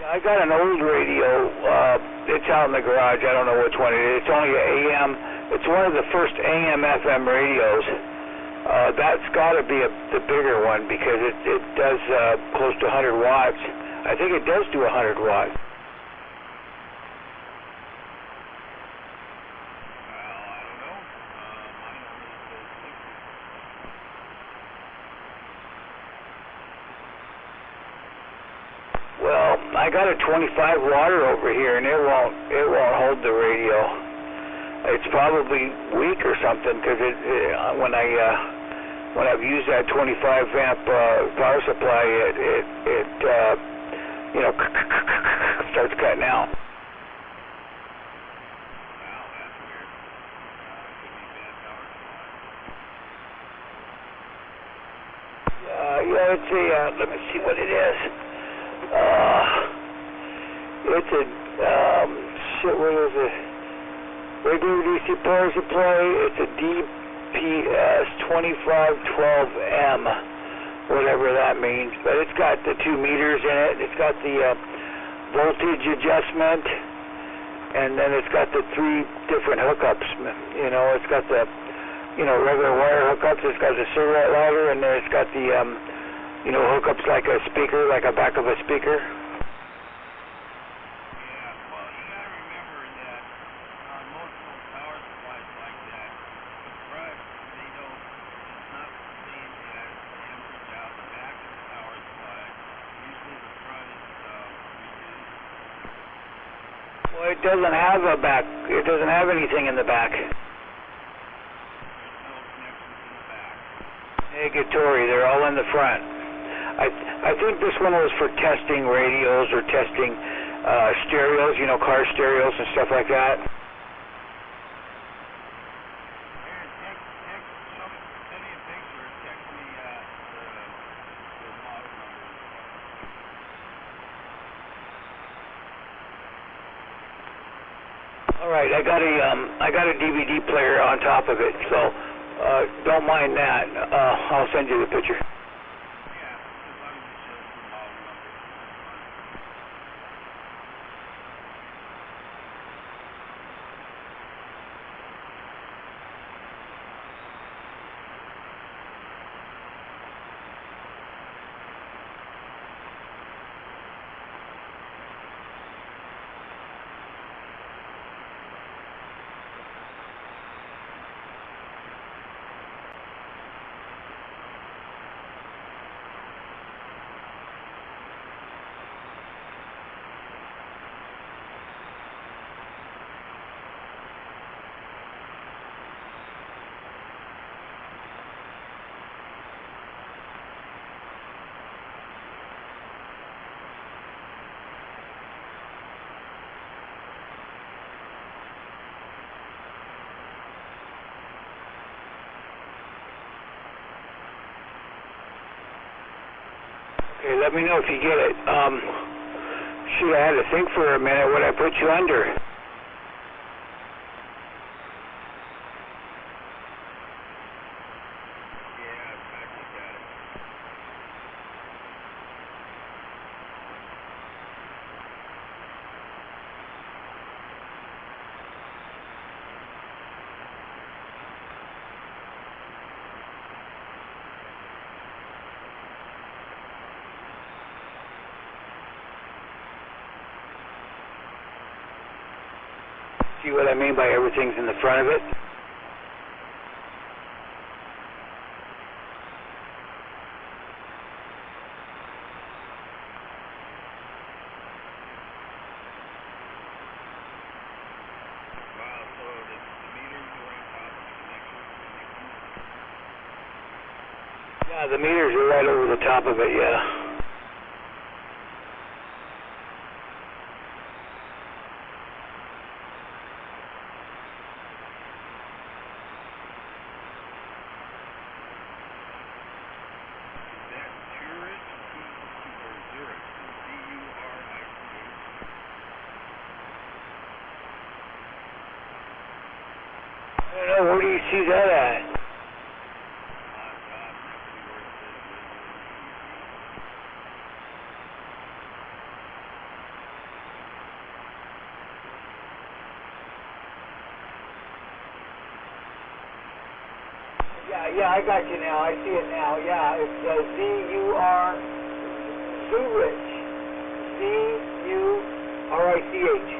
S2: I got an old radio. It's out in the garage. I don't know which one it is. It's only an AM. It's one of the first AM FM radios. That's got to be the bigger one because it does close to 100 watts. I think it does do 100 watts. Well, I got a 25 watter over here, and it won't hold the radio. It's probably weak or something because when I've used that 25 amp power supply, it starts cutting out. Yeah, it's a. Let me see what it is. It's a what is it? Regular DC power supply. It's a DPS 2512M, whatever that means. But it's got the 2 meters in it. It's got the voltage adjustment, and then it's got the 3 different hookups. It's got the regular wire hookups. It's got the cigarette lighter, and then it's got the hookups like a speaker, like a back of a speaker. Well, it doesn't have a back. It doesn't have anything in the back. Negatory. They're all in the front. I think this one was for testing radios or testing stereos, car stereos and stuff like that. All right, I got a DVD player on top of it, so don't mind that. I'll send you the picture. Okay, let me know if you get it.
S11: should have had to think for a minute what I put you under. See what I mean by everything's in the front of it?
S6: Wow, so the meters are on top of the connection?
S11: Yeah, the meters are right over the top of it, yeah. I don't know, where do you see that at? Yeah, I got you now. I see it now. Yeah, it's Z-U-R, Zurich. Z-U-R-I-C-H.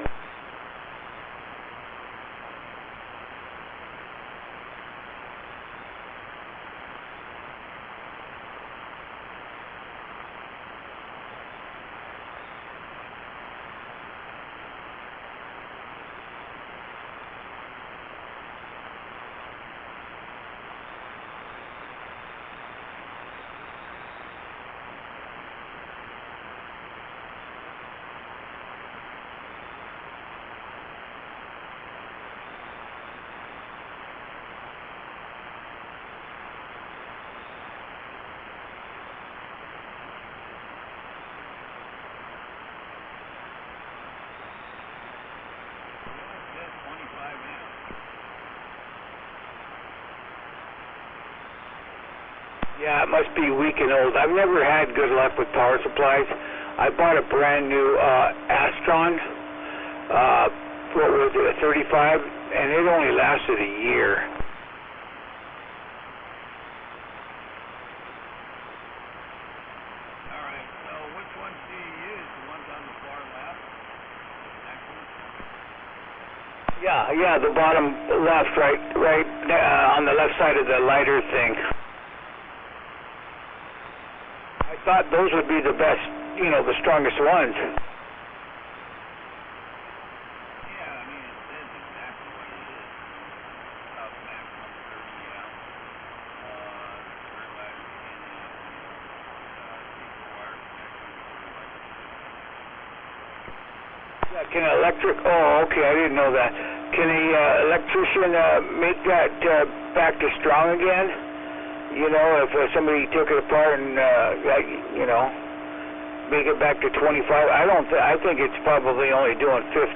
S11: Yeah, it must be weak and old. I've never had good luck with power supplies. I bought a brand new Astron, what was it, a 35, and it only lasted a year.
S6: All right, so which ones do you use? The ones on the far left?
S11: Yeah, the bottom left, right on the left side of the lighter thing. I thought those would be the best, you know, the strongest ones.
S6: Yeah, I mean, it says exactly what it is. Maximum 30 amp, turn light, 10 amp,
S11: Yeah, can an electric, oh, okay, I didn't know that. Can a electrician make that back to strong again? You know, if somebody took it apart and, you know, make it back to 25, I think it's probably only doing 15.
S6: Well,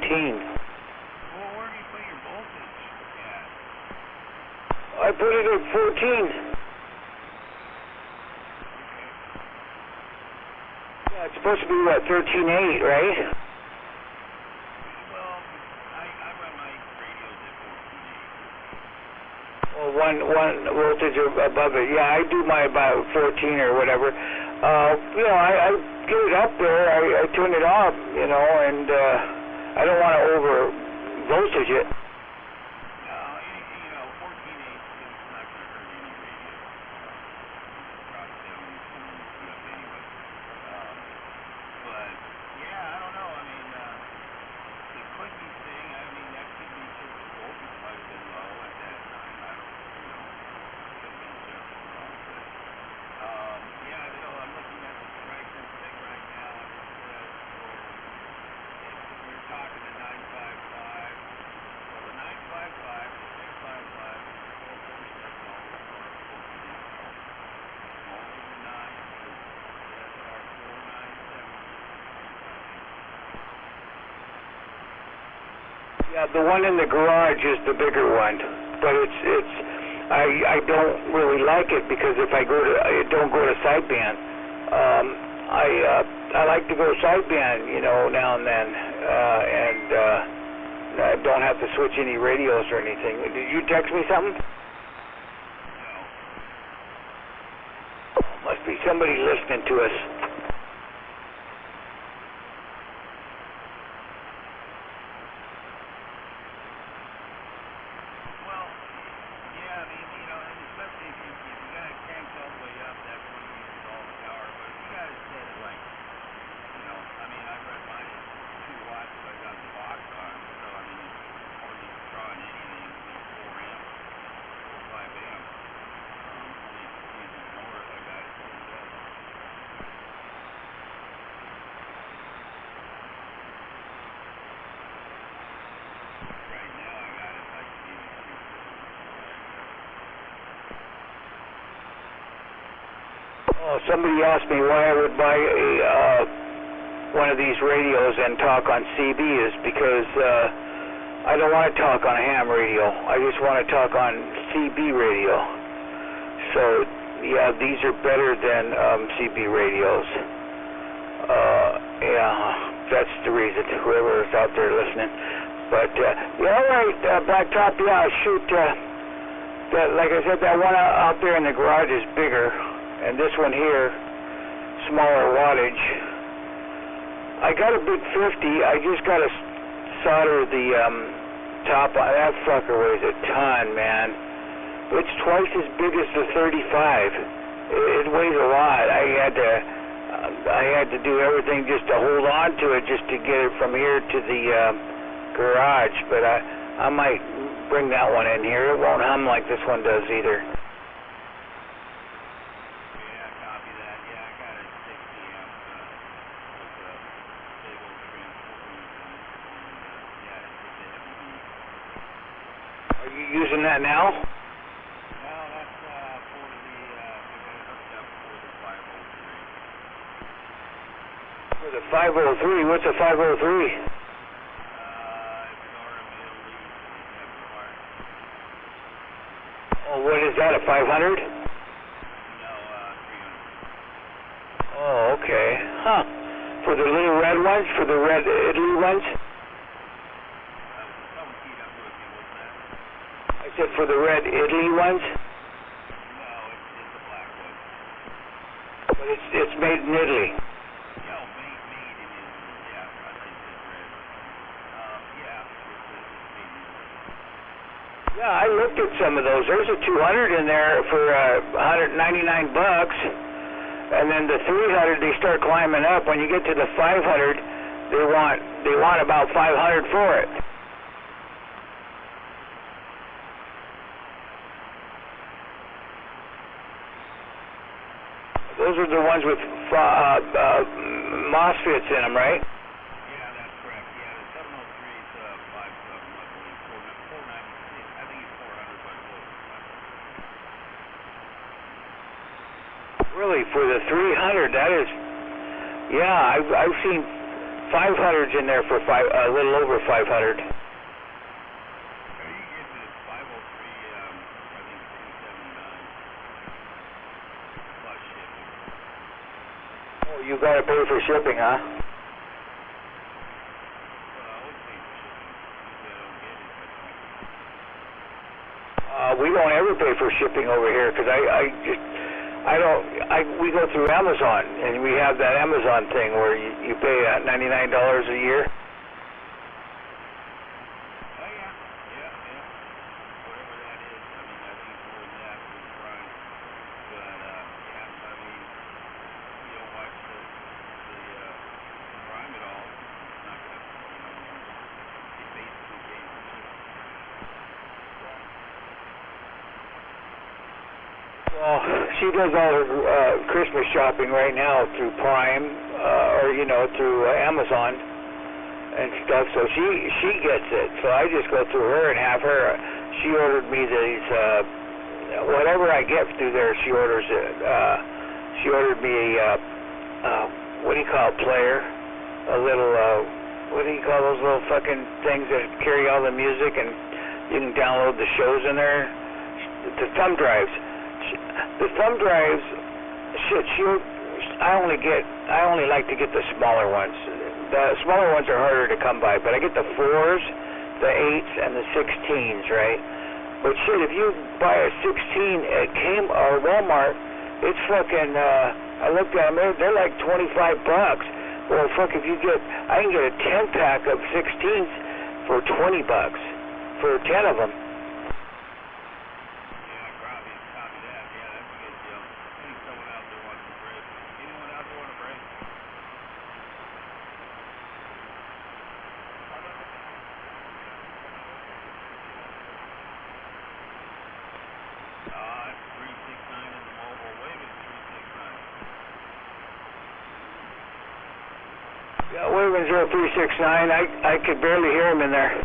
S6: where do you put your voltage at?
S11: I put it at 14. Yeah, it's supposed to be, what, 13.8, right?
S6: Well, I run my radios at 14.8.
S11: Well, one voltage above it. Yeah, I do my about 14 or whatever. You know, I get it up there, I turn it off, you know, and I don't want to over voltage it.
S6: No, you know, 14.8 is not going to hurt any radio. Drop 70 up anyway. But, yeah, I don't know. I mean, the quickie thing, I mean, that could be just the voltage might have been low at that time. I don't, you know, could have been just wrong. But, yeah, so I'm looking at the striker thing right now, and it says, so if you're talking to 955,
S10: Yeah, the one in the garage is the bigger one, but I don't really like it because if I don't go to sideband. I like to go sideband, you know, now and then, and I don't have to switch any radios or anything. Did you text me something? No. Must be somebody listening to us.
S6: Well, yeah, I mean, you know, and especially if you got it cranked all the way up, that really uses all the power. But if you got it set at like, you know, I mean, I read mine at 2 watts, so I got the box on. So I mean, hardly drawing anything, it would be 4 amps, 4 or 5 amps. Only using more if I got it tuned up. Right now, I got it like maybe 2.
S10: Oh, somebody asked me why I would buy one of these radios and talk on CB is because I don't want to talk on a ham radio. I just want to talk on CB radio. So, yeah, these are better than CB radios. Yeah, that's the reason, whoever is out there listening. But, yeah, all right, Blacktop, yeah, shoot, that, like I said, that one out there in the garage is bigger, and this one here, smaller wattage. I got a big 50, I just got to solder the top on. That fucker weighs a ton, man. It's twice as big as the 35. It weighs a lot. I had to do everything just to hold on to it, just to get it from here to the garage. But I might bring that one in here. It won't hum like this one does either.
S6: Yeah, copy that. Yeah, I got a 60 amp with a stable transformer and yeah, it's a heavy duty.
S10: Are you using that now?
S6: No, that's for the, we got it hooked up for the 503.
S10: For the 503? What's a 503?
S6: It's RML lead amplifier.
S10: Oh, what is that, a 500?
S6: No, 300.
S10: Oh, okay. Huh. For the little red ones? For the red Italy ones?
S6: Some keyed up with me, what's that?
S10: I said for the red Italy ones?
S6: No, it's the black one.
S10: But it's made in Italy.
S6: No, made in Italy. Yeah, I thought you said red. Yeah, it's made in Italy.
S10: Yeah, I looked at some of those. There's a 200 in there for $199 bucks. And then the 300, they start climbing up. When you get to the 500, they want about 500 for it. Those are the ones with MOSFETs in them, right?
S6: Yeah, that's correct. Yeah, the 703 is 57, I believe. 490. I think it's 400, but close.
S10: Really, for the 300, that is, yeah, I've seen 500s in there for a little over 500.
S6: You can get to 503, I think 279 plus shipping.
S10: Oh, you got to pay for shipping, huh?
S6: Well, I always pay for shipping. Usually I don't get it, but
S10: We don't ever pay for shipping over here because we go through Amazon, and we have that Amazon thing where you pay $99 a year.
S6: oh yeah, whatever that is. I mean, I think it's more than that for the price. But yeah, I mean, if you don't watch the Prime at all, it's not gonna, it basically pays for shipping.
S10: Well, she does all her Christmas shopping right now through Prime, or through Amazon and stuff. So she gets it. So I just go through her and have her. She ordered me these whatever I get through there. She orders it. She ordered me a what do you call it, player? A little
S2: what do you call those little fucking things that carry all the music and you can download the shows in there? The thumb drives. The thumb drives, I only like to get the smaller ones. The smaller ones are harder to come by, but I get the 4s, the 8s, and the 16s, right? But shit, if you buy a 16 at Walmart, it's fucking, I looked at them, they're like $25. Well, fuck, I can get a 10-pack of 16s for $20, for 10 of them. Yeah, Waving 0369, I could barely hear him in there.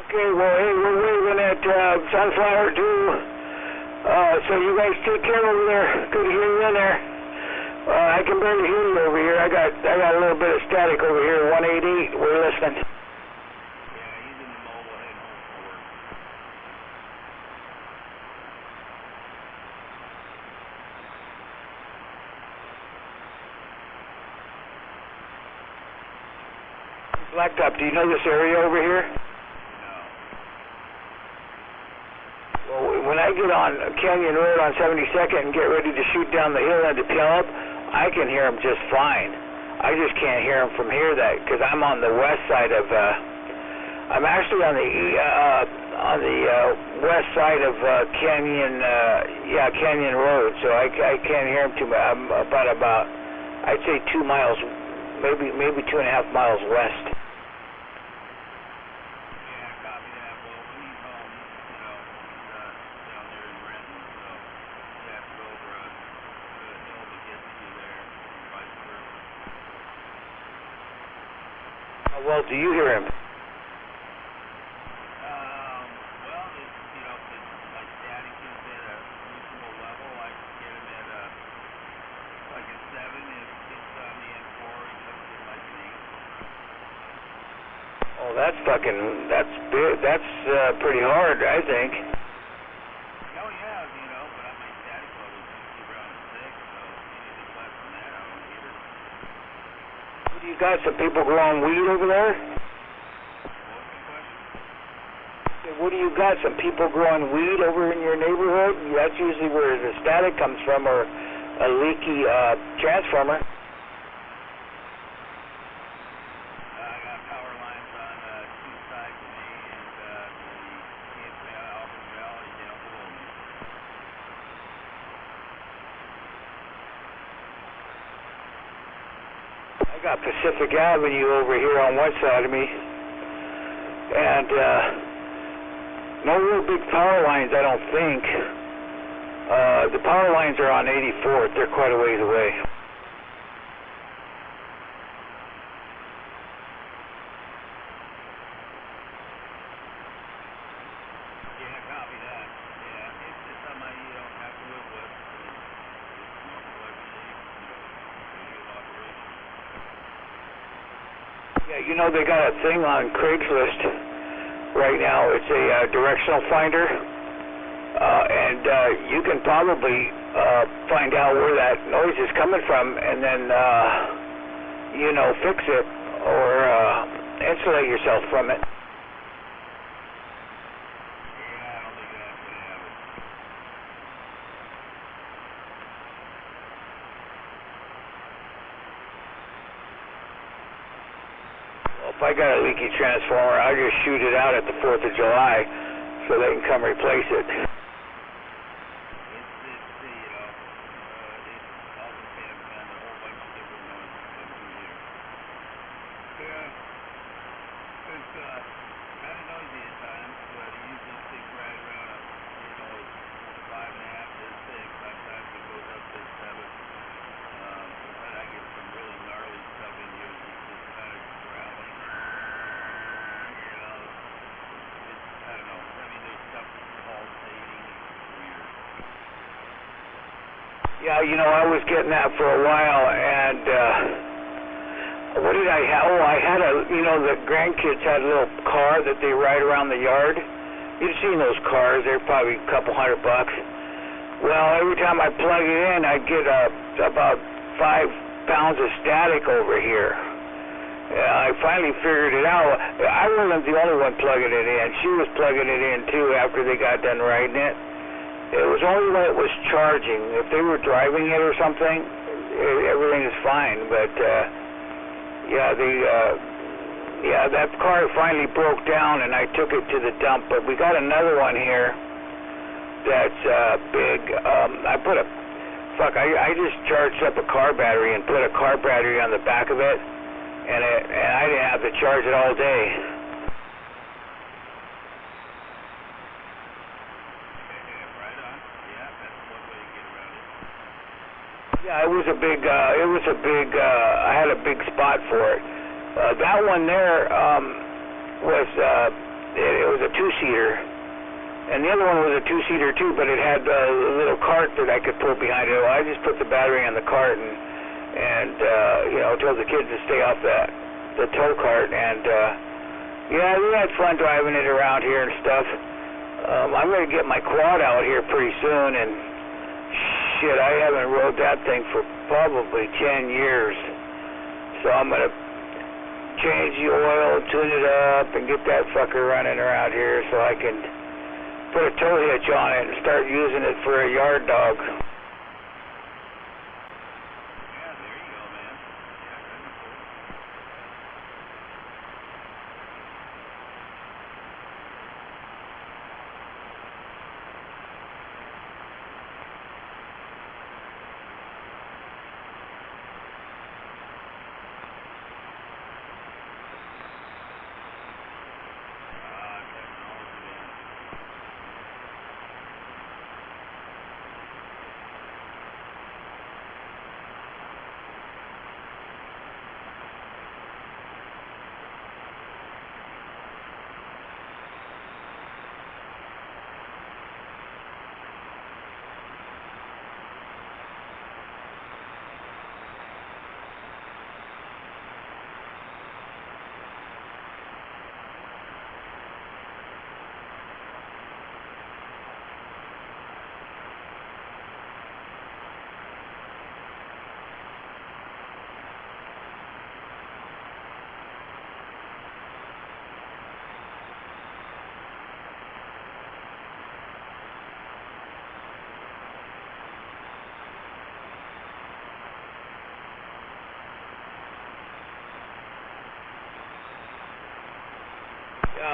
S2: Okay, well, hey, we're waving at Sunflower 2. So you guys take care over there. Good to hear you in there. I can barely hear you over here. I got a little bit of static over here. 188. We're listening.
S6: Yeah, he's in the mobile heading home for work.
S2: Blacktop, do you know this area over here? When I get on Canyon Road on 72nd and get ready to shoot down the hill into Puyallup, I can hear them just fine. I just can't hear them from here, because I'm on the west side of. I'm actually on the west side of Canyon Road, so I can't hear them too much. I'm about I'd say 2 miles, maybe 2.5 miles west. Well, do you hear him?
S6: Well, if like static is at a reasonable level, I can get him at like a 7. If it's on the N4, he comes in like an 8.
S2: Oh, that's big. That's pretty hard, I think.
S6: Oh yeah, but on my static level is usually around 6, so anything less than that, I don't hear it.
S2: You got some people growing weed over there? What do you got? Some people growing weed over in your neighborhood? That's usually where the static comes from, or a leaky transformer.
S6: I got power lines on 2 sides of me and the Alpha Valley down below me.
S2: I got Pacific Avenue over here on one side of me, and no real big power lines, I don't think. The power lines are on 84th. They're quite a ways away.
S6: Yeah, copy that. Yeah, it's just something you don't have to live with. It's normal everyday, visual operation.
S2: Yeah, they got a thing on Craigslist right now. It's a directional finder, and you can probably find out where that noise is coming from, and then fix it or insulate yourself from it. If I got a leaky transformer, I'll just shoot it out at the 4th of July so they can come replace it.
S6: Sometimes it goes up
S2: Yeah, you know, I was getting that for a while, and what did I have? Oh, I had the grandkids had a little car that they ride around the yard. You've seen those cars, they're probably a couple $100. Well, every time I plug it in, I get about 5 pounds of static over here. I finally figured it out. I wasn't the only one plugging it in. She was plugging it in too after they got done riding it. It was only when it was charging. If they were driving it or something, everything is fine. But that car finally broke down, and I took it to the dump. But we got another one here that's big. I just charged up a car battery and put a car battery on the back of it, and I didn't have to charge it all day. Yeah, it was a big. I had a big spot for it. That one there was a 2-seater, and the other one was a 2-seater too. But it had a little cart that I could pull behind it. Well, I just put the battery on the cart and told the kids to stay off the tow cart. And we had fun driving it around here and stuff. I'm gonna get my quad out here pretty soon and. Shit, I haven't rode that thing for probably 10 years. So I'm going to change the oil, tune it up, and get that fucker running around here so I can put a tow hitch on it and start using it for a yard dog.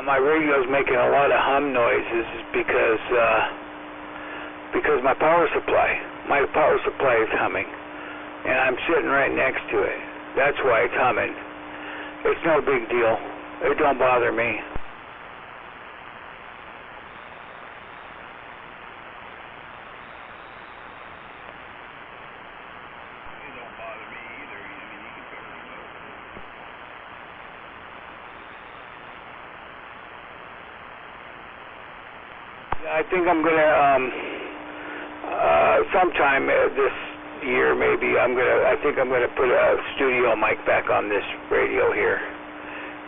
S2: My radio's making a lot of hum noises because my power supply is humming, and I'm sitting right next to it. That's why it's humming. It's no big deal. It don't bother me. I think I'm gonna sometime this year maybe I think I'm gonna put a studio mic back on this radio here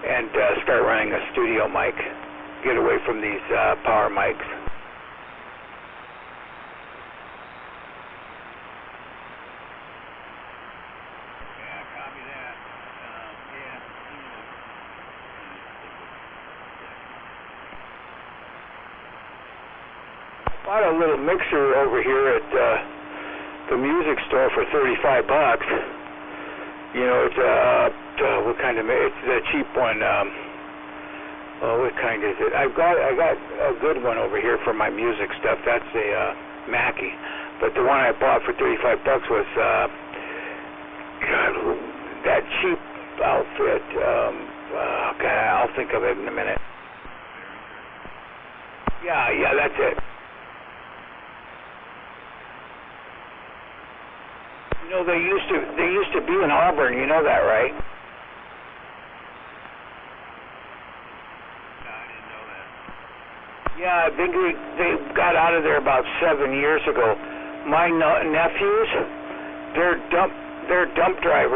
S2: and start running a studio mic. Get away from these power mics. Bought a little mixer over here at the music store for $35. You know, it's what kind of? It's the cheap one. What kind is it? I got a good one over here for my music stuff. That's a Mackie, but the one I bought for $35 was that cheap outfit. Okay, I'll think of it in a minute. Yeah, that's it. You know, they used to be in Auburn, you know that, right?
S6: No, I didn't know that.
S2: Yeah, I think they got out of there about 7 years ago.
S12: my nephews, they're dump truck,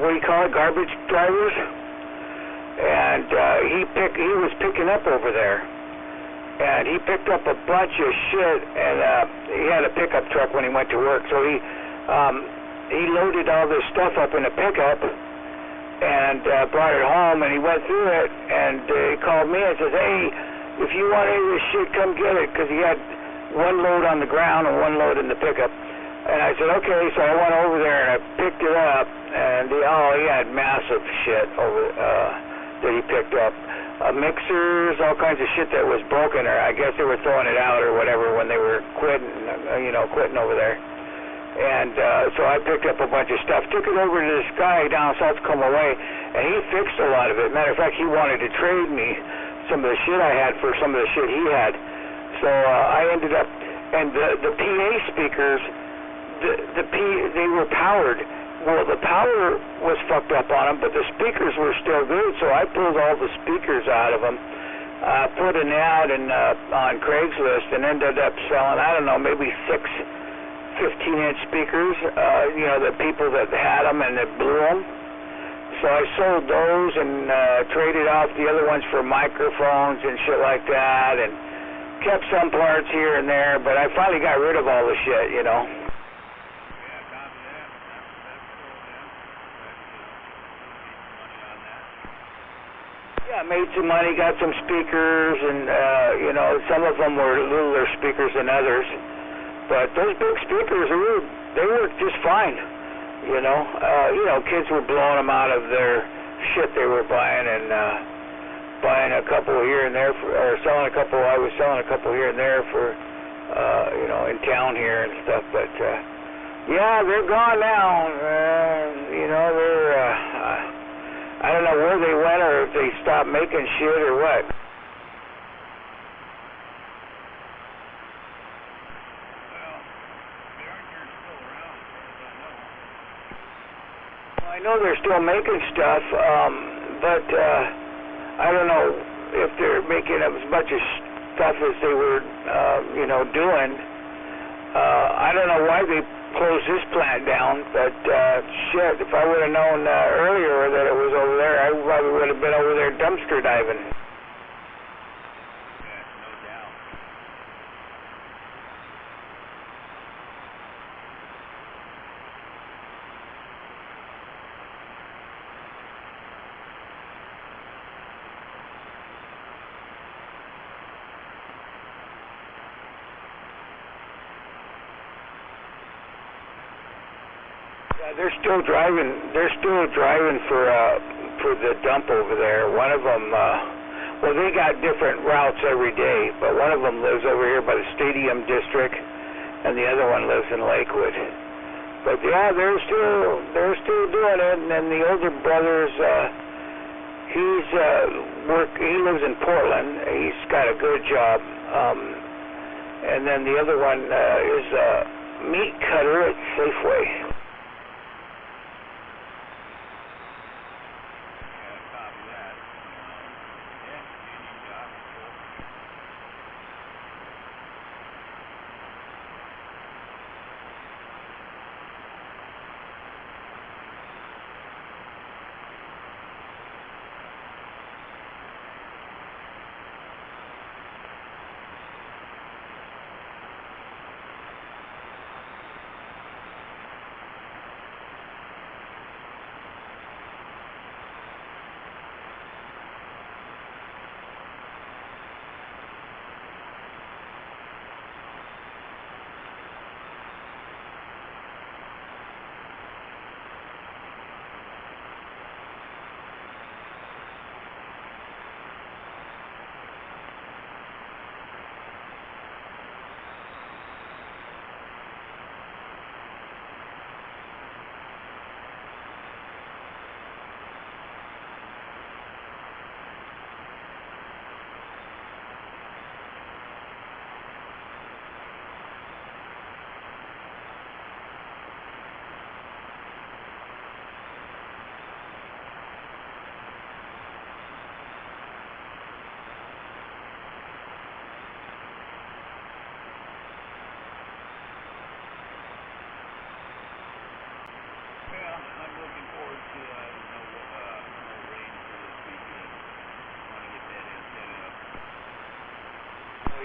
S12: what do you call it, garbage drivers, and he was picking up over there, and he picked up a bunch of shit, and he had a pickup truck when he went to work, so he loaded all this stuff up in a pickup and brought it home, and he went through it, and he called me and says, hey, if you want any of this shit, come get it, because he had one load on the ground and one load in the pickup. And I said, okay, so I went over there and I picked it up, and he had massive shit over that he picked up. Mixers, all kinds of shit that was broken, or I guess they were throwing it out or whatever when they were quitting over there. And so I picked up a bunch of stuff, took it over to this guy down South Comaway, and he fixed a lot of it. Matter of fact, he wanted to trade me some of the shit I had for some of the shit he had. So I ended up, and the PA speakers, they were powered. Well, the power was fucked up on them, but the speakers were still good, so I pulled all the speakers out of them, put an ad on Craigslist, and ended up selling, I don't know, maybe 6 15-inch speakers, the people that had them and that blew them. So I sold those and traded off the other ones for microphones and shit like that, and kept some parts here and there, but I finally got rid of all the shit, Yeah, made some money, got some speakers, and some of them were littler speakers than others. But those big speakers, they worked just fine. Kids were blowing them out of their shit they were buying, and buying a couple here and there, or selling a couple. I was selling a couple here and there for, in town here and stuff. But yeah, they're gone now. I don't know where they went, or if they stopped making shit or what. I know they're still making stuff, but I don't know if they're making as much as stuff as they were, doing. I don't know why they closed this plant down, but shit, if I would have known earlier that it was over there, I probably would have been over there dumpster diving. They're still driving. They're still driving for the dump over there. One of them, they got different routes every day, but one of them lives over here by the Stadium District, and the other one lives in Lakewood. But yeah, they're still doing it. And then the older brother's, he lives in Portland. He's got a good job. And then the other one is a meat cutter at Safeway.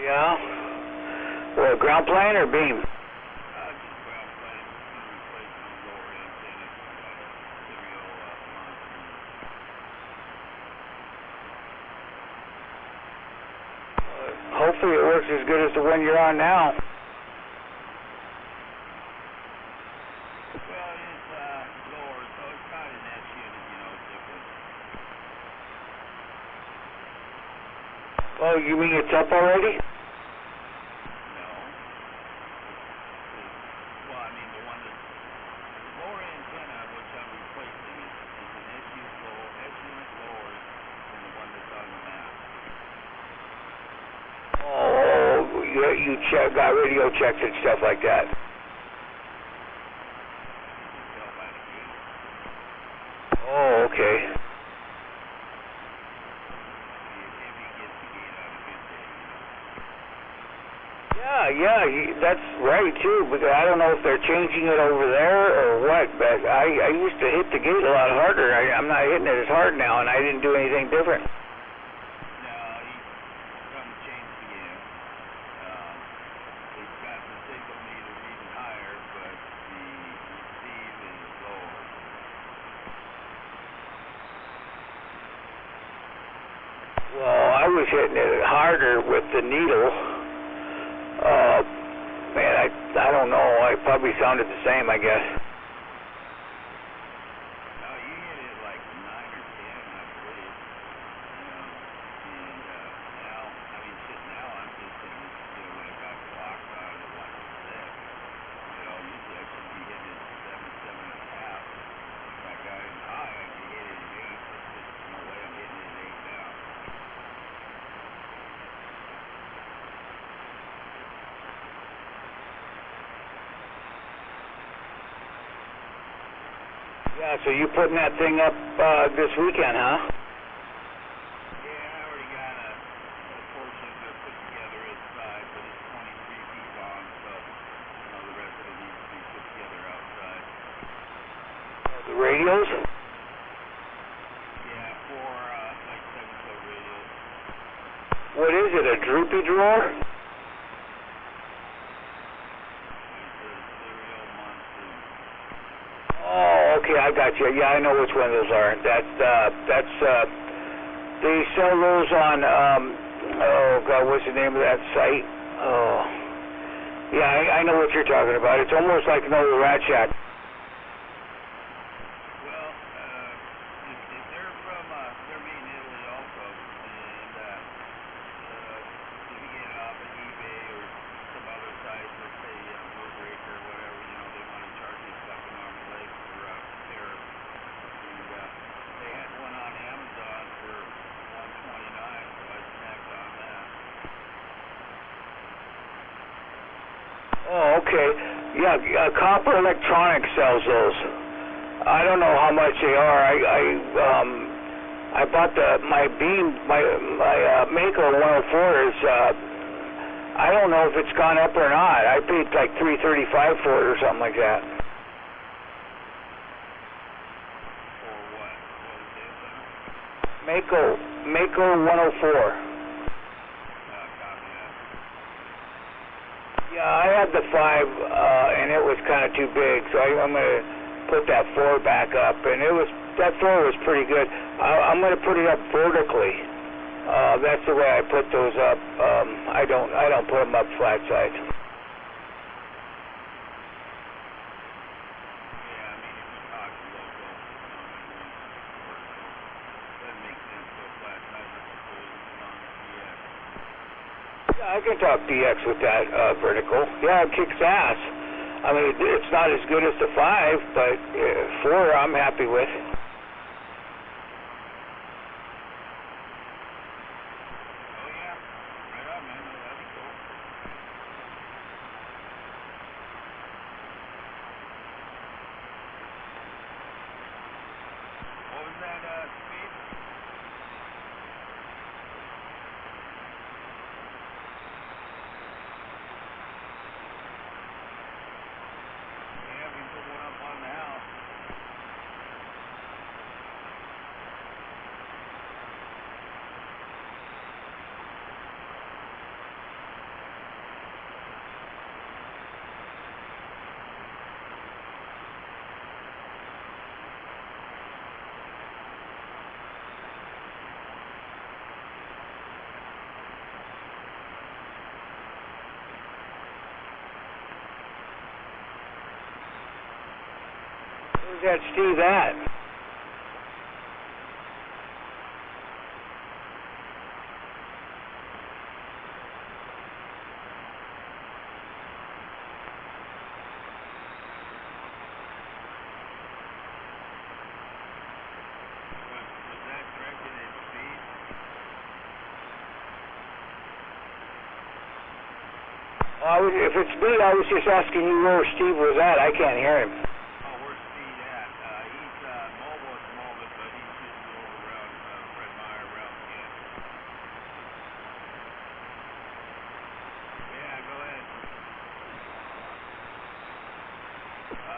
S12: Yeah. Well, ground plane or beam?
S9: Just ground plane, replacing the lower antenna, stereo monitoring.
S12: Hopefully it works as good as the one you're on now.
S9: Well, it's lower, so it's not an S unit, you know, it's different.
S12: Oh, you mean it's up already?
S9: No. Well, I mean, the one that's lower antenna, which I'm replacing, is an S unit lower than the one that's on the map.
S12: Oh, you got radio checks and stuff like that.
S9: Tell by the gate.
S12: Oh, okay.
S9: If he gets the gate on a good day,
S12: Yeah, that's right too. Because I don't know if they're changing it over there or what. But I used to hit the gate a lot harder. I'm not hitting it as hard now, and I didn't do anything different.
S9: No, he's come to change the game. He's got the signal meter even higher, but the receive is lower.
S12: Well, I was hitting it harder with the needle. Man, I don't know. I probably sounded the same, I guess.
S9: No, you hit it like 9 or 10, I believe. And now, I mean, shit, now I'm just hitting, when I got blocked on it like 6. Usually I should be hitting it 7, 7.5. If I got it high, I could hit it at 8. There's just no way I'm hitting it at 8 now.
S12: Yeah, so you putting that thing up this weekend, huh?
S9: Yeah, I already got a portion of it put together inside, but it's 23 feet long, so the rest of it needs to be put together outside.
S12: The radios?
S9: Yeah, 4 like 7-foot radios.
S12: What is it, a droopy drawer?
S9: It's a stereo monster.
S12: Oh, okay, I got you. Yeah, I know which one those are. That's they sell those on, oh God, what's the name of that site? Oh, yeah, I know what you're talking about. It's almost like an old Rat Shack.
S9: Well, if they're from, they're made in Italy also, and if you get it off of eBay or some other site, let's say Moonbreak or whatever, they want to charge you a fucking arm and leg for repair. And they had one on Amazon for $129, so I snagged on that.
S12: Oh, okay. Yeah, Copper Electronics sells those. I don't know how much they are. I bought my beam, my Mako 104 is. I don't know if it's gone up or not. I paid like $335 for it or something like that.
S9: For what? What was it?
S12: Mako 104.
S9: Copy that.
S12: Yeah, I had the 5, and it was kind of too big, so I'm going to put that 4 back up, and that 4 was pretty good. I'm going to put it up vertically. That's the way I put those up. I don't put them up flat side.
S9: Yeah, I mean, if you talk local, doesn't make sense to go flat side, I suppose, as long as DX.
S12: Yeah, I can talk DX with that vertical. Yeah, it kicks ass. I mean, it's not as good as the 5, but 4 I'm happy with.
S9: Oh yeah, right on, man. That'd be cool. What was that speed? Yeah, we put one up on the house.
S12: that Steve at?
S9: Was that directed at speed?
S12: If it's me, I was just asking you where Steve was at. I can't hear him.
S9: Oh, where's Speed at? He's mobile at the moment, but he's just over around Fred Meyer, around Kent. Yeah, go ahead.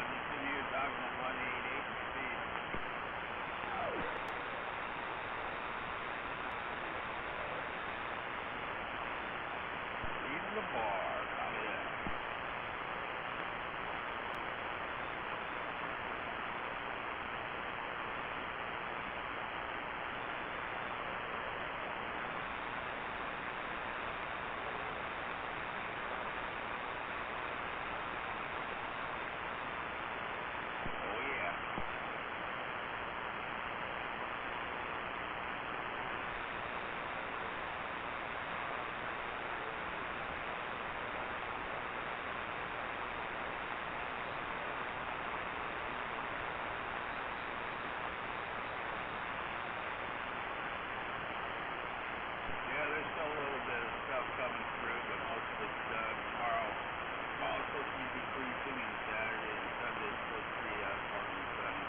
S9: Just in here talking to 188 Speed. Leave the bar. Copy that. Oh yeah. Yeah, there's still a little bit of stuff coming through, but most of it's tomorrow. Tomorrow's supposed to be pretty soon, and Saturday and Sunday's supposed to be warm and sunny.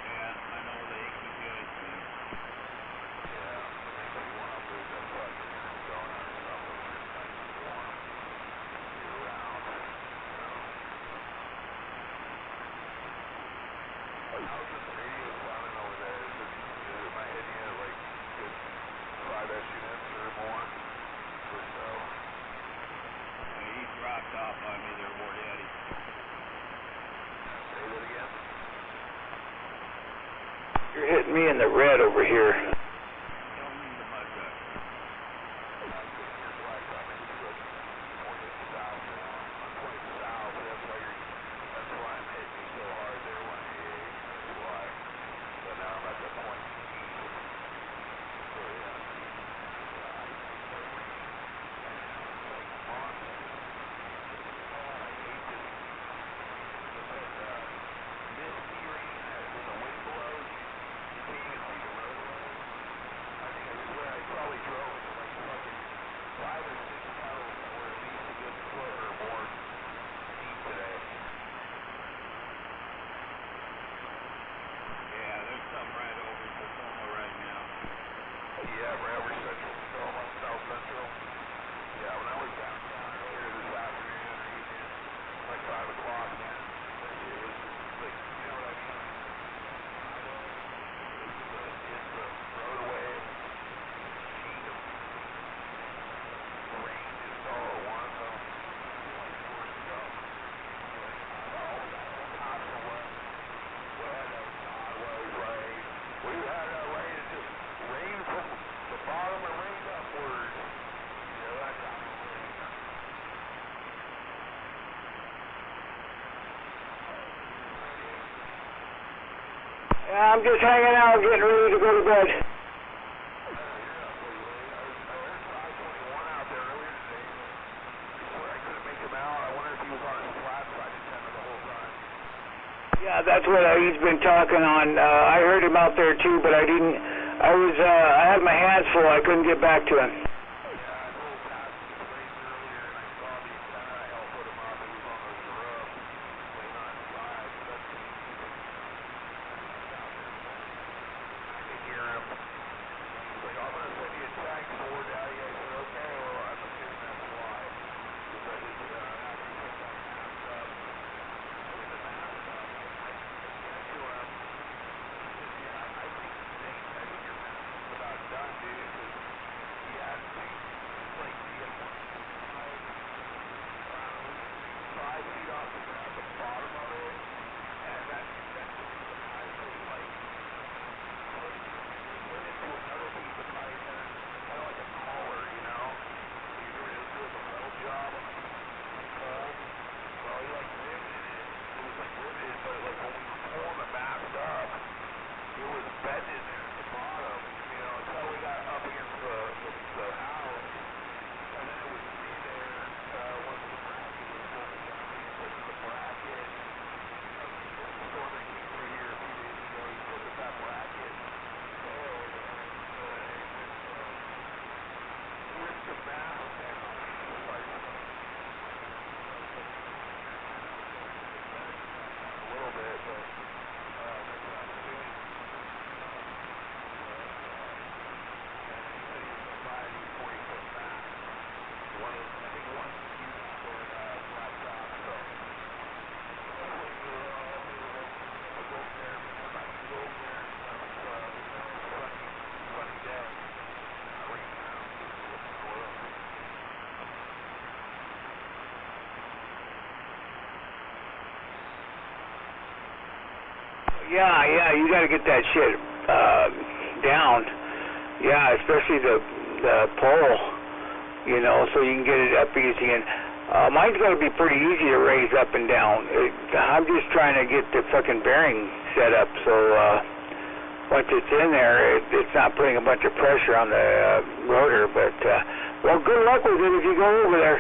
S9: Yeah, I know they keep going soon. He dropped off on me there, War Daddy.
S12: You're hitting me in the red over here.
S9: Don't leave the mud guts. Yeah, there's some right over Tacoma right now.
S1: Yeah, right over Central Tacoma, South Central. Yeah, when I was downtown earlier this afternoon or evening, like 5 o'clock, man, it was like, you know what I mean? It's the roadway, sheet of rain just all at once. I don't know, like 4 years ago. All tops of what I was like, we had rain, it just rained from the bottom and rained upwards. You know, that kind of rain.
S12: Yeah, I'm just hanging out, getting ready to go to bed.
S1: You're up pretty late. I heard 521 out there earlier today. I swear I couldn't make him out. I wonder if he was on his flat side antenna the whole time.
S12: Yeah, that's what he's been talking on. I heard him out there too, but I didn't. I had my hands full. I couldn't get back to him.
S1: Yeah, I drove past his place earlier and I saw the antenna. I helped put him up. He was on the roof, laying on his side. So that's pretty easy. I could hear him. He's like, I'm going to send you a text, War Daddy. I said, okay, well, I'm assuming that's why. Because I just after he put that mask up, I mean, the mask up, I said to him, I think
S12: Yeah, you got to get that shit down. Yeah, especially the pole, you know, so you can get it up easy. And mine's going to be pretty easy to raise up and down. I'm just trying to get the fucking bearing set up so once it's in there, it's not putting a bunch of pressure on the rotor. But, well, good luck with it if you go over there.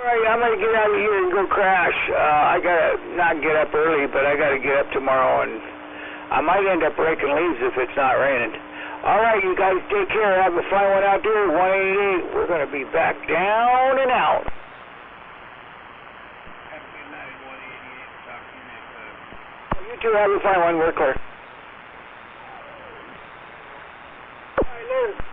S12: Alright, I'm going to get out of here and go crash. I got to not get up early, but I got to get up tomorrow, and I might end up breaking leaves if it's not raining. Alright, you guys take care. Have a fine one out there. 188. We're going to be back down and out.
S9: Have a good night, 188. Talk to you next time.
S12: You too. Have a fine one. We're clear. Alright, later.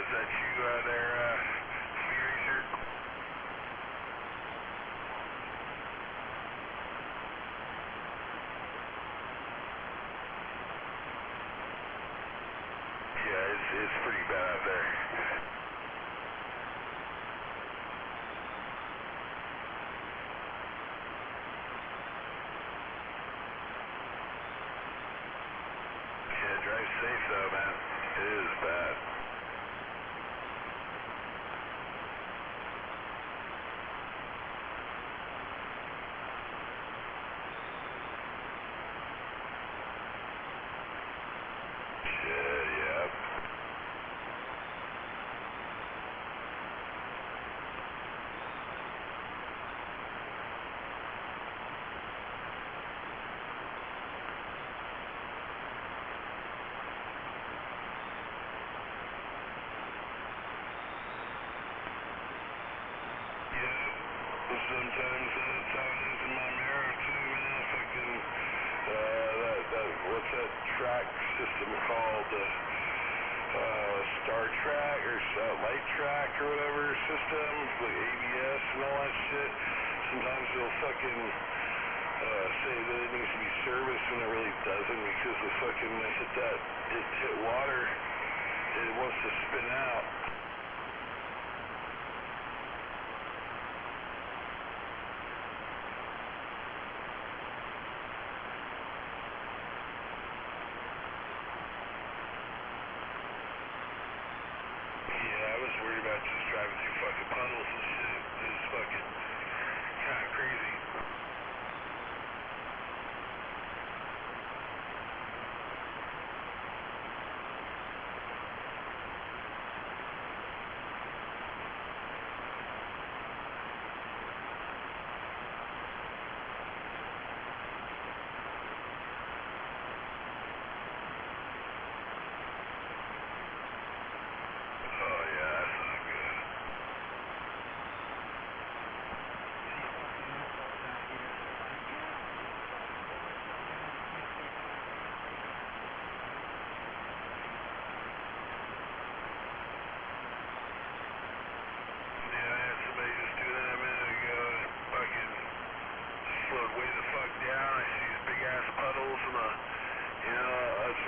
S1: is that you there, speed racer? Yeah, it's pretty bad out there. Yeah, drive safe though, man. It is bad. Sometimes that's how it is in my mirror too, man. Fucking, what's that track system called? Star Track or Light Track or whatever system, like ABS and all that shit. Sometimes they'll fucking say that it needs to be serviced when it really doesn't, because the fucking it hit water, it wants to spin out. Worried about just driving through fucking puddles and shit. It's fucking kind of crazy.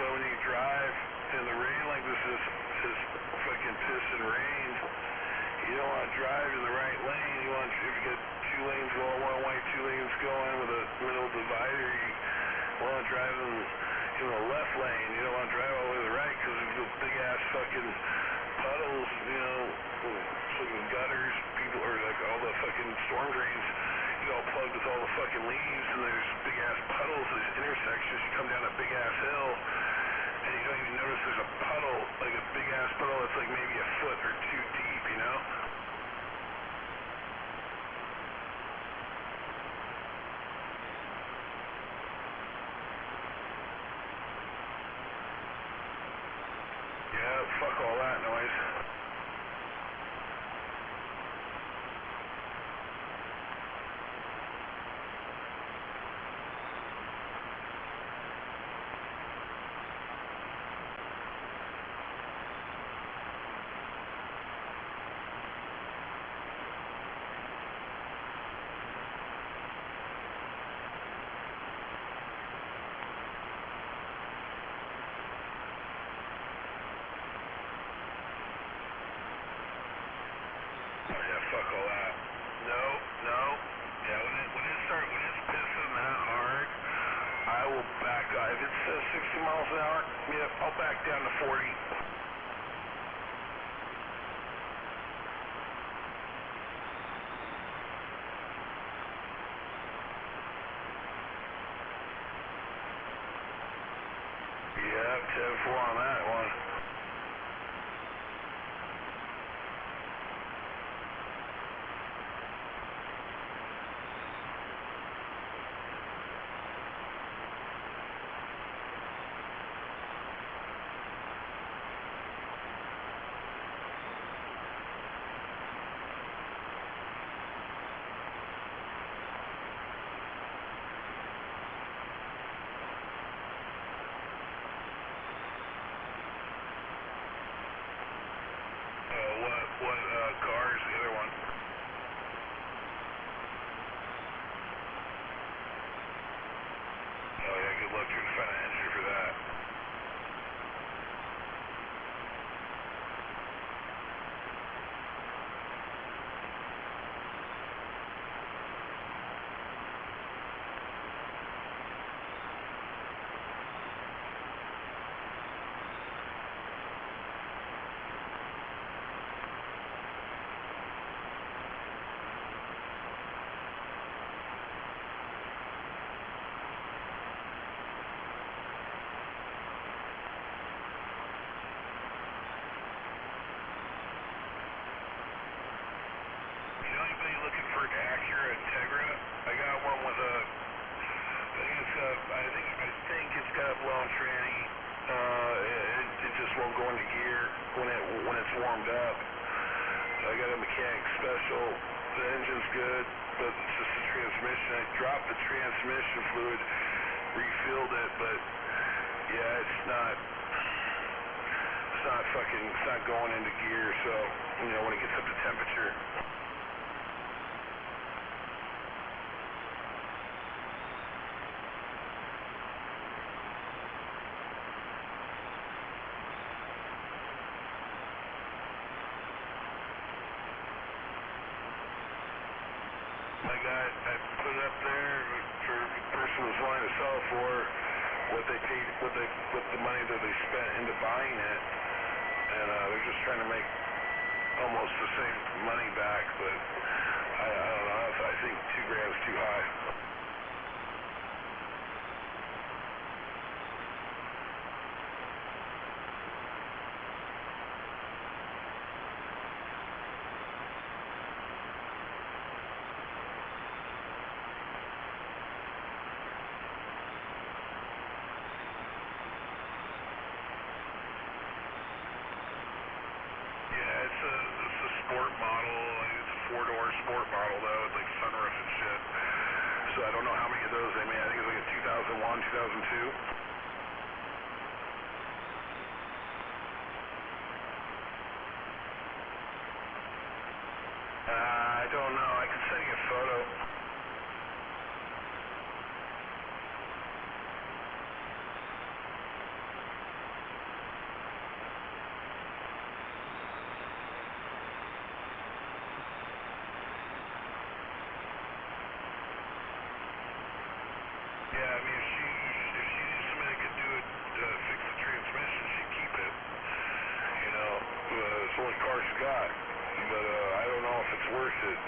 S1: When you drive in the rain like this is fucking piss and rain, you don't want to drive in the right lane. You want, if you get two lanes going one way, two lanes going with a middle divider, you want to drive in the left lane. You don't want to drive all the way to the right, because of the big ass fucking puddles, fucking gutters, people, or like all the fucking storm drains, all plugged with all the fucking leaves, and there's big ass puddles at these intersections. You come down a big ass hill, and you don't even notice there's a puddle, like a big ass puddle that's like maybe a foot or two deep, you know? Yeah, fuck all that noise. Fuck all that. No. Yeah, when it's pissing that hard, I will back up. If it says 60 miles an hour, yeah, I'll back down to 40. Yeah, 10-4 on that one. won't go into gear when it's warmed up. I got a mechanic special. The engine's good, but it's just the transmission. I dropped the transmission fluid, refilled it, but yeah, it's not going into gear. So when it gets up to temperature. I put it up there for the person who's wanting to sell it for what they paid, what the money that they spent into buying it, and they're just trying to make almost the same money back. But I don't know. I think $2 grand is too high. It's a sport model. It's a 4-door sport model though, with like sunroof and shit. So I don't know how many of those they made. I think it's like a 2001, 2002. I don't know. I can send you a photo. Yeah, I mean, if she knew somebody could do it, fix the transmission, she'd keep it. It's the only car she got. But I don't know if it's worth it.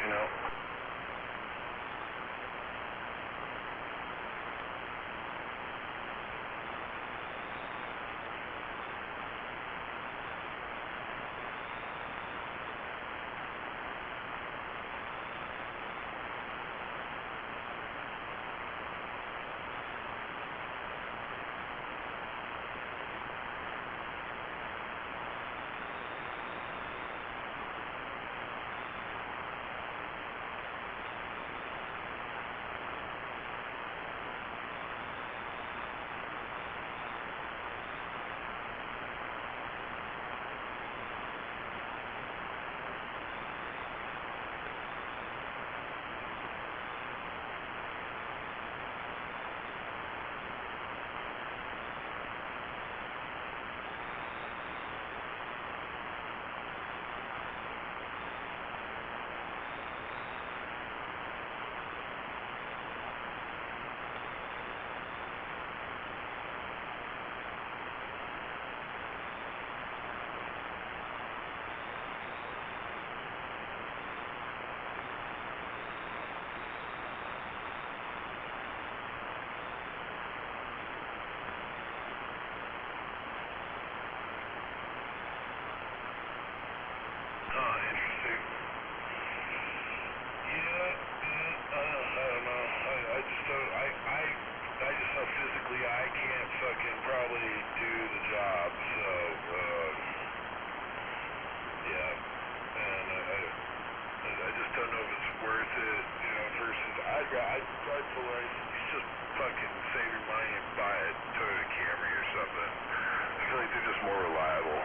S1: Interesting. I don't know. I just don't. I just know physically I can't fucking probably do the job. So yeah, and I just don't know if it's worth it. Versus I'd pull right. You just fucking save your money and buy a Toyota Camry or something. I feel like they're just more reliable.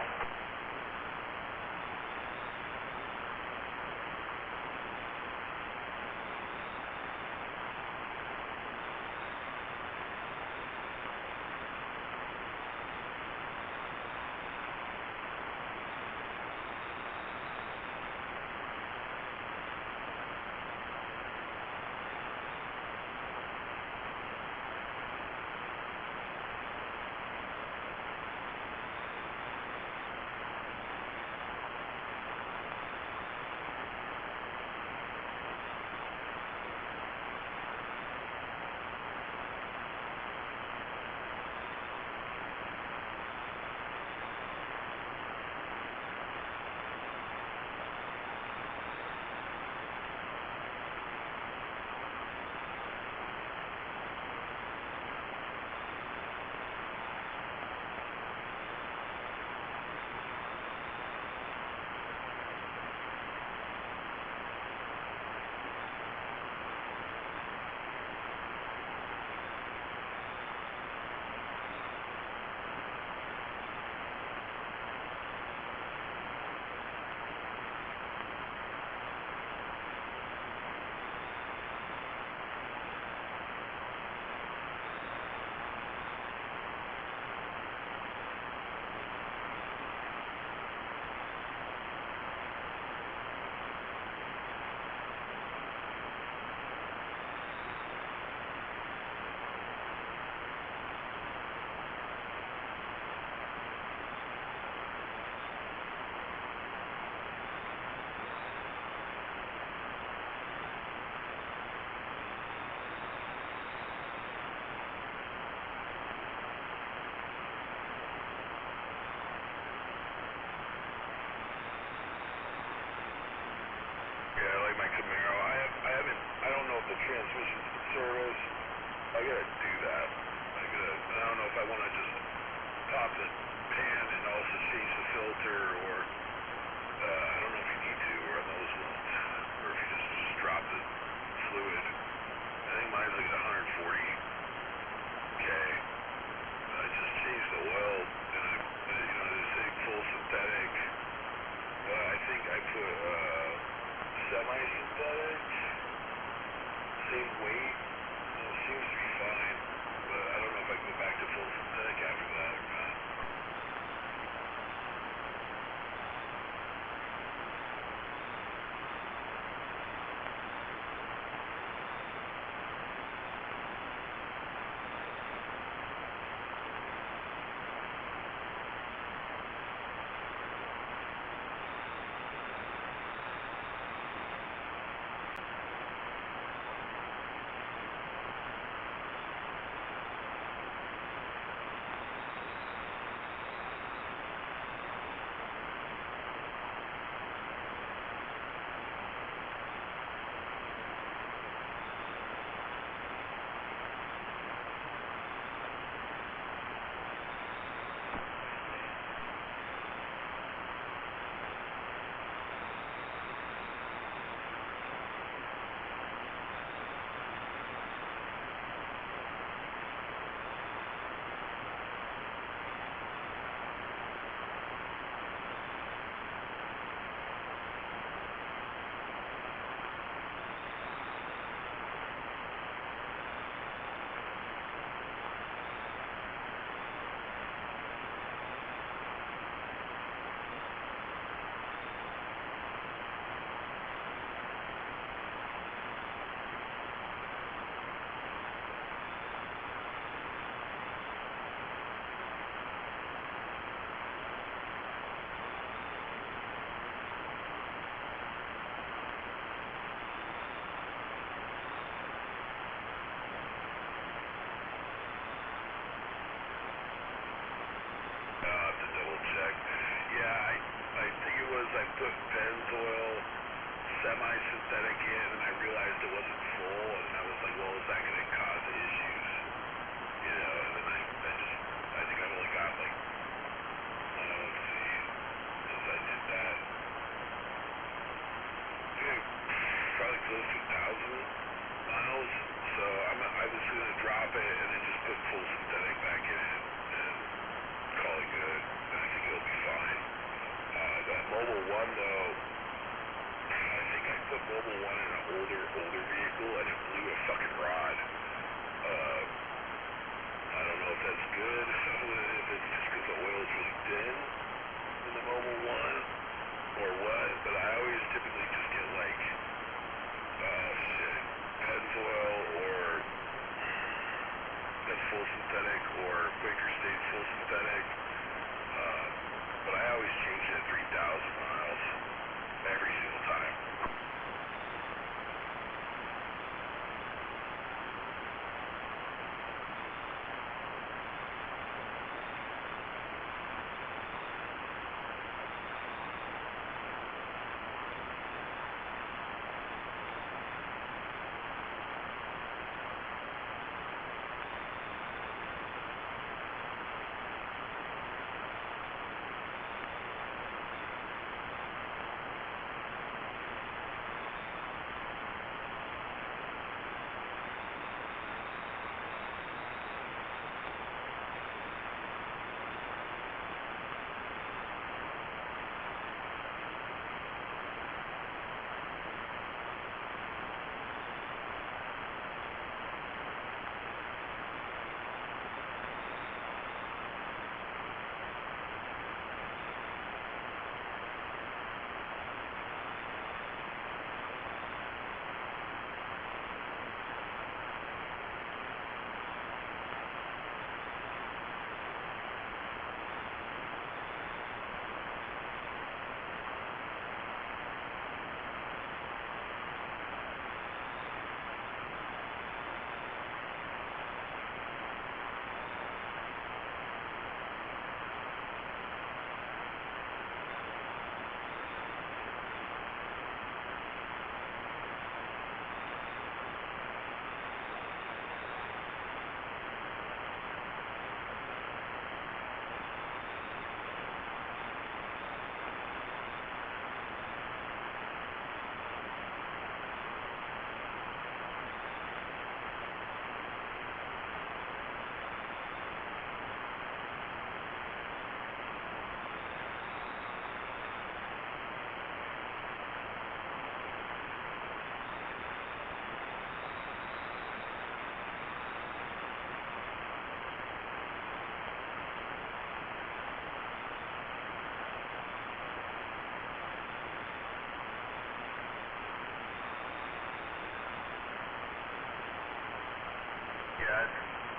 S1: was I put Pennzoil semi-synthetic in, and I realized it wasn't full, and I was like, well, is that going to cause issues? You know, and then I think I've only got like, let's see, since I did that, probably close to 1,000 miles. So I was going to drop it and then just put full synthetic back in it and call it good. And I think it'll be fine. That Mobile 1 though, I think I put Mobile 1 in an older vehicle and it blew a fucking rod. I don't know if that's good, if it's just because the oil is really thin in the Mobile 1 or what, but I always typically just get like, Pennzoil or that's full synthetic or Quaker State full synthetic, but I always change it at 3,000 miles every single time.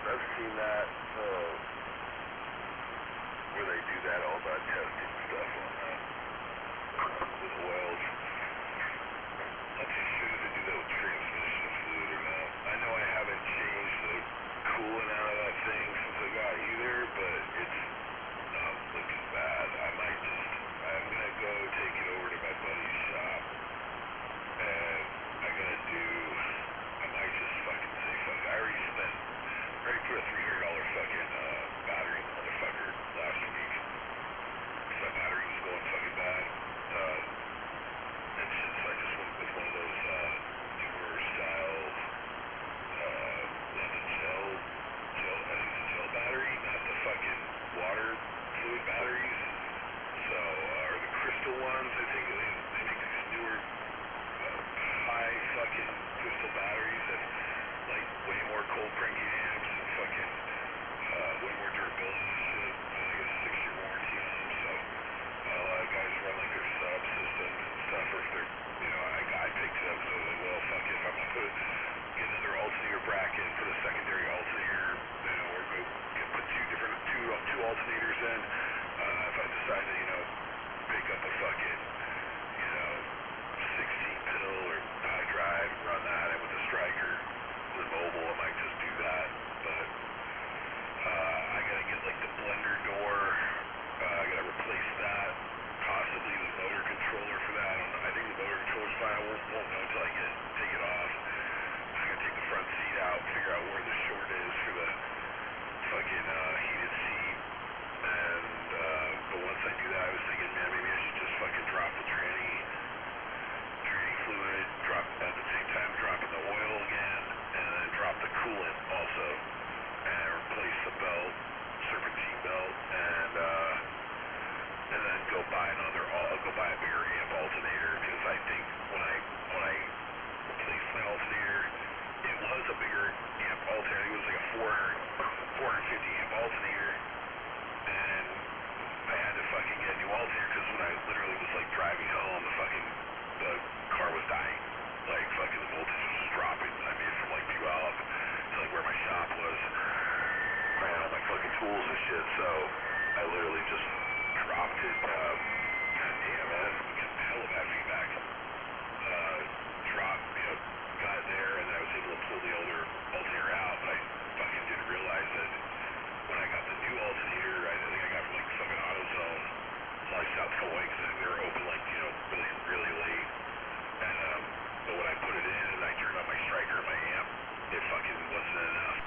S1: I've seen that, where they do that, all that testing stuff on with oils. Not too sure if they do that with transmission fluid or not. I know I haven't changed the coolant out of that thing since I got either, but it's not looking bad. I'm gonna go take it over to my buddy's shop, and I might just fucking say fuck. I already put a $300 fucking battery in the motherfucker last week. So my battery was going fucking bad. And shit, so I just went with one of those newer style lemon gel, I think it's a gel battery, not the fucking fine. I won't know until I take it off. I'm gonna take the front seat out, figure out where the short is for the fucking heated seat. And but once I do that, I was thinking, man, maybe I should just fucking drop the tranny fluid, drop at the same time dropping the oil again, and then drop the coolant also, and replace the belt, serpentine belt, and then go buy a bigger amp alternator, because I think when I replaced my alternator, it was a bigger amp alternator. It was like a 450 amp alternator, and I had to fucking get a new alternator because when I literally was like driving home, the car was dying. Like fucking the voltage was just dropping. I made it from like 2 out to like where my shop was, ran all my fucking tools and shit. So I literally just dropped it. God damn, man, we get hella bad feedback. Got it there, and I was able to pull the older alternator out, but I fucking didn't realize that when I got the new alternator, I think I got from like fucking AutoZone, like South Hawaii, because they were open like, really late. And but when I put it in and I turned on my striker, my amp, it fucking wasn't enough.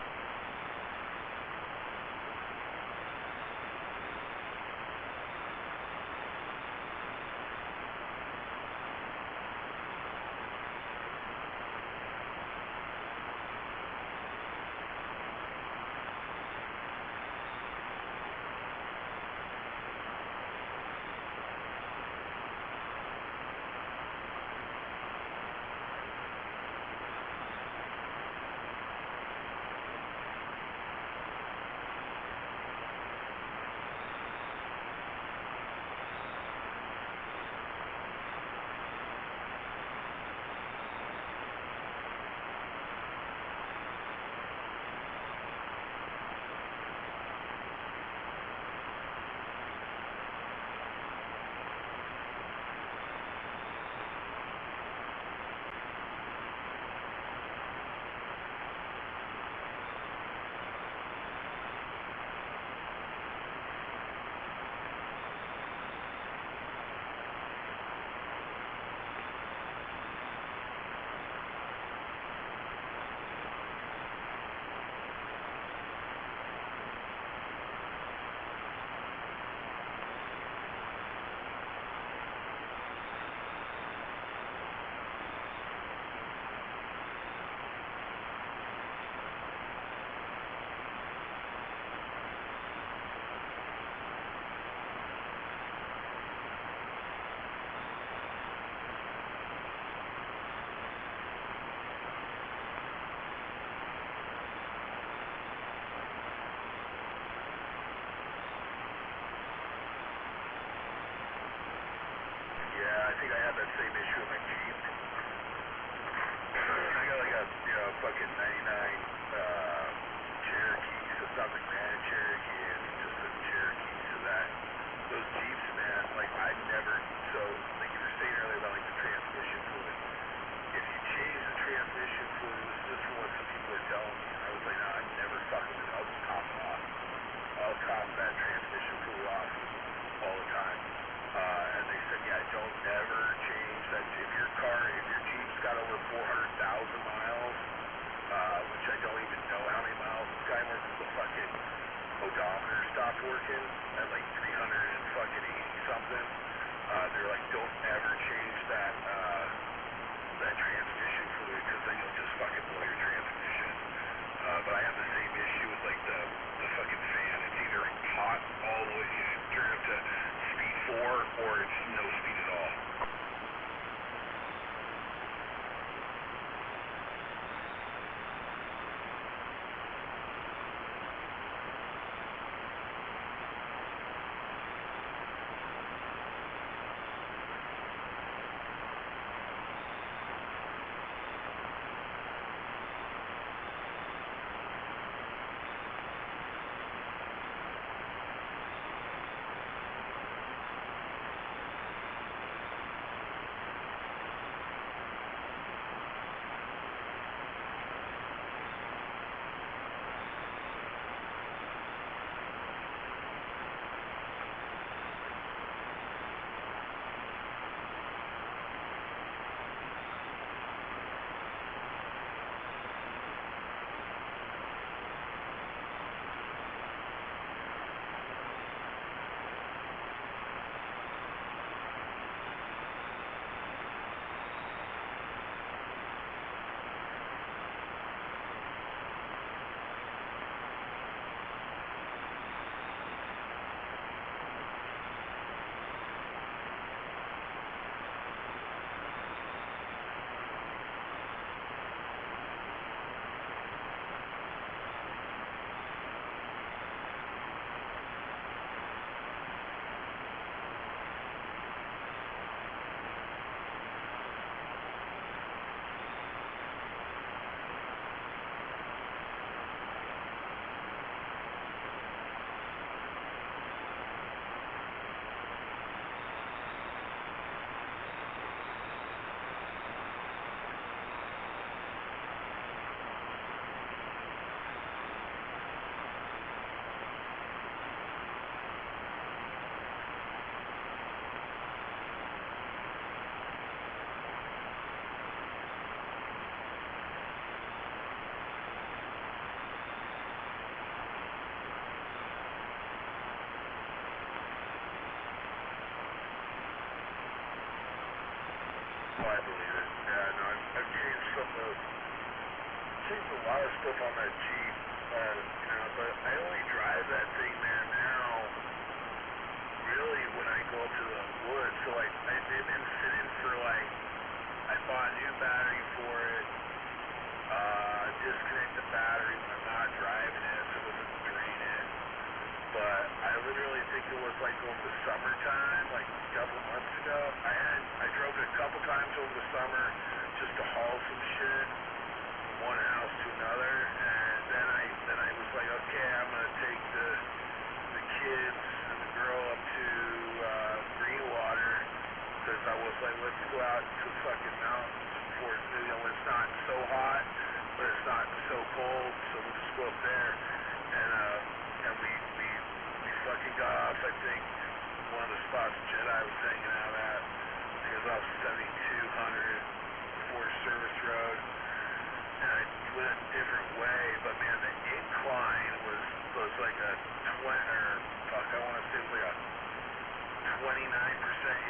S1: I think I had that same issue with my Jeep. I got like a, fucking 99 Cherokee, so it's not the Grand Cherokee, it's just a Cherokee, so those Jeeps, man, like I never, so like you were saying earlier about like the transmission fluid. If you change the transmission fluid, this is just from what some people are telling me, I was like, nah, I'm never fucking with it, I'll just top it off. I'll top that transmission fluid off all the time. And they said, yeah, don't ever change that. If your Jeep's got over 400,000 miles, which I don't even know how many miles it's got anymore because the fucking odometer stopped working at like 380 something. They're like, don't ever change that transmission fluid because then you'll just fucking blow your transmission. But I have the same issue with like the fucking fan. It's either hot all the way, turn it up to speed 4, or it's no speed at all. Oh, I believe it. Yeah, no, I've changed changed a lot of stuff on that Jeep, you know, but I only drive that thing, man, now, really, when I go up to the woods. So, like, they've been sitting for, like, I bought a new battery for it, disconnect the battery when I'm not driving it so it doesn't drain it. But I literally think it was like over the summertime, like a couple of months ago. I drove it a couple times over the summer just to haul some shit from one house to another, and then I was like, okay, I'm gonna take the kids and the girl up to Greenwater, because I was like, let's go out to the fucking mountains before when it's not so hot, but it's not so cold, so we'll just go up there, and we fucking got off, I think, one of the spots Jedi was hanging out at. It was off 7200 Forest Service Road, and I went a different way, but man, the incline was like a I want to say it was like a 29%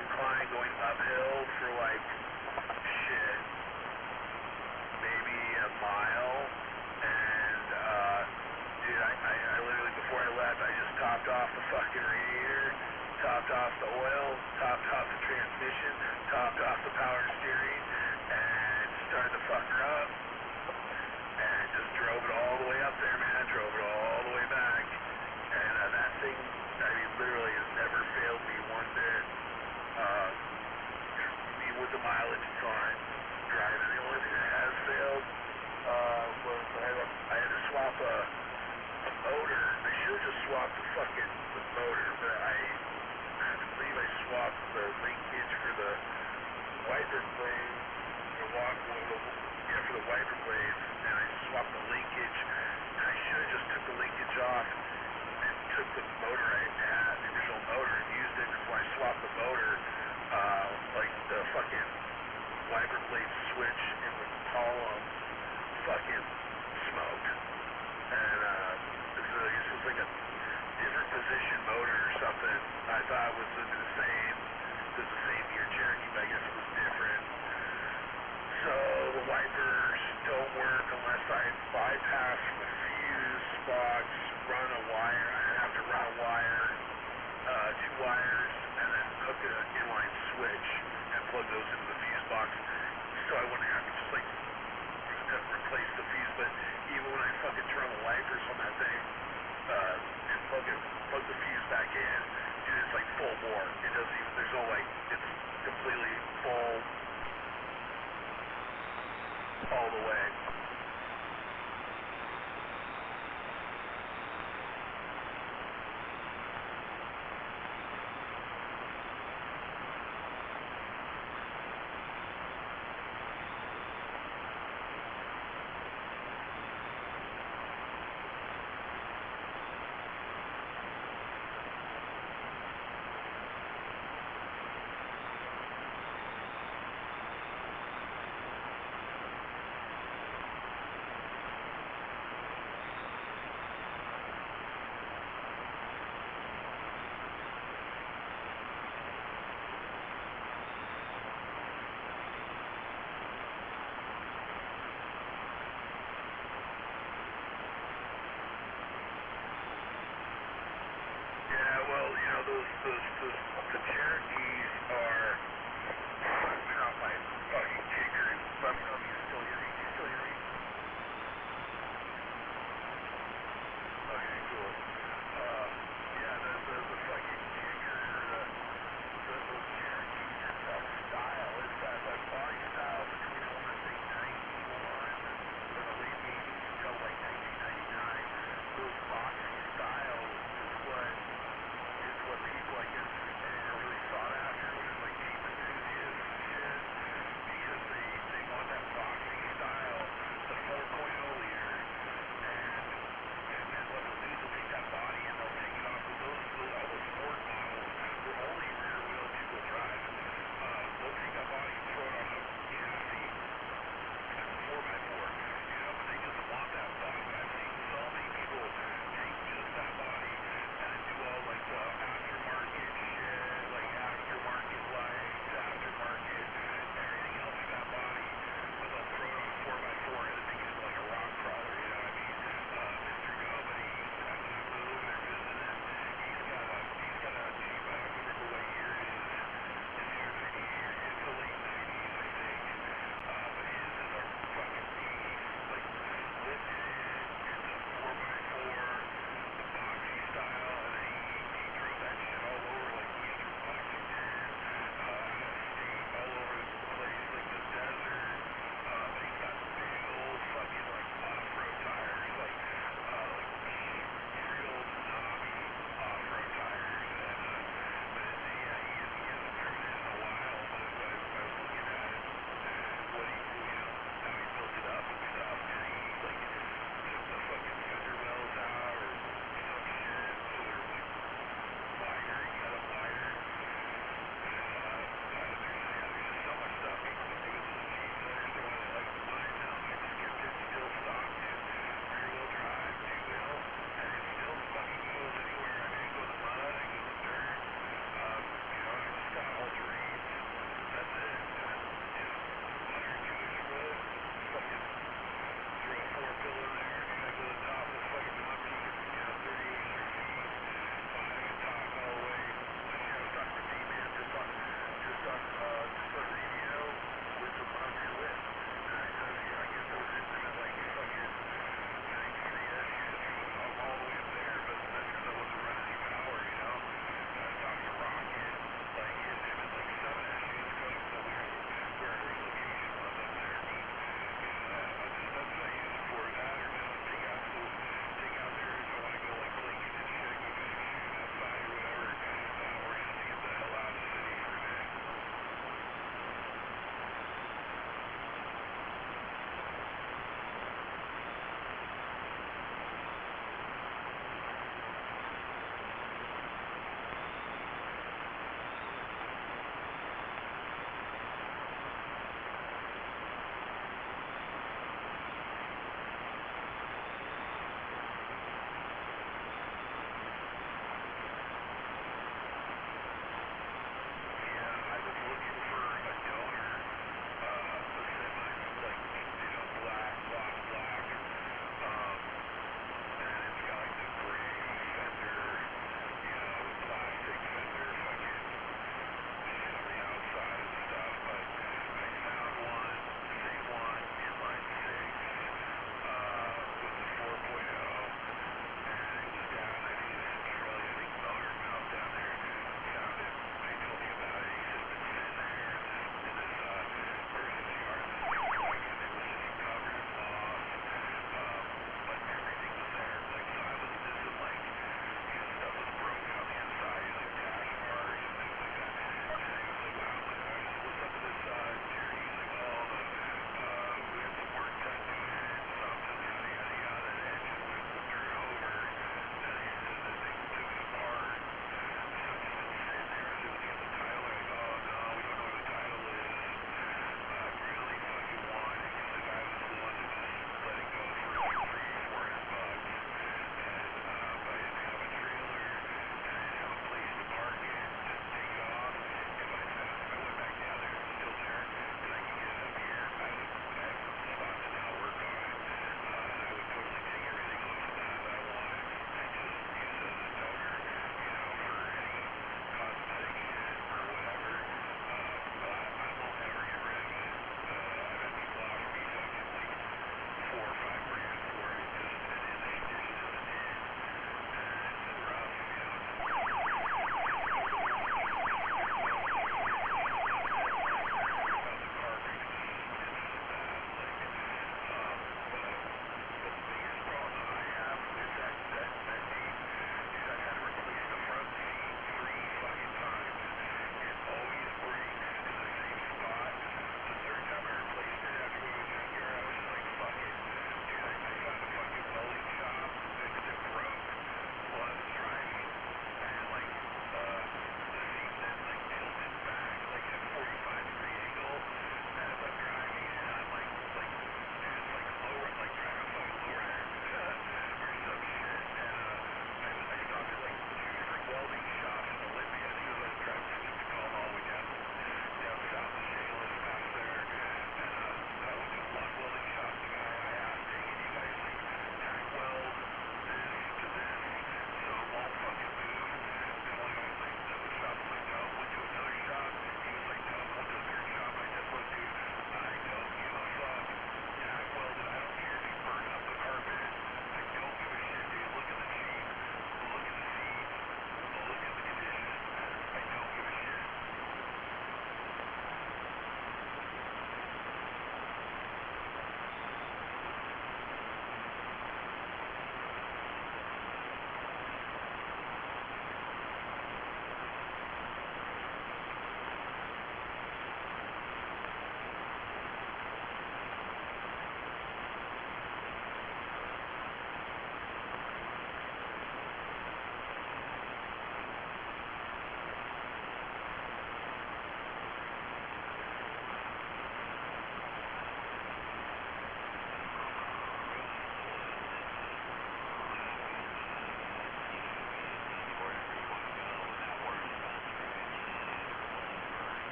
S1: incline going uphill for like, shit, maybe a mile, and, dude, I literally, before I left, I just topped off the fucking radiator, topped off the oil, topped off the transmission, topped off the power steering, and started the fucker up, and just drove it all the way up there, man, drove it all the way back, and that thing, I mean, literally has never failed me one bit, with the mileage it's on, driving. The only thing that has failed, was I had to swap a motor. I should have just swapped the motor, but I believe I swapped the linkage for the wiper blade, for the wiper blades, and I swapped the linkage, and I should have just took the linkage off and took the motor I had, the original motor, and used it, because when I swapped the motor, like the fucking wiper blade switch in the column fucking smoked, and this was like a different position motor or something. I thought it was the same year Cherokee, but I guess it was different. So the wipers don't work unless I bypass the fuse box, run a wire. I have to run a wire, 2 wires, and then hook an inline switch and plug those into the fuse box, so I wouldn't have to just like replace the fuse. But even when I fucking turn on the wipers on that thing, and plug the fuse back in, dude, it's like full bore. It doesn't even, there's no like, it's completely full all the way.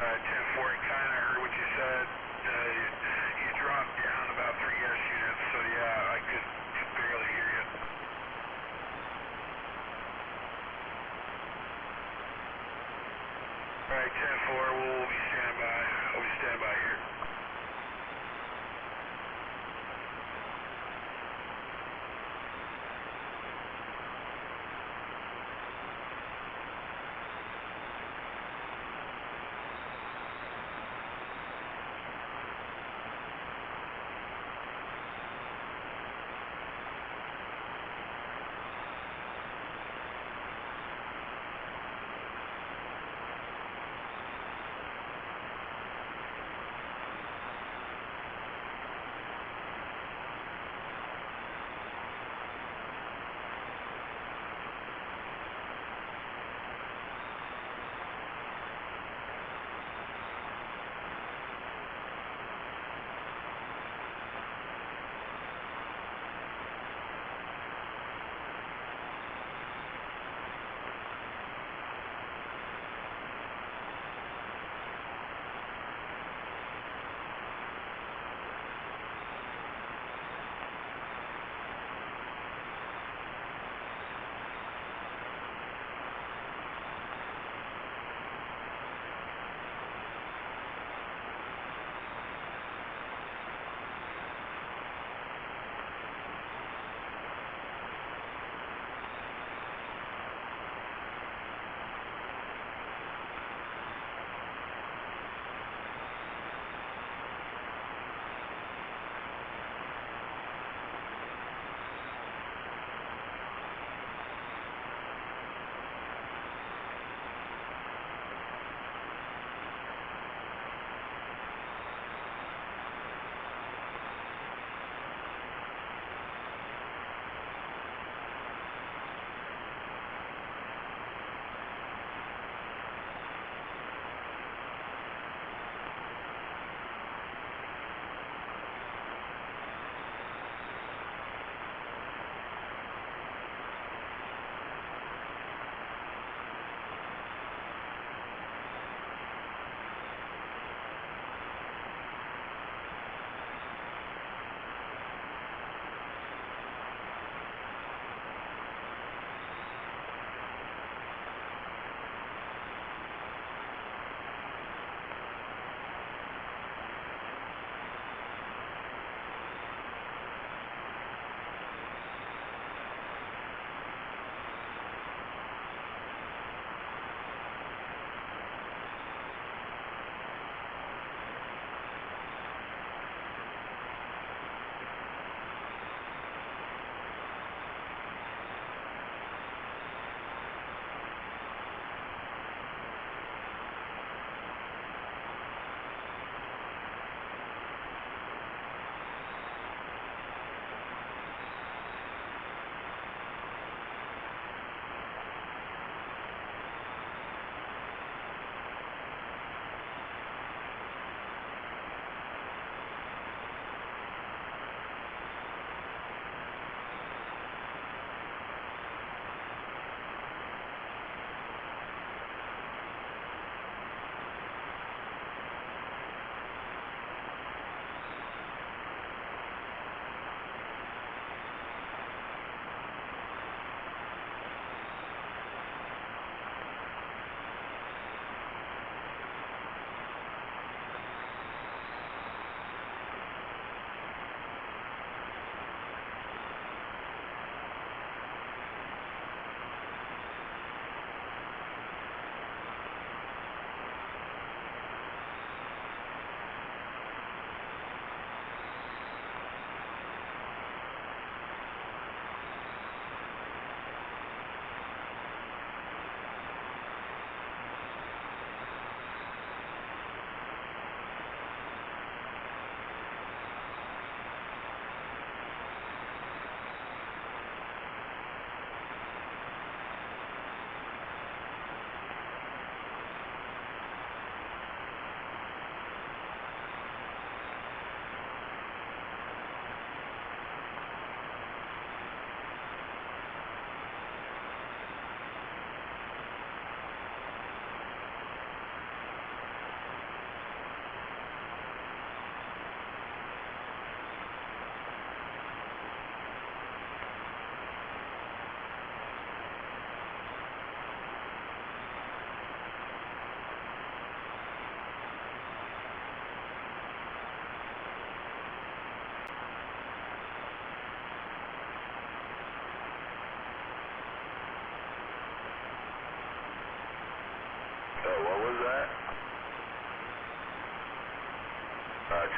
S1: 10-4, I kind of heard what you said. You dropped down about 3 units, so yeah, I could barely hear you. All right, 10-4, we'll be standing by. I'll be standing by here.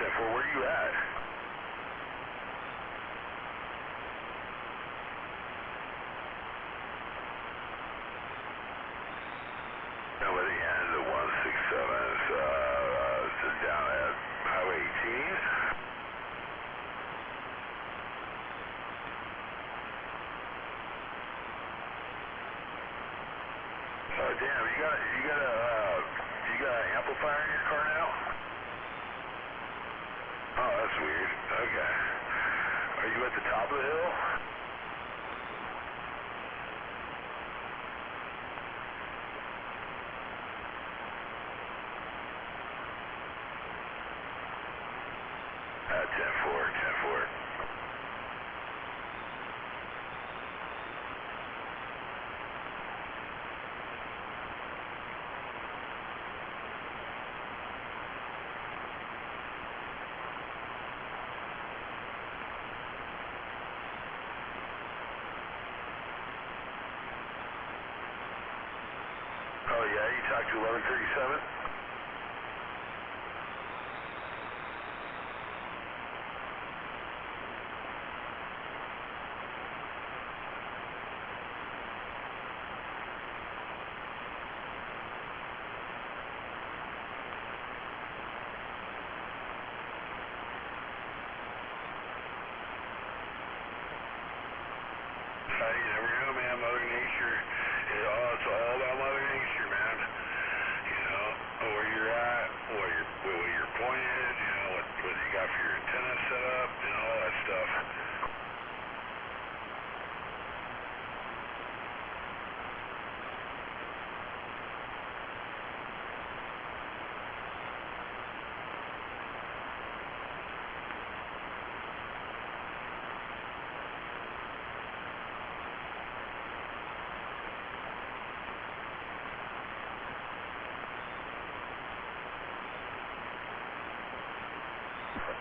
S1: 10-4, where are you at? Over the end of 167 is down at Highway 18. Oh damn, you got an amplifier in your car now? Oh, that's weird. Okay. Are you at the top of the hill? At 10-4. Oh yeah, you talked to 1137? You never know, man. Mother Nature. It's all about Mother Nature, man. You know, where you're at, where you're pointed, you know, what you got for your antenna set up, and all that stuff.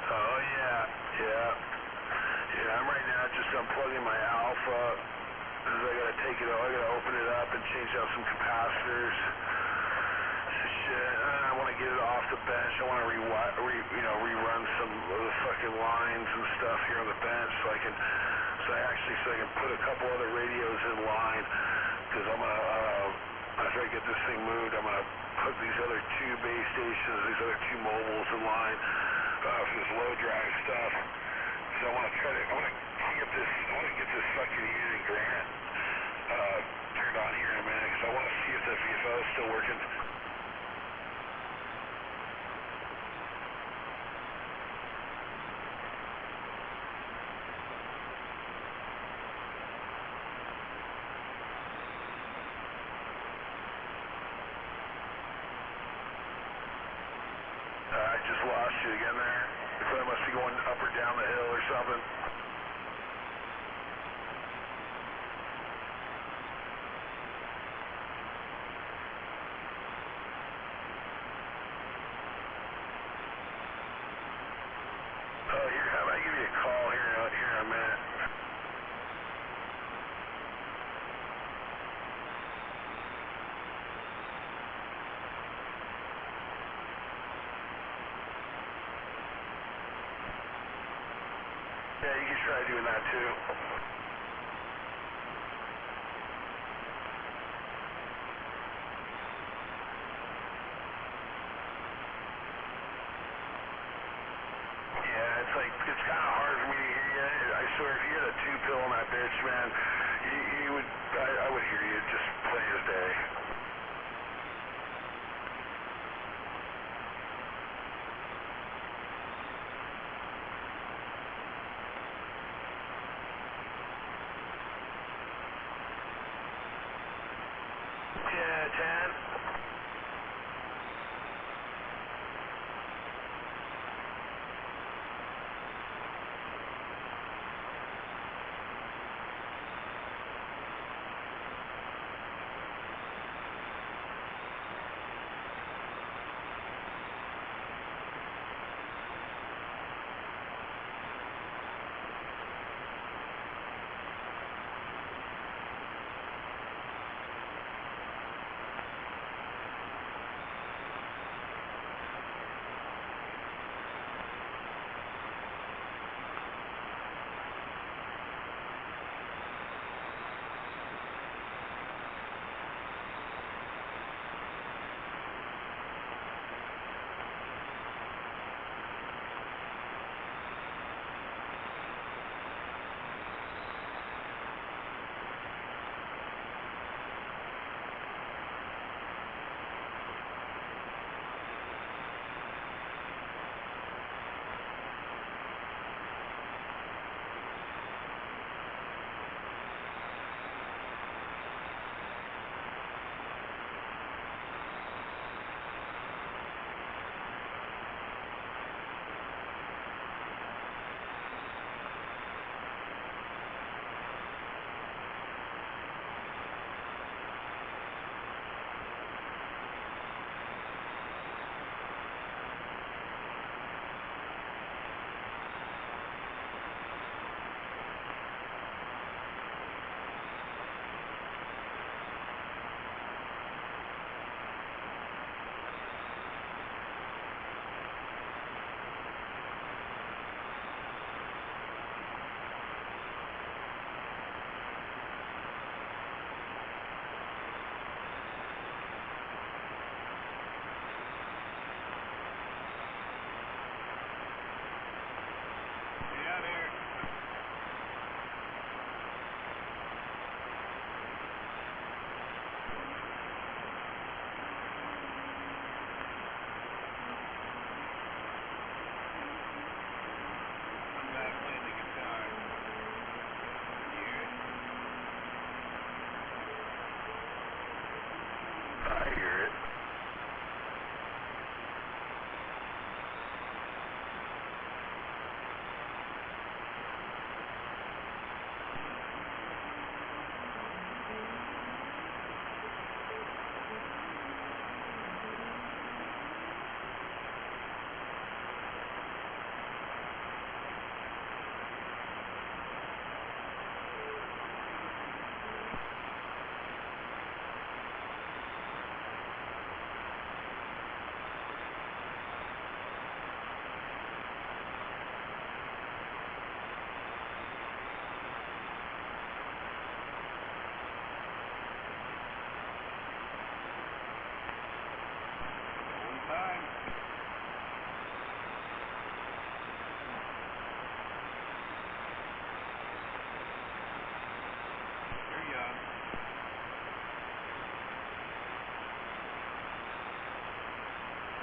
S1: Oh yeah. I'm right now just unplugging my Alpha. I gotta take it. I gotta open it up and change out some capacitors. Shit. I want to get it off the bench. I want to rerun some of the fucking lines and stuff here on the bench so I can put a couple other radios in line. Because I'm gonna after I get this thing moved, I'm gonna put these other two base stations, these other two mobiles in line. For this low drive stuff. So I want to get this fucking unit Grant turned on here in a minute because I want to see if the VFO is still working. I just lost you again there. So I must be going up or down the hill or something. Oh, how about I give you a call here in a minute? Yeah, you can try doing that too. Yeah, it's kind of hard for me to hear you. I swear, if you had a 2-pill on that bitch, man, I would hear you just plain as day. Yeah, 10.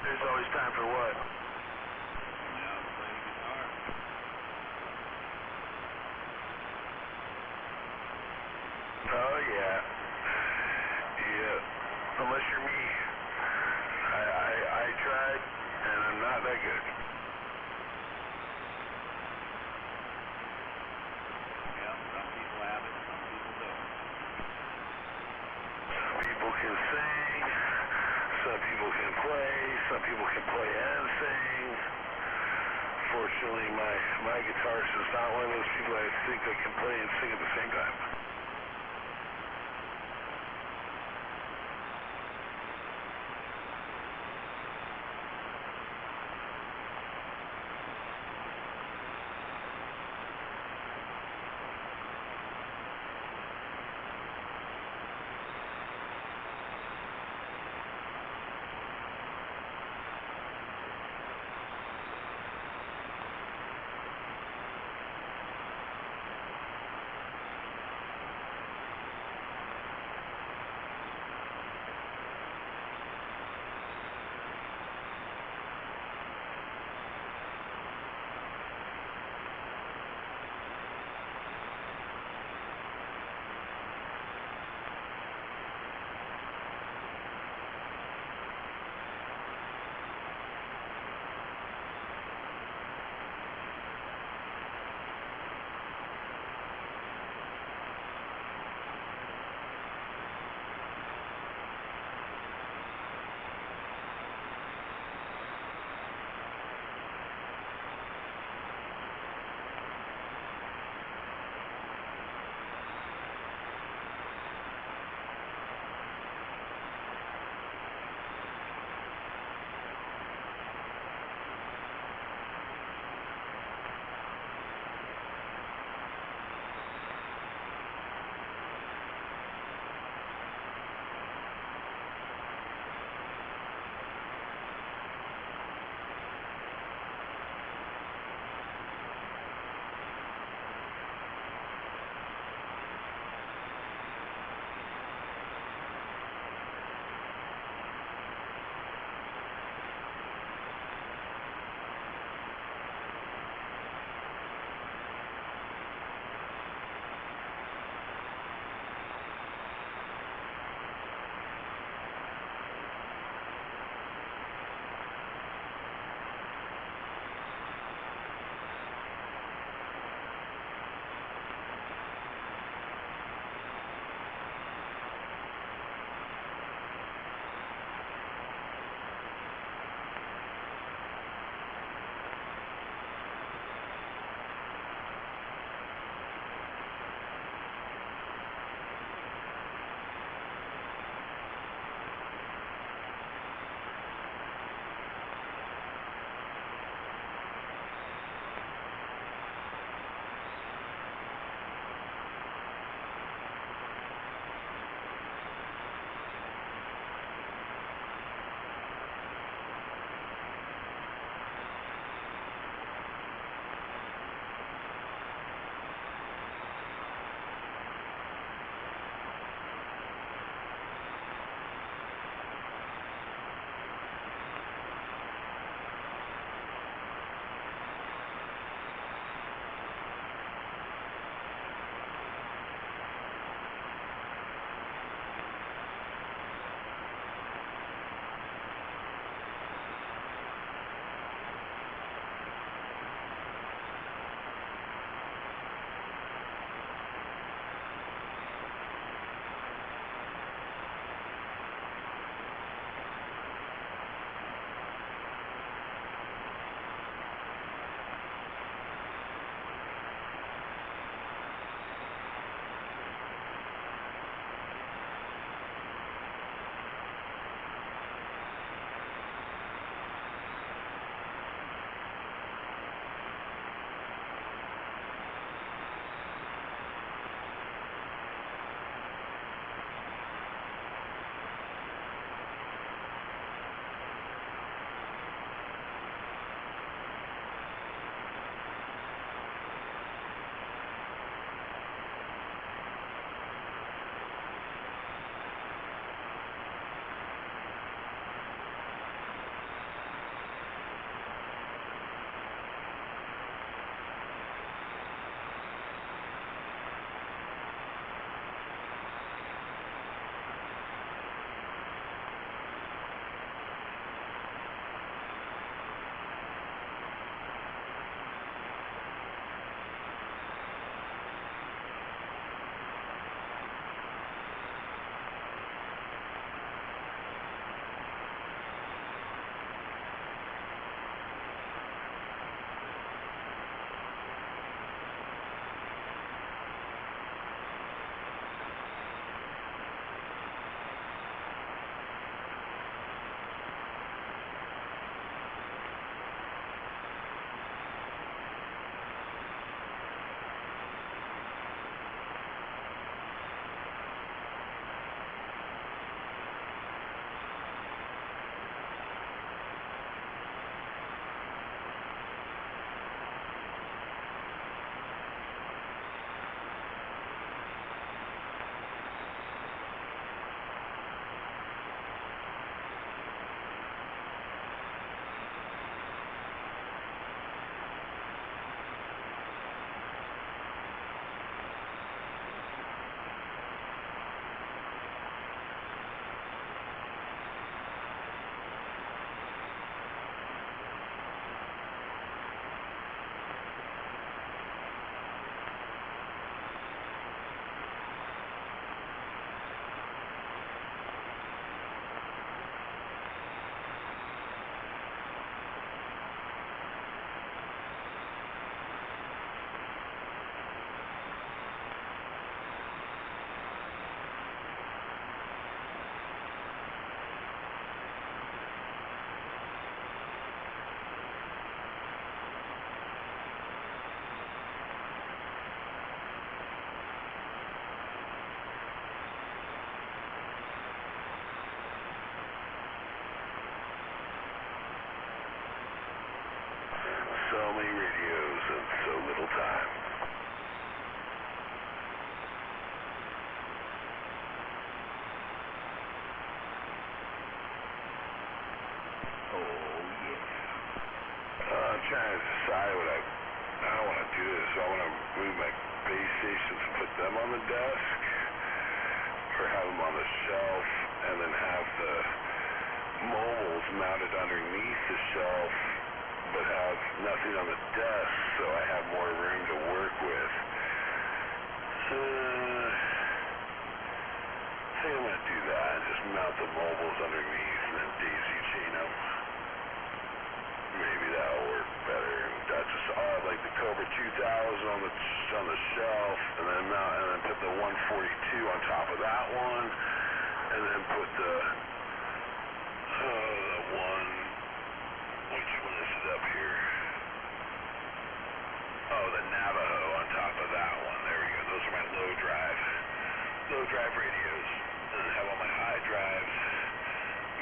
S5: There's always time for what?
S9: Yeah, play the guitar.
S5: Oh, yeah. Yeah. Unless you're me. I tried, and I'm not that good.
S9: Yeah, some people have it, some people don't.
S5: Some people can sing, some people can play, some people can play and sing. Fortunately, my guitarist is not one of those people I think that can play and sing at the same time.
S1: So many radios and so little time. I'm trying to decide what I want to do this. I want to move my base stations and put them on the desk, or have them on the shelf, and then have the mobiles mounted underneath the shelf, but have nothing on the desk, so I have more room to work with. I think I'm going to do that, just mount the mobiles underneath and then daisy chain them. Maybe that'll work better. And just like the Cobra 2000 on the shelf, and then put the 142 on top of that one, and then put the one. Which one is it up here? Oh, the Navajo on top of that one. There we go. Those are my low drive radios. And then have all my high drives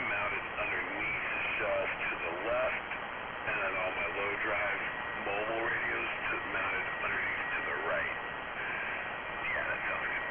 S1: mounted underneath the shelf to the left. And then all my low drive mobile radios mounted underneath to the right. Yeah, that sounds good.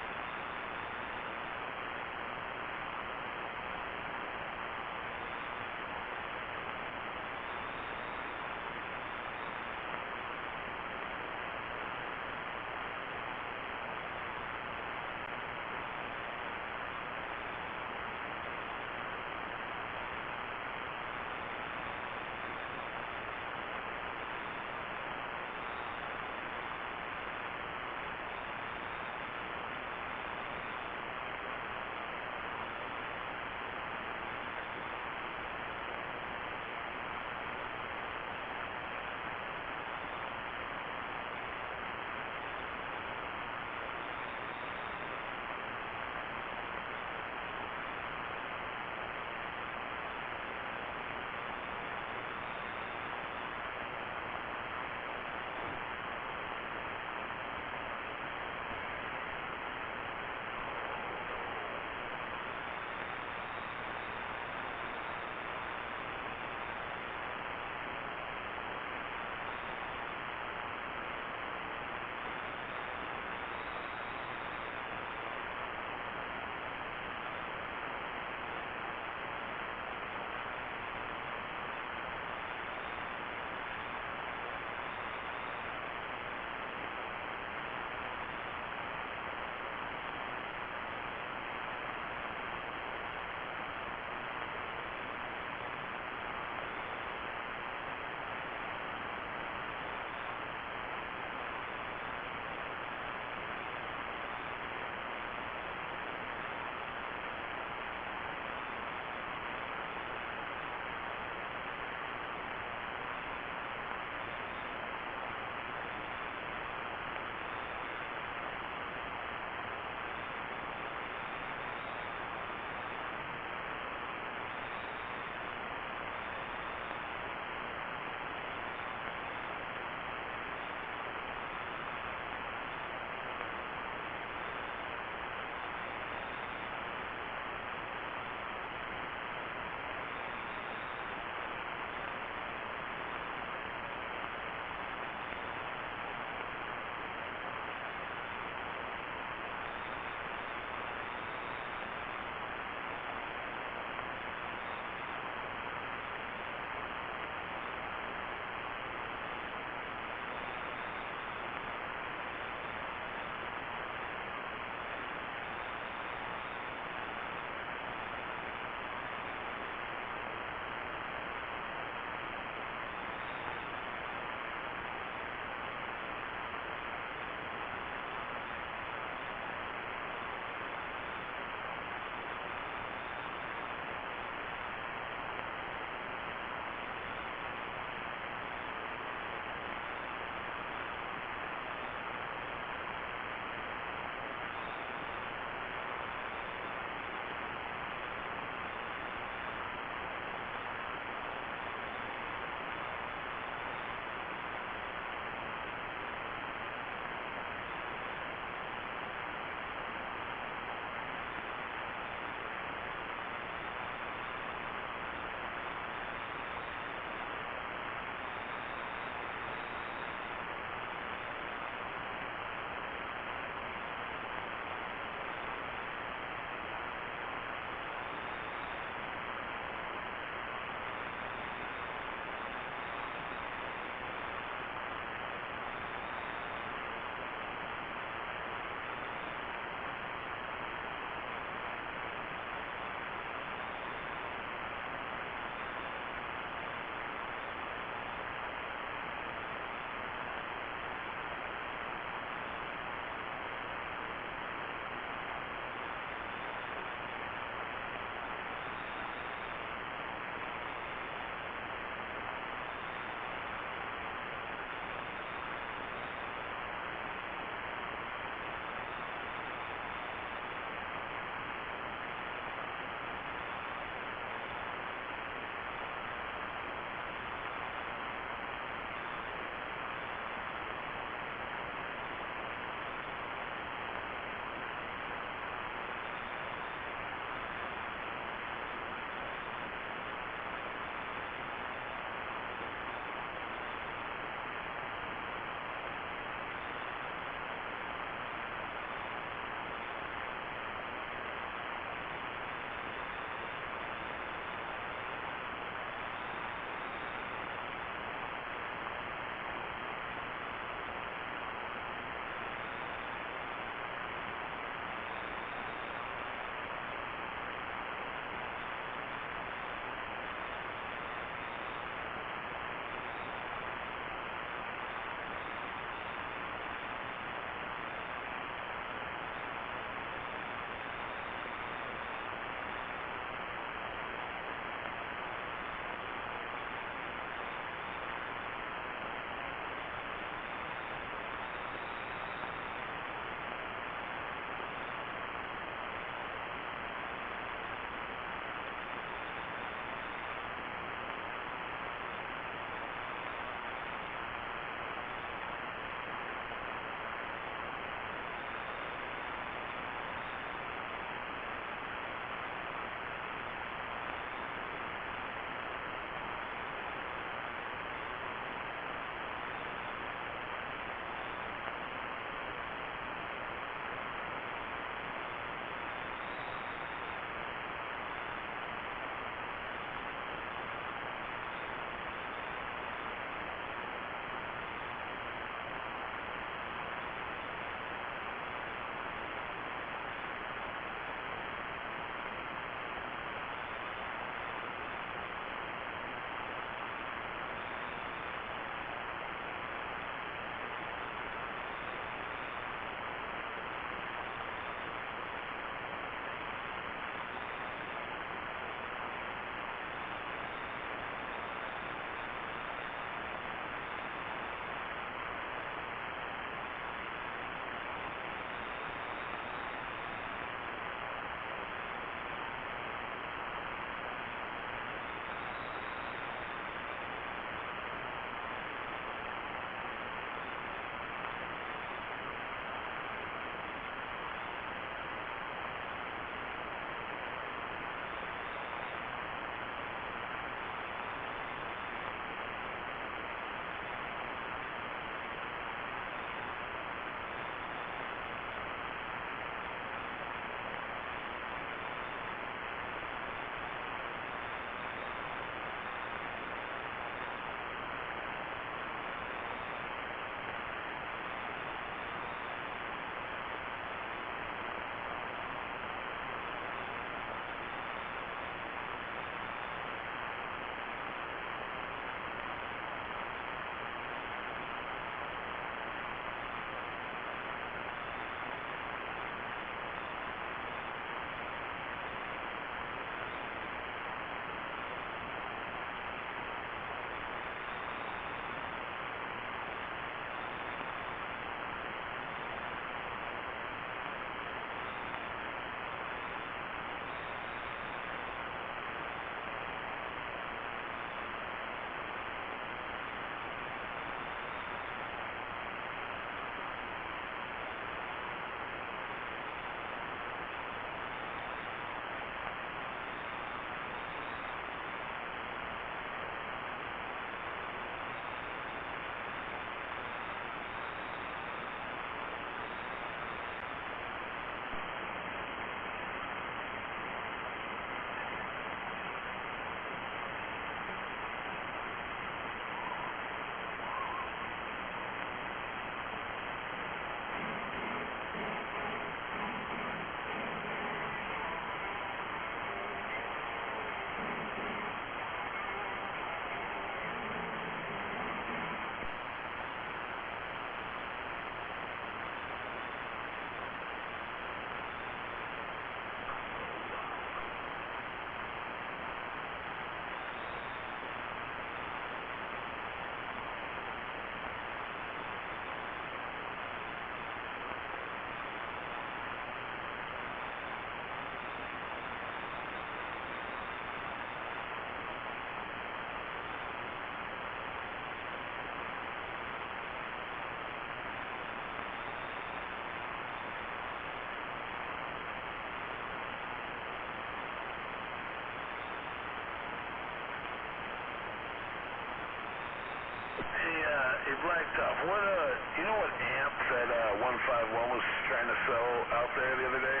S1: sell out there the other day?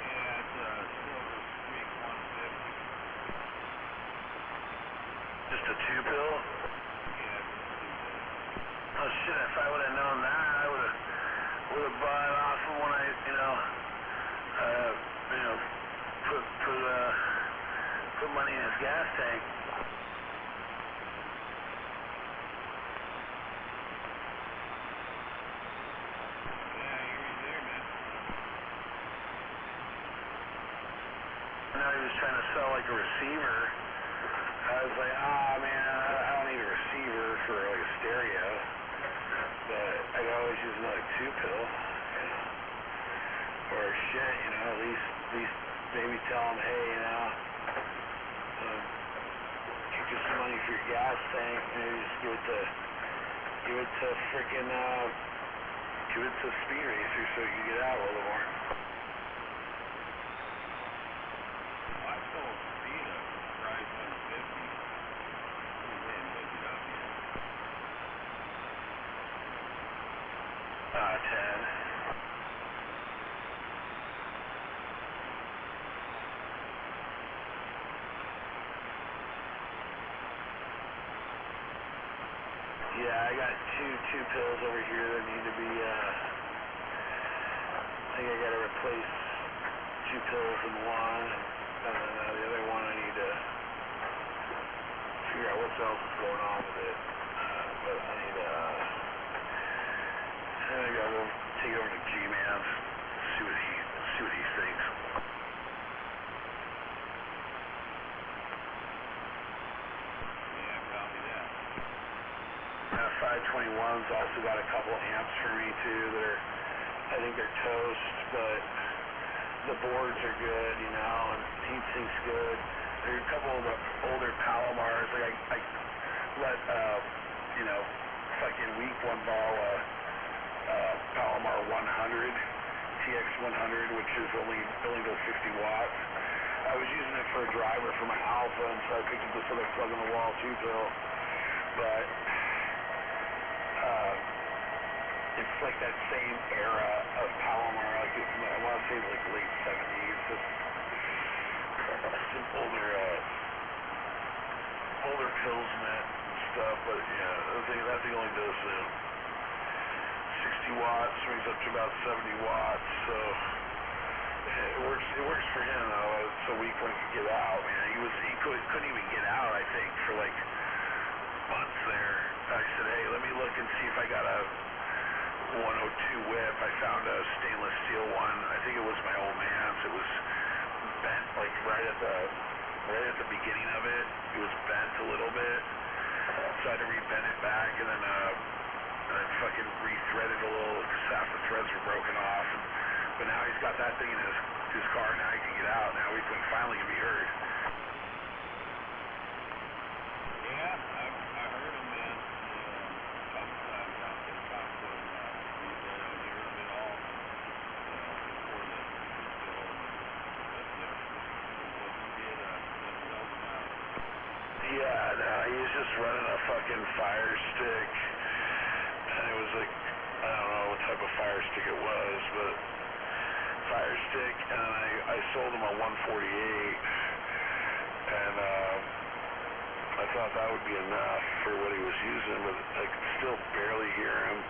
S9: Yeah, it's a Silver Streak 150.
S1: Just a 2-pill?
S9: Yeah, it's a 2-pill.
S1: Oh shit, if I would have known that, I would have bought it off of when I, put money in his gas tank. Now he was trying to sell like a receiver. I was like, man, I don't need a receiver for like a stereo. But I could always use another 2-pill. Or shit, at least maybe tell him, hey, give you some money for your gas tank. Maybe just give it to freaking, give it to Speed Racer so you can get out a little more.
S9: I sold Speed a price 150. He didn't hook it up yet.
S1: 10. Yeah, I got two pills over here that need to be, I think I gotta replace 2 pills in one, and then the other one I need to figure out what else is going on with it. But I need to, I gotta go take it over to G-Man's, see what he thinks.
S9: Yeah, copy that.
S1: 521's also got a couple amps for me too that are, I think they're toast, but the boards are good, and heat sink's good. There are a couple of the older Palomars, like I let, fucking week one borrow a Palomar 100, TX 100, which is only goes 50 watts. I was using it for a driver for my Alpha, and so I picked up this other plug-in-the-wall 2-pill, but it's like that same era of Palomar, like I want to say like late 70s. Some older pills in that stuff, but yeah, that thing only does 60 watts, swings up to about 70 watts, so it works for him though. It's a week when he could get out, man. He couldn't even get out, I think, for like months there. I said, hey, let me look and see if I got a 102 whip. I found a stainless steel one. I think it was my old man's. It was bent like right at the beginning of it. It was bent a little bit, so I had to rebend it back and then fucking re-thread it a little because half the threads were broken off. But now he's got that thing in his car. Now he can get out. Now we can finally be heard.
S9: Yeah, I heard him, man. A couple times out there. Talked to him. He said, he heard of it all before the 2-pill up there. What he did, what's helping out.
S1: Yeah, no, he was just running a fucking fire stick. And it was like, I don't know what type of fire stick it was, but fire stick. And then I sold him a 148. And, I thought that would be enough for what he was using, but I could still barely hear him.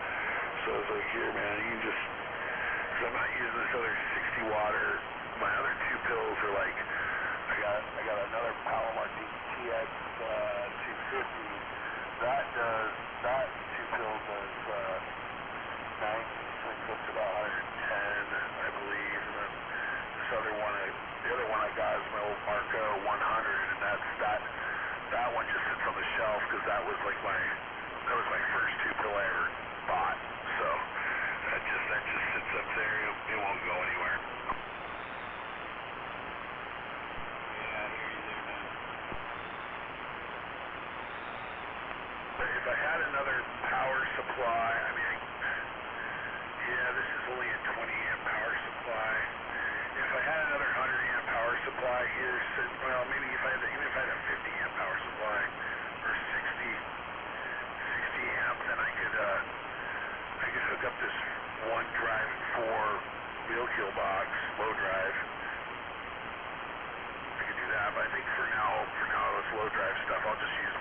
S1: So I was like, here, man, you can just, because I'm not using this other 60 watter. My other 2 pills are like, I got another Palomar TX 250. That 2 pill does 90, so it goes to about 110, I believe. And then this other one, the other one I got is my old Marco 100, and that one just sits on the shelf because that was my first 2-pill I ever bought. So that just sits up there. It won't go anywhere.
S9: Yeah, I hear you there, man.
S1: But if I had another power supply, this is only a 20 amp power supply. If I had another 100 amp power supply here, maybe even if I had a 50 amp power supply or 60 amp, then I could hook up this one drive and four wheel kill box, low drive. I could do that, but I think for now this low drive stuff, I'll just use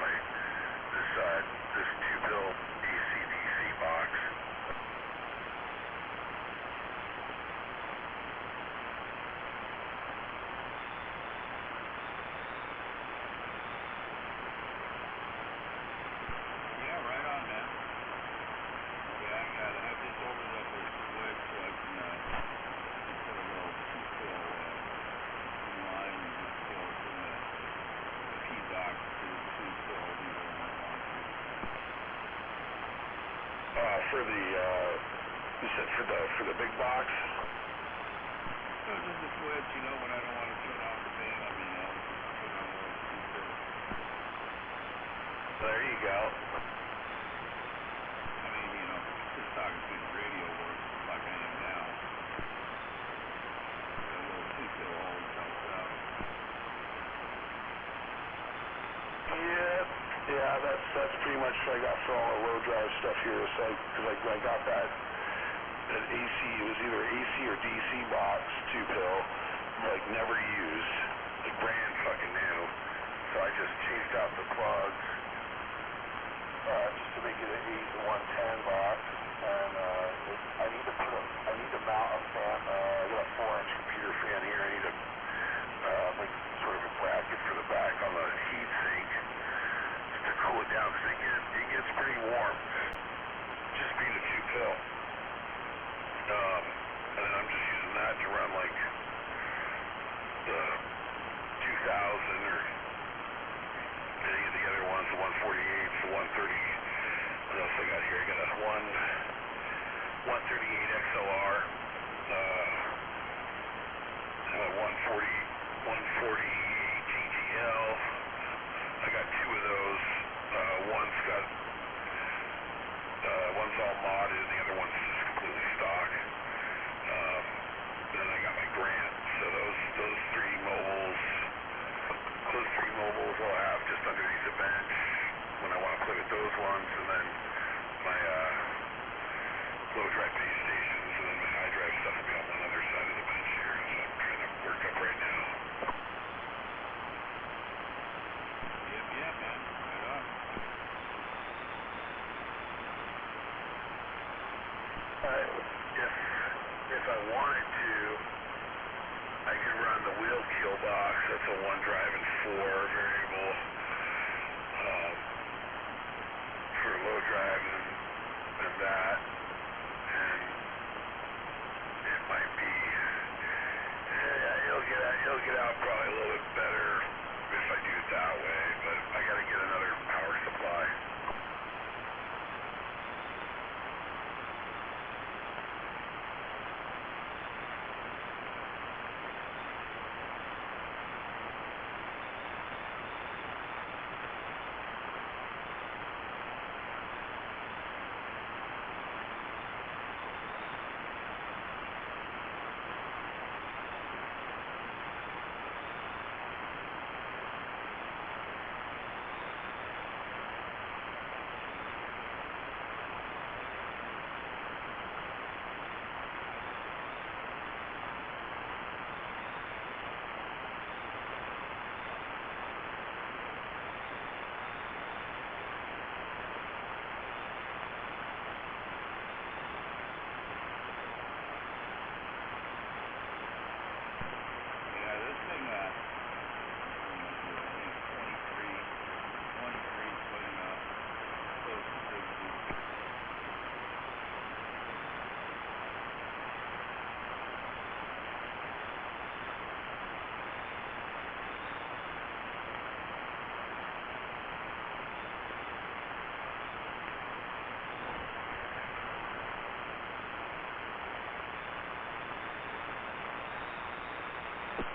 S1: this 2-pill AC/DC box.
S9: Yeah, right on, man. Okay, I just opened up a switch so I can put a little 2-pill in line and just fill from the P box to the 2-pill, you know, when I want to.
S1: For the you said for the big box.
S9: No, just a switch, you know, when I don't want to turn off the band, you know, just turn on a little 2-pill.
S1: There you go.
S9: I mean, you know, just talking through the radio works like I am now. Got a little 2-pill always helps out.
S1: Yeah, that's pretty much what I got for all the low drive stuff here. So because I got that AC, it was either AC or DC box 2-pill, like never used, like brand fucking new. So I just changed out the plugs just to make it an 8-110 box, and I need to mount a fan. I got a 4-inch computer fan here. I need to make sort of a bracket for the back on the heat sink just to cool it down, because it gets pretty warm just being a 2-pill. And then I'm just using that to run like the 2000 or any of the other ones, the 148s, the 130. What else I got here? I got a 138 XLR, a 140 TGL. I got two of those. One's all modded and the other one's just completely stock. Then I got my Grant. So those three mobiles I'll have just underneath the bench when I want to play with those ones, and then my low drive base stations, and then my high drive stuff will be on one other side of the bench here. So I'm trying to work up right now.
S9: Yep, man. Right on.
S1: If I wanted to, I could run the wheel kill box. That's a 1 drive and 4 variable for low drive and that. And it might be, it'll get out probably a little bit better if I do it that way. But I got to get another power supply.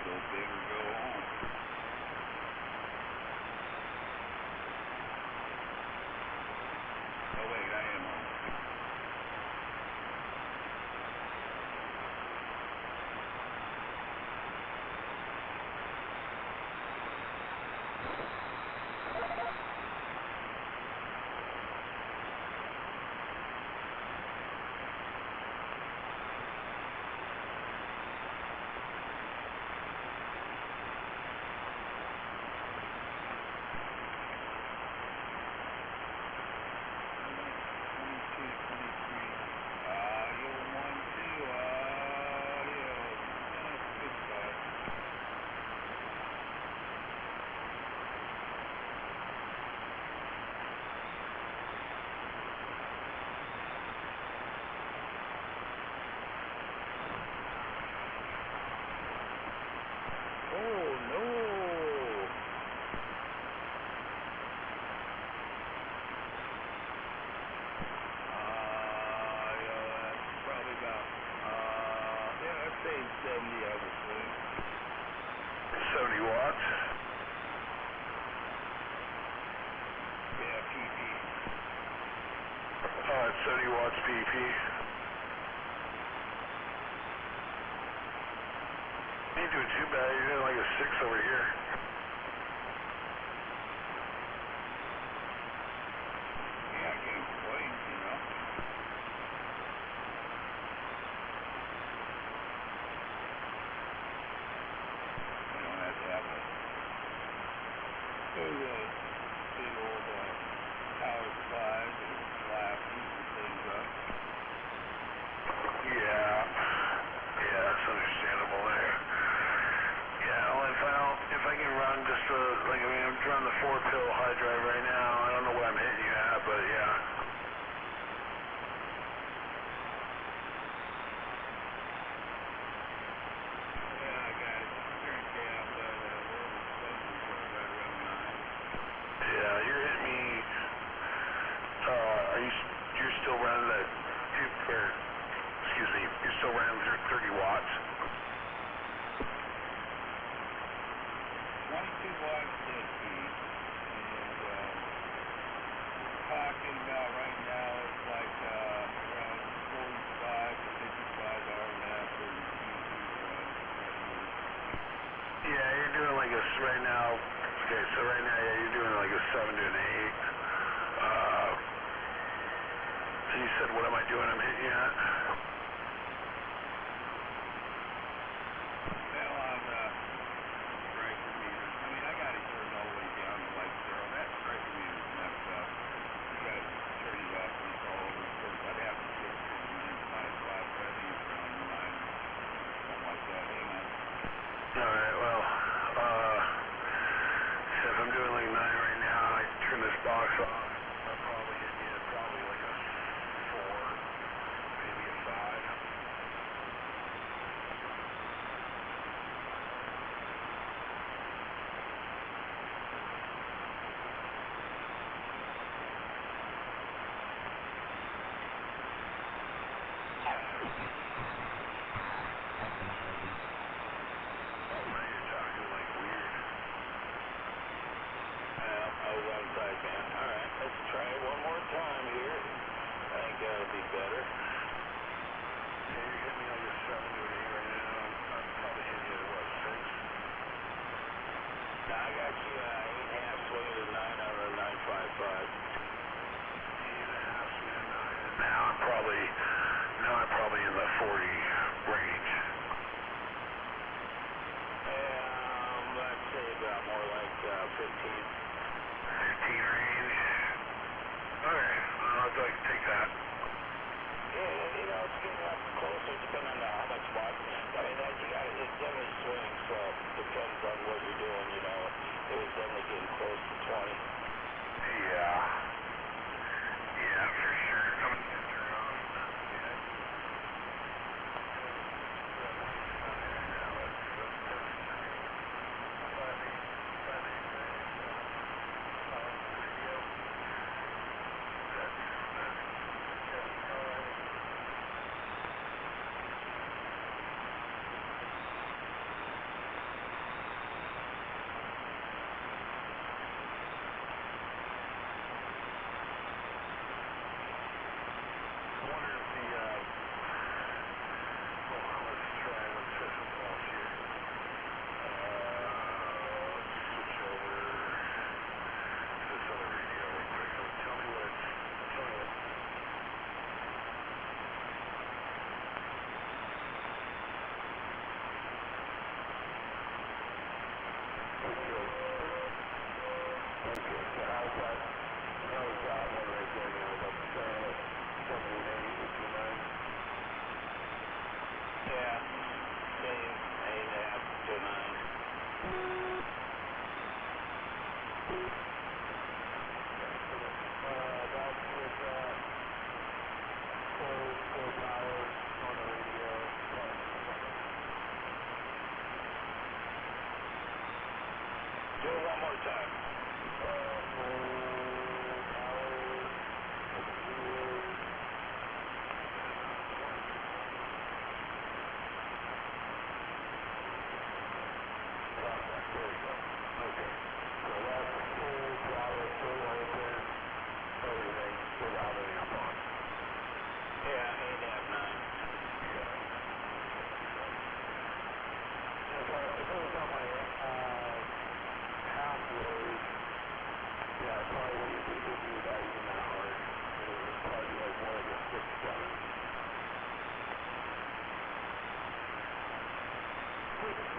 S9: Go big or go home. Oh wait, I am home. 70 I was swing.
S1: 70 watts.
S9: Yeah, PP.
S1: It's 70 watts PP. You ain't doing too bad. You're doing like a 6 over here.
S9: Yeah, I can't complain, you know. You don't have to have those big old power supplies and slabs and things up.
S1: Yeah, that's understandable there. Yeah, well, if I can run just like, I mean, I'm running the 4-pill high drive right now. I don't know what I'm hitting you at, but yeah.
S9: Yeah, I got it. Turned down, but where the sensors are right around 9.
S1: Yeah, you're hitting me. You're still running that you're still running 30 watts.
S9: 22 watts dead speed, and talking about right now it's like around 45 to 55 RMS or
S1: Yeah, you're doing like a right now. Okay, so right now, yeah, you're doing like a 7 to an 8. And you said, what am I doing? I'm hitting you at?
S9: Well, on striker meters, I mean, I got it turned all the way down to like 0. That striker meter's messed up. You got to turn it up and it's all over the place. I'd have to switch to 9.5, but I think it's around 9, something like that. Hang on.
S1: Alright, well, so if I'm doing like 9 right now, I turn this box off. I'll probably hit you at probably like a 4, maybe a 5.
S9: I was on side, man. Alright, let's try it one more time here. I think that'll be better.
S1: Yeah, you're hitting me like a 7 to an 8 right now. I'm probably hitting you at what, 6?
S9: Now I got you 8.5 swinging to 9 on the 9.55.
S1: 8.5 swing to 9, and now I'm probably in the 40 range.
S9: Let's say about more like 15.
S1: 15 range. Okay, I'll like to take that.
S9: Yeah, you know, it's getting up closer depending on how much watts. I mean, it definitely swings, so depends on what you're doing, you know. It was definitely getting close to 20.
S1: Yeah. Yeah, for sure. Coming in around. Yeah.
S9: Do it one more time.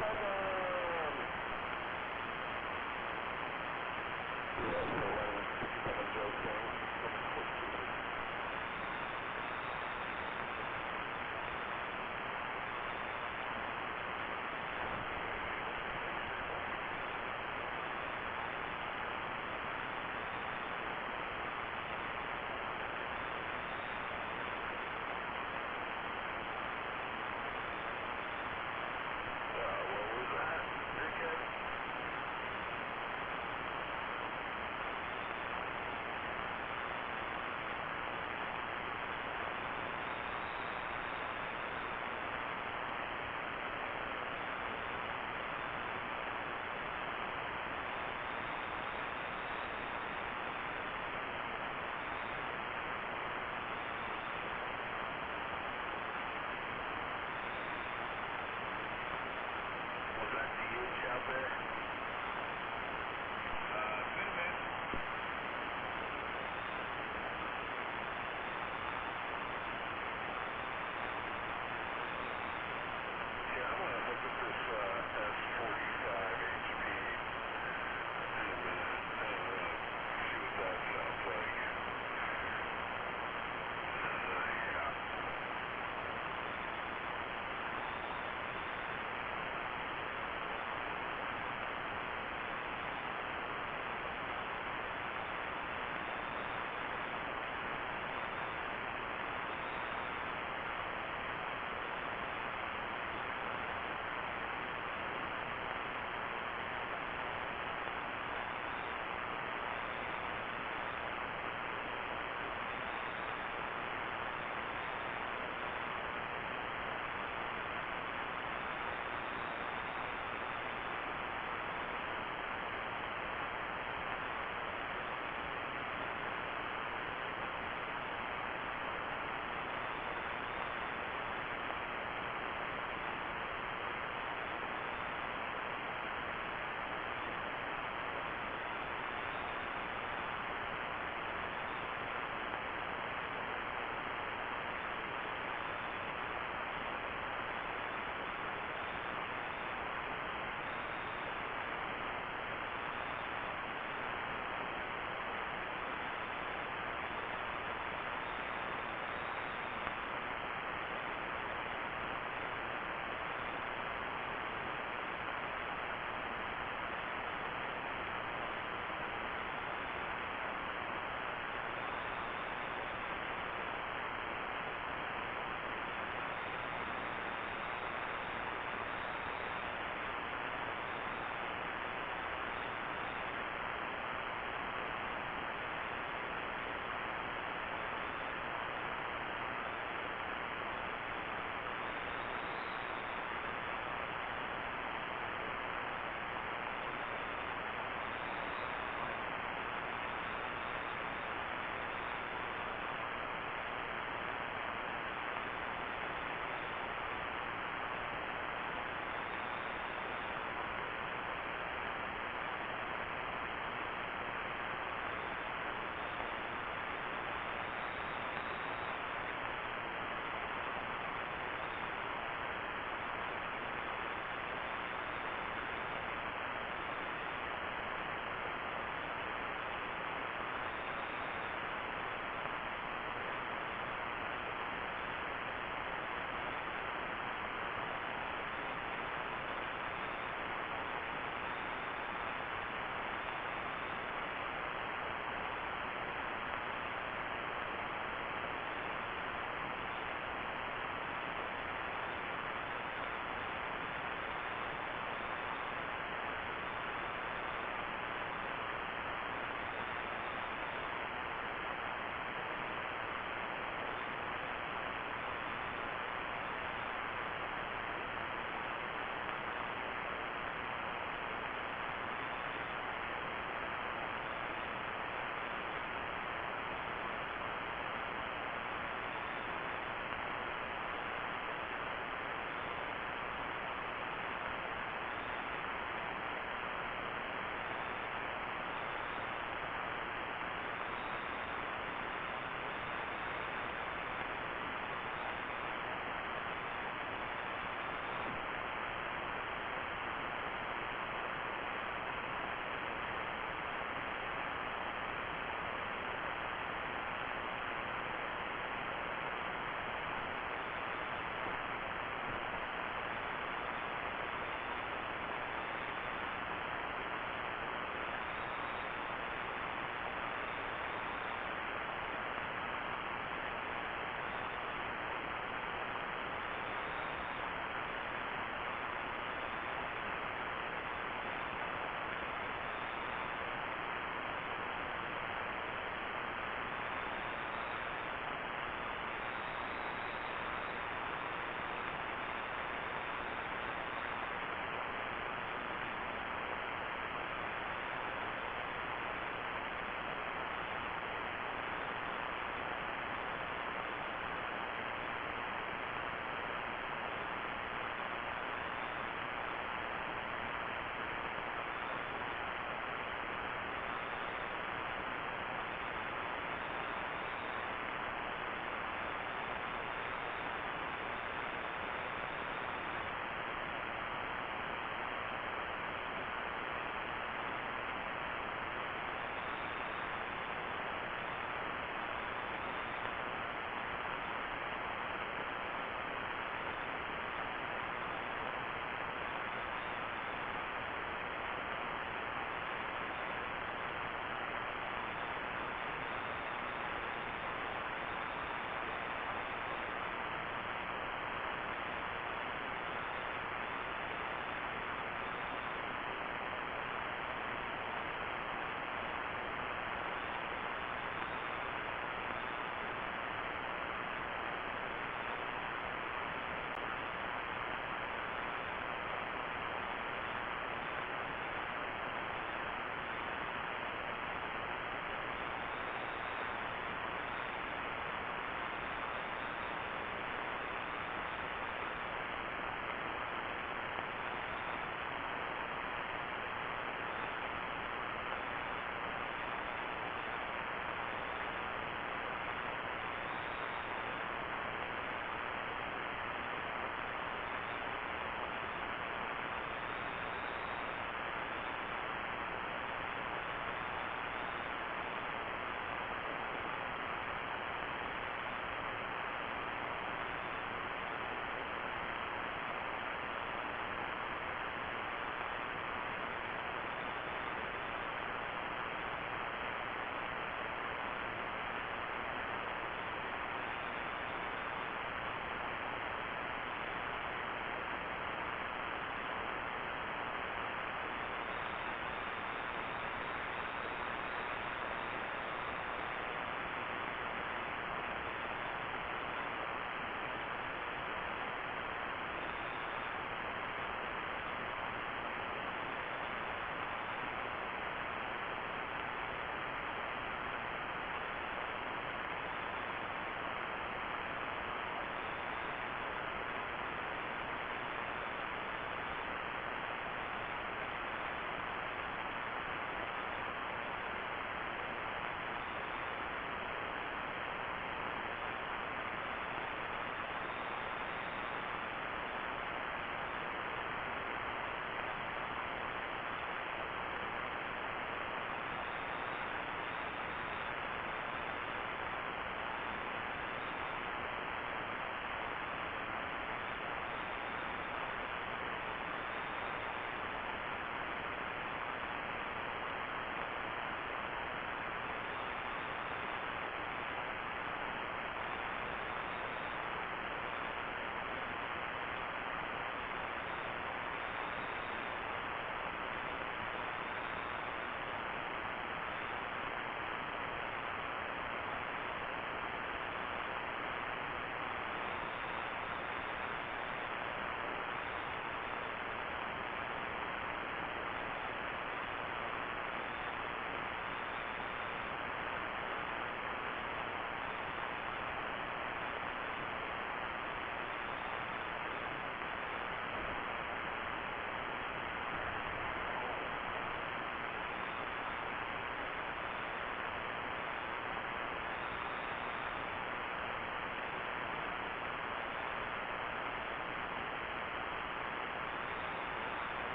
S1: What was that?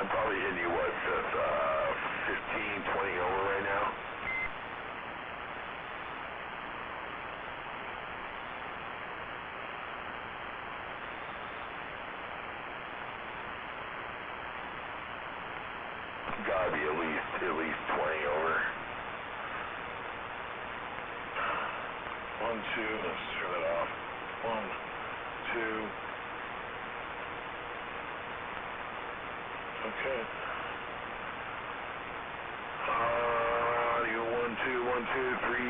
S3: I'm probably hitting you, what, 15, 20 over right now? Gotta be at least 20 over. 1, 2, let's turn it off. 1, 2. Okay. You 1, 2, 1, 2, 3,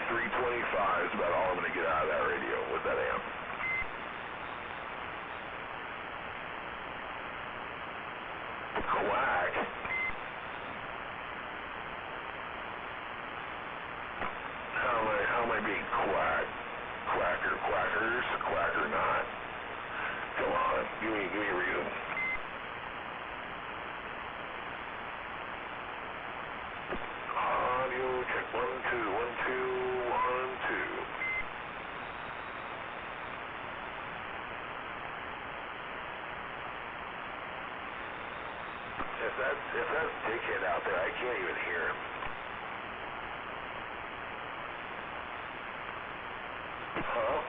S3: 325 is about all I'm gonna get out of that radio with that amp. Quack. How am I being quack? Quackers, quack or not? Come on, give me a reason. Audio check 1, 2, 1, 2, 1, 2. If that's dickhead out there, I can't even hear him. Huh?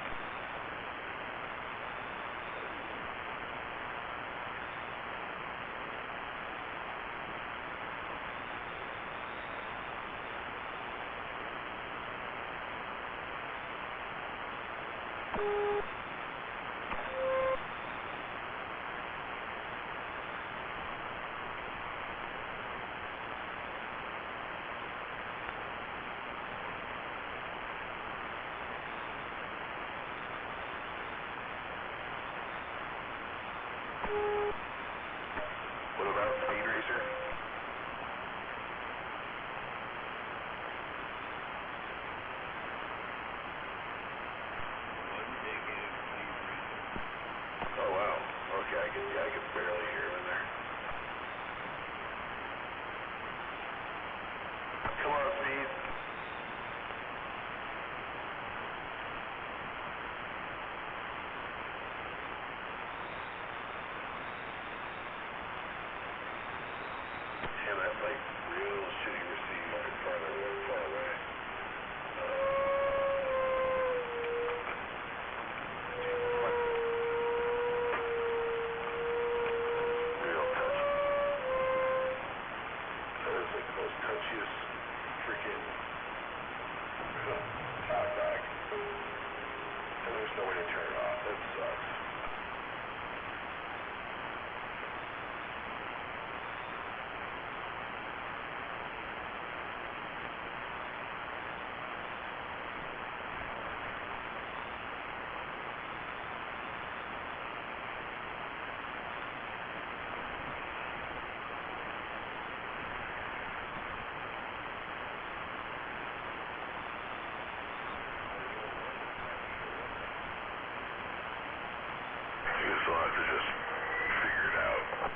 S3: What about Speed Racer? Oh wow. Okay, I can barely hear him in there. Come on, Speed. Damn, that's like real shitty receive fucking far away. Real touchy. That is like the most touchiest freaking talkback. And there's no way to turn it off. That sucks. You just will have to just figure it out.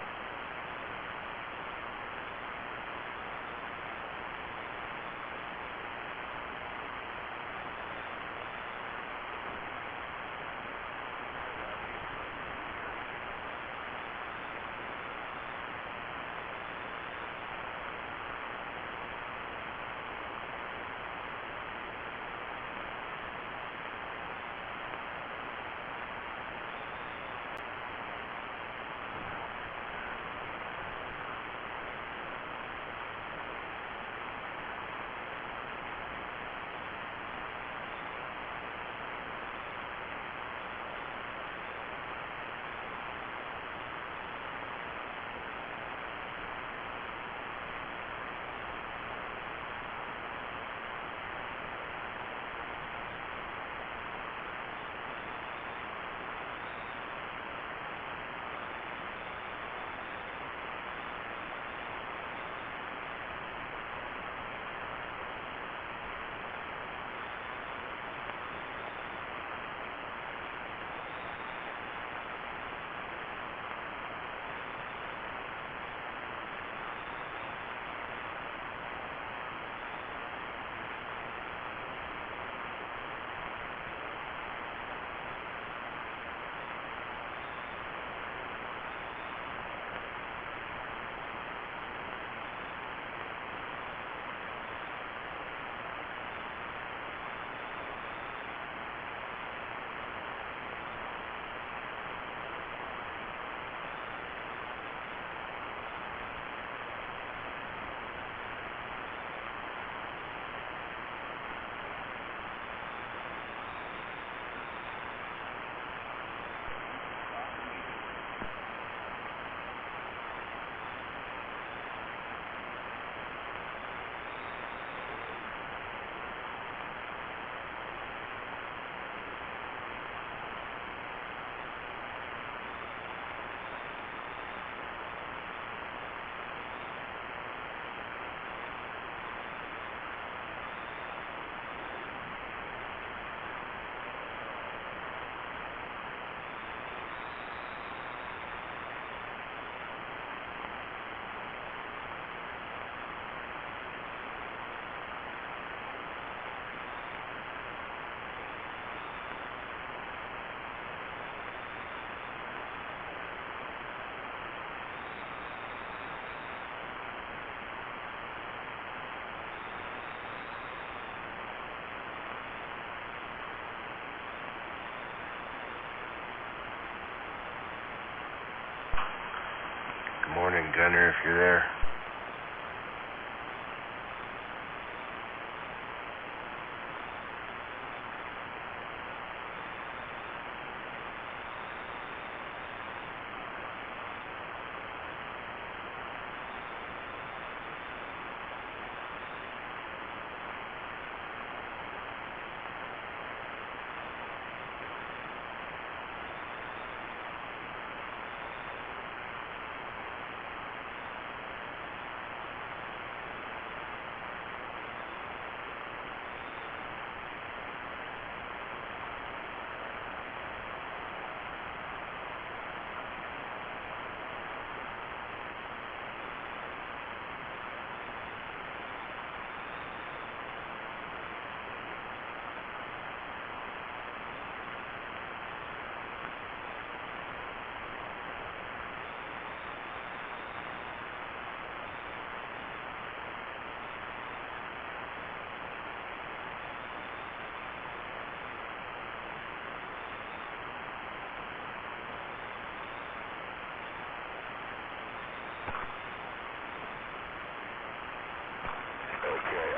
S1: Morning, Gunner, if you're there.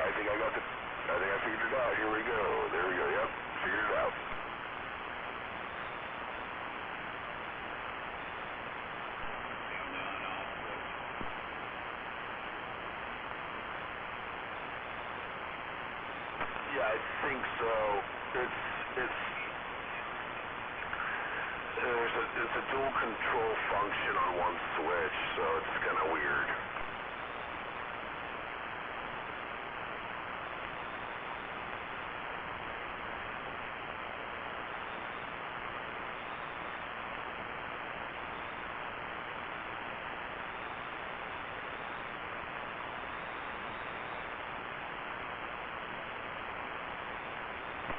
S1: I think I figured it out. Here we go. There we go. Yep. Figured it out. Yeah, I think so. It's a dual control function on one switch, so it's kind of weird.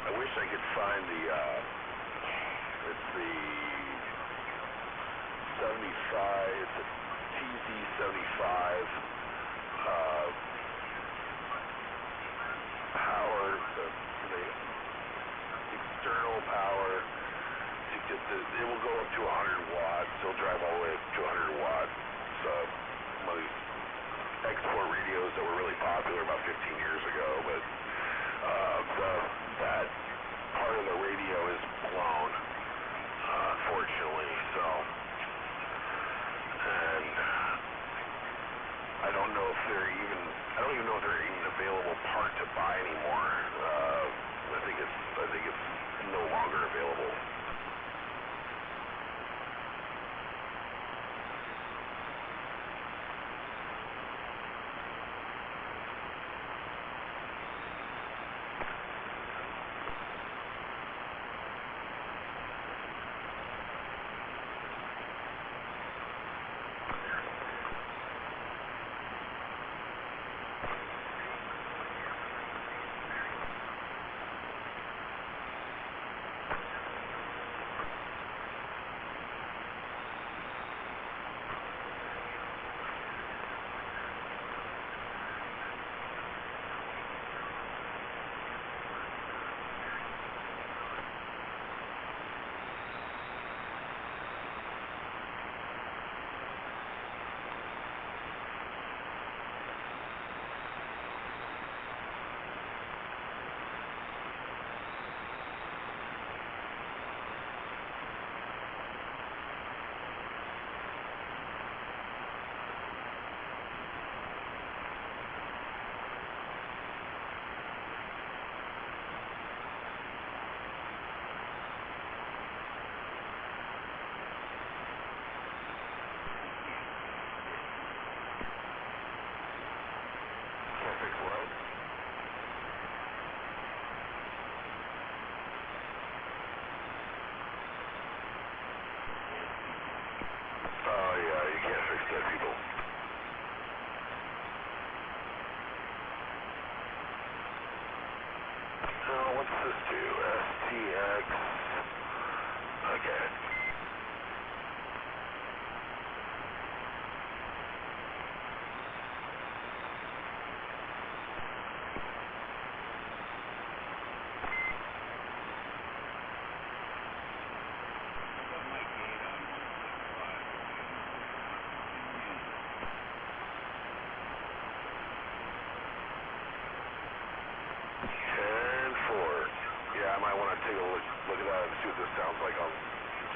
S1: I wish I could find it's the 75, it's a TZ75 power, the external power to get it will go up to 100 watts, it'll drive all the way up to 100 watts. It's one of these export radios that were really popular about 15 years ago, but that part of the radio is blown, unfortunately, so, and I don't even know if they're even available part to buy anymore. I think it's no longer available. What's this do? STX. Okay. go look at that and see what this sounds like on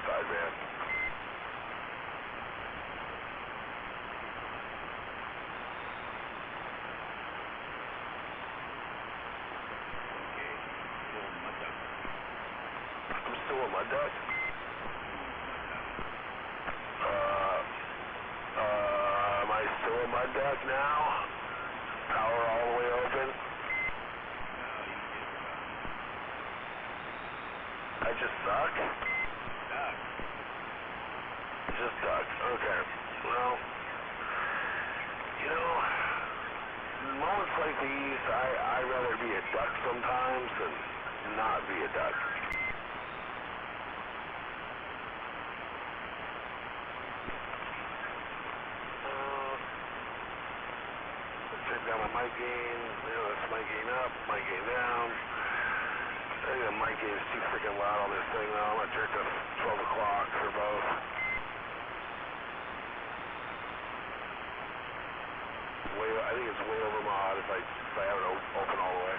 S1: sideband. I'm still a mud duck? Am I still a mud duck now? Power all the way open? I just suck? Just duck. Okay. Well, you know, moments like these, I'd rather be a duck sometimes than not be a duck. Check down my mic gain. That's mic gain up, mic gain down. I think the mic gain is too freaking loud on this thing now. I'm going to jerk to 12 o'clock for both. I think it's way over mod if I have it open all the way.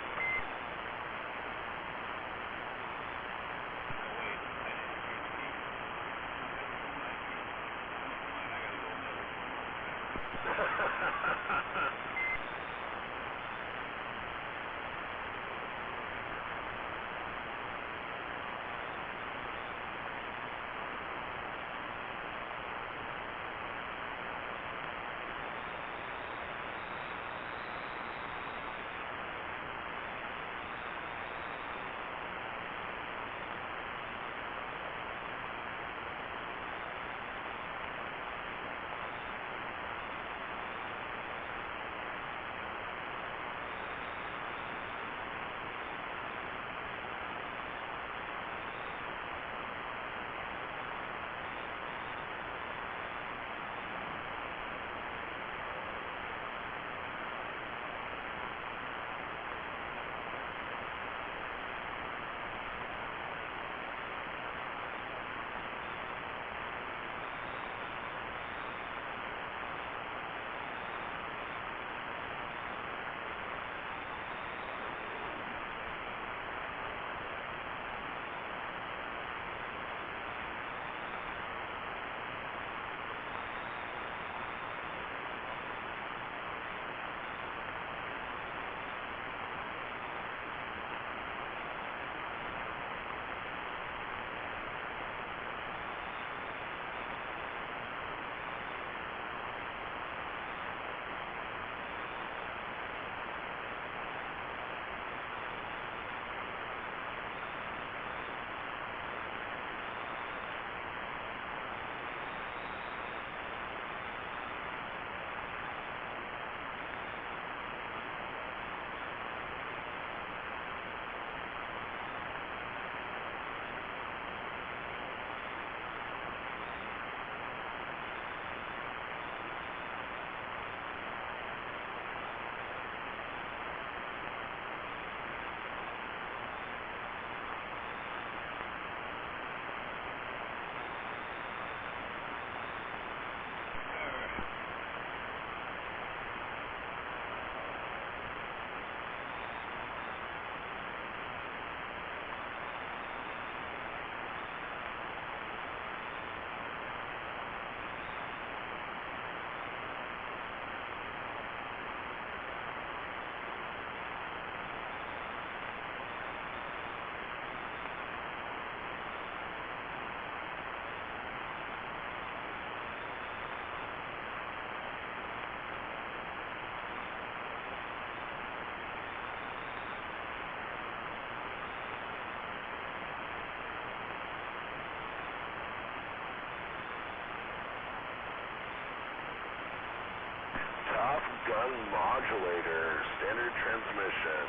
S1: Top Gun modulator, standard transmission.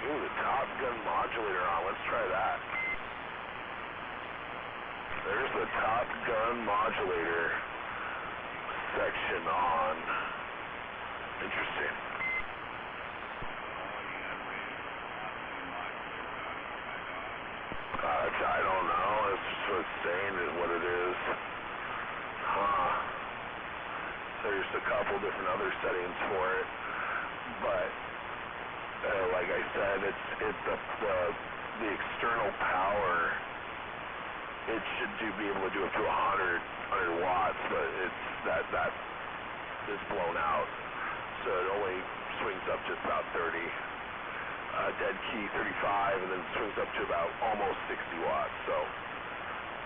S1: Ooh, the Top Gun modulator on. Let's try that. There's the Top Gun modulator section on. Interesting. I don't know. It's just what it's saying is what it is. Huh. There's a couple different other settings for it, but like I said, it's the external power. It should be able to do up to 100 watts, but it's that is blown out, so it only swings up to about 30. Dead key 35, and then swings up to about almost 60 watts. So,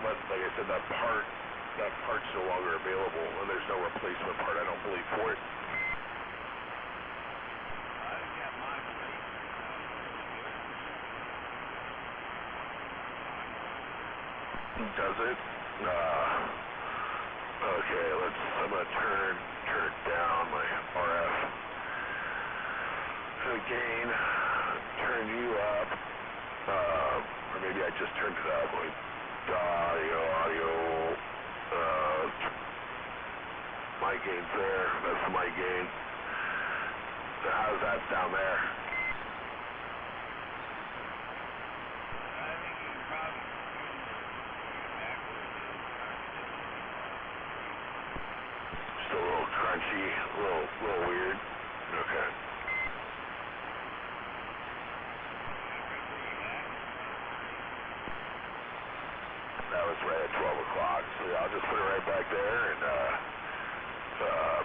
S1: but like I said, that part's no longer available, and there's no replacement part, I don't believe, for it.
S9: I've got modulation.
S1: Does it? Okay, I'm gonna turn it down, my RF. Gain, turn you up, or maybe I just turned it up, like audio, my gain's there, that's my gain. So how's that down there?
S9: I think you can probably
S1: Just a little crunchy, a little weird. Okay. That was right at 12 o'clock, so yeah, I'll just put it right back there, and,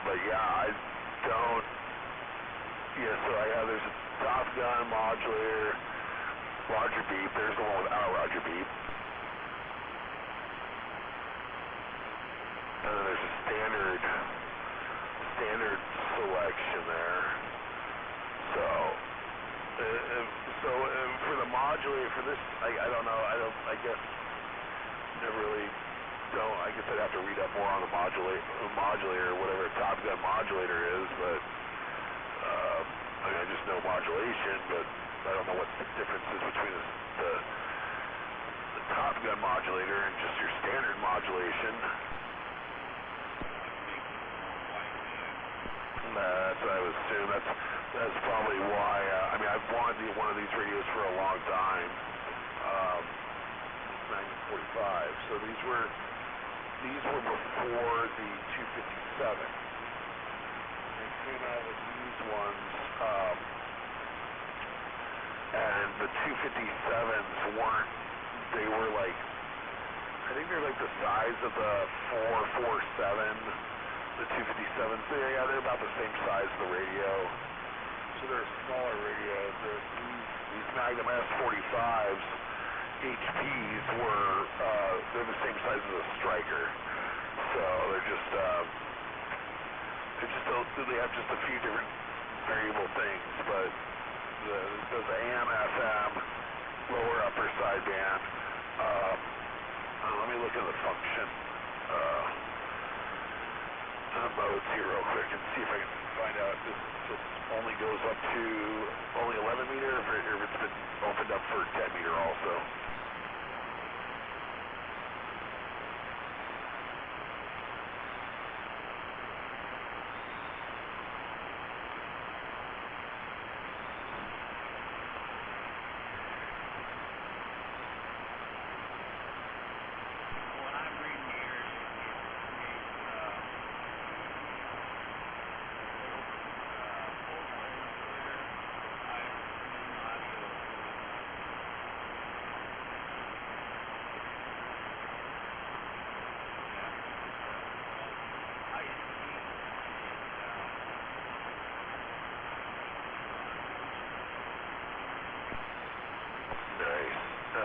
S1: but yeah, I don't, so there's a Top Gun modulator, Roger Beep, there's the one without Roger Beep, and then there's a standard selection there, so for the modulator, for this, I don't know, I guess, never really don't. I guess I'd have to read up more on the modulator, whatever a Top Gun modulator is, but I just know modulation, but I don't know what the difference is between the Top Gun modulator and just your standard modulation. That's what I would assume. That's probably why. I've wanted one of these radios for a long time. 1945. So these were before the 257. They came out with these ones, and the 257s weren't. They were like, I think they're like the size of the 447. The 257s. They're about the same size as the radio. So they're smaller radios. These Magnum S45s. HPs were, they're the same size as a Striker, so they have just a few different variable things, but there's the AM, FM, lower upper sideband. Let me look at the function modes here real quick and see if I can find out if this only goes up to only 11 meter, or if it's been opened up for 10 meter also.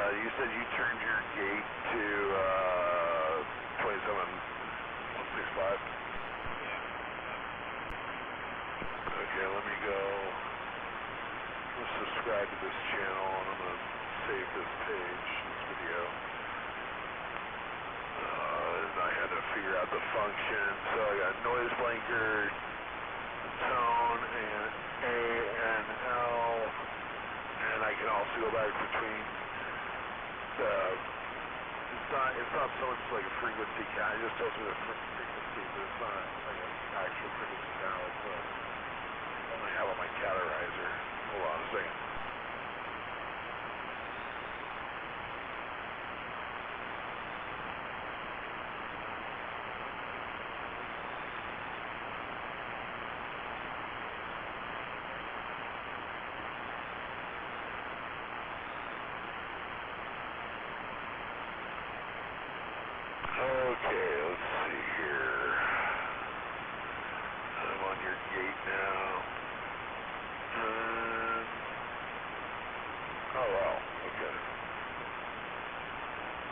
S1: You said you turned your gate to 27165? Okay, let me go. Let's subscribe to this channel, and I'm going to save this page, this video. I had to figure out the function. So I got noise blanker, tone, and A and L. And I can also go back between it's not so much like a frequency count, it just tells me the frequency, but it's not like an actual frequency count. It's one I have on my categorizer. Hold on a second.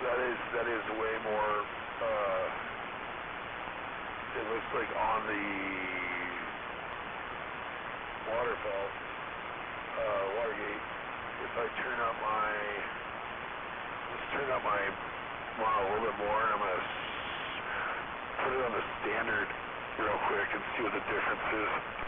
S1: that is way more, it looks like on the waterfall, Watergate, if I turn up my, let's turn up my model a little bit more, and I'm going to put it on the standard real quick and see what the difference is.